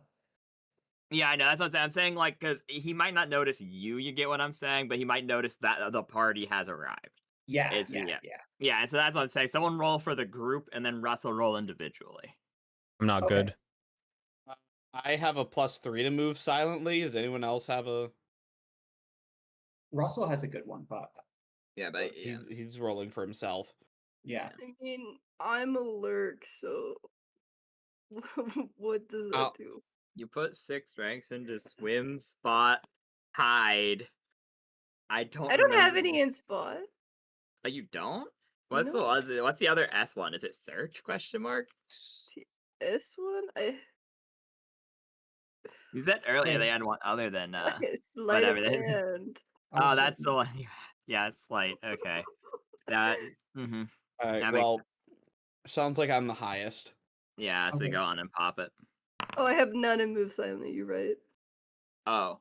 Yeah, I know. That's what I'm saying. I'm saying, like, because he might not notice you get what I'm saying, but he might notice that the party has arrived. Yeah, Yeah, yeah. and so that's what I'm saying. Someone roll for the group, and then Russell roll individually. I'm not Okay. good. I have a +3 to move silently. Does anyone else have a? Russell has a good one, but Yeah, but He's rolling for himself. yeah. I mean, I'm a lurk, so what does that I'll- do? you put 6 ranks into swim, spot, hide. I don't I don't have remember- any in spot. Oh, you don't? What's know what's the other S one? Is it search question mark? this one? You said earlier they Hey. had one other than Sleight of whatever. hand. Oh, that's the one. Yeah, it's slight. Okay. That. Mm-hmm. All right. That makes Well, sounds like I'm the highest. Yeah. So Okay. go on and pop it. Oh, I have none in move silently. You're right. Oh.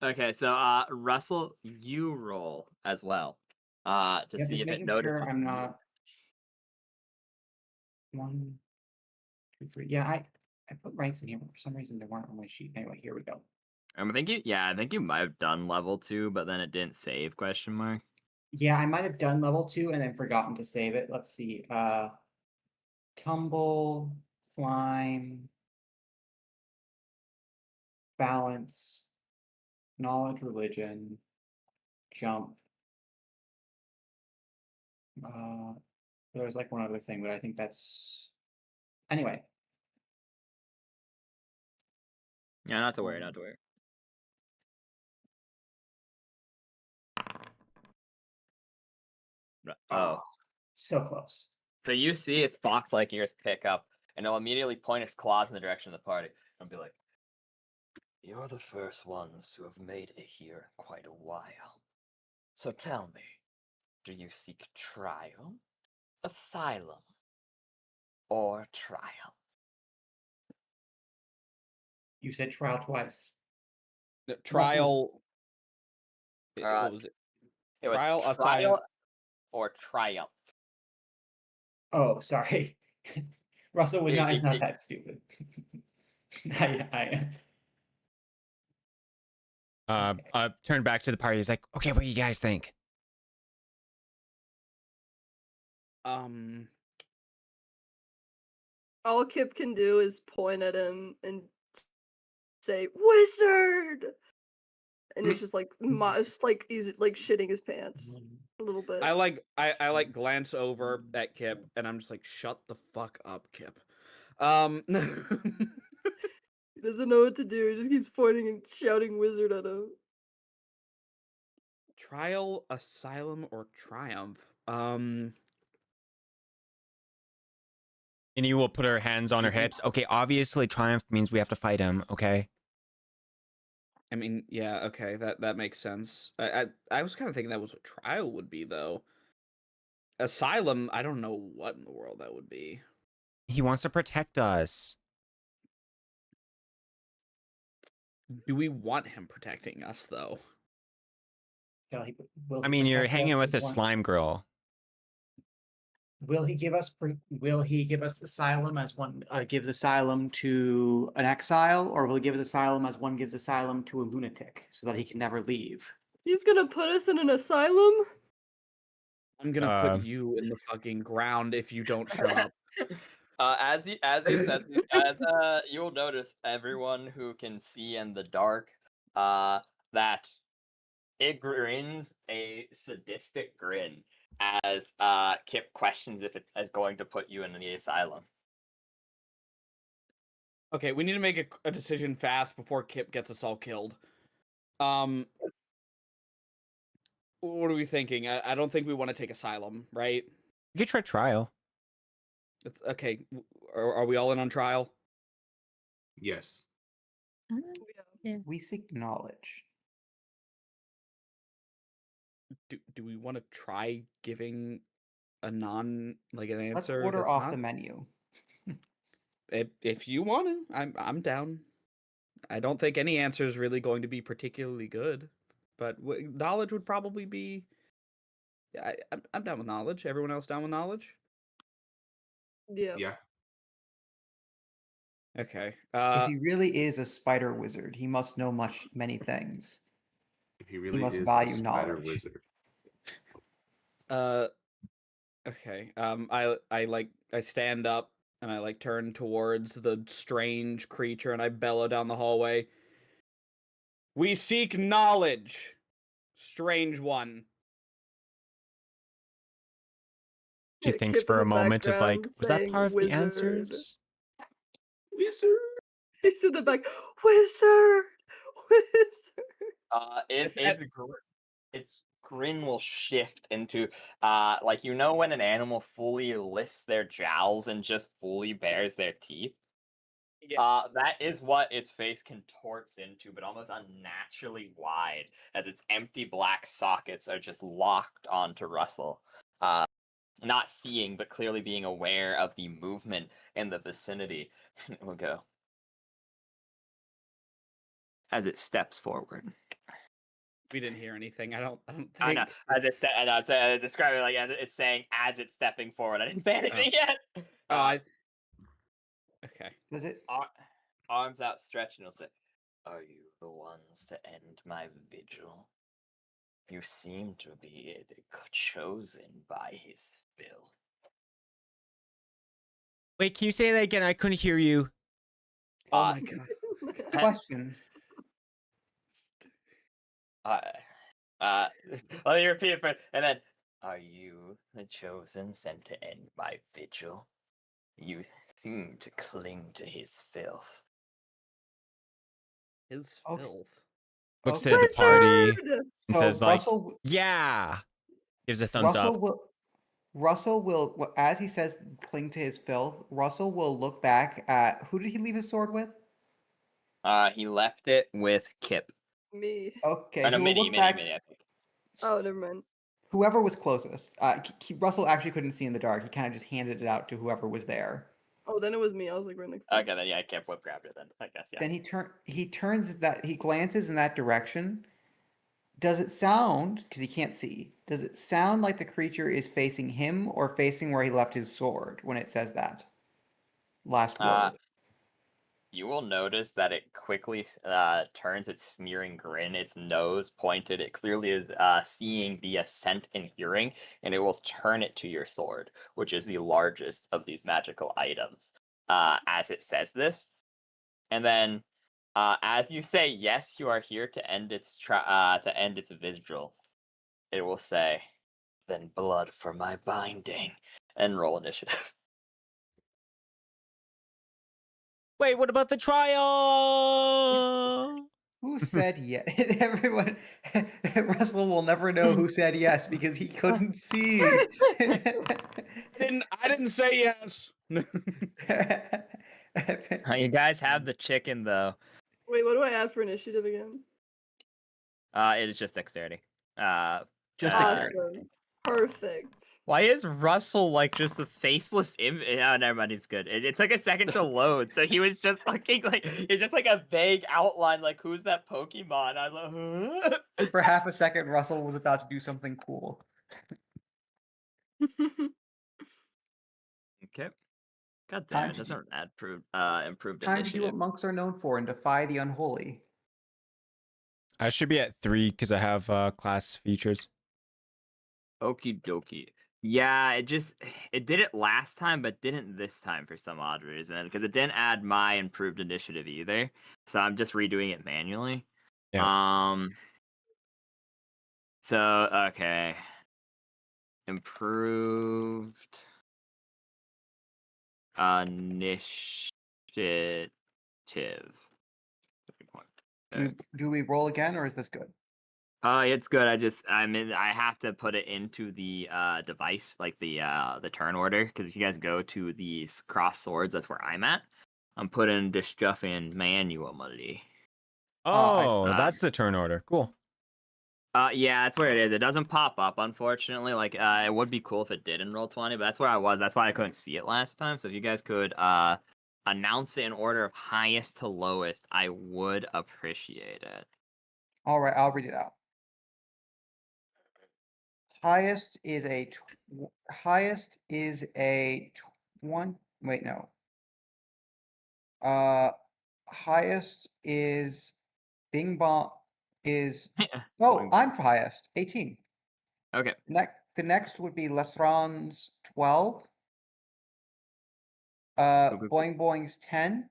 Okay. So Russell, you roll as well. To Yeah, see just if it making notices. sure I'm not 1, 2, 3. Yeah, I put ranks in here, but for some reason they weren't on my sheet. Anyway, here we go. I think you might have done level 2, but then it didn't save question mark. Yeah, I might have done level 2 and then forgotten to save it. Let's see. Tumble, climb, balance, knowledge, religion, jump. There's like one other thing, but I think that's anyway. Yeah, not to worry, not to worry. Oh. So close. So you see its fox-like ears pick up, and it'll immediately point its claws in the direction of the party and be like, "You're the first ones who have made it here in quite a while. So tell me, do you seek trial, asylum, or triumph?" You said trial twice. The Russell's- trial. What was it? It Trial, was asylum. trial or triumph. Oh, sorry. Russell would not. Is not It- that stupid. I am. Turn back to the party. He's like, okay, what do you guys think? All Kip can do is point at him and say, "Wizard!" And he's just like, just like he's like shitting his pants a little bit. I like glance over at Kip, and I'm just like, shut the fuck up, Kip. He doesn't know what to do. He just keeps pointing and shouting "Wizard" at him. Trial, asylum, or triumph? And you will put her hands on her hips. Okay, obviously triumph means we have to fight him, okay? I mean, yeah, okay, that makes sense. I was kind of thinking that was what trial would be, though. Asylum, I don't know what in the world that would be. He wants to protect us. Do we want him protecting us, though? I mean, you're hanging with a slime girl. Will he give us? Will he give us asylum as one gives asylum to an exile, or will he give asylum as one gives asylum to a lunatic, so that he can never leave? He's gonna put us in an asylum? I'm gonna put you in the fucking ground if you don't shut up. As he says, you'll notice everyone who can see in the dark, that it grins a sadistic grin as Kip questions if it is going to put you in the asylum. Okay, we need to make a decision fast before Kip gets us all killed. What are we thinking? I don't think we want to take asylum, right? You could try trial. It's okay. Are we all in on trial? Yes. Yeah. We seek knowledge. Do we want to try giving a an Let's answer? order that's off not- the menu. If you want to, I'm down. I don't think any answer is really going to be particularly good, but knowledge would probably be. I'm down with knowledge. Everyone else down with knowledge? Yeah. Yeah. Okay. If he really is a spider wizard, he must know many things. He really must is value a spider knowledge. wizard. Okay. I stand up and I turn towards the strange creature and I bellow down the hallway. We seek knowledge, strange one. She thinks Kip for in a the moment, is like, background was that saying part of the "Wizard." answers? Wizard. He's in the back, "Wizard! Wizard!" It's grin will shift into like when an animal fully lifts their jowls and just fully bares their teeth. That is what its face contorts into, but almost unnaturally wide, as its empty black sockets are just locked onto Russell. Not seeing, but clearly being aware of the movement in the vicinity. It will go as it steps forward. We didn't hear anything. I don't think. I know. As it said, and I was describing it like as it's saying as it's stepping forward. I didn't say anything yet. Okay. Does it? Arms outstretched, and he'll say, "Are you the ones to end my vigil? You seem to be chosen by his filth." Wait, can you say that again? I couldn't hear you. Oh my god. Question. Let me repeat it, and then, are you the chosen sent to end my vigil? You seem to cling to his filth. His Okay. filth. Looks at the party Wizard! and So says, like, Russell, yeah. Gives a thumbs up. Russell will, as he says, cling to his filth. Russell will look back at who did he leave his sword with? He left it with Kip. Me. Okay, No, he will Minnie, look back. Minnie, I think. Oh, never mind. Whoever was closest. Russell actually couldn't see in the dark. He kind of just handed it out to whoever was there. Oh, then it was me. I was like right next to him. Okay, then yeah, Kip whip grabbed it then, I guess, yeah. Then he glances in that direction. Does it sound, because he can't see, does it sound like the creature is facing him or facing where he left his sword when it says that? Last word. You will notice that it quickly turns its sneering grin, its nose pointed. It clearly is seeing the scent and hearing, and it will turn it to your sword, which is the largest of these magical items, as it says this. And then, as you say, yes, you are here to end its vigil, it will say, "Then blood for my binding," and roll initiative. Wait, what about the trial? Who said yes? Everyone, Russell will never know who said yes because he couldn't see. I didn't say yes. You guys have the chicken though. Wait, what do I add for initiative again? It is just dexterity. Just dexterity. Awesome. Perfect. Why is Russell like just the faceless image? Oh, never mind. He's good. It took a second to load, so he was just looking like it's just like a vague outline, like who's that Pokemon? I was like, huh? For half a second, Russell was about to do something cool. Okay. God damn it! Doesn't add improved Time to do what initiative. monks are known for and defy the unholy. I should be at 3 because I have class features. Okie dokie. Yeah, it did it last time, but didn't this time for some odd reason. Because it didn't add my improved initiative either. So I'm just redoing it manually. Yeah. So okay. Improved initiative. Do we roll again, or is this good? It's good. I have to put it into the device, like the turn order, because if you guys go to these cross swords, that's where I'm at. I'm putting this stuff in manually. Oh, that's the turn order. Cool. Yeah, that's where it is. It doesn't pop up, unfortunately. Like, it would be cool if it did in Roll20, but that's where I was. That's why I couldn't see it last time. So if you guys could announce it in order of highest to lowest, I would appreciate it. All right, I'll read it out. Highest is a one. Wait, no. Highest is Bing Bong is. Oh, Boing, I'm boing. highest. 18. Okay. The next would be Lesran's 12. Cool. Boing Boing's 10.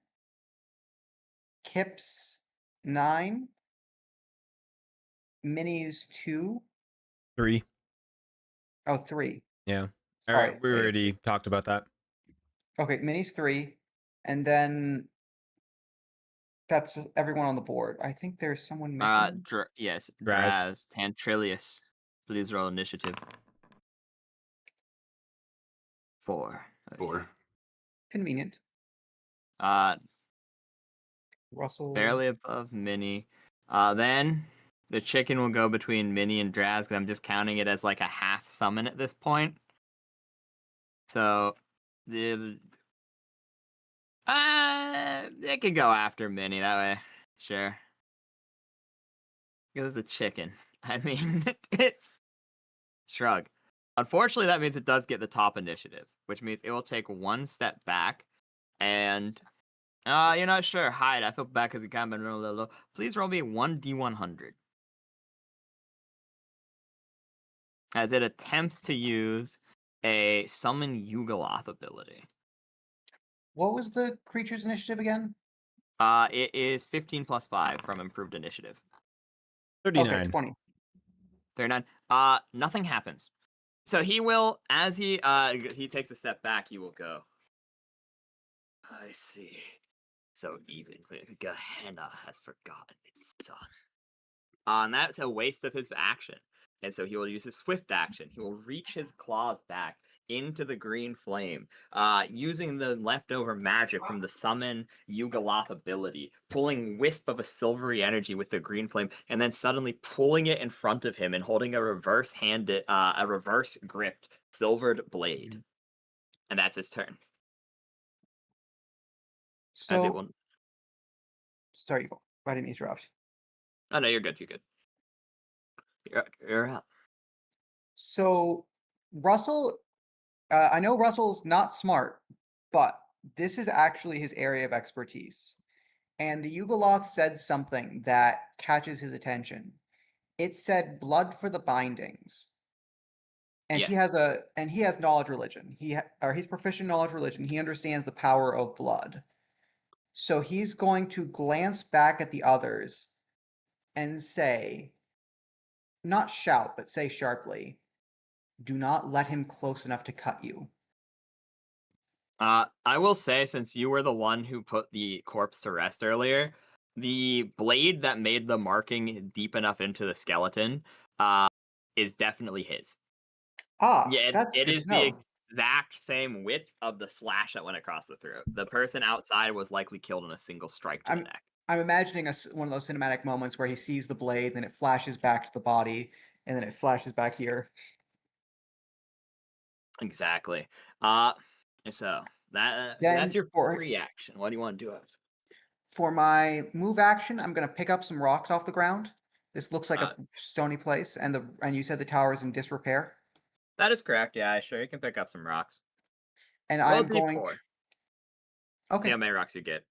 Kip's 9. Minnie's 2. 3. Oh, 3. Yeah. All Sorry, right. We wait. already talked about that. Okay, Minnie's 3. And then that's everyone on the board. I think there's someone missing. Yes, Draz. Draz, Tantrilius. Please roll initiative. 4. Okay. 4. Convenient. Russell. Barely above Minnie. Then the chicken will go between Minnie and Draz, because I'm just counting it as like a half summon at this point. So it could go after Minnie that way. Sure. Because it's a chicken. I mean, it's shrug. Unfortunately, that means it does get the top initiative, which means it will take 1 step back. And you're not sure. Hide. I feel bad because you kind of been a little low. Please roll me 1d100. As it attempts to use a summon Yugoloth ability. What was the creature's initiative again? It is 15 plus 5 from improved initiative. 39. Okay, 20. 39. Nothing happens. So he will, as he takes a step back, he will go. I see. So even Gehenna has forgotten its son. And that's a waste of his action. And so he will use his swift action. He will reach his claws back into the green flame, using the leftover magic from the summon Yugoloth ability, pulling wisp of a silvery energy with the green flame, and then suddenly pulling it in front of him and holding a reverse gripped silvered blade. And that's his turn. As it So, will. sorry, I didn't interrupt. Oh no, you're good. You're good. You're up. So, Russell, I know Russell's not smart, but this is actually his area of expertise. And the Yugoloth said something that catches his attention. It said blood for the bindings. And he Yes. has knowledge religion. He's proficient knowledge religion. He understands the power of blood. So he's going to glance back at the others and say, not shout, but say sharply, do not let him close enough to cut you. I will say, since you were the one who put the corpse to rest earlier, the blade that made the marking deep enough into the skeleton is definitely his. Yeah, That's it good is to the know. exact same width of the slash that went across the throat. The person outside was likely killed in a single strike to the neck. I'm imagining one of those cinematic moments where he sees the blade, then it flashes back to the body, and then it flashes back here. Exactly. So that's Then your free action. What do you want to do? For my move action, I'm going to pick up some rocks off the ground. This looks like a stony place, and you said the tower is in disrepair. That is correct. Yeah, sure. You can pick up some rocks. And Roll I'm going. D4. Okay. See how many rocks you get.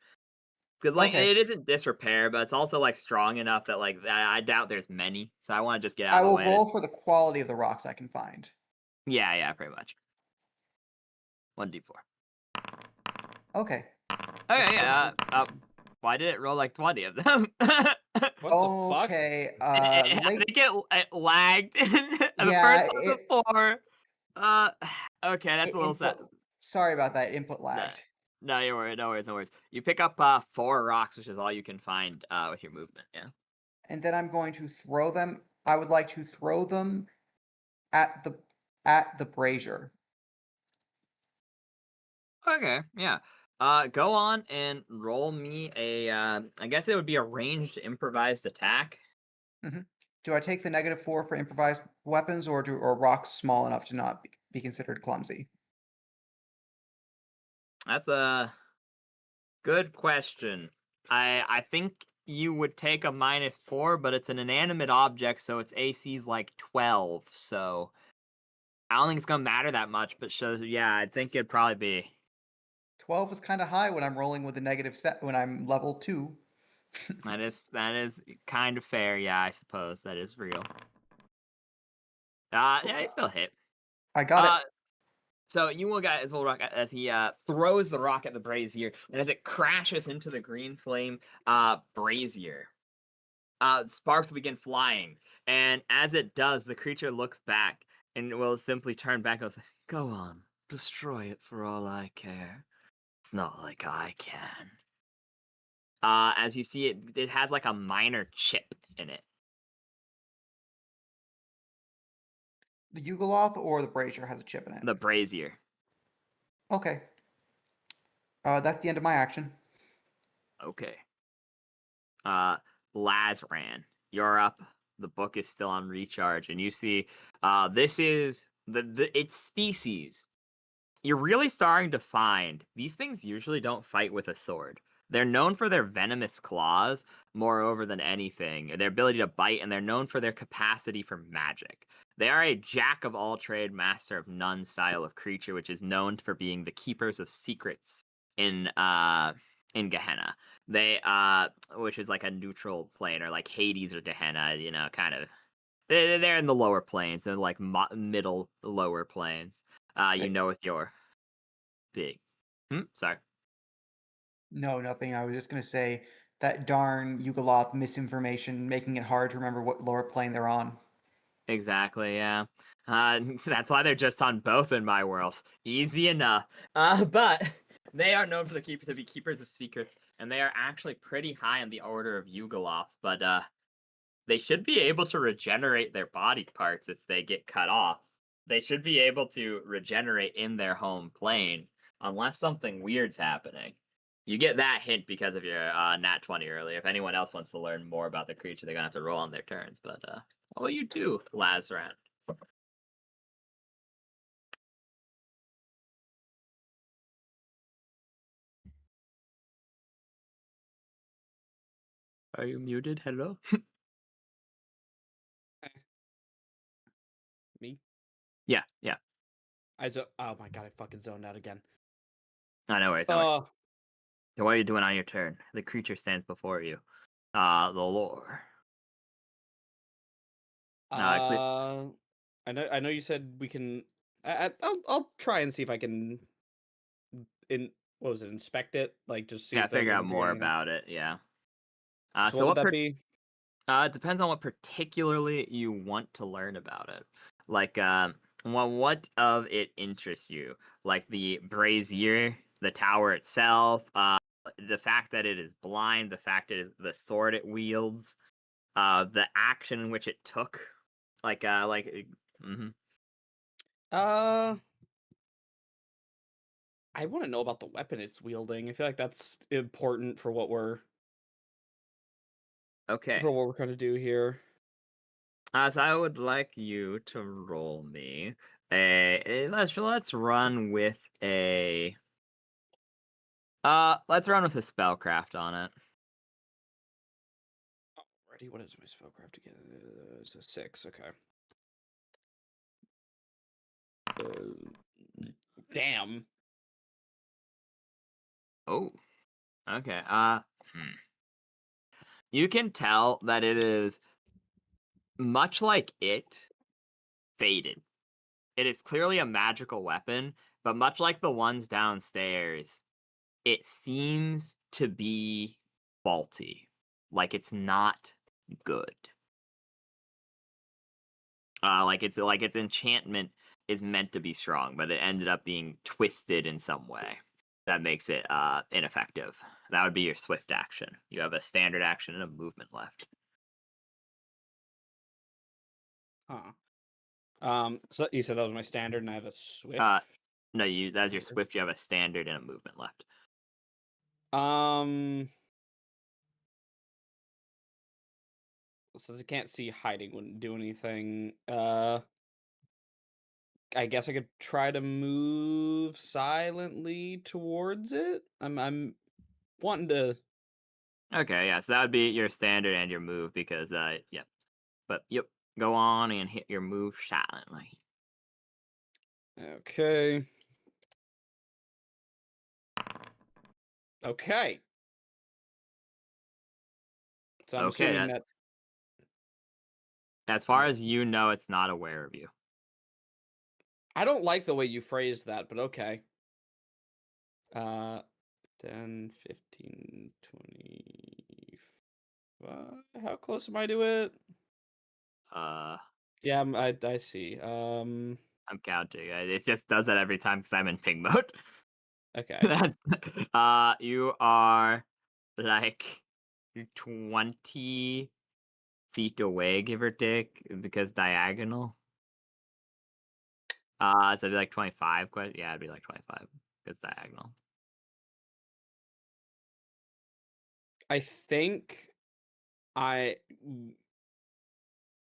Because like Okay. it isn't disrepair, but it's also like strong enough that like I doubt there's many. So I want to just get out I of the will way. roll for the quality of the rocks I can find. Yeah, pretty much. 1d4. Okay. Okay, yeah. Why did it roll like 20 of them? What the fuck? Okay. I think it lagged. The Yeah, first one was 4. Okay, that's a little sad. Sorry about that. Input lagged. No, you're worried. No worries. You pick up 4 rocks, which is all you can find with your movement. Yeah. And then I'm going to throw them. I would like to throw them at the brazier. Okay, yeah. Go on and roll me a. I guess it would be a ranged improvised attack. Mm-hmm. Do I take the -4 for improvised weapons, or are rocks small enough to not be considered clumsy? That's a good question. I think you would take a -4, but it's an inanimate object, so its AC's like 12. So I don't think it's gonna matter that much. But yeah, I think it'd probably be 12 is kind of high when I'm rolling with a negative set when I'm level 2. that is kind of fair. Yeah, I suppose that is real. Yeah, it still hit. I got it. So you will get his little rock as he throws the rock at the brazier, and as it crashes into the green flame brazier, sparks begin flying. And as it does, the creature looks back and will simply turn back and say, "Go on, destroy it for all I care. It's not like I can." As you see, it has like a minor chip in it. The Yugoloth or the Brazier has a chip in it? The brazier. Okay. That's the end of my action. Okay. Lazran, you're up. The book is still on recharge, and you see, this is its species. You're really starting to find these things usually don't fight with a sword. They're known for their venomous claws, moreover than anything, their ability to bite, and they're known for their capacity for magic. They are a jack of all trade, master of none style of creature, which is known for being the keepers of secrets in Gehenna. They which is like a neutral plane, or like Hades or Gehenna, kind of. They're in the lower planes. They're like middle lower planes. With your big. Sorry. No, nothing. I was just gonna say that darn Yugoloth misinformation, making it hard to remember what lower plane they're on. Exactly, yeah. That's why they're just on both in my world. Easy enough. But they are known to be keepers of secrets, and they are actually pretty high in the order of Yugoloths, but they should be able to regenerate their body parts if they get cut off. They should be able to regenerate in their home plane, unless something weird's happening. You get that hint because of your nat 20 earlier. If anyone else wants to learn more about the creature, they're gonna have to roll on their turns. But what will you do, Lazran? Are you muted? Hello? Me? Yeah. Oh my god, I fucking zoned out again. No, no worries. So what are you doing on your turn? The creature stands before you. The lore. I know you said we can. I'll try and see if I can. Inspect it? Like just see Yeah, if I figure out can figure more anything. about it. Yeah. So what would that be? It depends on what particularly you want to learn about it. Like, what of it interests you? Like the brazier, the tower itself, the fact that it is blind, the fact it is the sword it wields, the action in which it took. Mm-hmm. I want to know about the weapon it's wielding. I feel like that's important for what we're Okay. trying to do here. So I would like you to roll me let's run with a spellcraft on it. Alrighty, what is my spellcraft again? It's a 6, okay. Damn. Oh. Okay. You can tell that it is much like it faded. It is clearly a magical weapon, but much like the ones downstairs, it seems to be faulty. Like it's not good. Like its enchantment is meant to be strong, but it ended up being twisted in some way that makes it ineffective. That would be your swift action. You have a standard action and a movement left. So you said that was my standard, and I have a swift. No, that's your swift. You have a standard and a movement left. Since I can't see, hiding wouldn't do anything. I guess I could try to move silently towards it. I'm wanting to. Okay, yeah, so that would be your standard and your move because yep. But yep, go on and hit your move silently. Okay. Okay. So I'm assuming that. As far as you know, it's not aware of you. I don't like the way you phrased that, but okay. 10, 15, 25. How close am I to it? Yeah, I see. I'm counting. It just does that every time because I'm in ping mode. Okay. You are like 20 feet away, give or take, because diagonal. So it'd be like 25. Yeah, it'd be like 25. It's diagonal. I think I.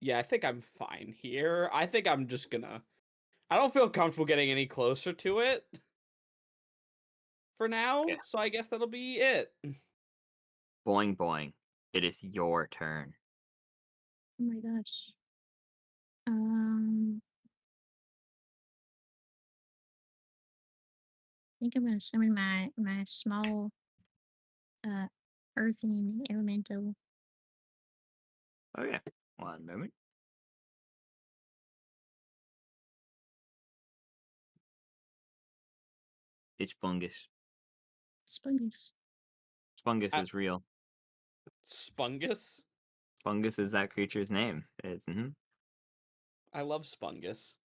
Yeah, I think I'm fine here. I think I'm just gonna. I don't feel comfortable getting any closer to it for now, Yeah. so I guess that'll be it. Boing boing. It is your turn. Oh my gosh. I think I'm gonna summon my small earthling elemental. Okay. One moment. It's Spungus. Spungus. Spungus I- is real. Spungus? Spungus is that creature's name. It's I love Spungus.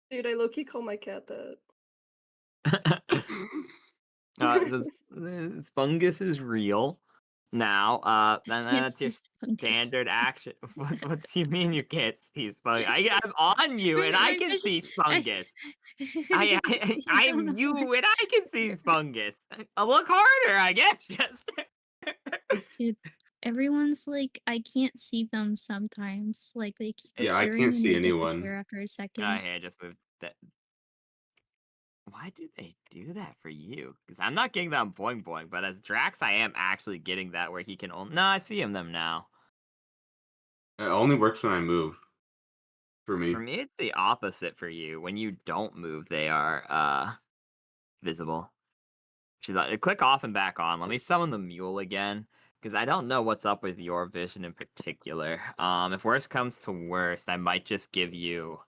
Dude, I low-key call my cat that. it says, Spungus is real. Now, and Can't that's see your Spungus. standard action. What do you mean you can't see Spungus? I'm on you, and I can see Spungus. I'm you, and I can see Spungus. Look harder, I guess. Just. Dude, everyone's like, I can't see them sometimes. Like, they keep Yeah, I appearing can't and see they anyone. disappear after a second. Here, just move that. Why do they do that for you? Because I'm not getting that on Boing Boing, but as Drax, I am actually getting that where he can only. No, I see them now. It only works when I move. For For me. me, it's the opposite for you. When you don't move, they are visible. She's like, click off and back on. Let me summon the mule again. Because I don't know what's up with your vision in particular. If worst comes to worst, I might just give you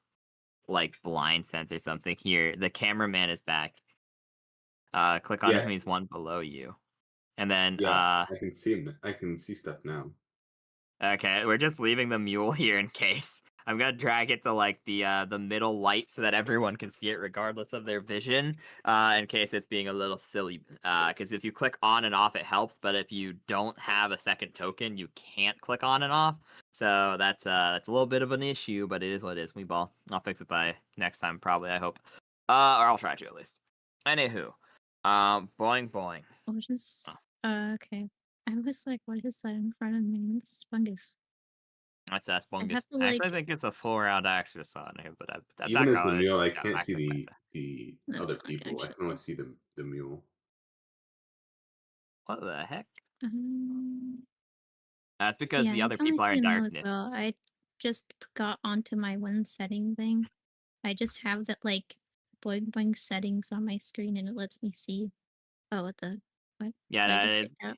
like blind sense or something. Here, the cameraman is back. Click on Yeah. him, he's one below you. And then Yeah, I can see him. I can see stuff now. Okay, we're just leaving the mule here in case. I'm gonna drag it to like the middle light so that everyone can see it regardless of their vision. In case it's being a little silly. Because if you click on and off, it helps, but if you don't have a second token, you can't click on and off. So that's a little bit of an issue, but it is what it is. Meatball. I'll fix it by next time, probably. I hope. Or I'll try to at least. Anywho, boing boing. Oh, just okay. I was like, what is that in front of me? It's fungus. That's I Bungus. have to Actually, like. I think it's a 4-round action on here, but I'm Even not as the calling it. mule, I Just got can't back see to myself. the No, other like, people. I can only see the mule. What the heck? Um, That's because yeah, the I other can only people are see in a mule as darkness. well. I just got onto my one setting thing. I just have that like boing boing settings on my screen, and it lets me see. Oh, what the what? Yeah, Did I that get is. kicked out?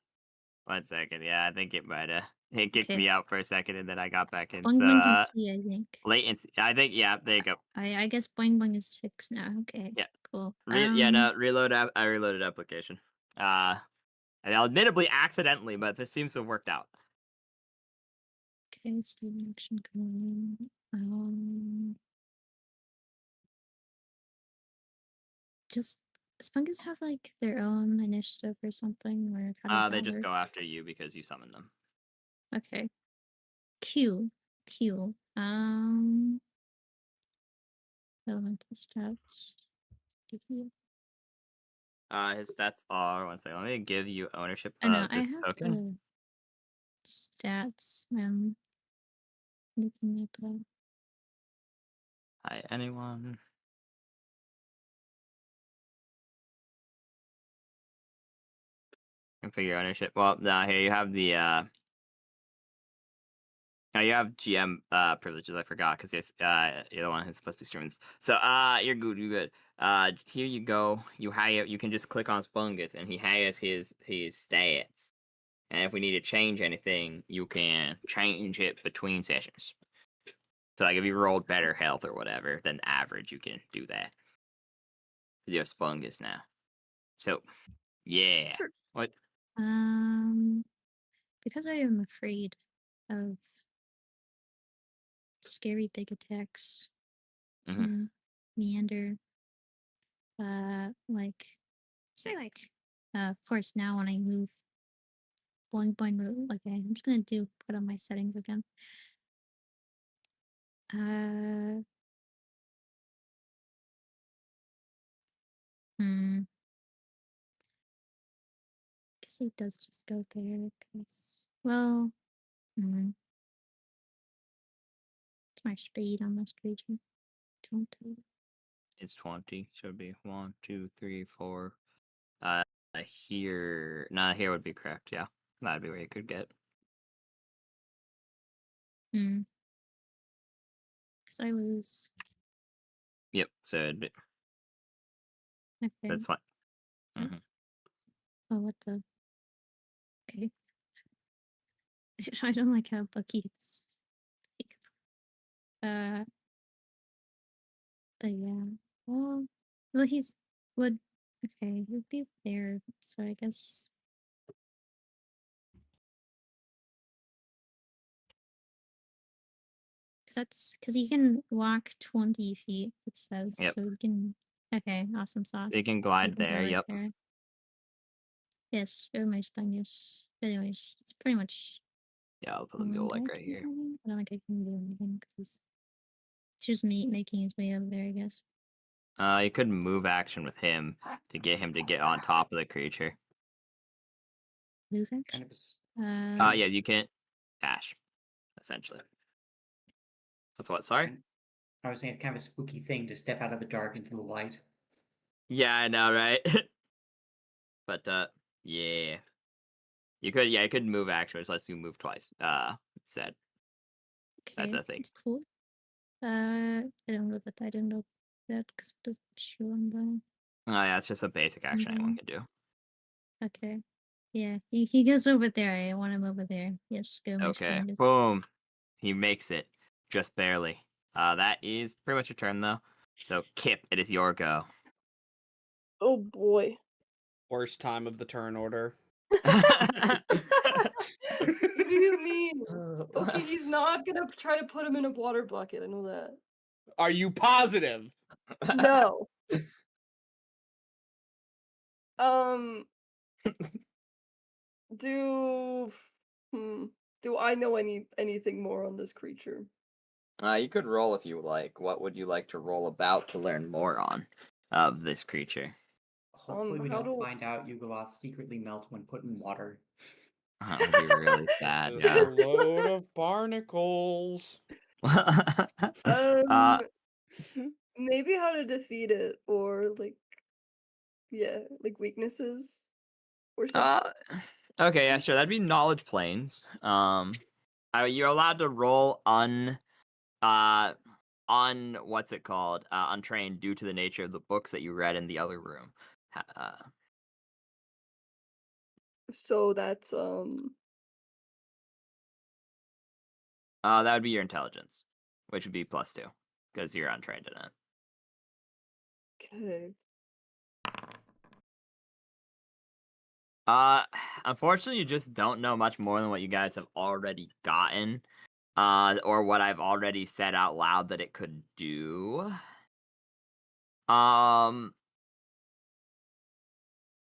1 second. Yeah, I think it might have. It kicked Okay. me out for a second, and then I got back in. Boing So, boing can see. I think. latency. I think yeah. There you go. I guess boing boing is fixed now. Okay. Yeah. Cool. Yeah. No. Reload. I reloaded application. Admittedly accidentally, but this seems to have worked out. Okay, student action going. Just Spunkers have like their own initiative or something, or how does They that just work? go after you because you summoned them. Okay. Q. Q. Elemental stats. His stats are 1 second. Let me give you ownership I know, of I this have token. the stats. Looking at that. Hi, anyone? Configure ownership. Well, now here you have the now you have GM privileges. I forgot because you're the one who's supposed to be streaming this. So you're good. You're good. Here you go. You can just click on Spungus and he has his stats. And if we need to change anything, you can change it between sessions. So like if you rolled better health or whatever than average, you can do that. You have Spungus now. So yeah. Sure. What? Because I am afraid of scary big attacks. Meander. Like, say like, of course now when I move, boing boing root. Okay, I'm just gonna put on my settings again. Guess he does just go there. Cause, well, it's my speed on this creature. 20. It's 20. Should be 1, 2, 3, 4. Here. Nah, here would be correct. Yeah, that'd be where you could get. Because I lose. Yep. So it'd be, Okay. that's fine. Yep. Oh, what the? Okay. I don't like how Bucky's. But yeah. Well, he's would. Okay, he'd be there. So I guess. Because he can walk 20 feet. It says Yep. so. He can. Okay, awesome sauce. They can He glide go there. right Yep. there. Yes, they're my spaniels. Anyways, it's pretty much. Yeah, I'll put the mule like right here. I don't think I can do anything because he's just making his way over there, I guess. You could move action with him to get him to get on top of the creature. Lose Kind action? of, Yeah, you can dash, essentially. That's what, sorry? I was saying it's kind of a spooky thing to step out of the dark into the light. Yeah, I know, right? But, yeah. You could move action, which lets you move twice, instead. That's Okay, a thing. that's cool. I don't know that. I didn't know that because it doesn't show on the. Oh, yeah, it's just a basic action anyone can do. Okay. Yeah, he goes over there. I want him over there. Yes, go. My Okay, spaniels. boom. He makes it. Just barely. That is pretty much your turn, though. So, Kip, it is your go. Oh boy. Worst time of the turn order. What do you mean? Okay, he's not gonna try to put him in a water bucket. I know that. Are you positive? No. Do do I know anything more on this creature? You could roll if you like. What would you like to roll about to learn more on of this creature? Hopefully we how don't do- find out Yugoslav secretly melts when put in water. That would be really sad, Just yeah. a load of barnacles. Maybe how to defeat it or like weaknesses or something. Okay, yeah, sure. That'd be knowledge planes. You're allowed to roll what's it called? Untrained due to the nature of the books that you read in the other room. So that's That would be your intelligence, which would be +2 because you're untrained in it. okay. Unfortunately, you just don't know much more than what you guys have already gotten, or what I've already said out loud that it could do.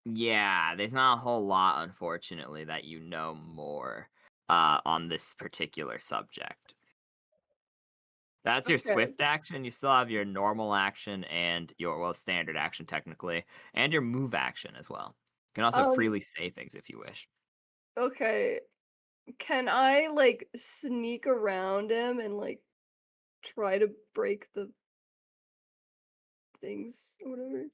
Yeah, there's not a whole lot, unfortunately, that you know more, on this particular subject. That's your Okay. swift action. You still have your normal action and your standard action technically, and your move action as well. You can also freely say things if you wish. Okay. Can I like sneak around him and like try to break the things or whatever?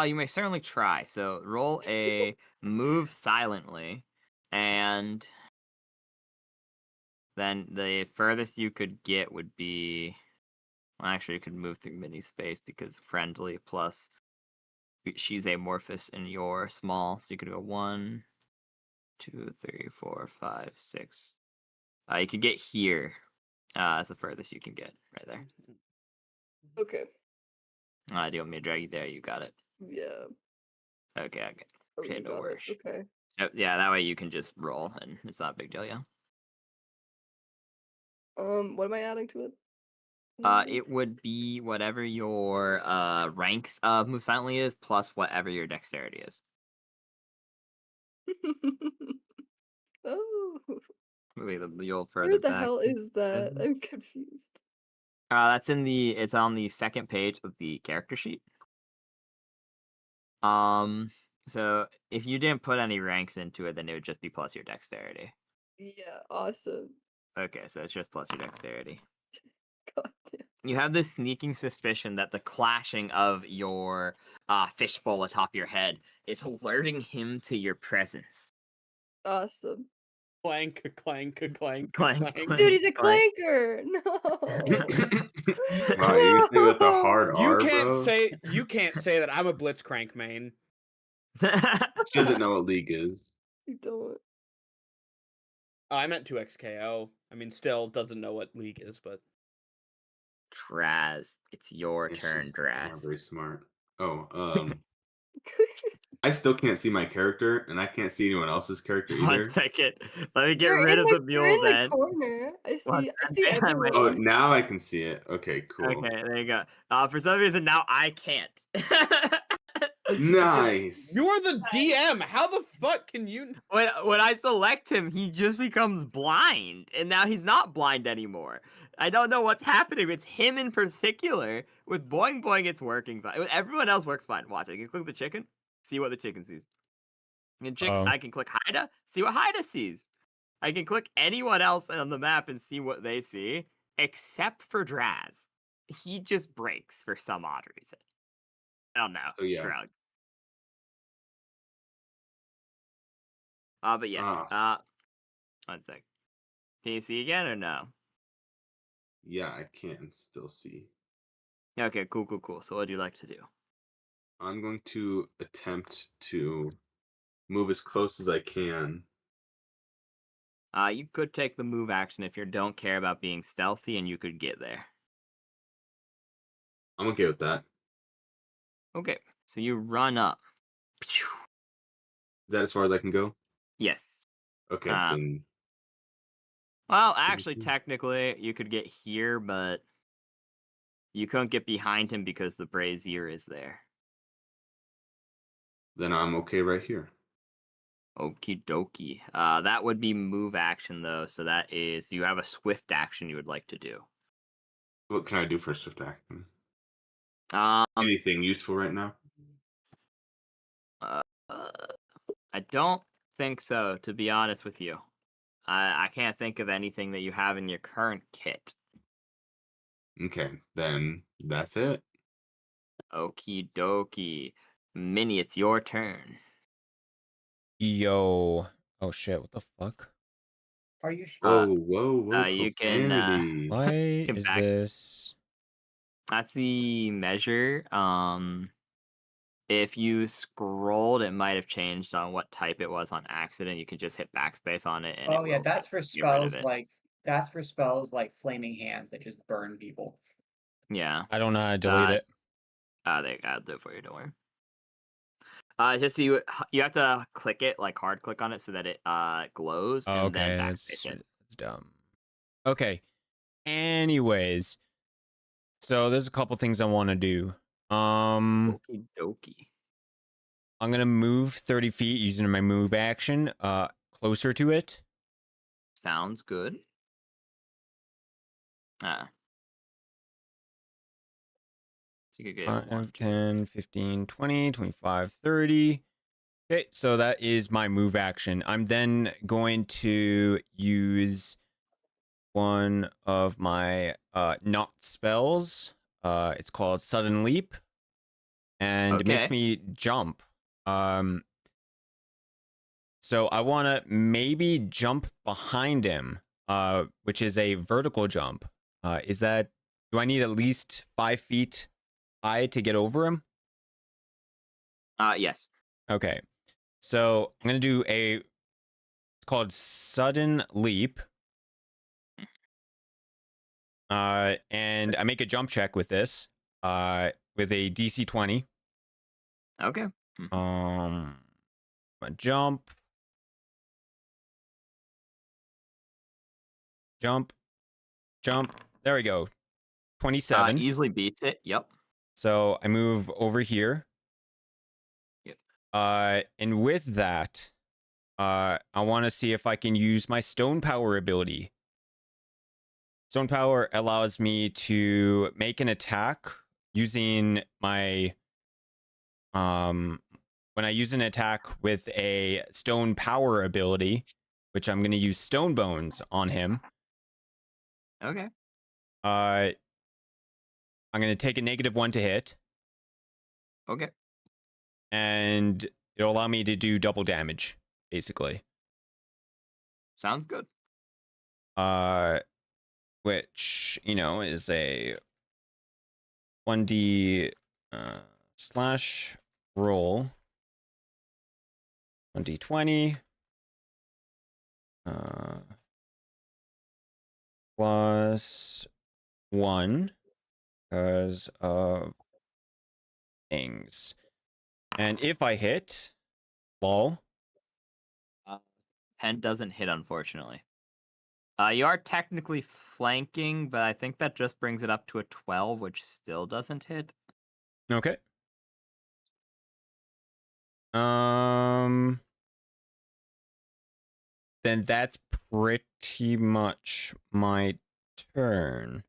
You may certainly try. So roll a move silently, and then the furthest you could get would be. Well, actually, you could move through mini space because friendly plus she's amorphous and you're small, so you could go 1, 2, 3, 4, 5, 6. You could get here. That's the furthest you can get right there. Okay. Do you want me to drag you there? You got it. Yeah. Okay, I get it. Oh, Okay, you no got it. worries. Okay. Yeah, that way you can just roll and it's not a big deal, yeah. What am I adding to it? It would be whatever your ranks of move silently is plus whatever your dexterity is. Oh. You'll further Where the back. hell is that? I'm confused. It's on the second page of the character sheet. So if you didn't put any ranks into it, then it would just be plus your dexterity. Yeah, awesome. Okay, so it's just plus your dexterity. God damn. You have this sneaking suspicion that the clashing of your fishbowl atop your head is alerting him to your presence. Awesome. Clank, clank, clank, Clank, clank. Dude, he's a clank. clanker. No. Wow, you say with a hard You R, can't bro? say that I'm a Blitzcrank main. She doesn't know what League is. You don't. Oh, I meant 2xKO. I mean, still doesn't know what League is, but Draz, it's your Yeah, turn, she's Draz. not very smart. Oh, I still can't see my character, and I can't see anyone else's character One either. second. Let me get You're rid in of the the you're mule in the then. corner. I see I might- everyone. Oh, now I can see it. Okay, cool. Okay, there you go. For some reason now I can't. Nice. you are the DM. How the fuck can you? When I select him, he just becomes blind, and now he's not blind anymore. I don't know what's happening. It's him in particular. With Boing Boing, it's working fine. With everyone else works fine. Watch, I can click the chicken, see what the chicken sees. I can click Haida, see what Haida sees. I can click anyone else on the map and see what they see, except for Draz. He just breaks for some odd reason. I don't know. Oh, yeah. Shrug. But yes. One sec. Can you see again or no? Yeah, I can still see. Okay, cool. So what do you like to do? I'm going to attempt to move as close as I can. You could take the move action if you don't care about being stealthy, and you could get there. I'm okay with that. Okay, so you run up. Is that as far as I can go? Yes. Okay, then. Well, Let's actually, do- technically, you could get here, but you couldn't get behind him because the brazier is there. Then I'm okay right here. Okie dokie. That would be move action, though, so that is... You have a swift action you would like to do. What can I do for swift action? Um, Anything useful right now? I don't think so, to be honest with you. I can't think of anything that you have in your current kit. Okay, then that's it. Okie dokie. Minnie, it's your turn. Yo. Oh shit, what the fuck? Are you sure? Whoa, you can, profanity. Why can is back- this? That's the measure. If you scrolled, it might have changed on what type it was on accident. You can just hit backspace on it. And Oh it yeah, will that's for get rid of spells it. like flaming hands that just burn people. Yeah. I don't know how to delete it. I'll do it for you. Don't worry. Just so you have to click it, like hard click on it, so that it glows, Oh, and then okay, backspace it. that's dumb. Okay. Anyways, so there's a couple things I want to do. Okie dokie. I'm gonna move 30 feet using my move action, closer to it. Sounds good. So you could get 5, 10, 15, 20, 25, 30. Okay, so that is my move action. I'm then going to use one of my not spells. It's called Sudden Leap, and it makes Okay. me jump. So I want to maybe jump behind him, which is a vertical jump. Do I need at least 5 feet high to get over him? Yes. Okay. So I'm going to do it's called Sudden Leap. And I make a jump check with this, with a DC 20. Okay. A jump. There we go. 27. Easily beats it. Yep. So I move over here. Yep. And with that, I want to see if I can use my Stone Power ability. Stone Power allows me to make an attack using my when I use an attack with a stone power ability, which I'm going to use stone bones on him. Okay. I'm going to take a -1 to hit. Okay. And it'll allow me to do double damage, basically. Sounds good. Which, you know, is a 1d slash roll 1d20 plus 1 because of things. And if I hit, lol. 10 doesn't hit, unfortunately. You are technically flanking, but I think that just brings it up to a 12, which still doesn't hit. Okay. Then that's pretty much my turn.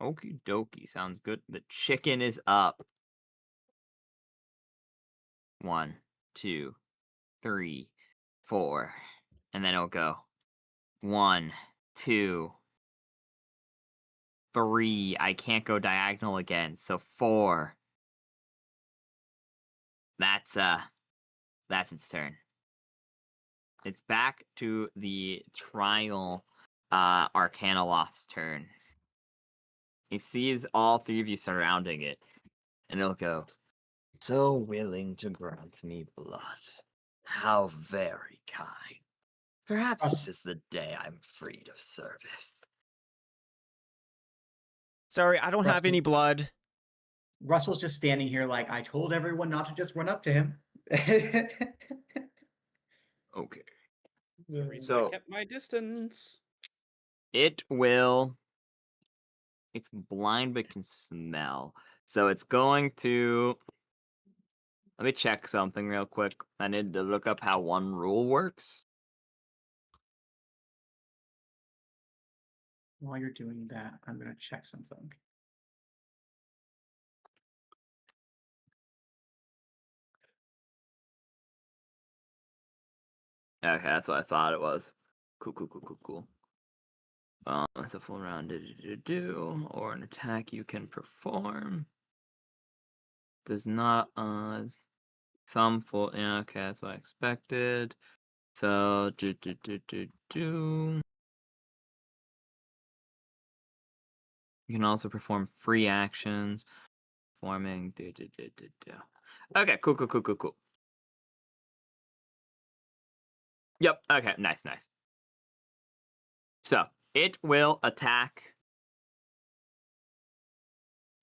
Okie dokie, sounds good. The chicken is up. 1, 2, 3, 4. And then it'll go 1, 2, 3. I can't go diagonal again, so 4. That's its turn. It's back to the trial Arcanoloth's turn. He sees all three of you surrounding it, and he'll go, "So willing to grant me blood. How very kind. Perhaps this is the day I'm freed of service." Sorry, I don't have any blood. Russell's just standing here like, I told everyone not to just run up to him. Okay. The reason So I kept my distance. it's blind but can smell. So it's going to, let me check something real quick. I need to look up how one rule works. While you're doing that, I'm going to check something. Okay, that's what I thought it was. Cool. It's a full round or an attack you can perform. Does not some full, yeah, okay, that's what I expected. So You can also perform free actions. Forming Okay, cool. Yep, okay, nice. So it will attack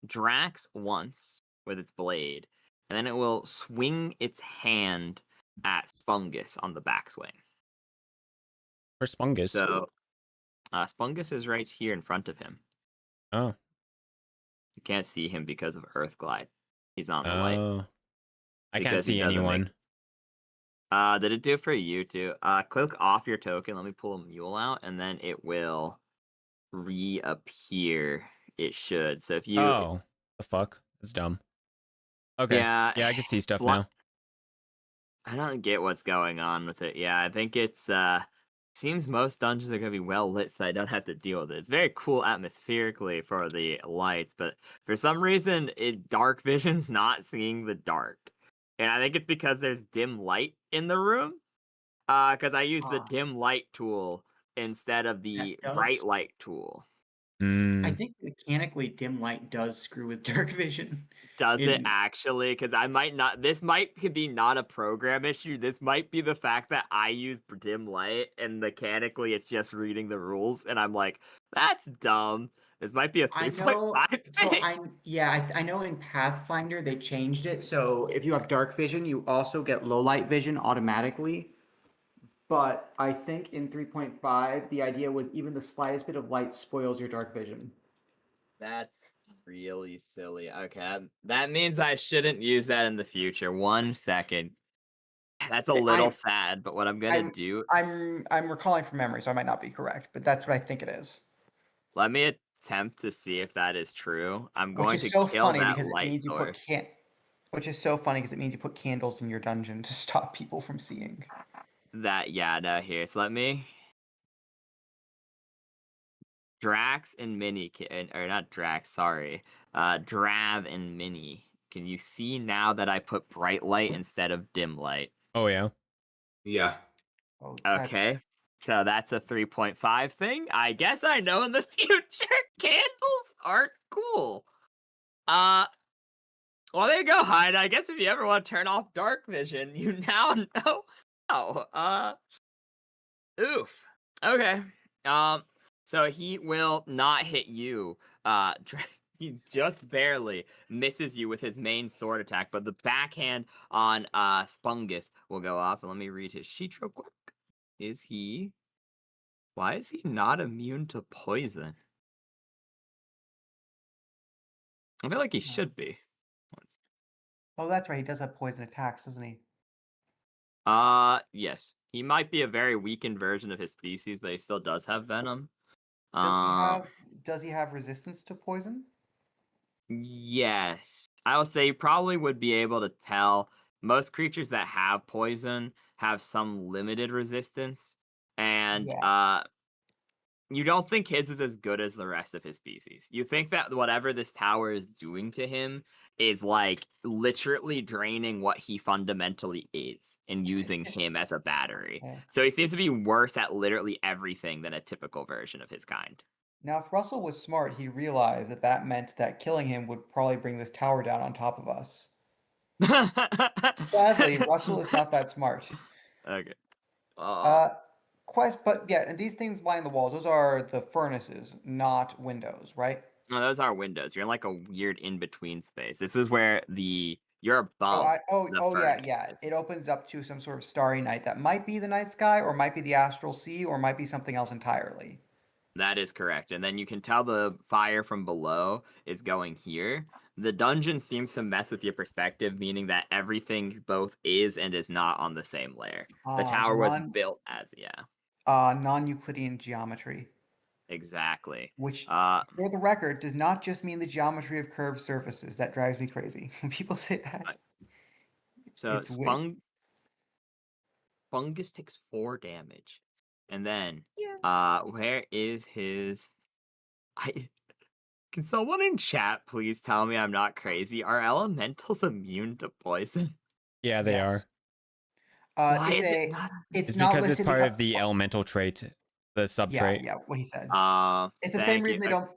Drax once with its blade, and then it will swing its hand at Spungus on the backswing. Where's Spungus? So Spungus is right here in front of him. Oh. You can't see him because of Earth Glide. He's on the light. Oh. I can't Because he see doesn't anyone. Did it do it for you too? Click off your token. Let me pull a mule out, and then it will reappear. It should. So if you, Oh, the fuck? That's dumb. Okay. yeah, I can see stuff now. I don't get what's going on with it. Yeah, I think it's seems most dungeons are gonna be well lit, so I don't have to deal with it. It's very cool atmospherically for the lights, but for some reason, dark vision's not seeing the dark, and I think it's because there's dim light in the room. Because I use the dim light tool instead of the bright light tool. I think mechanically dim light does screw with dark vision. Does it actually? Because I might not. This could be not a program issue. This might be the fact that I use dim light and mechanically it's just reading the rules, and I'm like, that's dumb. This might be a 3.5 thing. I know in Pathfinder they changed it, so if you have dark vision, you also get low light vision automatically. But I think in 3.5, the idea was even the slightest bit of light spoils your dark vision. That's really silly. Okay, that means I shouldn't use that in the future. 1 second. That's a little sad, but what I'm gonna do... I'm recalling from memory, so I might not be correct, but that's what I think it is. Let me attempt to see if that is true. I'm going Which is to so kill funny that because it light means you source. Which is so funny because it means you put candles in your dungeon to stop people from seeing. Here. So let me. Drax and Minnie, or not Drax, sorry. Drav and Minnie. Can you see now that I put bright light instead of dim light? Oh yeah. Yeah. Oh, Okay. So that's a 3.5 thing. I guess I know in the future candles aren't cool. Well, there you go, Hyde. I guess if you ever want to turn off dark vision, you now know how. Oof. Okay. So he will not hit you. He just barely misses you with his main sword attack, but the backhand on Spungus will go off. And let me read his sheet real quick. Why is he not immune to poison? I feel like he should be. Oh, that's right. He does have poison attacks, doesn't he? Yes. He might be a very weakened version of his species, but he still does have venom. Does he have resistance to poison? Yes. I will say you probably would be able to tell most creatures that have poison have some limited resistance. And Yeah. you don't think his is as good as the rest of his species. You think that whatever this tower is doing to him is like literally draining what he fundamentally is and using him as a battery. Yeah. So he seems to be worse at literally everything than a typical version of his kind. Now, if Russell was smart, he'd realize that that meant that killing him would probably bring this tower down on top of us. Sadly, Russell is not that smart. Okay. But yeah, and these things lining the walls, those are the furnaces, not windows, right? No, those are windows. You're in like a weird in-between space. This is where you're above the Yeah, furnace. yeah. It opens up to some sort of starry night that might be the night sky, or might be the astral sea, or might be something else entirely. That is correct. And then you can tell the fire from below is going here. The dungeon seems to mess with your perspective, meaning that everything both is and is not on the same layer. The tower was built as, non-Euclidean geometry. Exactly. Which, for the record, does not just mean the geometry of curved surfaces. That drives me crazy when people say that. So Fungus takes 4 damage. And then, where is his... Can someone in chat please tell me I'm not crazy? Are elementals immune to poison? Yeah, they are. Why is it not? It's because it's part of the elemental trait, the sub trait. Yeah, what he said. It's the Thank same you. reason they don't.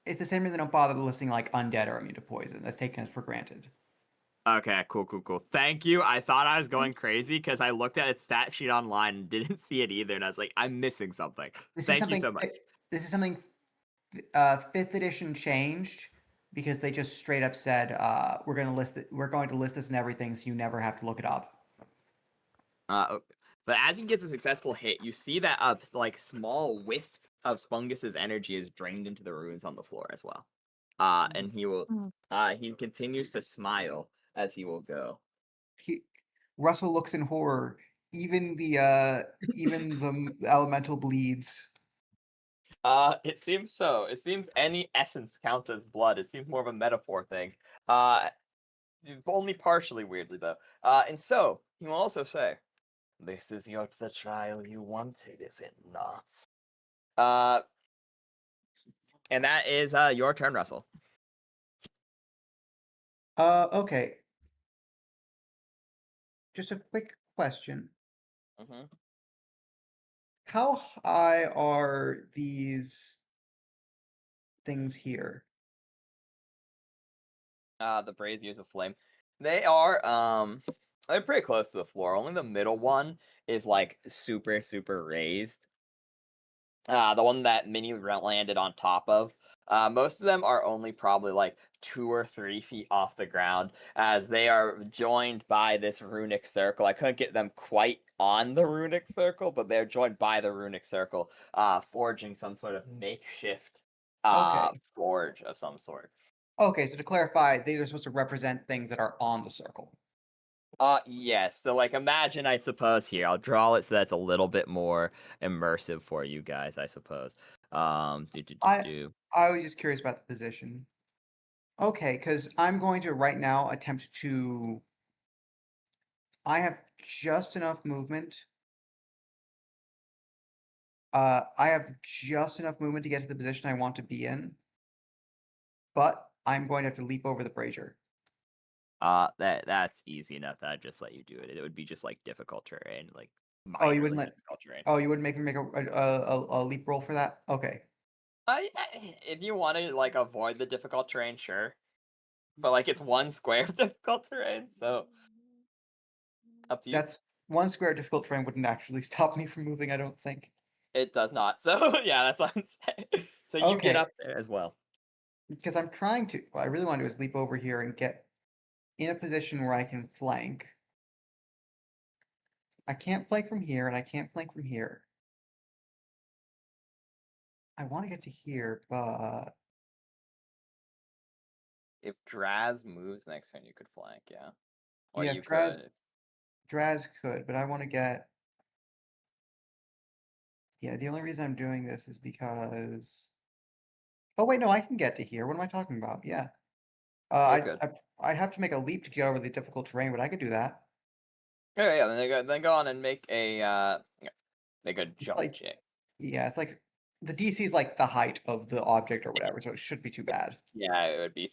It's the same reason they don't bother listing like undead or immune to poison. That's taken as for granted. Okay, cool. Thank you. I thought I was going crazy because I looked at its stat sheet online and didn't see it either, and I was like, I'm missing something. Thank you so much. This is something 5th edition changed because they just straight up said we're going to list it. We're going to list this and everything, so you never have to look it up. But as he gets a successful hit, you see that a like small wisp of Spungus's energy is drained into the runes on the floor as well. And he continues to smile as he will go. Russell looks in horror. Even the elemental bleeds. It seems so. It seems any essence counts as blood. It seems more of a metaphor thing. Only partially, weirdly though. And so he will also say, "This is the trial you wanted, is it not?" And that is your turn, Russell. Okay. Just a quick question. Mm-hmm. How high are these things here? The braziers of flame. They are they're pretty close to the floor. Only the middle one is like super raised. The one that Minnie landed on top of. Most of them are only probably like 2 or 3 feet off the ground, as they are joined by this runic circle. I couldn't get them quite on the runic circle, but they're joined by the runic circle, forging some sort of makeshift forge of some sort. Okay, so to clarify, they are supposed to represent things that are on the circle. Yes. So, like, imagine, I suppose, here, I'll draw it so that's a little bit more immersive for you guys, I suppose. I was just curious about the position. Okay, because I'm going to right now attempt to. I have just enough movement. I have just enough movement to get to the position I want to be in, but I'm going to have to leap over the brazier. That's easy enough. I'd just let you do it. It would be just like difficult terrain, like Oh, you wouldn't minorly let. difficult terrain. Oh, you wouldn't make me make a leap roll for that? Okay. If you want to like avoid the difficult terrain, sure. But like it's one square of difficult terrain, so up to you. That's one square difficult terrain wouldn't actually stop me from moving, I don't think. It does not. So yeah, that's what I'm saying. So you get Okay. up there as well. Because I'm trying to. What I really want to do is leap over here and get in a position where I can flank. I can't flank from here, and I can't flank from here. I want to get to here, but If Draz moves next turn, you could flank, yeah. Or yeah, you if could. Draz could, but I want to get. Yeah, the only reason I'm doing this is because. Oh wait, no, I can get to here. What am I talking about? Yeah. You could. I'd have to make a leap to get over the difficult terrain, but I could do that. Yeah, then go on and make a It's jump like, check. yeah, it's like the DC is like the height of the object or whatever, so it should be too bad. Yeah, it would be.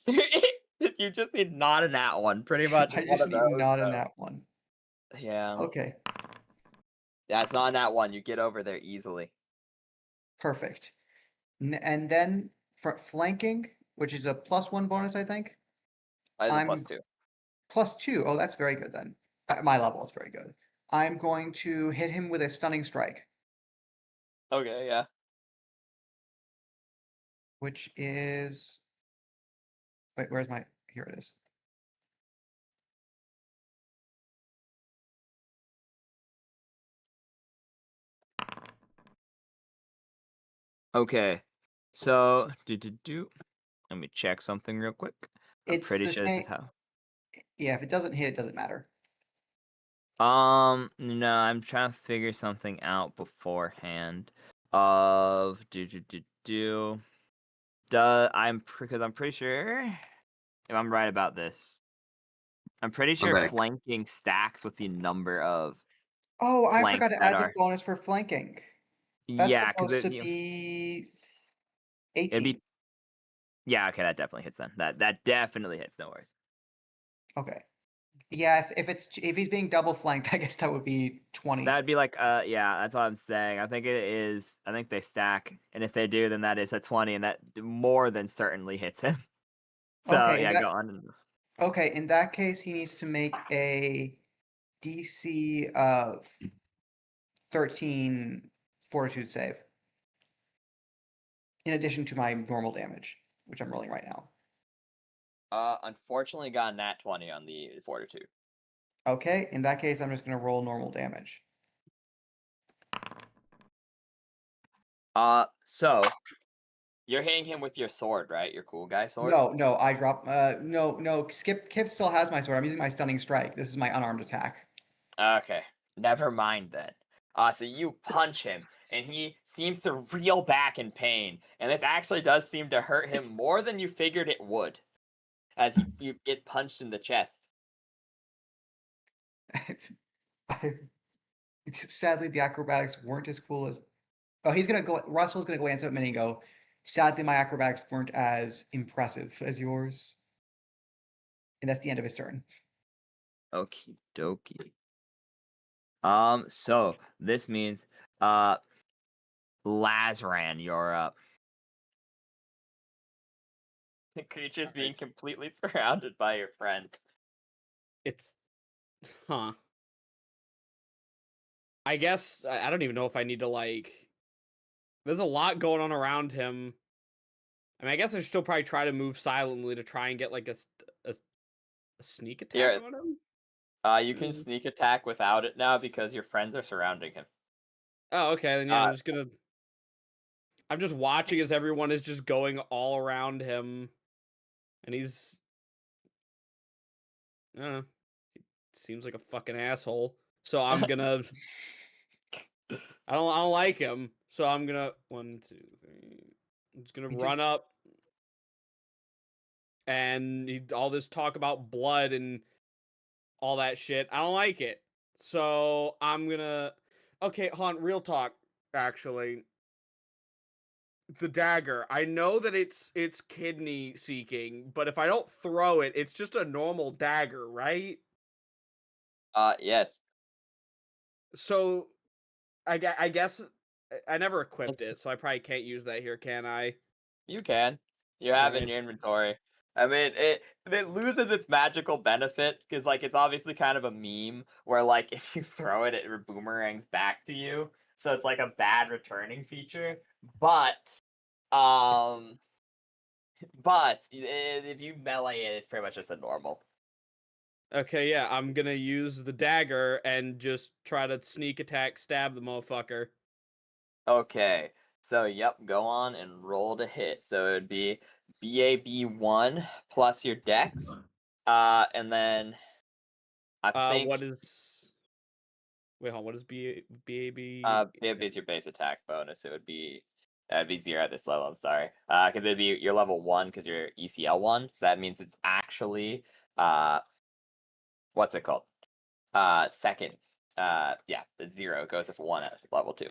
You just need not in that one, pretty much. I It's one just of need those. not in that one. Yeah. Okay, Yeah, it's not in that one. You get over there easily. perfect. And then for flanking, which is a +1 bonus, I think. I have a I'm +2. +2. Oh, that's very good then. At my level, it's very good. I'm going to hit him with a stunning strike, Okay, yeah. which is. Wait, where's my? Here it is. Okay, so let me check something real quick. I'm It's pretty the sure this same. is how. Yeah, if it doesn't hit, it doesn't matter. No, I'm trying to figure something out beforehand. Of because I'm pretty sure if I'm right about this. I'm pretty sure Okay. flanking stacks with the number of Oh, I forgot flanks to that add the are. bonus for flanking. That's Yeah, because supposed to you know, be it'd 18. be. Yeah, okay, that definitely hits then. That definitely hits. No worries. Okay. Yeah, if he's being double flanked, I guess that would be 20. That'd be like yeah, that's what I'm saying. I think it is. I think they stack, and if they do, then that is a 20, and that more than certainly hits him. So Okay, yeah, go on. okay, in that case, he needs to make a DC of 13 fortitude save. In addition to my normal damage, which I'm rolling right now. Unfortunately got a nat 20 on the fortitude. Okay, in that case, I'm just gonna roll normal damage. So you're hitting him with your sword, right? Your cool guy sword? No, I drop. No. Kip still has my sword. I'm using my stunning strike. This is my unarmed attack. Okay. Never mind then. So you punch him, and he seems to reel back in pain. And this actually does seem to hurt him more than you figured it would, as he gets punched in the chest. Sadly, the acrobatics weren't as cool as. Oh, Russell's gonna glance at me and go. Sadly, my acrobatics weren't as impressive as yours. And that's the end of his turn. Okie dokie. So this means Lazran, you're up. The creature's being completely surrounded by your friends. It's, huh. I guess I don't even know if I need to like. There's a lot going on around him. I mean, I guess I should still probably try to move silently to try and get like a sneak attack Here, on him. you can sneak attack without it now because your friends are surrounding him. Oh, okay. Then yeah, I'm just watching as everyone is just going all around him, and he's. I don't know. He seems like a fucking asshole. So I'm gonna. I don't like him. So I'm gonna 1, 2, 3. I'm just gonna run up. and all this talk about blood and all that shit. I don't like it. So I'm gonna. Okay, hold on. Real talk. Actually, the dagger. I know that it's kidney seeking, but if I don't throw it, it's just a normal dagger, right? Yes. So I guess I never equipped it, so I probably can't use that here, can I? You can. You have it in your inventory. I mean, it loses its magical benefit because like it's obviously kind of a meme where like if you throw it, it boomerangs back to you. So it's like a bad returning feature. But um, if you melee it, it's pretty much just a normal. Okay, yeah, I'm gonna use the dagger and just try to sneak attack, stab the motherfucker. Okay, so yep, go on and roll to hit. So it would be BAB1 plus your dex. And then I What think is? Wait, hold on. What is BAB? BAB is your base attack bonus. It'd be 0 at this level, I'm sorry. Because it'd be your level 1 because you're ECL 1. So that means it's actually what's it called? Second. Yeah, the 0 goes with 1 at level 2.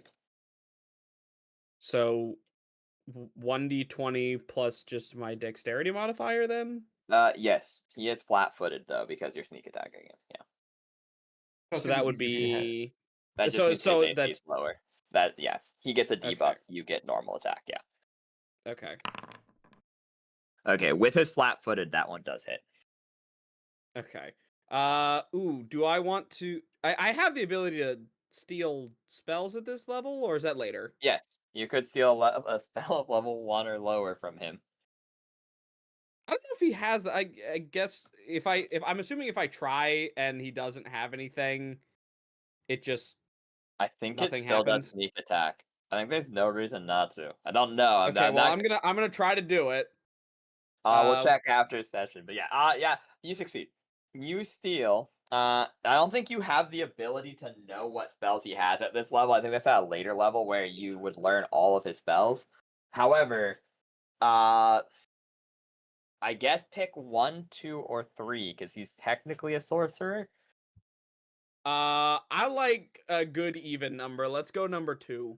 So 1d20 plus just my dexterity modifier then? Yes, he is flat-footed though because you're sneak attacking him. Yeah. So that would be That just so means his AC that's is lower. That yeah, he gets a okay. debuff. You get normal attack. Yeah. Okay. Okay, with his flat-footed, that one does hit. Okay. Ooh, do I want to I have the ability to steal spells at this level, or is that later? Yes, you could steal a spell of level 1 or lower from him. I don't know if he has I guess if I'm assuming if I try and he doesn't have anything, it just I think it nothing still does happens. sneak attack. I think there's no reason not to. I don't know. Okay, well not. I'm gonna try to do it. We'll check after session. But yeah, yeah, you succeed. You steal. I don't think you have the ability to know what spells he has at this level. I think that's at a later level where you would learn all of his spells. However, I guess pick 1, 2, or 3 because he's technically a sorcerer. I like a good even number. Let's go number 2.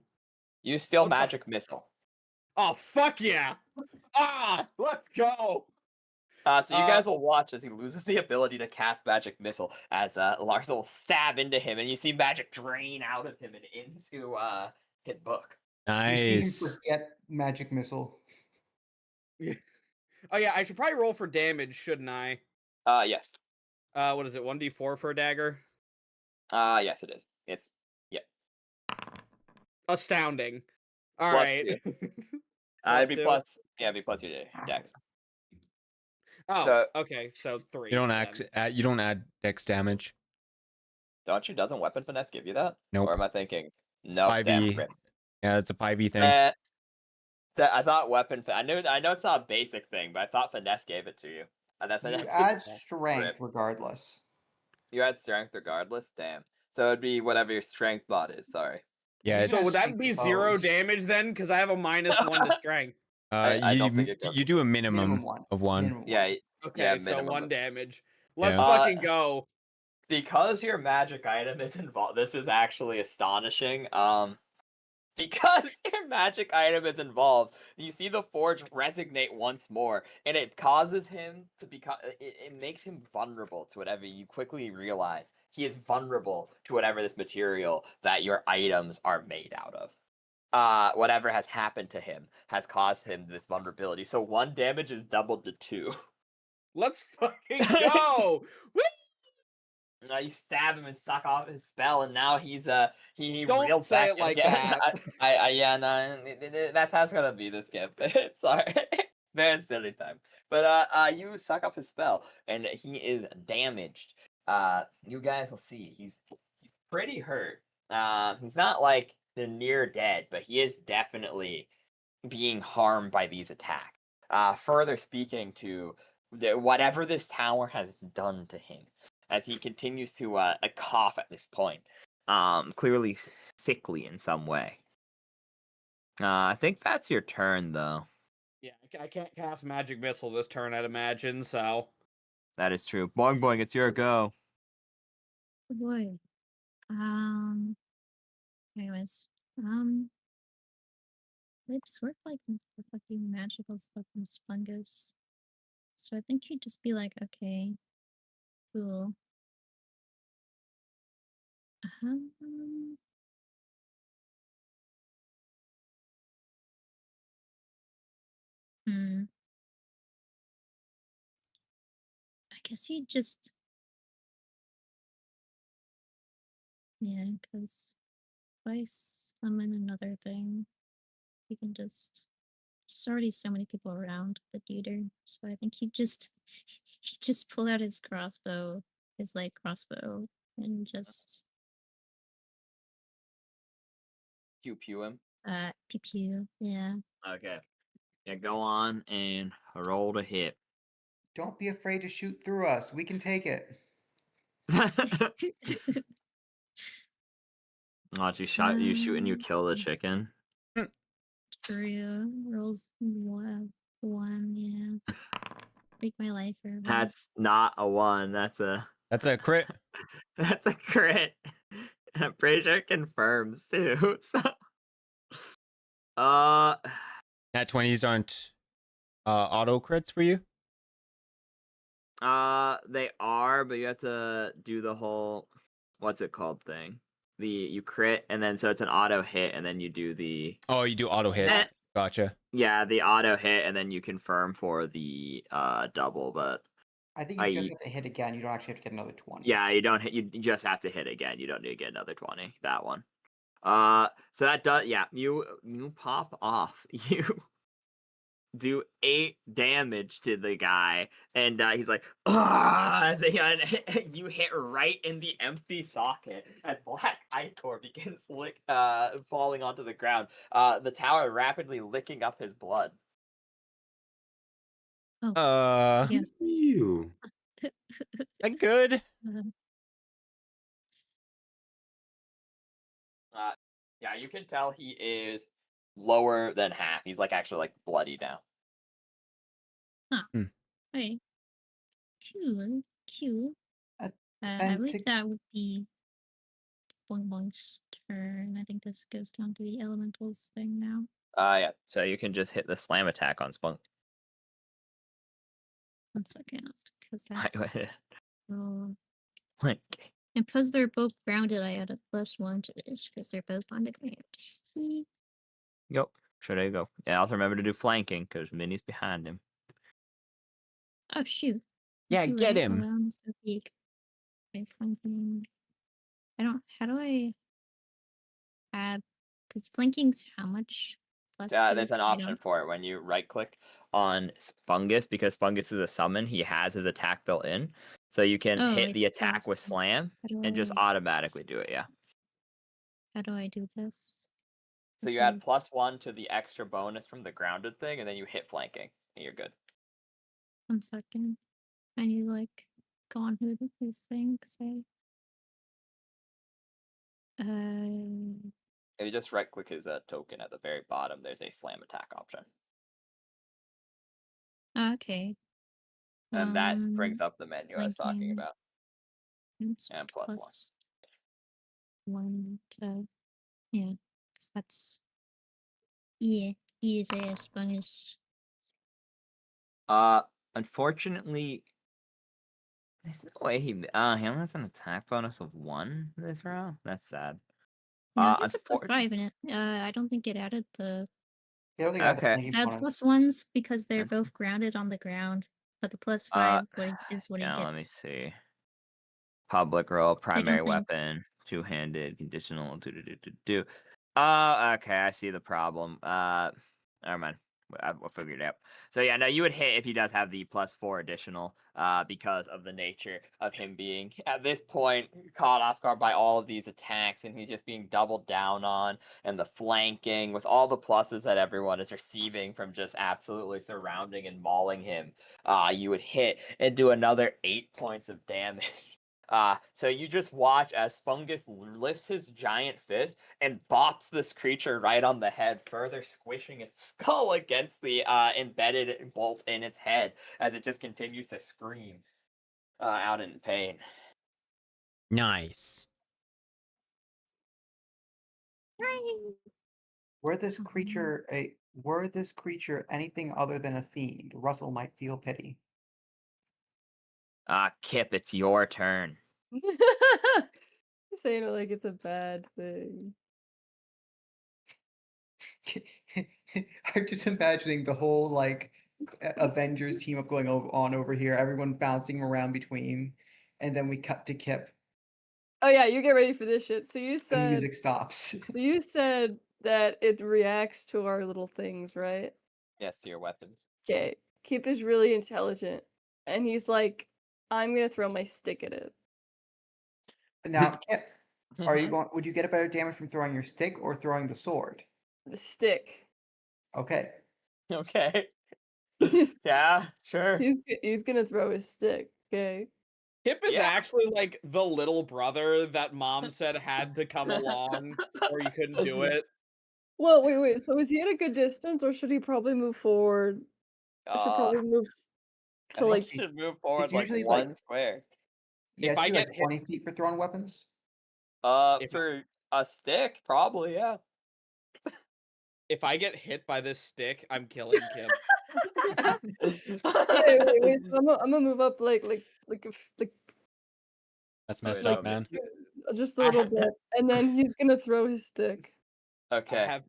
You steal What the- magic missile. Oh fuck yeah! Let's go. So you guys will watch as he loses the ability to cast magic missile as Larsa will stab into him, and you see magic drain out of him and into his book. You see him Nice. forget magic missile. Oh yeah, I should probably roll for damage, shouldn't I? Yes. What is it? 1d4 for a dagger? Yes, it is. It's Astounding. All plus right. 2. Plus It'd be 2? plus. Yeah, it'd be plus your dex. Oh, So- okay. So 3. You don't then. you don't add dex damage. Don't you? Doesn't weapon finesse give you that? Nope. Or am I thinking? It's Nope. Damn 5e. rip. Yeah, it's a 5e thing. I thought weapon. I know it's not a basic thing, but I thought finesse gave it to you. And that's You add strength regardless. You add strength regardless. Damn. So it'd be whatever your strength mod is. Sorry. Yeah, He's So gonna would that sink be the 0 bows. damage then? Because I have a minus 1 to strength. I don't think it goes you do a minimum, Minimum 1. of 1. Minimum Yeah. 1. Okay, Yeah. so Minimum. 1 damage. Let's Yeah. fucking go. Because your magic item is involved. This is actually astonishing. Because your magic item is involved, you see the forge resonate once more, and it causes him to become. It makes him vulnerable to whatever. You quickly realize he is vulnerable to whatever this material that your items are made out of. Whatever has happened to him has caused him this vulnerability. So 1 damage is doubled to 2. Let's fucking go. Woo! Now you stab him and suck off his spell, and now he's he Don't reels say back it like again. that. Yeah, no, that's how it's gonna be this game. Sorry, very silly time. But you suck up his spell, and he is damaged. You guys will see he's pretty hurt. He's not like the near dead, but he is definitely being harmed by these attacks. Further speaking to whatever this tower has done to him, as he continues to cough at this point, clearly sickly in some way. I think that's your turn, though. Yeah, I can't cast Magic Missile this turn, I'd imagine, so... That is true. Boing boing, it's your go. Oh boy. Anyways. They've sort of like fucking magical stuff from Fungus. So I think he'd just be like, okay, cool. Um, hmm. I guess he'd just. Yeah, because if I summon another thing, he can just. There's already so many people around the theater, so I think he'd just pull out his crossbow, his light crossbow, and just Pew pew him. pew pew. Yeah. Okay. Yeah, go on and roll to hit. Don't be afraid to shoot through us. We can take it. Watch you shoot and you kill the chicken. True. Rolls one, yeah. Break my life for one. That's not a 1. That's a crit. that's a crit. I'm pretty sure it confirms too. So Nat 20s aren't auto crits for you? they are, but you have to do the whole what's it called thing. You crit and then so it's an auto hit and then you do the Oh, you do auto hit. Gotcha. Yeah, the auto hit and then you confirm for the double, but I think you just have to hit again. You don't actually have to get another 20. yeah, you don't hit. You just have to hit again. You don't need to get another 20. That one. So that does. Yeah, you pop off. You do 8 damage to the guy, and he's like, ah! You hit right in the empty socket as Black Ichor begins falling onto the ground. The tower rapidly licking up his blood. Oh. Yeah. You. Good. Yeah, you can tell he is lower than half. He's like actually like bloody now. Huh. Hey. Cute. I and believe that would be Boing Boing's turn. I think this goes down to the elementals thing now. Yeah. So you can just hit the slam attack on Spunk. 1 second, because that's. Like. And because they're both grounded, I add a +1 to this because they're both on the ground. Yep. Sure, there you go. Yeah, also remember to do flanking because Minnie's behind him. Oh shoot! Yeah, You're get right. him. Hold on, so big. Okay, flanking. I don't. How do I add? Because flanking's how much? There's an option for it when you right click on Fungus because Fungus is a summon. He has his attack built in, so you can hit the attack with slam and just automatically do it. Yeah. How do I do this? So you add +1 to the extra bonus from the grounded thing, and then you hit flanking, and you're good. 1 second. I need to like go on who this thing say. If you just right click his token at the very bottom, there's a slam attack option. Okay. And that brings up the menu I was talking about. And +1. 1 to, yeah. So that's his ass bonus. Unfortunately, there's no way he only has an attack bonus of 1 this round. That's sad. No, it has a +5 in it. I don't think it added the. I don't think it adds +1s because they're both grounded on the ground, but the +5 is what he gets. Let me see. Public roll, primary weapon, two-handed, conditional. Okay, I see the problem. Never mind. We'll figure it out. So yeah, no, you would hit if he does have the +4 additional, because of the nature of him being at this point caught off guard by all of these attacks, and he's just being doubled down on, and the flanking with all the pluses that everyone is receiving from just absolutely surrounding and mauling him. You would hit and do another 8 points of damage. So you just watch as Spungus lifts his giant fist and bops this creature right on the head, further squishing its skull against the embedded bolt in its head as it just continues to scream out in pain. Nice. Were this creature anything other than a fiend, Russell might feel pity. Kip, it's your turn. Saying it like it's a bad thing. I'm just imagining the whole like Avengers team up going on over here, everyone bouncing around between, and then we cut to Kip. Oh yeah, you get ready for this shit. So you The said music stops. So you said that it reacts to our little things, right? Yes, to your weapons. Okay. Kip is really intelligent, and he's like, I'm gonna throw my stick at it. Now, Kip, are you Mhm. going? Would you get a better damage from throwing your stick or throwing the sword? The stick. Okay. Okay. he's, Yeah, sure. he's gonna throw his stick. Okay. Kip is Yeah. actually like the little brother that mom said had to come along or you couldn't do it. Well, wait. So is he at a good distance, or should he probably move forward? I should probably move I to think like. you should move It's forward like usually one like square. yeah, If it's I usually get like hit, 20 feet for throwing weapons. If I- For a stick, probably, yeah. if I get hit by this stick, I'm killing Kip. Wait. So I'm gonna move up like That's Wait, messed no, up, man. just a I little ha- bit, and then he's gonna throw his stick. I Okay. have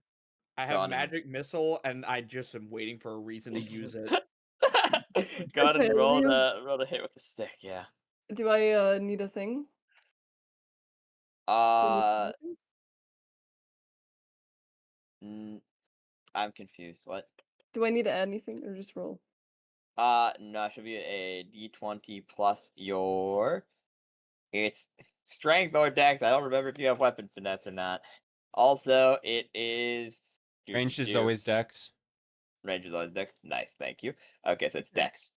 I Go have on and- magic missile and I just am waiting for a reason to use it. Go ahead Okay, and roll Liam. the hit with the stick, yeah. Do I need a thing? Do I need Uh anything? I'm confused. What? Do I need to add anything or just roll? No, it should be a D20 plus your it's strength or dex. I don't remember if you have weapon finesse or not. Also, it is Range is always dex. range is always dex. Nice, thank you. Okay, so it's dex.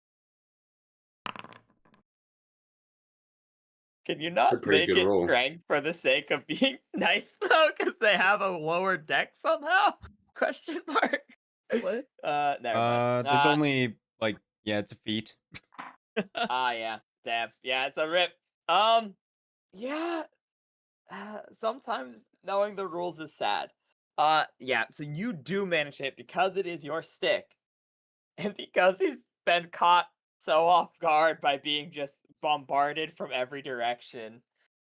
Can you It's a not pretty make good it roll. strength for the sake of being nice though? Because they have a lower dex somehow? Question mark. What? Never mind. There's only like it's a feat. Yeah, damn. Yeah, it's a rip. Yeah. Sometimes knowing the rules is sad. Yeah, so you do manage to hit because it is your stick. And because he's been caught so off guard by being just bombarded from every direction.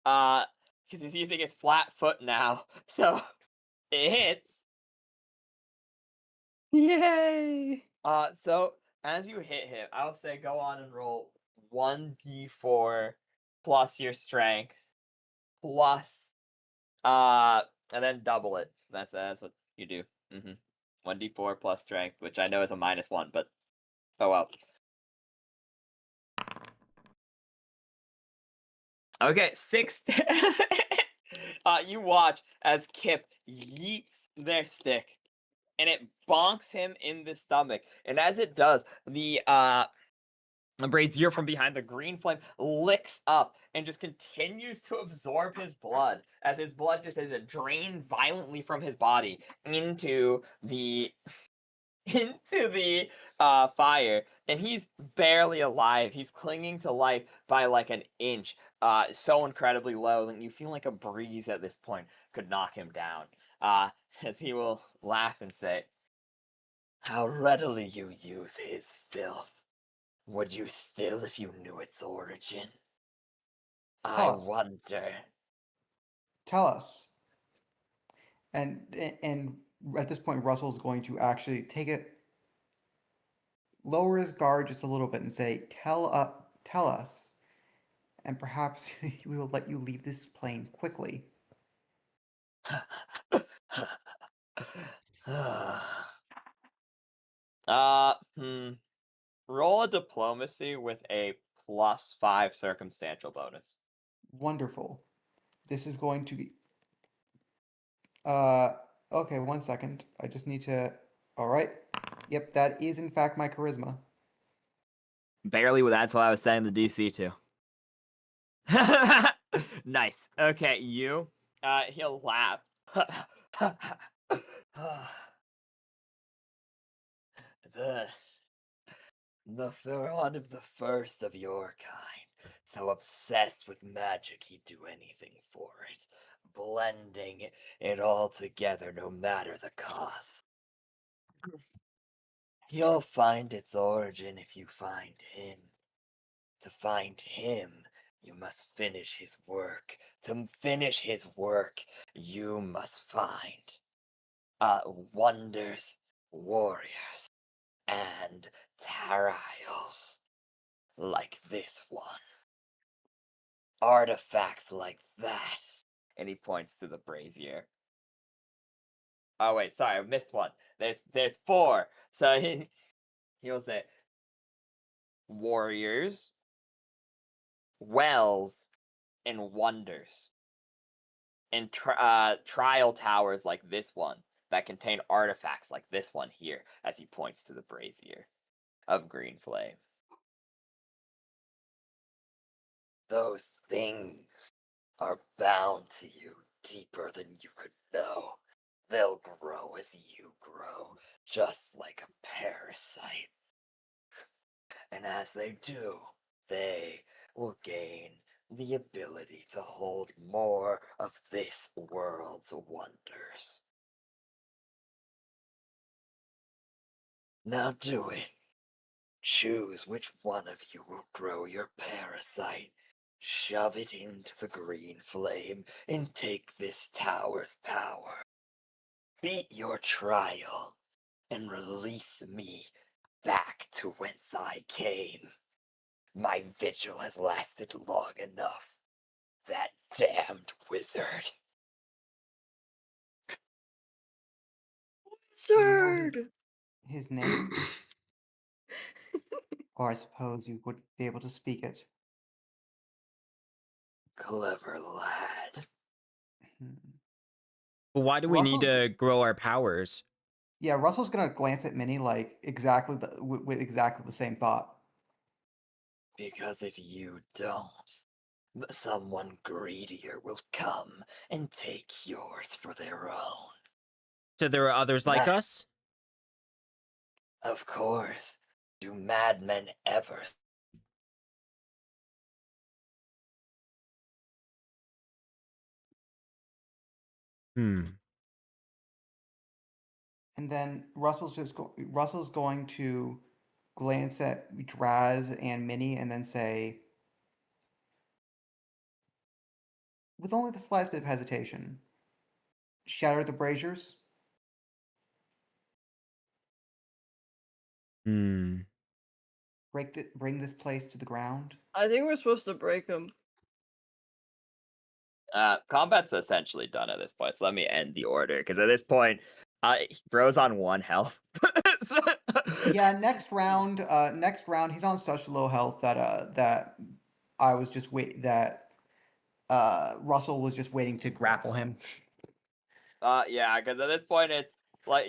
Because he's using his flat foot now. So it hits. Yay! So as you hit him, I'll say go on and roll 1d4 plus your strength plus and then double it. That's what you do. 1d4 plus strength, which I know is a -1, but oh well. Okay, 6. You watch as Kip yeets their stick, and it bonks him in the stomach. And as it does, the brazier from behind the green flame licks up and just continues to absorb his blood as his blood just is drained violently from his body into the fire, and he's barely alive. He's clinging to life by like an inch, so incredibly low that you feel like a breeze at this point could knock him down. As he will laugh and say, "How readily you use his filth. Would you still if you knew its origin? I Us. wonder." Tell us. And at this point, Russell's going to actually lower his guard just a little bit and say, tell us, and perhaps we will let you leave this plane quickly." uh, hmm. Roll a diplomacy with a +5 circumstantial bonus. Wonderful. This is going to be okay, 1 second. I just need to all right. Yep, that is in fact my charisma. Barely, that's why I was saying the DC too. Nice. Okay, you. He'll laugh. the one of the first of your kind, so obsessed with magic he'd do anything for it, blending it all together no matter the cost. You'll find its origin if you find him. To find him, you must finish his work. To finish his work, you must find wonders, warriors, and trials like this one. Artifacts like that. And he points to the brazier. Oh wait, sorry, I missed one. There's 4. So he'll say warriors, wells, and wonders. And trial towers like this one that contain artifacts like this one here, as he points to the brazier of green flame. Those things are bound to you deeper than you could know. They'll grow as you grow, just like a parasite. And as they do, they will gain the ability to hold more of this world's wonders. Now do it. Choose which one of you will grow your parasite. Shove it into the green flame and take this tower's power. Beat your trial and release me back to whence I came. My vigil has lasted long enough. That damned wizard. Wizard! His name? Or I suppose you would be able to speak it. Clever lad. But why do we need to grow our powers? Yeah, Russell's gonna glance at Minnie like exactly with exactly the same thought. Because if you don't, someone greedier will come and take yours for their own. So there are others like us? Of course. Do madmen ever? Hmm. And then Russell's going to glance at Draz and Minnie and then say, with only the slightest bit of hesitation, shatter the braziers. Hmm. Bring this place to the ground. I think we're supposed to break them. Combat's essentially done at this point, so let me end the order, because at this point, bro's on 1 health. Yeah, next round, he's on such low health that I was just Russell was just waiting to grapple him. Yeah, because at this point it's like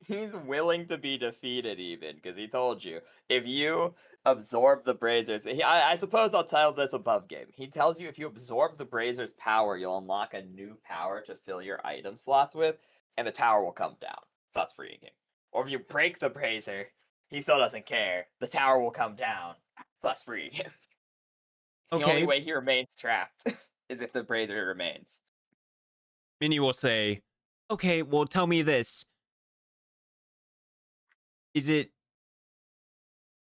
he's willing to be defeated even, because he told you if you absorb the braziers. I suppose I'll title this above game. He tells you if you absorb the brazier's power, you'll unlock a new power to fill your item slots with, and the tower will come down, thus freeing him. Or if you break the brazier, he still doesn't care. The tower will come down, thus freeing him. The only way he remains trapped is if the brazier remains. Minnie will say, okay, well, tell me this. Is it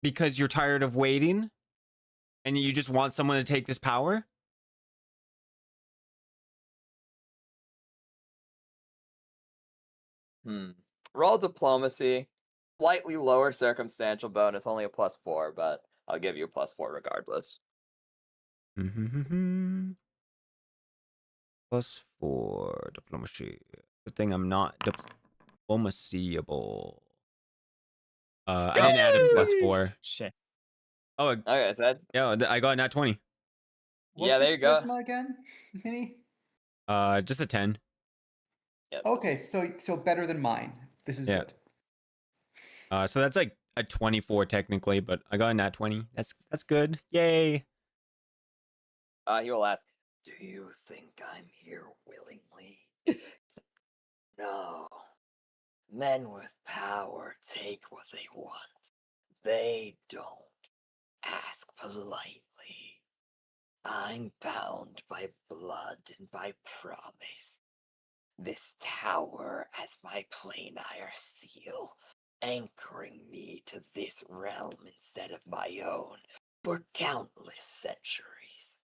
because you're tired of waiting and you just want someone to take this power? Roll diplomacy. Slightly lower circumstantial bonus, only a +4, but I'll give you a +4 regardless. +4 diplomacy. Good thing I'm not diplomacyable. I didn't add a +4. Shit. Oh, okay, so that's I got a nat 20. Yeah, there you go. Charisma again, Minnie? Just a 10. Yeah, okay, so better than mine. This is good. So that's like a 24 technically, but I got a nat 20. That's good. Yay. He will ask, "Do you think I'm here willingly?" No. Men with power take what they want. They don't ask politely. I'm bound by blood and by promise. This tower as my planar seal, anchoring me to this realm instead of my own for countless centuries.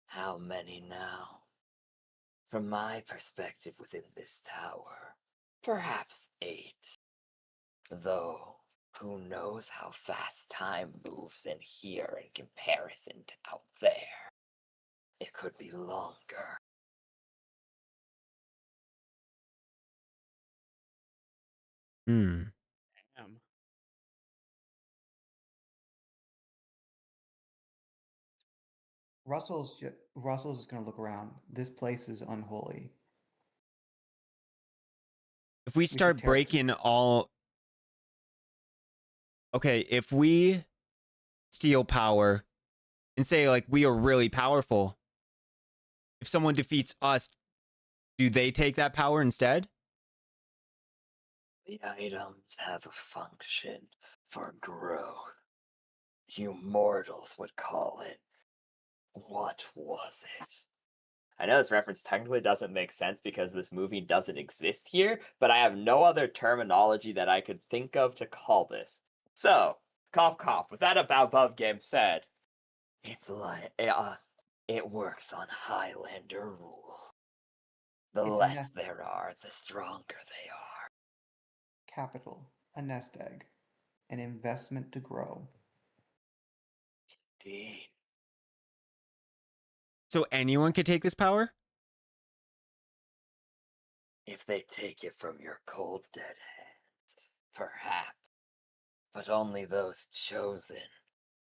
How many now? From my perspective within this tower, perhaps 8. Though, who knows how fast time moves in here in comparison to out there? It could be longer. Hmm. Damn. Russell's just gonna look around. This place is unholy. If we should start tear it. breaking all. Okay, if we steal power and say, like, we are really powerful, if someone defeats us, do they take that power instead? The items have a function for growth. You mortals would call it. What was it? I know this reference technically doesn't make sense because this movie doesn't exist here, but I have no other terminology that I could think of to call this. So, cough cough, with that above game said, it's like, it works on Highlander rule. The It's a less nest there are, the stronger they are. capital, a nest egg, an investment to grow. Indeed. So anyone could take this power? If they take it from your cold dead hands, perhaps. But only those chosen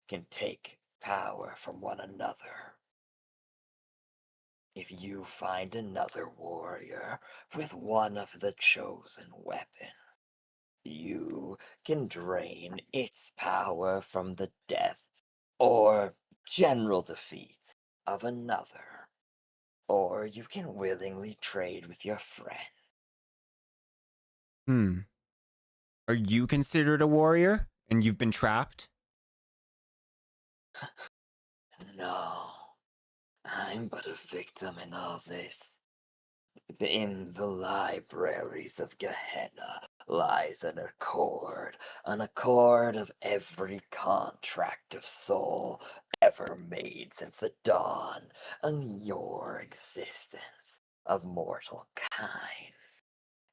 can take power from one another. If you find another warrior with one of the chosen weapons, you can drain its power from the death or general defeat of another. Or you can willingly trade with your friend. Hmm. Are you considered a warrior and you've been trapped? No, I'm but a victim in all this. In the libraries of Gehenna lies an accord of every contract of soul ever made since the dawn of your existence of mortal kind.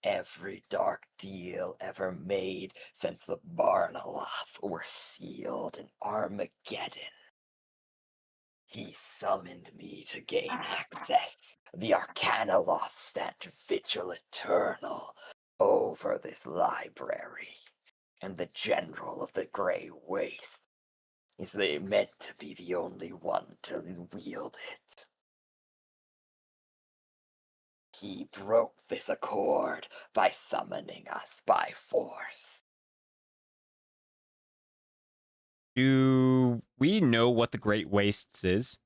Every dark deal ever made since the Barnaloth were sealed in Armageddon. He summoned me to gain access. The Arcanoloth stand vigil eternal over this library. And the General of the Grey Waste is they meant to be the only one to wield it. He broke this accord by summoning us by force. Do we know what the Great Wastes is?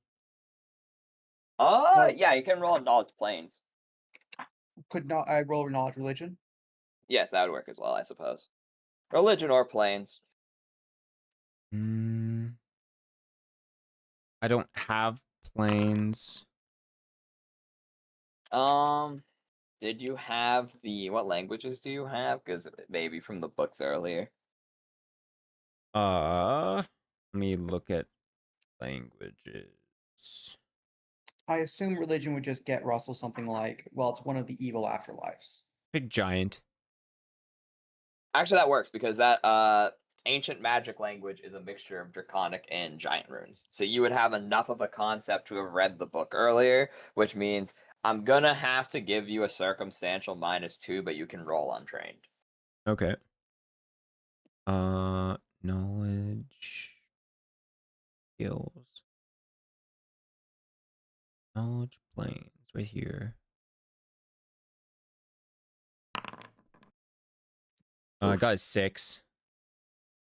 Yeah, you can roll knowledge planes. Could not I roll knowledge religion? Yes, that would work as well, I suppose. Religion or planes. Mm, I don't have planes. Did you have what languages do you have? Because maybe from the books earlier. Let me look at languages. I assume religion would just get Russell something like, well, it's one of the evil afterlives. Big giant. Actually, that works because that ancient magic language is a mixture of draconic and giant runes. So you would have enough of a concept to have read the book earlier, which means I'm gonna have to give you a circumstantial -2, but you can roll untrained. Okay. Knowledge. Skills. Knowledge planes right here. I got a 6.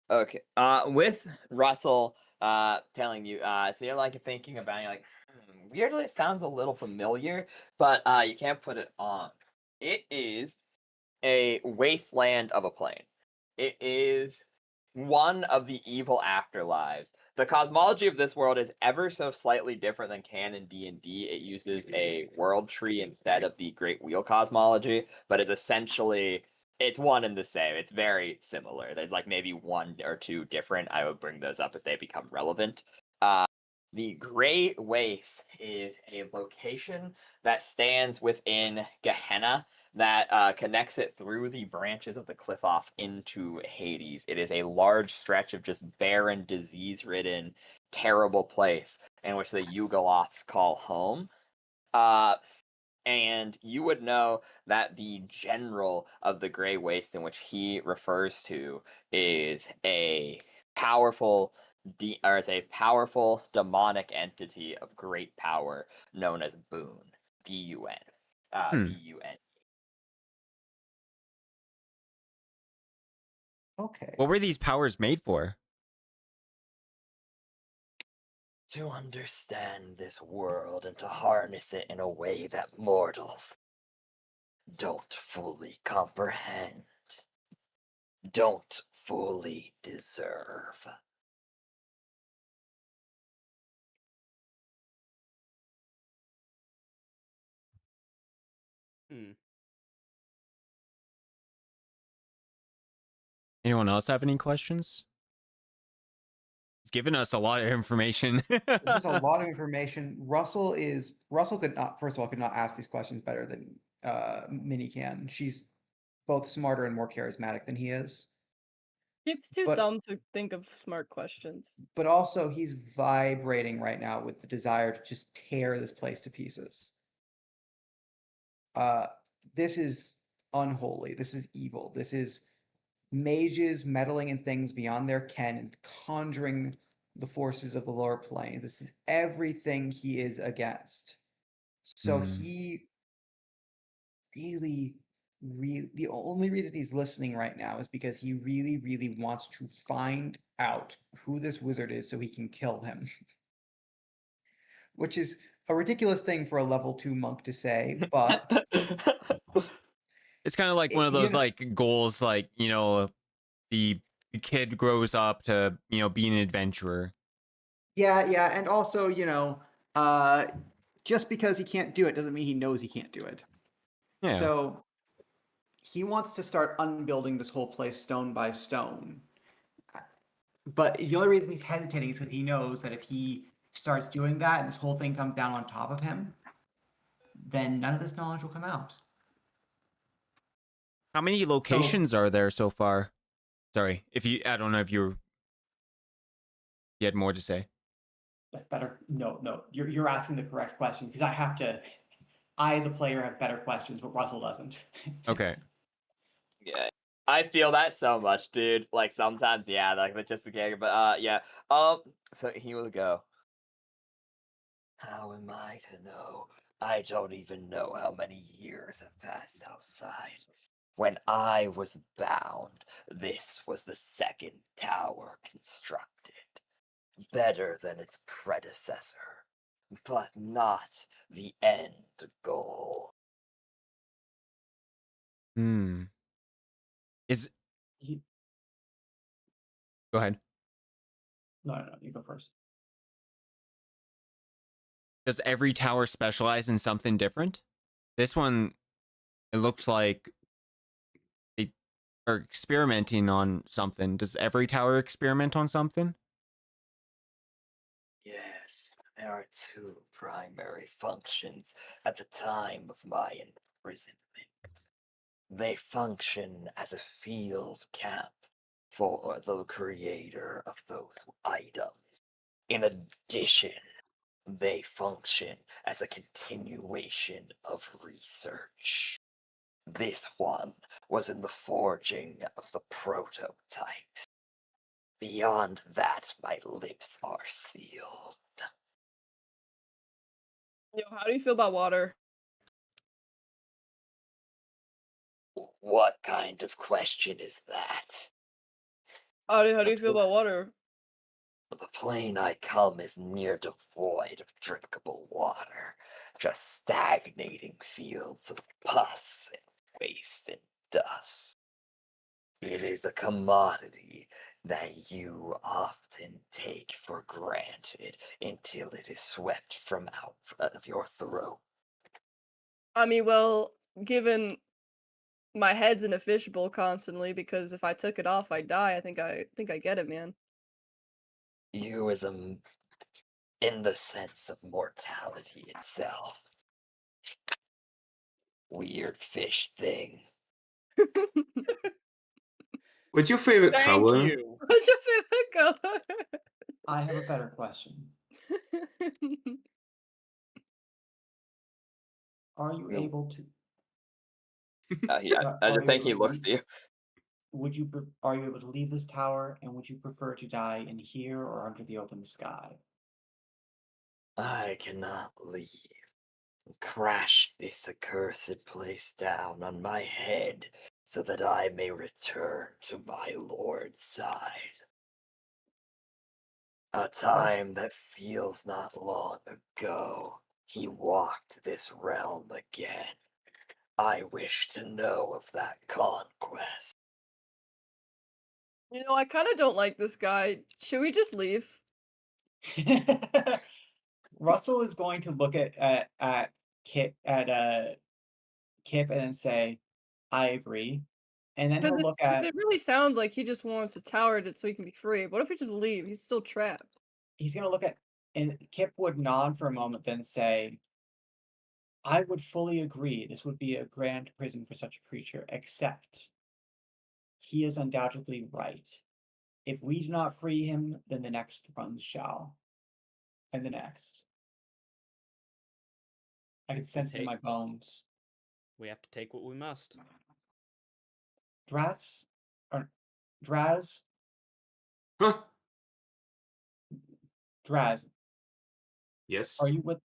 Okay. With Russell telling you, so you're like thinking about it, you're like, weirdly sounds a little familiar, but you can't put it on. It is a wasteland of a plane. It is one of the evil afterlives. The cosmology of this world is ever so slightly different than canon D&D. It uses a world tree instead of the Great Wheel cosmology, but it's essentially it's one and the same. It's very similar. There's like maybe one or two different. I would bring those up if they become relevant. The Great Waste is a location that stands within Gehenna that connects it through the branches of the cliff off into Hades. It is a large stretch of just barren, disease-ridden, terrible place in which the Yugoloths call home. And you would know that the general of the Grey Waste in which he refers to is a powerful is a powerful demonic entity of great power known as Boon. B-U-N. B-U-N. Okay. What were these powers made for? To understand this world and to harness it in a way that mortals don't fully comprehend, don't fully deserve. Anyone else have any questions? He's given us a lot of information. This is a lot of information. Russell could not, first of all, could not ask these questions better than Minnie can. She's both smarter and more charismatic than he is. He's too But- dumb to think of smart questions. But also he's vibrating right now with the desire to just tear this place to pieces. This is unholy. This is evil. This is mages meddling in things beyond their ken and conjuring the forces of the lower plane. This is everything he is against. So he really, the only reason he's listening right now is because he really, really wants to find out who this wizard is so he can kill him. Which is a ridiculous thing for a level 2 monk to say, but It's kind of like one of those like goals, like, you know, the kid grows up to, you know, be an adventurer. Yeah, and also, you know, just because he can't do it doesn't mean he knows he can't do it. Yeah. So he wants to start unbuilding this whole place stone by stone. But the only reason he's hesitating is because he knows that if he starts doing that and this whole thing comes down on top of him, then none of this knowledge will come out. How many locations are there so far? Sorry, I don't know if you had more to say. That's better. No, you're asking the correct question because I, the player, have better questions, but Russell doesn't. Okay. Yeah. I feel that so much, dude. Like sometimes, yeah, like that's just the character, but yeah. So he will go. How am I to know? I don't even know how many years have passed outside. When I was bound, this was the second tower constructed. Better than its predecessor, but not the end goal. Is He- Go ahead. No, you go first. Does every tower specialize in something different? This one, it looks like they are experimenting on something. Does every tower experiment on something? Yes, there are two primary functions at the time of my imprisonment. They function as a field camp for the creator of those items. In addition, they function as a continuation of research. This one was in the forging of the prototypes. Beyond that, my lips are sealed. Yo, how do you feel about water? What kind of question is that? How do you feel about water? The plane I come is near devoid of drinkable water, just stagnating fields of pus and waste and dust. It is a commodity that you often take for granted until it is swept from out of your throat. I mean, well, given my head's in a fishbowl constantly because if I took it off, I'd die. I think I get it, man. You is in the sense of mortality itself. Weird fish thing. What's your favorite Thank color? you. What's your favorite color? I have a better question. Are you Yeah. able to? I Are just you think able he to looks leave? to you. Would you? Are you able to leave this tower? And would you prefer to die in here or under the open sky? I cannot leave. Crash this accursed place down on my head so that I may return to my Lord's side. A time that feels not long ago, he walked this realm again. I wish to know of that conquest. You know, I kind of don't like this guy. Should we just leave? Russell is going to look at Kip Kip and then say, "I agree," and then he'll look Because at. it really sounds like he just wants to tower it so he can be free. What if we just leave? He's still trapped. He's gonna look at, and Kip would nod for a moment, then say, "I would fully agree. This would be a grand prison for such a creature, except he is undoubtedly right. If we do not free him, then the next ones shall, and the next. I can sense it in my bones. We have to take what we must. Draz, or Draz, Huh? Draz, Yes. are you with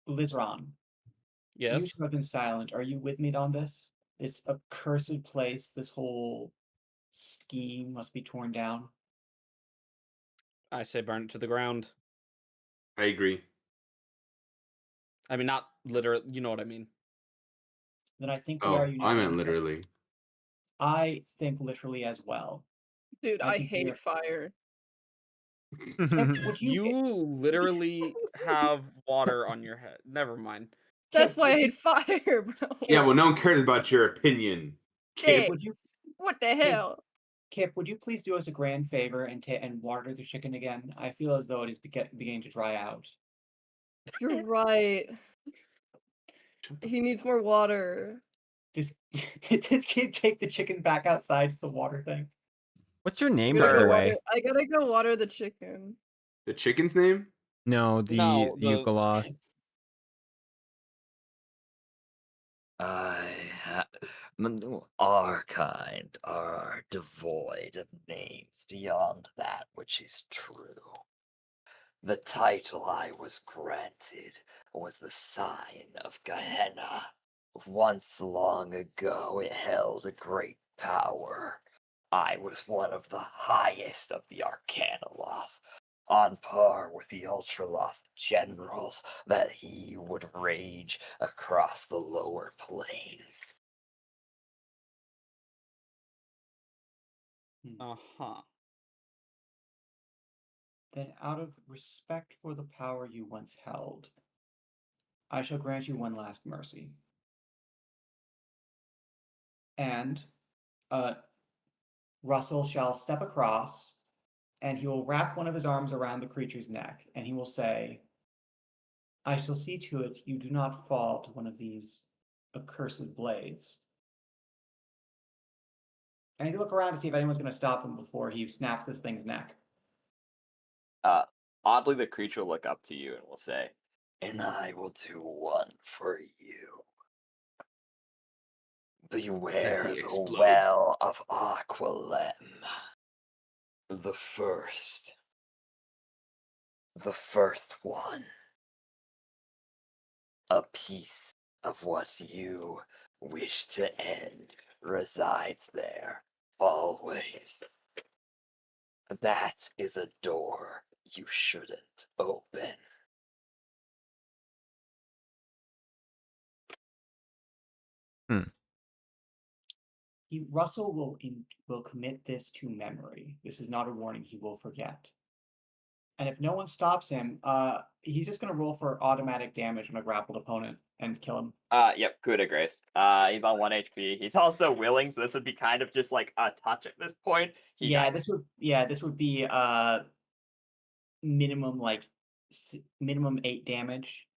Lizron? You Yes. two have been silent. Are you with me on this? This accursed place, this whole scheme must be torn down. I say burn it to the ground. I agree. I mean, not literally. You know what I mean. Then I think we are Oh, I united. meant literally. I think literally as well. Dude, I think we hate are. fire. Kip, would you? You literally have water on your head. Never mind. That's Kip, why I would you? hate fire, bro. Yeah, well, no one cares about your opinion. Hey, Kip. Would you? what the hell? Kip, would you please do us a grand favor and water the chicken again? I feel as though it is beginning to dry out. You're right. He needs more water. Just just take the chicken back outside to the water thing. What's your I name, gotta by go the water. way? I gotta go water the chicken. The chicken's name? No, the No, the Yugoloth. Our kind are devoid of names beyond that which is true. The title I was granted was the Sign of Gehenna. Once long ago, it held a great power. I was one of the highest of the Arcanoloth, on par with the Ultraloth generals that he would rage across the lower plains. Uh-huh. Then, out of respect for the power you once held, I shall grant you one last mercy. And Russell shall step across, and he will wrap one of his arms around the creature's neck, and he will say, "I shall see to it you do not fall to one of these accursed blades." And he can look around to see if anyone's going to stop him before he snaps this thing's neck. Oddly, the creature will look up to you and will say, "And I will do one for you. Beware me the explode. well of Aqualem. The first. The first one. A piece of what you wish to end resides there, always." That is a door you shouldn't open. Russell will commit this to memory. This is not a warning he will forget. And if no one stops him, he's just gonna roll for automatic damage on a grappled opponent and kill him. Yep, coup de grace. He's on 1 HP. He's also willing, so this would be kind of just like a touch at this point. He dies. This would be minimum minimum 8 damage.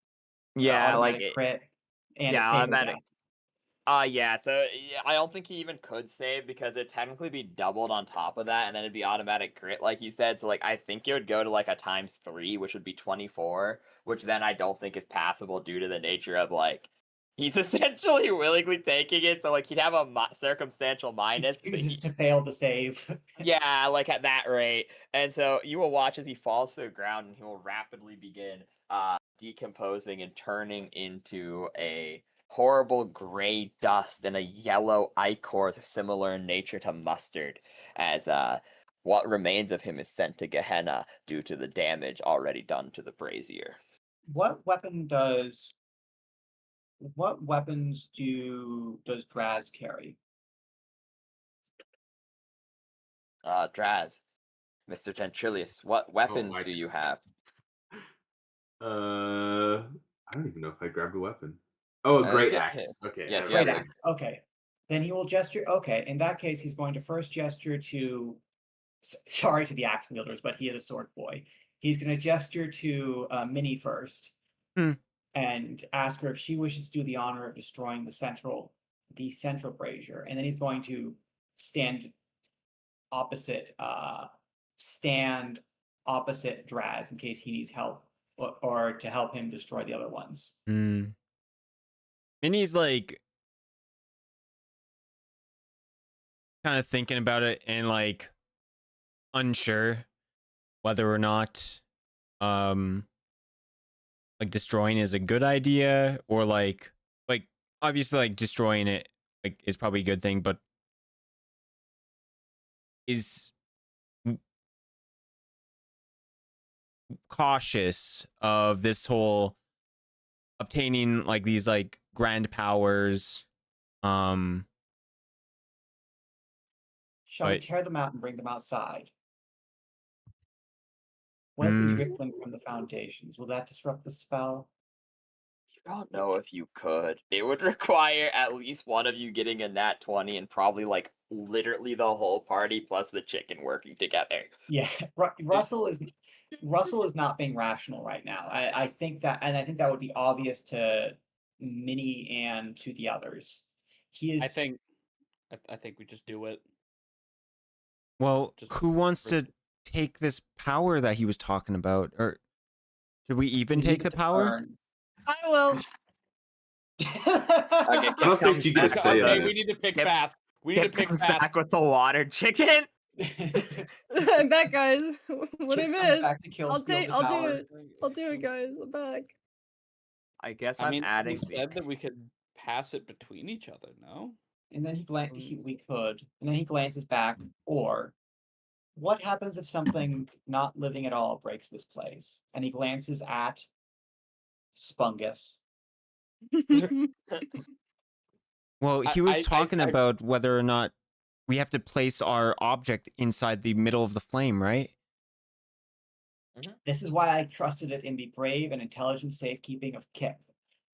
Yeah, like automatic crit and yeah, a save or automatic. death. Yeah, so yeah, I don't think he even could save because it'd technically be doubled on top of that, and then it'd be automatic crit, like you said. So, like, I think it would go to like a ×3, which would be 24, which then I don't think is passable due to the nature of like he's essentially willingly taking it. So, like, he'd have a circumstantial minus. He chooses to fail the save. Yeah, like at that rate. And so you will watch as he falls to the ground, and he will rapidly begin decomposing and turning into a horrible gray dust and a yellow ichor similar in nature to mustard, as what remains of him is sent to Gehenna due to the damage already done to the brazier. What weapons does Draz carry? Draz, Mr. Gentilius, what weapons do you have? I don't even know if I grabbed a weapon. Oh, a great axe. Okay. Yes, great axe. Okay. Then he will gesture. Okay, in that case, he's going to first gesture to. Sorry to the axe wielders, but he is a sword boy. He's going to gesture to Minnie first, and ask her if she wishes to do the honor of destroying the central brazier, and then he's going to stand opposite Draz in case he needs help or to help him destroy the other ones. Minnie's like kind of thinking about it and like unsure whether or not like destroying is a good idea, or like obviously like destroying it like is probably a good thing, but is cautious of this whole obtaining like these like grand powers. Shall we tear them out and bring them outside? What if we rip them from the foundations? Will that disrupt the spell? I don't know if you could. It would require at least one of you getting a nat 20 and probably like literally the whole party plus the chicken working together. Yeah, Russell is not being rational right now. I think that would be obvious to Minnie and to the others. I think we just do it. Well, who wants to take this power that he was talking about? Or should we even take the power? I will. Okay, I don't think you get a say on Okay, this. we need to pick fast. We need to pick fast. Back with the water chicken. I'm back, guys. What I Chip comes miss? back to kill, I'll steal take. the I'll do power. it. I'll do it, guys. I'm back. I guess I I'm mean, adding we said that we could pass it between each other. No. And then we could. And then he glances back. Or, what happens if something not living at all breaks this place? And he glances at Spungus. Well, he was talking about whether or not we have to place our object inside the middle of the flame, right? This is why I trusted it in the brave and intelligent safekeeping of Kip.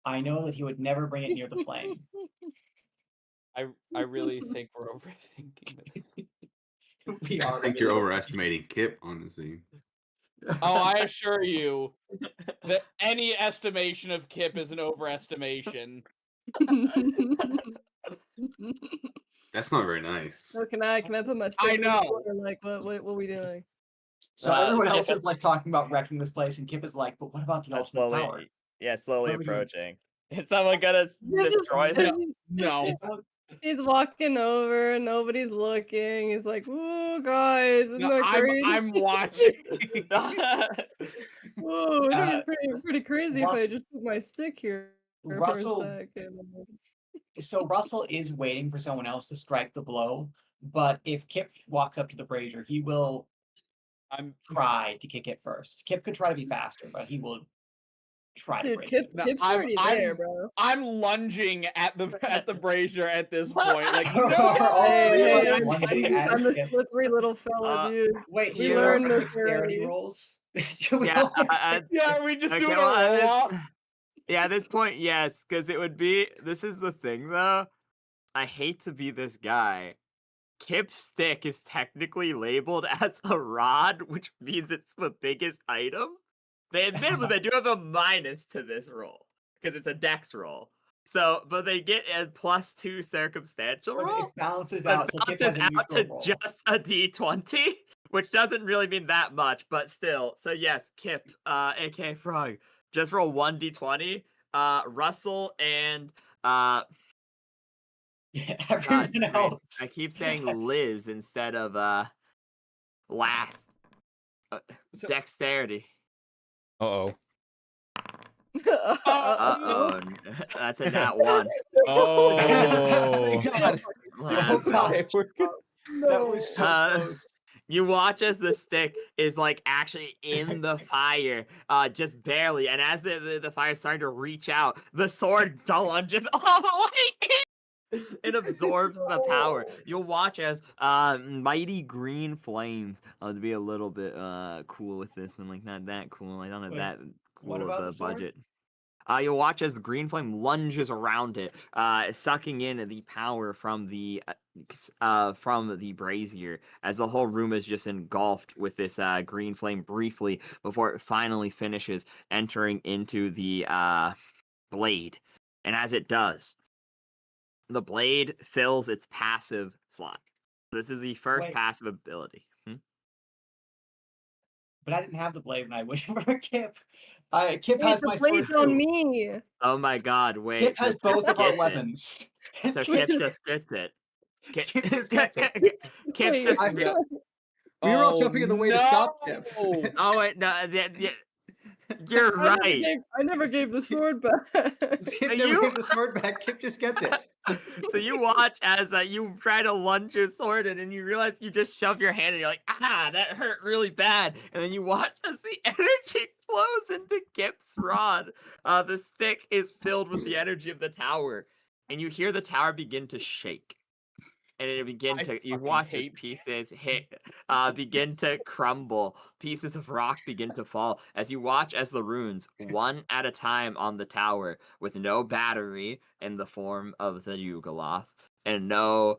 I know that he would never bring it near the flame. I really think we're overthinking this. I think you're overestimating Kip, honestly. Oh, I assure you that any estimation of Kip is an overestimation. That's not very nice. So can I put my stick? I know. Or like what are we doing? So everyone else is like talking about wrecking this place, and Kip is like, "But what about the ultimate power?" Yeah, slowly approaching. Is someone gonna destroy them? No. He's walking over, nobody's looking. He's like, "Ooh, guys, isn't that crazy?" I'm watching. Whoa, it'd be pretty crazy if I Russ- just put my stick here for Russell- a second. So Russell is waiting for someone else to strike the blow, but if Kip walks up to the brazier, he will I'm try to kick it first. Kip could try to be faster, but he will try to Dude, break Kip, it. No, Kip's already there, bro. I'm lunging at the brazier at this point. Like All no. three of Hey, us lunging at I'm a Kip. slippery little fella, dude. Wait, We should we learned all this dexterity early. rolls? Should we Yeah, all? Yeah, we just okay, doing well, a roll off. yeah, at this point, yes, because it would be. This is the thing, though. I hate to be this guy. Kip's stick is technically labeled as a rod, which means it's the biggest item. They admittedly they do have a minus to this roll because it's a dex roll. So, but they get a +2 circumstantial But roll. it balances But out, so Kip balances has a out to neutral roll. just a d20, which doesn't really mean that much, but still. So yes, Kip, aka Frog, just roll 1d20. Russell and Yeah, God, everyone great. else. I keep saying Liz instead of Lass. So- Dexterity. Uh-oh. Uh-oh. That's a nat 1. Oh. God. Last Oh, God. one. That was so close. You watch as the stick is like actually in the fire, just barely, and as the fire's starting to reach out, the sword lunges all the way in. It absorbs the power. You'll watch as mighty green flames. To be a little bit cool with this one, like not that cool. I don't have Wait, that what cool about of the a sword? budget. You'll watch as green flame lunges around it, sucking in the power from the brazier, as the whole room is just engulfed with this green flame briefly before it finally finishes entering into the blade. And as it does, the blade fills its passive slot. This is the first Wait. passive ability. But I didn't have the blade when I wished for Kip. Kip Wait, has the my sword blade's on too. me. Oh my god, wait. Kip so has Kip both of our gets it. weapons. So Kip just gets it. Kip just gets it. Kip Wait, just I- gets We were all jumping in the way to stop Kip. Oh wait, no, you're right. I never gave the sword back. Kip never gave the sword back. Kip just gets it. So you watch as you try to lunge your sword in, and you realize you just shove your hand, and you're like, ah, that hurt really bad. And then you watch as the energy flows into Kip's rod. The stick is filled with the energy of the tower, and you hear the tower begin to shake. And it you fucking watch as hate pieces begin to crumble. Pieces of rock begin to fall as you watch as the runes, one at a time on the tower, with no battery in the form of the Yugoloth, and no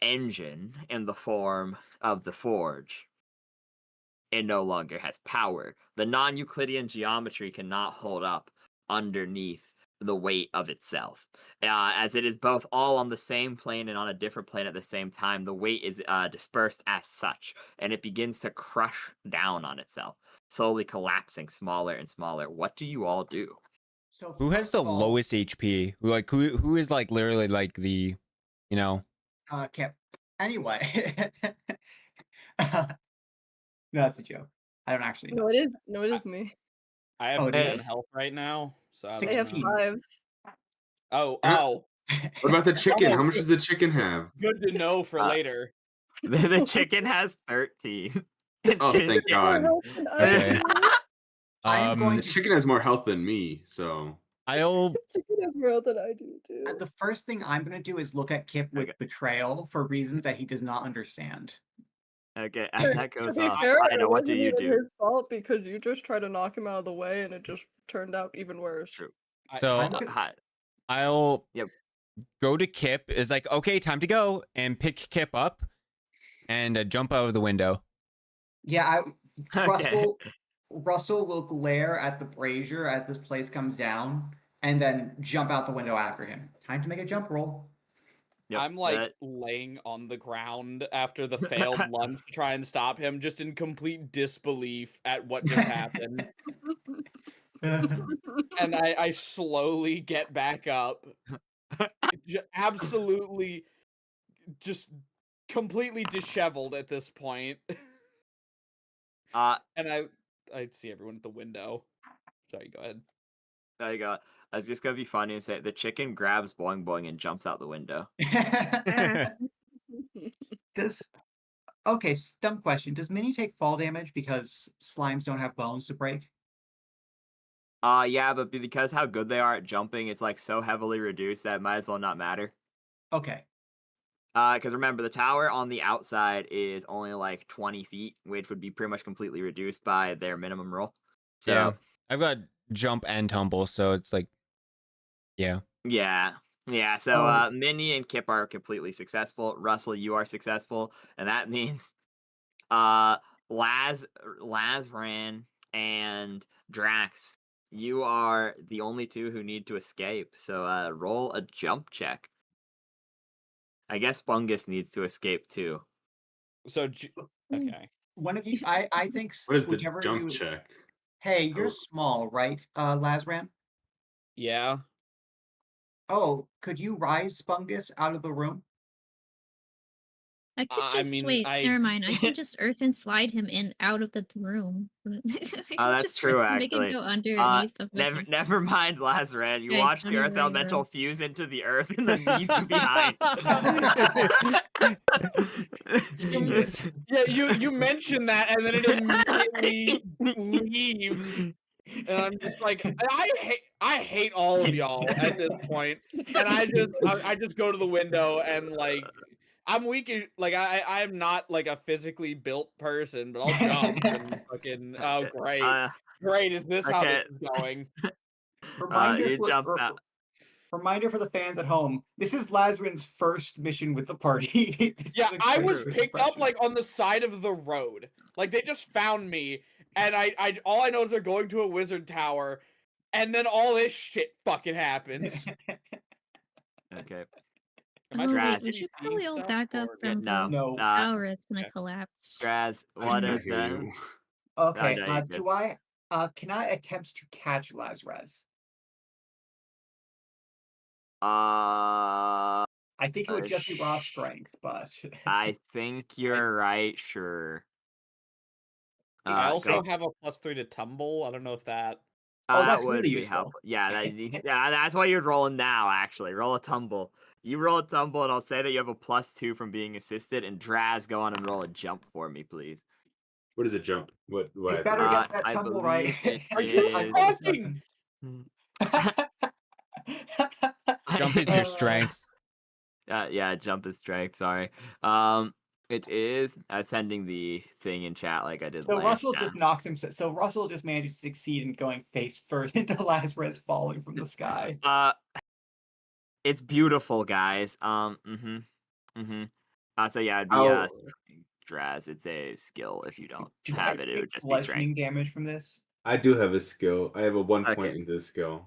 engine in the form of the forge. It no longer has power. The non-Euclidean geometry cannot hold up underneath the weight of itself. As it is both all on the same plane and on a different plane at the same time, the weight is dispersed as such, and it begins to crush down on itself, slowly collapsing smaller and smaller. What do you all do? So Who has first the of all, lowest HP? Who is like literally like the, you know? Kip. Anyway. No, that's a joke. I don't actually know. No, it is me. I have Oh, it 10 is? health right now, so I I don't have 16. know. 5. Oh, What about the chicken? Oh, How much good. does the chicken have? good to know for later. The chicken has 13. Oh, thank God. Okay. I am going The to chicken has more health than me, so. I'll Chicken has more health than I do too. the first thing I'm going to do is look at Kip with Okay. betrayal for reasons that he does not understand. Okay, as that To goes be off, fair, Ida, it what do wasn't you even do? his fault because you just tried to knock him out of the way and it just turned out even worse. True. so I'm gonna- Hi. I'll Yep. go to Kip. Is like, okay, time to go, and pick Kip up and jump out of the window. Yeah, Okay. Russell will glare at the brazier as this place comes down, and then jump out the window after him. Time to make a jump roll. Yep, I'm like laying on the ground after the failed lunge to try and stop him, just in complete disbelief at what just happened. And I slowly get back up, absolutely, just completely disheveled at this point. And I'd see everyone at the window. Sorry, go ahead. There you go. I was just gonna be funny and say the chicken grabs Boing Boing and jumps out the window. Does Okay, dumb question. Does Mini take fall damage because slimes don't have bones to break? Yeah, but because how good they are at jumping, it's like so heavily reduced that it might as well not matter. Okay. Because remember, the tower on the outside is only like 20 feet, which would be pretty much completely reduced by their minimum roll. So Yeah, I've got jump and tumble, so it's like, yeah. yeah. So Oh. Minnie and Kip are completely successful. Russell, you are successful, and that means Lazran and Drax, you are the only two who need to escape. So roll a jump check. I guess Fungus needs to escape too. So okay. One of you, I think What is the whichever of jump you. check? Hey, you're Oh. small, right, Lazran? Yeah. Oh, could you rise Fungus out of the room? I could I just mean, wait. Never mind. I can just earth and slide him in out of the room. I can That's just true, make him actually. go underneath the fucking. Never mind, Lazarette. You Guys, watch don't the Earth even worry, Elemental bro. fuse into the Earth and then leave you behind. Genius. Yeah, you mentioned that, and then it immediately leaves, and I'm just like, I hate all of y'all at this point, and I just go to the window and like. I'm weak. Like I'm not like a physically built person, but I'll jump and fucking. Oh, great! Is this how this is going? Reminder You jump out. Reminder for the fans at home: this is Lazarus' first mission with the party. Yeah, I was first picked up impression. like on the side of the road. Like they just found me, and I all I know is they're going to a wizard tower, and then all this shit fucking happens. Okay. Am I Oh supposed wait, to we be should seeing probably all stuff, back up or- Yeah, from no. the No. tower. It's gonna Okay. collapse. Graz, I what can is hear that? you. Okay, no, you're good. do I can I attempt to catch Lazarus? Uh, I think it would just be raw strength, but I think you're right. Sure. I also Go. have a +3 to tumble. I don't know if that. Oh, That that's would really be useful. helpful. Yeah, that's why you're rolling now. Actually, roll a tumble. You roll a tumble, and I'll say that you have a +2 from being assisted. And Draz, go on and roll a jump for me, please. What is a jump? What You I have to better do? get that I tumble right. believe it Are you is. fucking? Jump is your strength. Yeah, jump is strength. Sorry. It is. I was sending the thing in chat like I did So last Russell time. just knocks himself. So Russell just managed to succeed in going face first into Lazarus falling from the sky. It's beautiful, guys. So yeah, it'd be How Draz. It's a skill. If you don't Do have I it, it take would just be strength. bludgeoning damage from this? I do have a skill. I have a 1 point Okay. into the skill.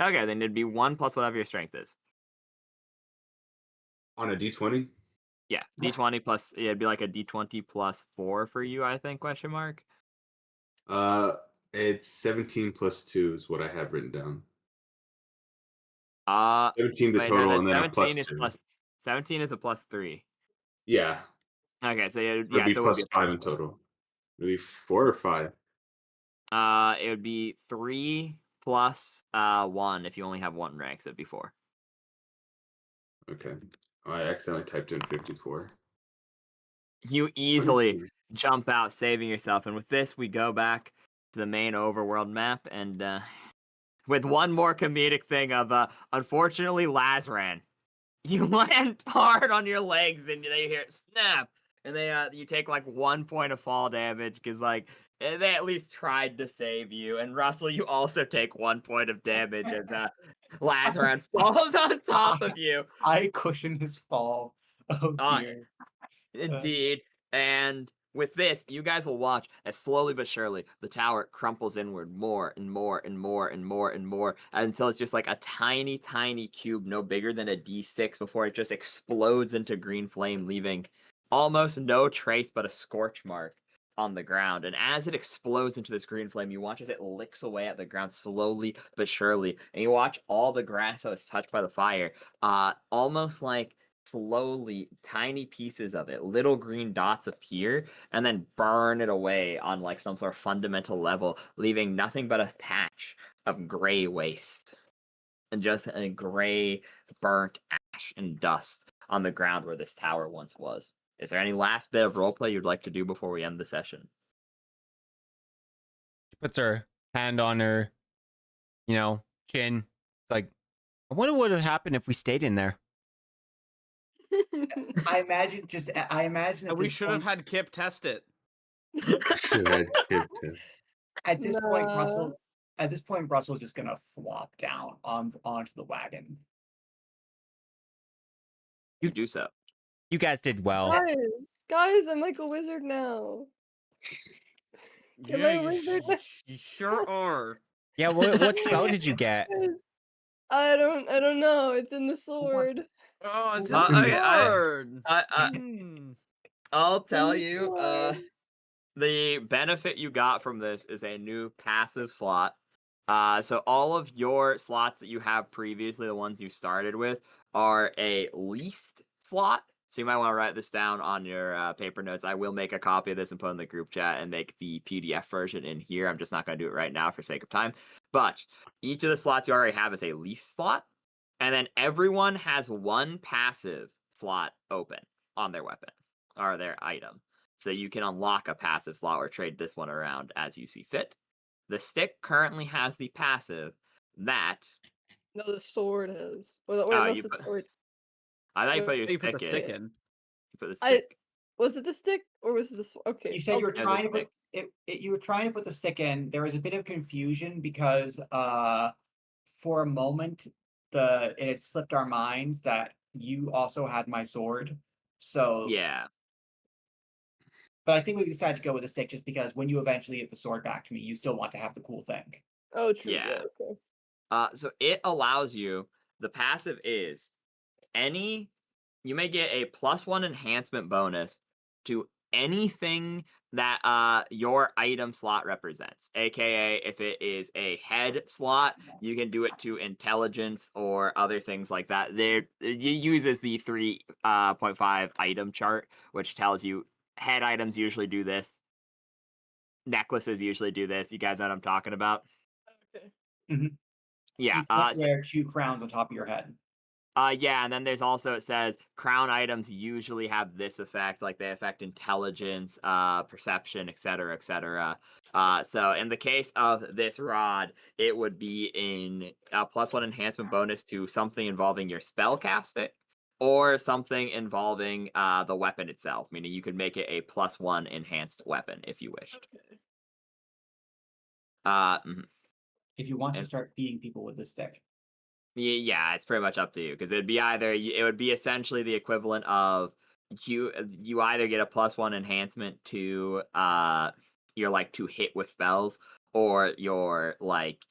Okay, then it'd be 1 plus whatever your strength is. On a D20? Yeah, D20 plus. Yeah, it'd be like a D20 plus 4 for you, I think? Question mark. It's 17 plus 2 is what I have written down. 17 the wait, total, no, and then a 17 is +2. plus. 17 is a +3. Yeah. Okay, so yeah, It'd be so it would be +5 in total. Maybe 4 or 5. It would be 3 plus 1 if you only have 1 rank, so it'd be 4. Okay. Oh, I accidentally typed in 54. You easily jump out, saving yourself, and with this, we go back to the main overworld map, and with one more comedic thing of, unfortunately, Lazran, you land hard on your legs, and they hear it snap, and you take like 1 point of fall damage because like they at least tried to save you. And Russell, you also take 1 point of damage as Lazarus falls on top of you. I cushion his fall. Oh dear. Indeed. And with this, you guys will watch as slowly but surely the tower crumples inward more and more and more and more and more until it's just like a tiny, tiny cube, no bigger than a D6, before it just explodes into green flame, leaving almost no trace but a scorch mark on the ground. And as it explodes into this green flame, you watch as it licks away at the ground slowly but surely. And you watch all the grass that was touched by the fire, almost like slowly tiny pieces of it, little green dots, appear and then burn it away on like some sort of fundamental level, leaving nothing but a patch of gray waste and just a gray burnt ash and dust on the ground where this tower once was. is there any last bit of roleplay you'd like to do before we end the session? She puts her hand on her, chin. It's like, I wonder what would happen if we stayed in there. I imagine at We this should have point, had Kip test it. Should I tip test? at this point, Nah. Russell's just gonna flop down onto the wagon. You do so. You guys did well. Guys, I'm like a wizard now. Am I a wizard now? You sure are. Yeah, what spell did you get? Guys, I don't know. It's in the sword. Oh, it's Uh, just okay, I- sword. I'll It's in tell the you, sword. the benefit you got from this is a new passive slot. So all of your slots that you have previously, the ones you started with, are a leased slot. So you might want to write this down on your paper notes. I will make a copy of this and put it in the group chat and make the PDF version in here. I'm just not going to do it right now for sake of time. But each of the slots you already have is a leased slot. And then everyone has one passive slot open on their weapon or their item. So you can unlock a passive slot or trade this one around as you see fit. The stick currently has the passive that... No, the sword has. Wait, Oh, that's you the put- sword. I thought you put your You put stick the in. stick in. You put the I- stick. Was it the stick or was it the sword? Okay. You said you were As a trying to stick. put you were trying to put the stick in. There was a bit of confusion because for a moment it had slipped our minds that you also had my sword. So Yeah. but I think we decided to go with the stick just because when you eventually get the sword back to me, you still want to have the cool thing. Oh, true. Yeah. Yeah. Okay. So it allows you, the passive is you may get a +1 enhancement bonus to anything that your item slot represents. AKA, if it is a head slot, you can do it to intelligence or other things like that. It uses the 3.5 item chart, which tells you head items usually do this. Necklaces usually do this. You guys know what I'm talking about? Okay. Yeah. You can't wear 2 crowns on top of your head. Yeah, and then there's also, it says crown items usually have this effect, like they affect intelligence, perception, etc., etc. So in the case of this rod, it would be in a +1 enhancement bonus to something involving your spell casting, or something involving the weapon itself, meaning you could make it a +1 enhanced weapon if you wished. Okay. Mhm. If you want to start beating people with the stick. Yeah, it's pretty much up to you because it would be essentially the equivalent of you either get a +1 enhancement to your like to hit with spells or your like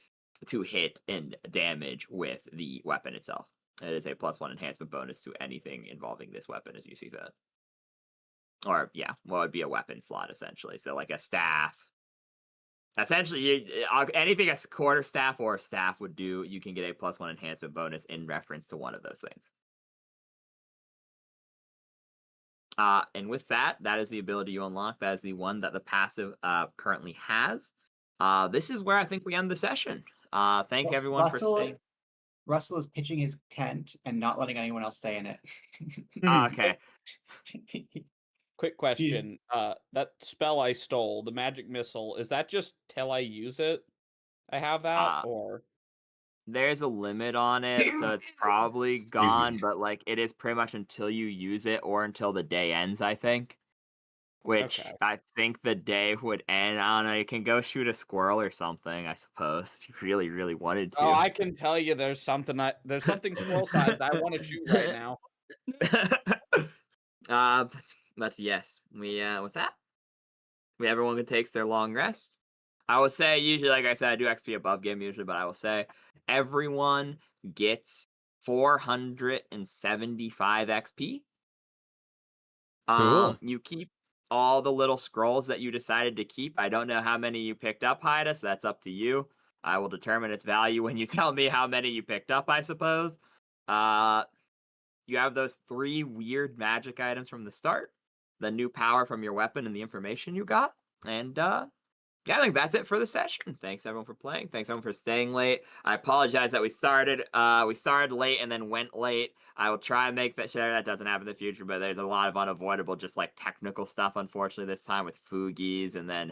to hit and damage with the weapon itself. It is a +1 enhancement bonus to anything involving this weapon as you see fit. Or yeah, well, it'd be a weapon slot essentially. So like a staff. Essentially, anything a quarterstaff or a staff would do, you can get a +1 enhancement bonus in reference to one of those things. And with that is the ability you unlock. That is the one that the passive currently has. This is where I think we end the session. Thank everyone for staying. Russell is pitching his tent and not letting anyone else stay in it. Okay. Quick question. That spell I stole, the magic missile, is that just till I use it? I have that, or there's a limit on it, so it's probably gone, but like it is pretty much until you use it or until the day ends, I think. Which Okay. I think the day would end. I don't know, you can go shoot a squirrel or something, I suppose, if you really, really wanted to. Oh, I can tell you there's something squirrel sized I want to shoot right now. But yes, with that, everyone takes their long rest. I will say, usually, like I said, I do XP above game usually, but I will say everyone gets 475 XP. Cool. You keep all the little scrolls that you decided to keep. I don't know how many you picked up, Haida, so that's up to you. I will determine its value when you tell me how many you picked up, I suppose. You have those 3 weird magic items from the start, the new power from your weapon, and the information you got. And yeah, I think that's it for the session. Thanks everyone for playing. Thanks everyone for staying late. I apologize that we started late and then went late. I will try and make that sure that doesn't happen in the future, but there's a lot of unavoidable just like technical stuff unfortunately this time with Fugies and then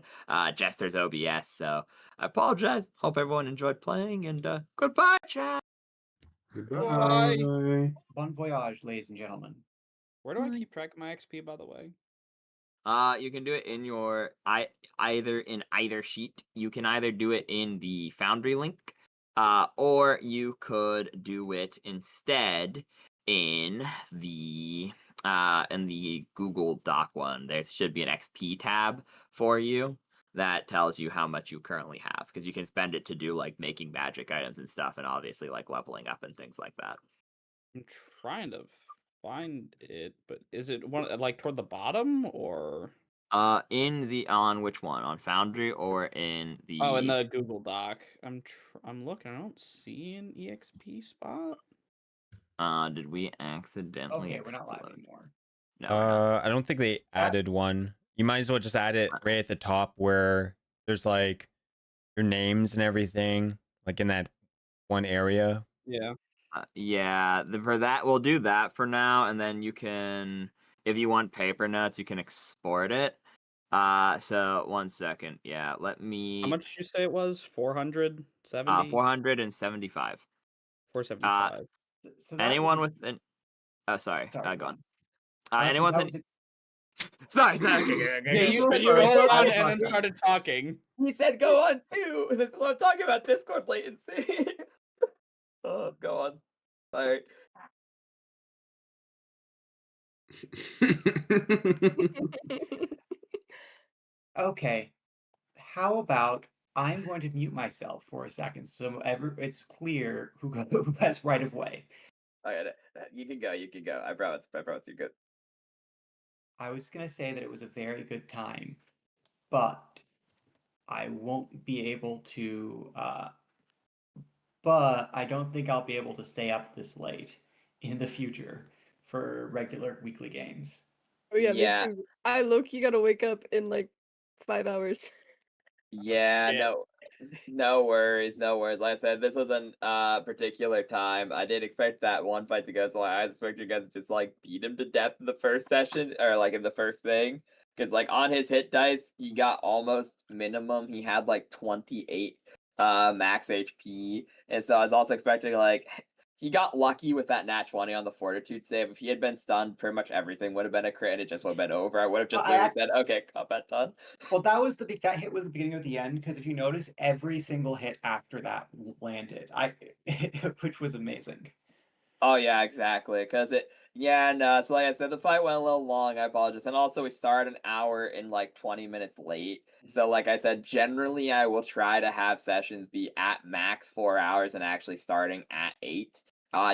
Jester's OBS. So I apologize. Hope everyone enjoyed playing and goodbye, chat. Goodbye. Bon voyage, ladies and gentlemen. Where do I Bye. keep track of my XP, by the way? You can do it in your either in either sheet. You can either do it in the Foundry link, or you could do it instead in the Google Doc one. There should be an XP tab for you that tells you how much you currently have because you can spend it to do like making magic items and stuff, and obviously like leveling up and things like that. I'm trying to find it, but is it one like toward the bottom or? In the on which one? On Foundry or in the? Oh, in the Google Doc. I'm looking. I don't see an EXP spot. Did we accidentally Okay, we're not live explode? anymore. No, we're not. I don't think they added one. You might as well just add it right at the top where there's like your names and everything, like in that one area. Yeah. Yeah, for that we'll do that for now, and then you can, if you want paper notes, you can export it. So 1 second. Yeah, let me. How much did you say it was? 470? 475. 475. So that Anyone was with an. Oh, sorry. sorry, Go on. honestly, Anyone that with was an. Sorry. Okay. Yeah, you go said you were first. going I on was and then talking. started talking. He said go on too. This is what I'm talking about. Discord latency. Oh, go on. Sorry. Okay. How about I'm going to mute myself for a second so it's clear who has right of way. You can go. You can go. I promise. I promise you're good. I was going to say that it was a very good time, but I won't be able to. But I don't think I'll be able to stay up this late in the future for regular weekly games. Oh yeah, Yeah. me too. I low-key gotta wake up in like 5 hours. Yeah, shit. no worries, no worries. Like I said, this was an particular time. I didn't expect that one fight to go so long. I expected you guys to just like beat him to death in the first session or like in the first thing. Because like on his hit dice, he got almost minimum. He had like 28 max HP. And so I was also expecting like he got lucky with that nat 20 on the fortitude save. If he had been stunned, pretty much everything would have been a crit and it just would have been over. I would have just literally said, okay, combat done. Well, that hit was the beginning of the end because if you notice, every single hit after that landed. Which was amazing. Oh yeah, exactly. So like I said, the fight went a little long. I apologize, and also we started an hour and like 20 minutes late. So like I said, generally I will try to have sessions be at max 4 hours and actually starting at 8.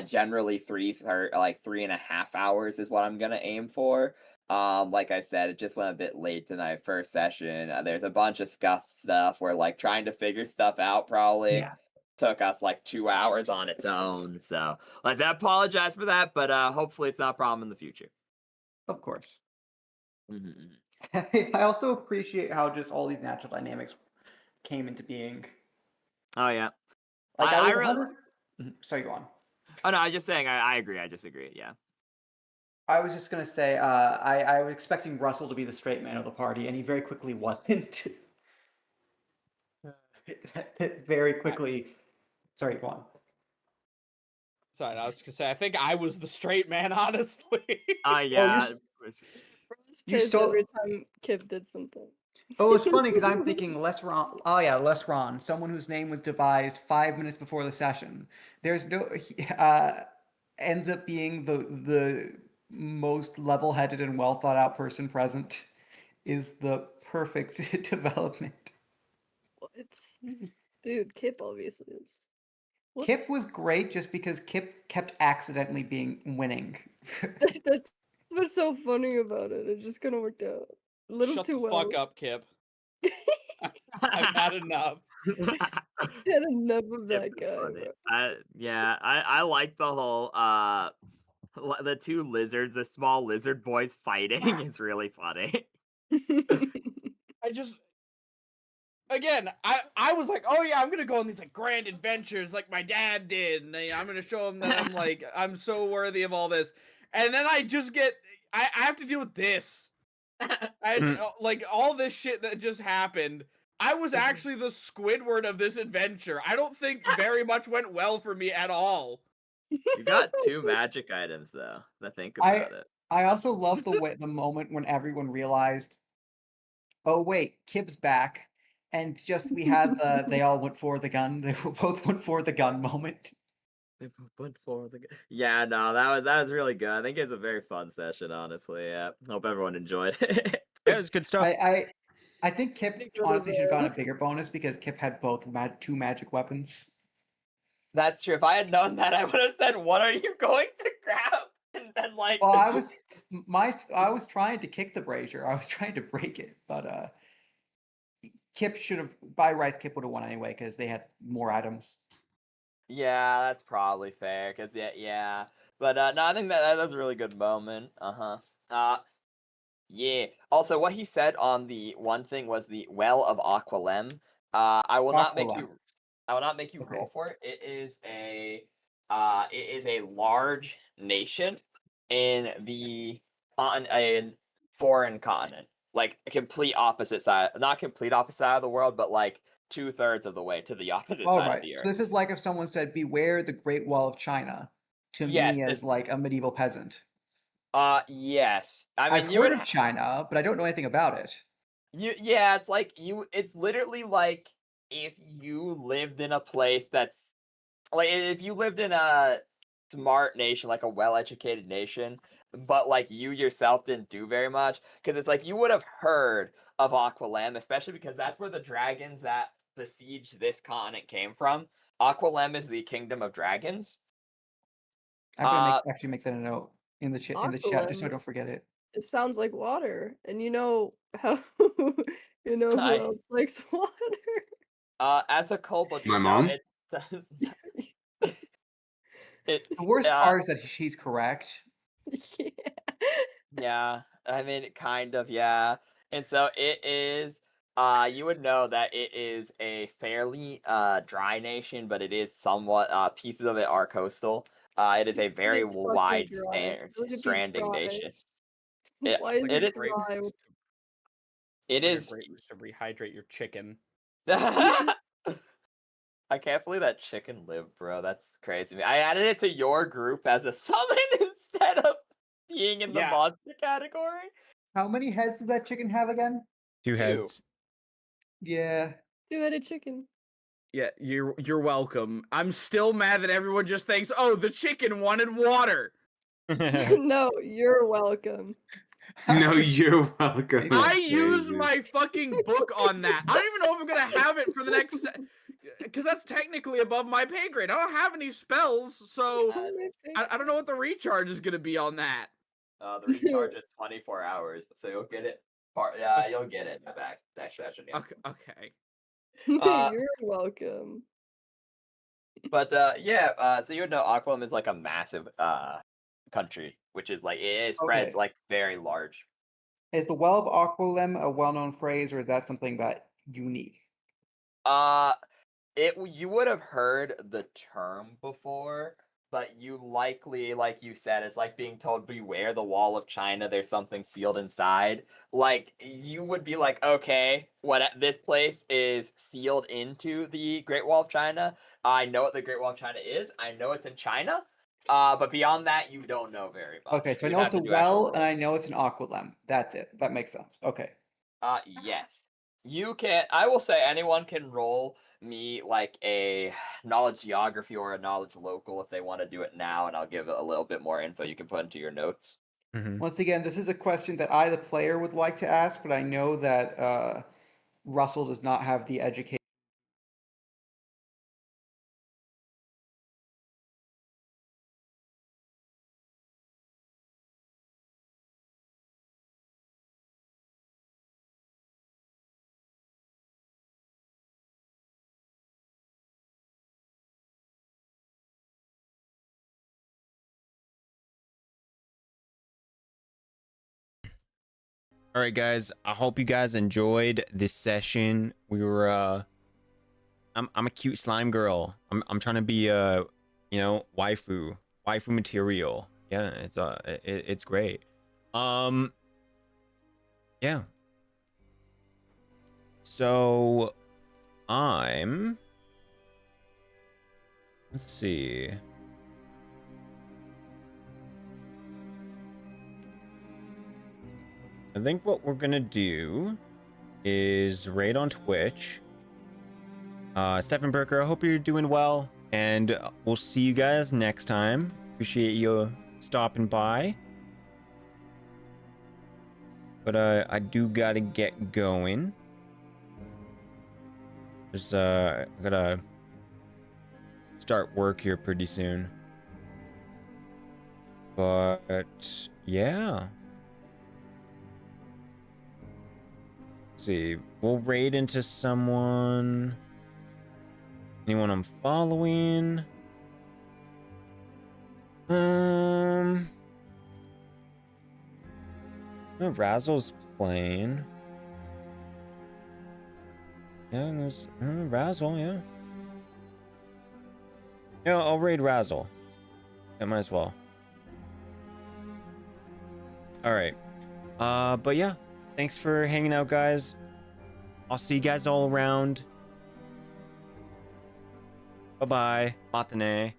Generally 3.5 hours is what I'm gonna aim for. Like I said, it just went a bit late tonight first session. There's a bunch of scuffed stuff where like trying to figure stuff out probably. Yeah. Took us like 2 hours on its own. So let's apologize for that, but hopefully it's not a problem in the future. Of course. Mm-hmm. I also appreciate how just all these natural dynamics came into being. Oh yeah. Like I was really. 100 Sorry, go on. Oh no, I was just saying I agree. I disagree. Yeah. I was just gonna say, I was expecting Russell to be the straight man of the party, and he very quickly wasn't. Very quickly. Sorry, go on. Sorry, I was gonna say I think I was the straight man, honestly. Yeah. I was You pissed stole- every time Kip did something. Oh, it's funny because I'm thinking Les Ron. Oh yeah, Les Ron, someone whose name was devised 5 minutes before the session. There's no ends up being the most level-headed and well thought out person present. Is the perfect development. What? Dude, Kip obviously is. What? Kip was great just because Kip kept accidentally winning. That's what's so funny about it. It just kind of worked out a little Shut too the well. fuck up, Kip. I've had enough. Had enough of that guy. Bro. I like the whole the two lizards, the small lizard boys fighting is really funny. I just again, I was like, oh yeah, I'm gonna go on these like grand adventures like my dad did, and I'm gonna show him that I'm like I'm so worthy of all this, and then I just get I have to deal with this. Like all this shit that just happened. I was actually the Squidward of this adventure. I don't think very much went well for me at all. You got 2 magic items though. To think about it. I also love the moment when everyone realized, oh wait, Kib's back, and just we had the they all went for the gun. They both went for the gun moment. They went for the Yeah, no, that was really good. I think it was a very fun session, honestly. Yeah, hope everyone enjoyed it. Yeah, it was good stuff. I think Kip honestly should have gotten a bigger bonus because Kip had both 2 magic weapons. That's true. If I had known that, I would have said, "What are you going to grab?" And then like, Well, I was trying to kick the brazier. I was trying to break it, but Kip should have by rights. Kip would have won anyway because they had more items. yeah, that's probably fair. Cause yeah. But no, I think that was a really good moment. Yeah. Also, what he said on the one thing was the Well of Aqualem. I will not make Aqualem. you. I will not make you Okay. roll for it. It is a large nation in the in foreign continent, like a complete opposite side, not complete opposite side of the world, but like 2/3 of the way to the opposite All side of right. the So earth. this is like if someone said, "Beware the Great Wall of China," to Yes, me as like a medieval peasant. Yes. I I've mean, you heard would of China, but I don't know anything about it. yeah, it's like it's literally like if you lived in a place that's like if you lived in a smart nation, like a well-educated nation, but like you yourself didn't do very much, because it's like you would have heard of Aqualem, especially because that's where the dragons that besieged this continent came from. Aqualem is the kingdom of dragons. I'm gonna Uh, actually make that a note in the chat just so I Aqualem. don't forget it. It sounds like water, and you know how you know who I else likes water? as a kobold, My you know mom? it does. It The worst part is that she's correct. Yeah. Yeah, I mean, kind of, yeah. And so it is, you would know that it is a fairly dry nation, but it is somewhat, pieces of it are coastal. It is a very It's fucking wide dry. Look at be stranding dry. nation. It, Why It's is like it a it is, great dry? it like a is. great use to rehydrate your chicken. I can't believe that chicken lived, bro. That's crazy. I added it to your group as a summon instead of being in the Yeah. monster category. How many heads did that chicken have again? 2 2. heads. Yeah. Two-headed chicken. Yeah, you're welcome. I'm still mad that everyone just thinks, "Oh, the chicken wanted water." No, you're welcome. No, you're welcome. I That's used crazy. my fucking book on that. I don't even know if I'm gonna have it for the next, because that's technically above my pay grade. I don't have any spells, so I don't know what the recharge is gonna be on that. The recharge is 24 hours, so you'll get it. Yeah, you'll get it back next session. Yeah. Okay. You're welcome. But yeah, so you would know Aqualum is like a massive country, which is like it spreads Okay. like very large. Is the Well of Aqualem a well-known phrase, or is that something that unique? Uh, you would have heard the term before, but you likely, like you said, it's like being told, "Beware the wall of China. There's something sealed inside." Like you would be like, "Okay, this place is sealed into the Great Wall of China. I know what the Great Wall of China is. I know it's in China. But beyond that, you don't know very much. Okay, so I You'd know have it's a to do actual well, and I rolls. know it's an Aqualem. That's it. That makes sense. Okay. Yes. You can. I will say anyone can roll me like a knowledge geography or a knowledge local if they want to do it now, and I'll give a little bit more info you can put into your notes. Once again, this is a question that I, the player, would like to ask, but I know that Russell does not have the education. All right, guys. I hope you guys enjoyed this session. We were I'm a cute slime girl. I'm trying to be you know, waifu material. Yeah, it's great. Yeah. So let's see. I think what we're gonna do is raid on Twitch. Stephen Berker, I hope you're doing well, and we'll see you guys next time. Appreciate you stopping by. But I do gotta get going. There's I gotta start work here pretty soon. But yeah. Let's see, we'll raid into someone. Anyone I'm following? Oh, Razzle's playing. Yeah, there's Razzle, yeah. Yeah, I'll raid Razzle. I might as well. Alright. But yeah. Thanks for hanging out, guys. I'll see you guys all around. Bye-bye. Matane.